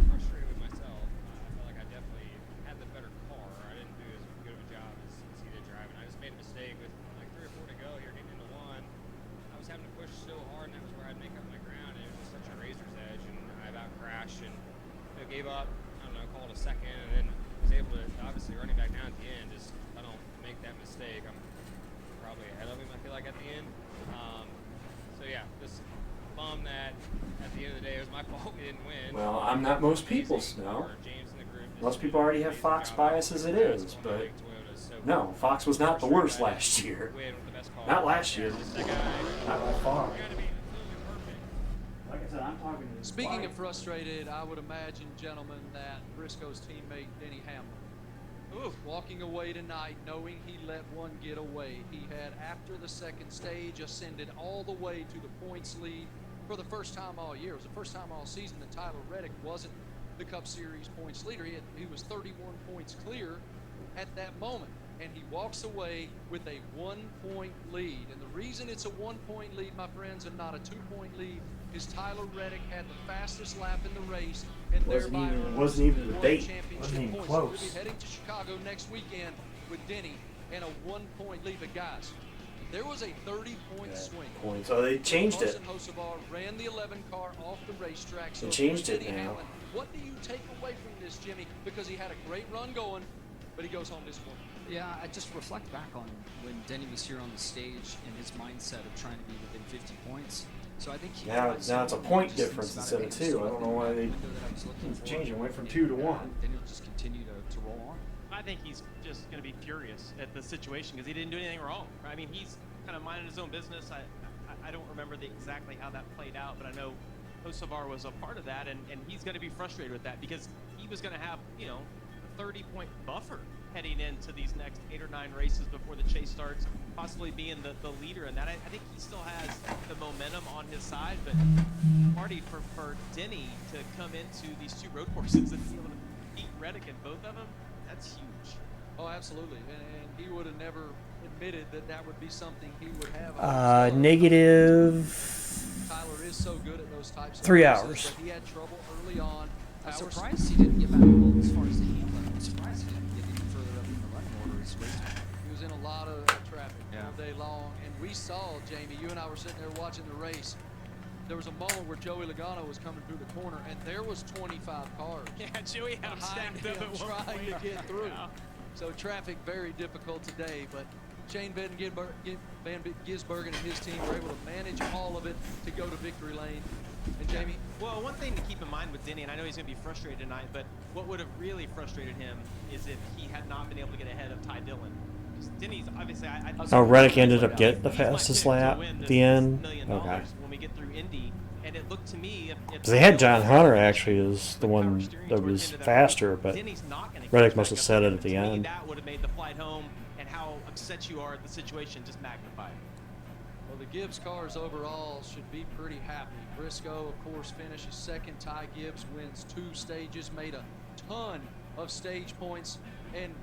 frustrated with myself. I felt like I definitely had the better car. I didn't do as good of a job as he did driving. I just made a mistake with like 3 or 4 to go here getting into one. I was having to push so hard, and that was where I'd make up my ground. And it was just such a razor's edge, and I about crashed and gave up. I don't know, called a second, and then was able to obviously running back down at the end. Just I don't make that mistake. I'm probably ahead of him, I feel like, at the end. So yeah, just bummed that at the end of the day it was my fault we didn't win. Well, I'm not most people's, no. Most people already have Fox bias as it is, but no, Fox was not the worst last year. Not last year. Not by far. Like I said, I'm talking to Speaking of frustrated, I would imagine, gentlemen, that Briscoe's teammate Denny Hamlin, walking away tonight knowing he let one get away. He had, after the second stage, ascended all the way to the points lead for the first time all year. It was the first time all season that Tyler Reddick wasn't the Cup Series points leader. He was 31 points clear at that moment, and he walks away with a 1-point lead. And the reason it's a 1-point lead, my friends, and not a 2-point lead, is Tyler Reddick had the fastest lap in the race, and thereby wasn't even won debate. championship Wasn't even points. close. We'll be heading to Chicago next weekend with Denny and a 1-point lead. But guys, there was a 30-point swing. Points. So they changed it. Carson Hocevar ran the 11 car off the racetrack. They changed it Denny now. Hamlin, what do you take away from this, Jimmy? Because he had a great run going, but he goes home disappointed. Yeah, I just reflect back on when Denny was here on the stage and his mindset of trying to be within 50 points. So I think Now it's a point difference instead of 2. I don't know why they changed it. Went from 2 to 1. Then he'll just continue to roll on. I think he's just going to be furious at the situation because he didn't do anything wrong. I mean, he's kind of minding his own business. I don't remember exactly how that played out, but I know Hocevar was a part of that, and he's going to be frustrated with that because he was going to have, a 30-point buffer heading into these next 8 or 9 races before the chase starts, possibly being the leader in that. I think he still has the momentum on his side, but party for Denny to come into these 2 road courses and be able to beat Reddick in both of them, that's huge. Oh, absolutely. And he would have never admitted that would be something he would have. Negative. Tyler is so good at those types of 3 races, hours. but he had trouble early on. I'm surprised he didn't get back well as far as the Hamlin. I'm surprised he didn't get any further up in the running order as race. He was in a lot of traffic all day long, and we saw, Jamie, you and I were sitting there watching the race. There was a moment where Joey Logano was coming through the corner, and there was 25 cars. Yeah, Joey had him stacked up at one trying point. to get through. Yeah. So traffic very difficult today, but Shane Van Gisbergen and his team were able to manage all of it to go to victory lane. And Jamie? Well, one thing to keep in mind with Denny, and I know he's going to be frustrated tonight, but what would have really frustrated him is if he had not been able to get ahead of Ty Dillon. Because Denny's obviously... Reddick ended up getting the fastest lap at the end. Okay. When we get through Indy, and it looked to me... Because they had John Hunter actually as the one that was faster, but Reddick must have said it at the end. That would have made the flight home, and how upset you are at the situation just magnified. Well, the Gibbs cars overall should be pretty happy. Briscoe, of course, finishes second. Ty Gibbs wins 2 stages, made a ton of stage points, and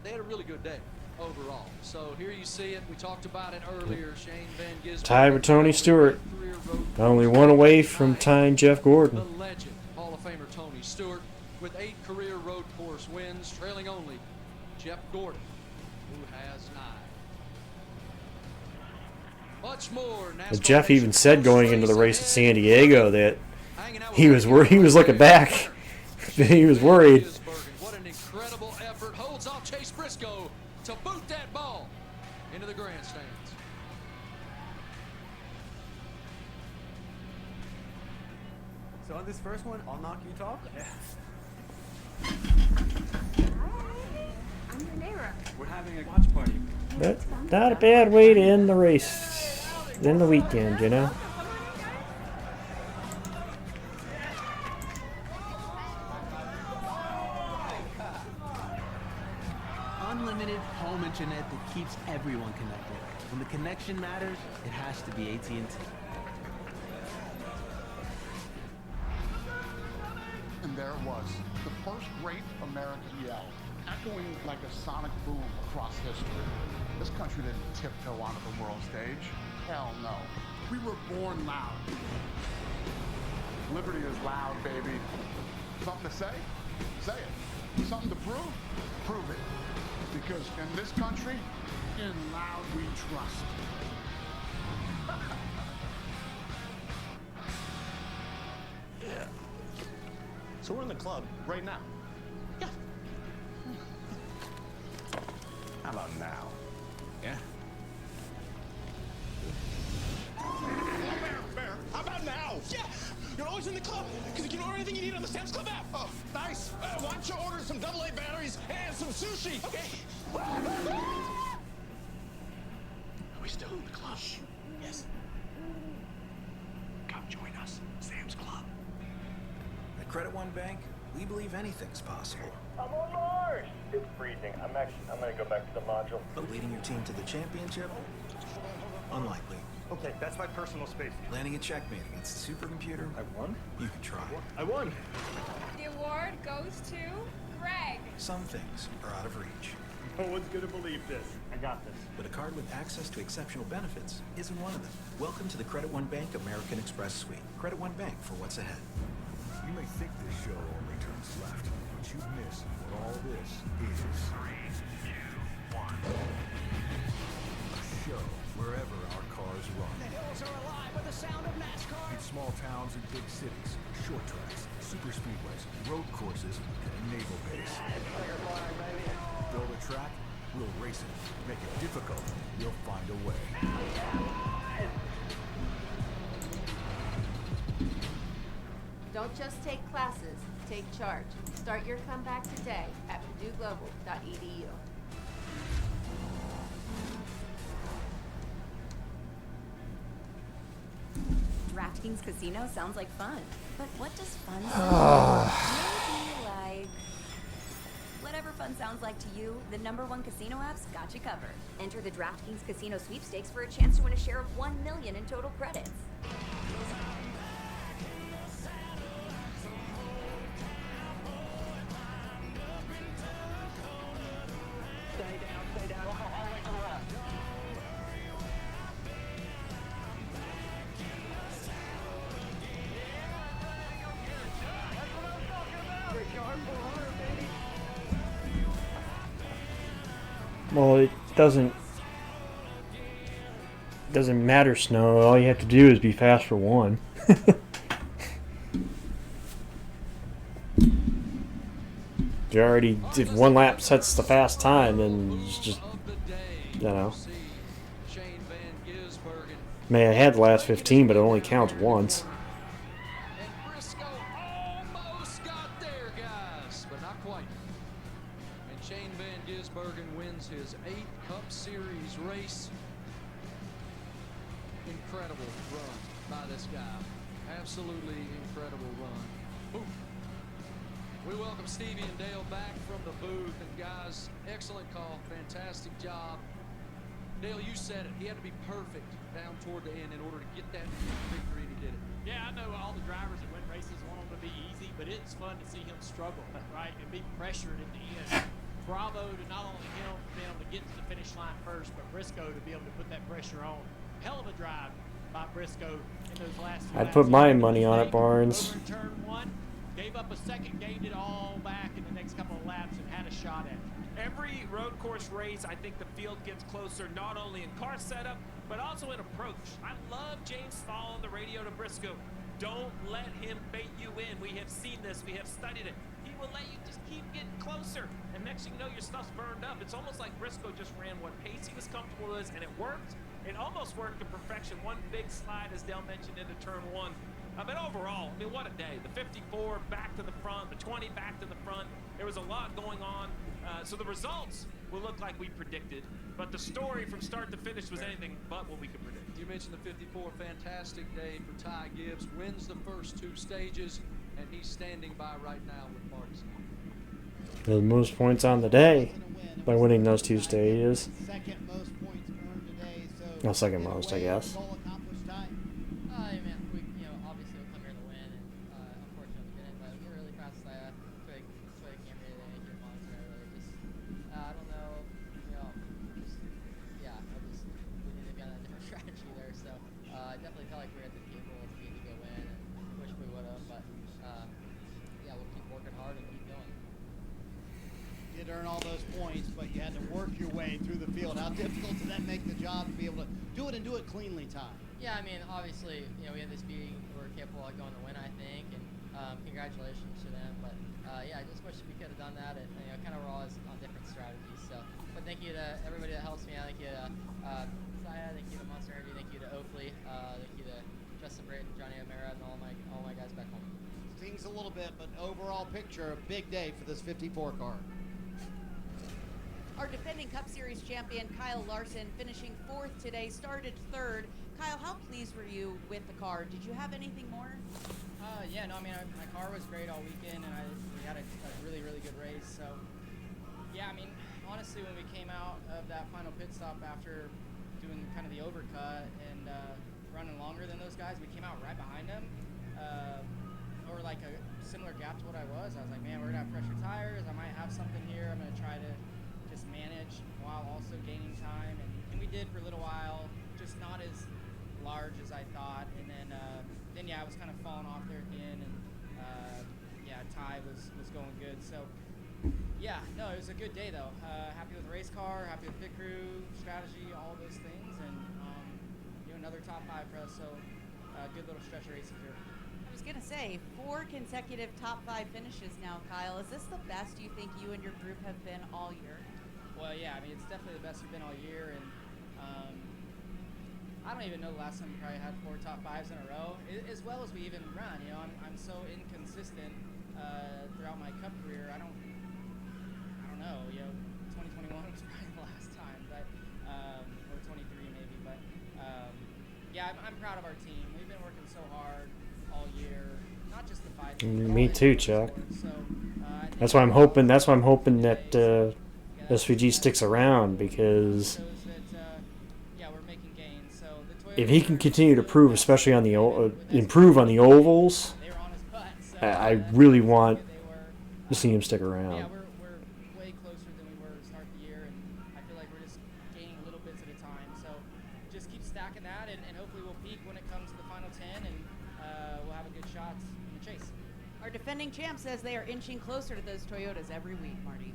they had a really good day overall. So here you see it. We talked about it earlier. Shane Van Gisbergen. Tied with Tony Stewart. Only 1 away from tying Jeff Gordon. The legend, Hall of Famer Tony Stewart, with 8 career road course wins, trailing only Jeff Gordon, who has 9. Much more. Jeff even said going into the race at San Diego that he was looking back. He was worried. What an incredible effort. Holds off Chase Briscoe to boot that ball into the grandstands. So on this first one, I'll knock you talk. I'm your neighbor. We're having a watch party. But not a bad way to end the race, end the weekend, you know. Unlimited home internet that keeps everyone connected. When the connection matters, it has to be AT&T. And there it was, the first great American yell, echoing like a sonic boom across history. This country didn't tiptoe onto the world stage. Hell no. We were born loud. Liberty is loud, baby. Something to say? Say it. Something to prove? Prove it. Because in this country, in loud we trust. Yeah. So we're in the club right now. Yeah. How about now? Yeah. Fair. How about now? Yeah. You're always in the club because you can order anything you need on the Sam's Club app. Oh, nice. Why don't you order some AA batteries and some sushi? Okay. Are we still in the club? Yes. Come join us, Sam's Club. At Credit One Bank, we believe anything's possible. I'm on Mars. It's freezing. I'm gonna go back to the module. But leading your team to the championship? Unlikely. Okay, that's my personal space. Landing a checkmate against the supercomputer? I won? You can try. I won. The award goes to Greg. Some things are out of reach. No one's gonna believe this. I got this. But a card with access to exceptional benefits isn't one of them. Welcome to the Credit One Bank American Express Suite. Credit One Bank for what's ahead. You may think this show only turns left, but you miss what all this is. 3, 2, 1. A show wherever our cars run. The hills are alive with the sound of NASCAR. In small towns and big cities, short tracks, super speedways, road courses, and a naval base. Build a track, we'll race it. Make it difficult, we'll find a way. Don't just take classes, take charge. Start your comeback today at purdueglobal.edu. DraftKings Casino sounds like fun. But what does fun sound like? Maybe like... Whatever fun sounds like to you, the #1 casino app's got you covered. Enter the DraftKings Casino sweepstakes for a chance to win a share of $1 million in total credits. Stay down. We'll go all the way to the left. Well, it doesn't matter, Snow. All you have to do is be fast for one. You already, if one lap sets the fast time, then it's just, you know. May have had the last 15, but it only counts once. Briscoe almost got there, guys, but not quite. And Shane Van Gisbergen wins his 8th Cup Series race. Incredible run by this guy. Absolutely incredible run. Boom. We welcome Stevie and Dale back from the booth. And guys, excellent call. Fantastic job. Dale, you said it. He had to be perfect down toward the end in order to get that victory, and he did it. Yeah, I know all the drivers that win races want them to be easy, but it's fun to see him struggle, right, and be pressured in the end. Bravo to not only him being able to get to the finish line first, but Briscoe to be able to put that pressure on. Hell of a drive by Briscoe in those last few I'd laps. put my money on it, Barnes. Over in turn 1, gave up a second, gained it all back in the next couple of laps, and had a shot at it. Every road course race, I think the field gets closer, not only in car setup, but also in approach. I love James Fall on the radio to Briscoe. Don't let him bait you in. We have seen this. We have studied it. He will let you just keep getting closer. And next thing you know, your stuff's burned up. It's almost like Briscoe just ran what pace he was comfortable with, and it worked. It almost worked to perfection. One big slide, as Dale mentioned, into turn one. But overall, I mean, what a day. The 54 back to the front, the 20 back to the front. There was a lot going on. So the results will look like we predicted. But the story from start to finish was anything but what we could predict. You mentioned the 54, fantastic day for Ty Gibbs. Wins the first 2 stages, and he's standing by right now with Mart's. The most points on the day by winning those 2 stages. Second most points earned today. So Well, second most, I guess. goal accomplished, Ty. Man, we, obviously we'll come here to win, and unfortunately didn't. But we're really fast. So I can't really here Monster. I don't know. We need to get a different strategy there. So I definitely felt like we were at the table to be to go win, and wish we would have. But we'll keep working hard and keep going. You did earn all those points, but you had to work your way through the field. How difficult did that make the job to be able to do it and do it cleanly, Ty? Yeah, I mean, obviously, we had this meeting. We're capable of going to win, I think, and congratulations to them. But I just wish we could have done that. And kind of we're always on different strategies. So, but thank you to everybody that helps me out. Thank you to Saya. Thank you to Monster Energy. Thank you to Oakley. Thank you to Justin Brayton, Johnny O'Mara, and all my guys back home. Stings a little bit, but overall picture, a big day for this 54 car. Our defending Cup Series champion, Kyle Larson, finishing 4th today, started 3rd. Kyle, how pleased were you with the car? Did you have anything more? My car was great all weekend, and we had a really, really good race. So, honestly, when we came out of that final pit stop after doing kind of the overcut and running longer than those guys, we came out right behind them, or like a similar gap to what I was. I was like, man, we're gonna have pressure tires. I might have something here. I'm gonna try to just manage while also gaining time, and we did for a little while, just not as large as I thought, and then I was kind of falling off there at the end, and Ty was going good. So it was a good day though. Happy with the race car, happy with pit crew, strategy, all those things, and another top 5 for us. So good little stretch of races here. I was gonna say 4 consecutive top 5 finishes now, Kyle. Is this the best you think you and your group have been all year? Well, it's definitely the best we've been all year, and I don't even know the last time we probably had 4 top 5s in a row, as well as we even run. I'm so inconsistent throughout my Cup career. I don't know. 2021 was probably the last time, but or 23 maybe. But I'm proud of our team. We've been working so hard all year, not just the 5. Me too, Chuck. So, that's why I'm hoping. That's why I'm hoping that SVG sticks around, because if he can continue to prove, especially on the improve on the ovals, I really want to see him stick around. Yeah, we're way closer than we were to start the year, and I feel like we're just gaining little bits at a time. So just keep stacking that, and hopefully we'll peak when it comes to the final 10, and we'll have a good shot in the chase. Our defending champ says they are inching closer to those Toyotas every week, Marty.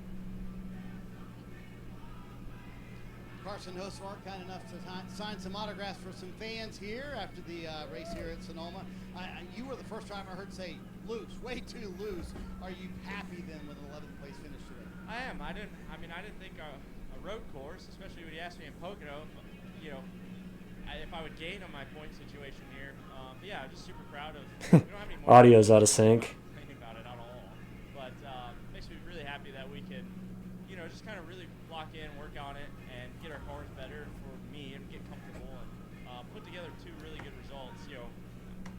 Carson Hosvar, kind enough to sign some autographs for some fans here after the race here at Sonoma. You were the first driver I heard say loose, way too loose. Are you happy then with an 11th place finish today? I am. I didn't think a road course, especially when you asked me in Pocono, if I would gain on my point situation here. I'm just super proud of. We don't have any more Audio's out of sync. Thinking about it at all, but makes me really happy that we can, just kind of really lock in, work on it, and get our cars better for me and get comfortable and put together 2 really good results.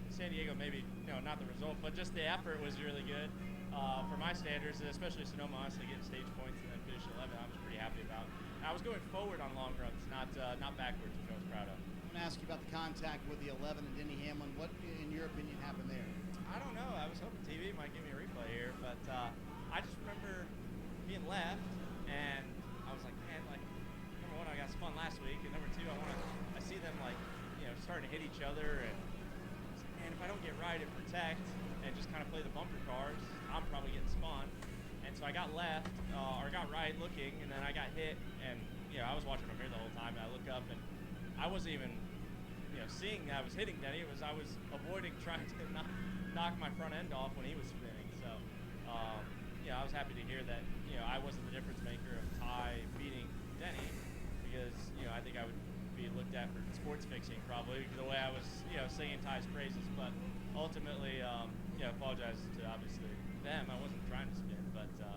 San Diego maybe not the result, but just the effort was really good for my standards, especially Sonoma. Honestly, getting stage points and then finish 11, I was pretty happy about. I was going forward on long runs, not backwards, which I was proud of. I'm going to ask you about the contact with the 11 and Denny Hamlin. What, in your opinion, happened there? I don't know. I was hoping TV might give me a replay here, but I just remember being left, and I was like, man, number 1, I got spun last week, and number 2, I see them starting to hit each other, and if I don't get right and protect and just kind of play the bumper cars, I'm probably getting spun. And so I got left, or got right looking, and then I got hit, and I was watching from here the whole time, and I look up, and I wasn't even seeing that I was hitting Denny. It was I was avoiding trying to knock my front end off when he was spinning. So I was happy to hear that I wasn't the difference maker of Ty beating Denny, because I think I would be looked at for sports fiction probably, because the way I was, singing Ty's praises. But ultimately, I apologize to obviously them. I wasn't trying to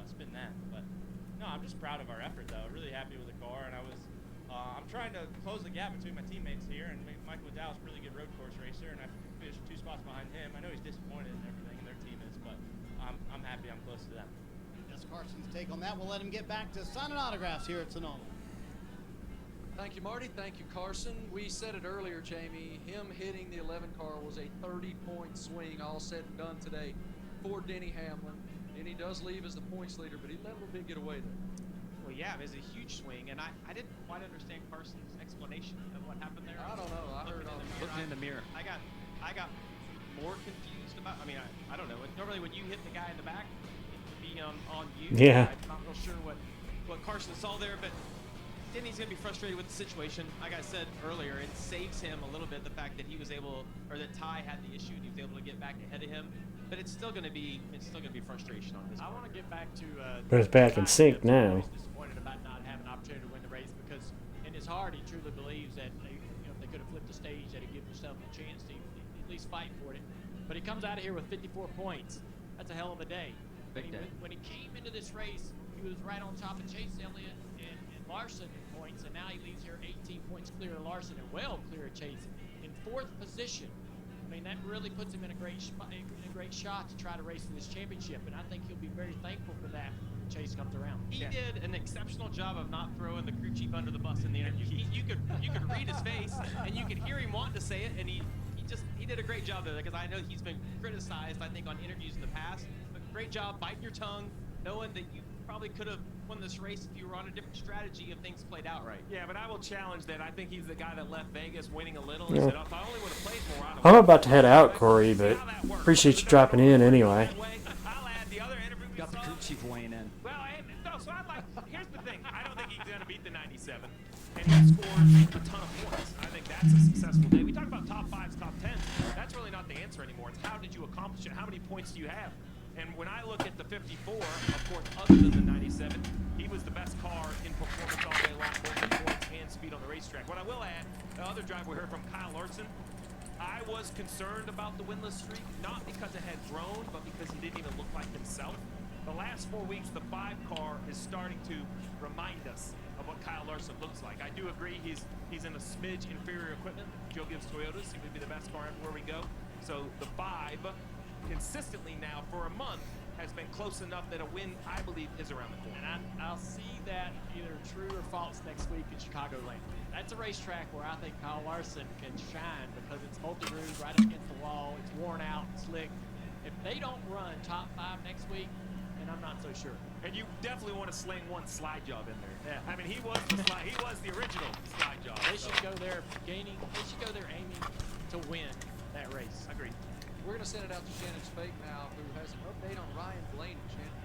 spin that. But no, I'm just proud of our effort though. Really happy with the car, and I'm trying to close the gap between my teammates here. And Michael McDowell's a really good road course racer, and I finished 2 spots behind him. I know he's disappointed in everything, and their team is, but I'm happy I'm close to them. That's Carson's take on that. We'll let him get back to signing autographs here at Sonoma. Thank you, Marty. Thank you, Carson. We said it earlier, Jamie. Him hitting the 11 car was a 30-point swing, all said and done today for Denny Hamlin. And he does leave as the points leader, but he let a little bit get away there. Well, yeah, it was a huge swing, and I didn't quite understand Carson's explanation of what happened there. I don't know. I heard looking in the mirror. I got more confused about. I mean, I don't know. Normally, when you hit the guy in the back, it would be on you. Yeah. I'm not real sure what Carson saw there, but Denny's gonna be frustrated with the situation. Like I said earlier, it saves him a little bit the fact that he was able, or that Ty had the issue and he was able to get back ahead of him. But it's still gonna be frustration on his part. I want to get back to. But it's back in sync now. He's disappointed about not having an opportunity to win the race because in his heart he truly believes that if they could have flipped the stage, that he'd give himself a chance to at least fight for it. But he comes out of here with 54 points. That's a hell of a day. Big day. When he came into this race, he was right on top of Chase Elliott and Larson in points, and now he leaves here 18 points clear of Larson and well clear of Chase in 4th position. I mean, that really puts him in a great shot to try to race for this championship, and I think he'll be very thankful for that when Chase comes around. He did an exceptional job of not throwing the crew chief under the bus in the interview. You could read his face, and you could hear him wanting to say it, and he did a great job there, because I know he's been criticized, I think, on interviews in the past. But great job biting your tongue, knowing that you probably could have won this race if you were on a different strategy if things played out right. Yeah, but I will challenge that. I think he's the guy that left Vegas winning a little. Yeah. He said, if I only would have played more, I'd have I'm about to head out, Corey, but appreciate you dropping in anyway. Got the crew chief weighing in. Well, so here's the thing. I don't think he's going to beat the 97, and he scored a ton of points. I think that's a successful day. We talk about top 5s, top 10s. That's really not the answer anymore. It's how did you accomplish it? How many points do you have? And when I look at the 54, of course, other than the 97, he was the best car in performance all day long, both in points and speed on the racetrack. What I will add, the other driver we heard from, Kyle Larson, I was concerned about the winless streak, not because it had grown, but because he didn't even look like himself. The last 4 weeks, the 5 car is starting to remind us of what Kyle Larson looks like. I do agree he's in a smidge inferior equipment. Joe Gibbs Toyotas seem to be the best car everywhere we go. So the 5 consistently now for a month has been close enough that a win, I believe, is around the corner. And I'll see that either true or false next week in Chicagoland. That's a racetrack where I think Kyle Larson can shine because it's multi-groove right up against the wall. It's worn out, slick. If they don't run top 5 next week, then I'm not so sure. And you definitely want to sling one slide job in there. Yeah. I mean, he was the original slide job. They should go there aiming to win that race. Agreed. We're going to send it out to Shannon Spake now, who has an update on Ryan Blaney. Shannon.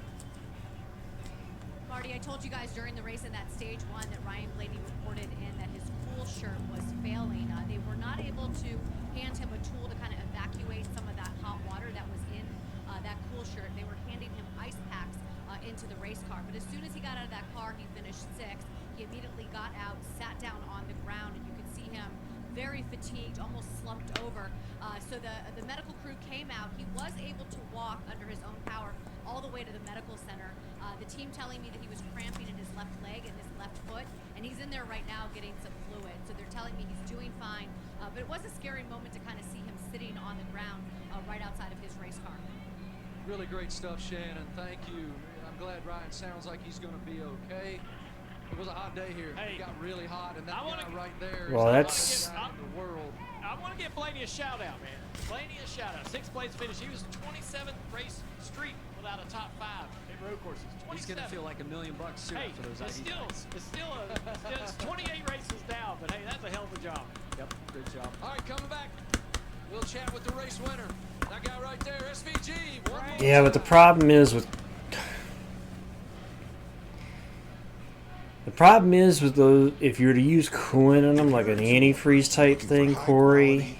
Marty, I told you guys during the race in that stage 1 that Ryan Blaney reported in that his cool shirt was failing. They were not able to hand him a tool to kind of evacuate some of that hot water that was in that cool shirt. They were handing him ice packs into the race car. But as soon as he got out of that car, he finished 6th. He immediately got out, sat down on the ground, and you could see him very fatigued, almost slumped over. So the medical crew came out. He was able to walk under his own power all the way to the medical center. The team telling me that he was cramping in his left leg and his left foot, and he's in there right now getting some fluid. So they're telling me he's doing fine. But it was a scary moment to kind of see him sitting on the ground right outside of his race car. Really great stuff, Shannon. Thank you. I'm glad Ryan sounds like he's going to be okay. It was a hot day here. It got really hot, and that guy right there well, is the hottest guy in the world. I want to give Blaney a shout out, man. Blaney a shout out. 6th place finish. He was 27th race streak without a top 5 in road courses. 27. He's gonna feel like $1 million too after those it's ID it's 28 races down, but hey, that's a hell of a job. Yep, good job. All right, coming back. We'll chat with the race winner. That guy right there, SVG. Yeah, but the problem is with those, if you were to use coolant on them, like an antifreeze type thing, Corey,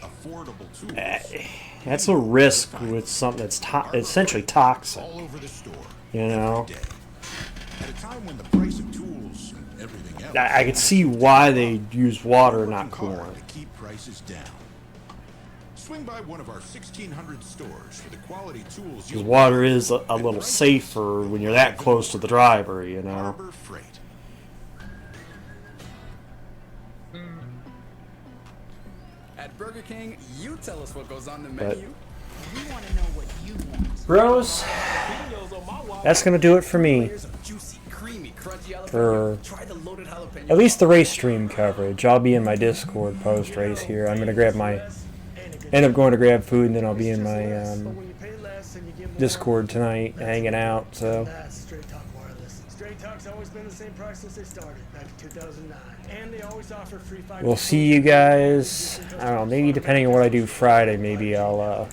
that's a risk with something that's essentially toxic. All over the store. You know. At a time when the price of tools and Everything else I could see why they use water, not coolant. to keep prices down. Swing by one of our 1,600 stores for the quality tools Because water is a little safer when you're that close to the driver, you know. Harbor Freight. At Burger King, you tell us what goes on the But- menu. We want to know what you want. Bros, that's going to do it for me. Juicy, creamy, crunchy jalapeno. For Try the loaded jalapeno. at least the race stream coverage. I'll be in my Discord post-race here. I'm going to grab my... End up going to grab food, and then I'll be in my Discord tonight, hanging out, so... That's Straight Talk Wireless. Straight Talk's always been the same price since they started, back in 2009. And they always offer free 5 We'll see you guys, I don't know, maybe depending on what I do Friday, maybe I'll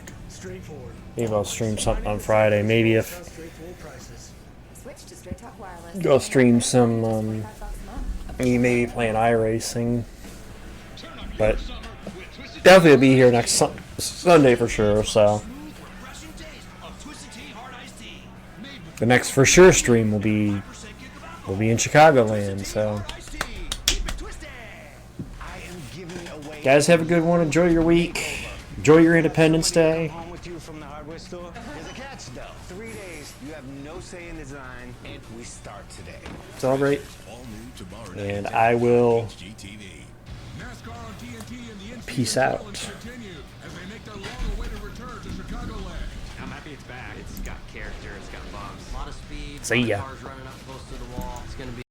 stream something on Friday. Maybe if Switch to Straight Talk Wireless. I'll stream some, maybe playing iRacing. But definitely will be here next Sunday for sure, so. The next for sure stream will be in Chicagoland, so. Guys, have a good one. Enjoy your week. Enjoy your Independence Day. Home with you from the hardware store. There's a catch though. 3 days, you have no say in design, and we start today. Celebrate. And I will peace out. I'm happy it's back. It's got character. It's got bumps. A lot of speed. See ya. Cars running up close to the wall. It's going to be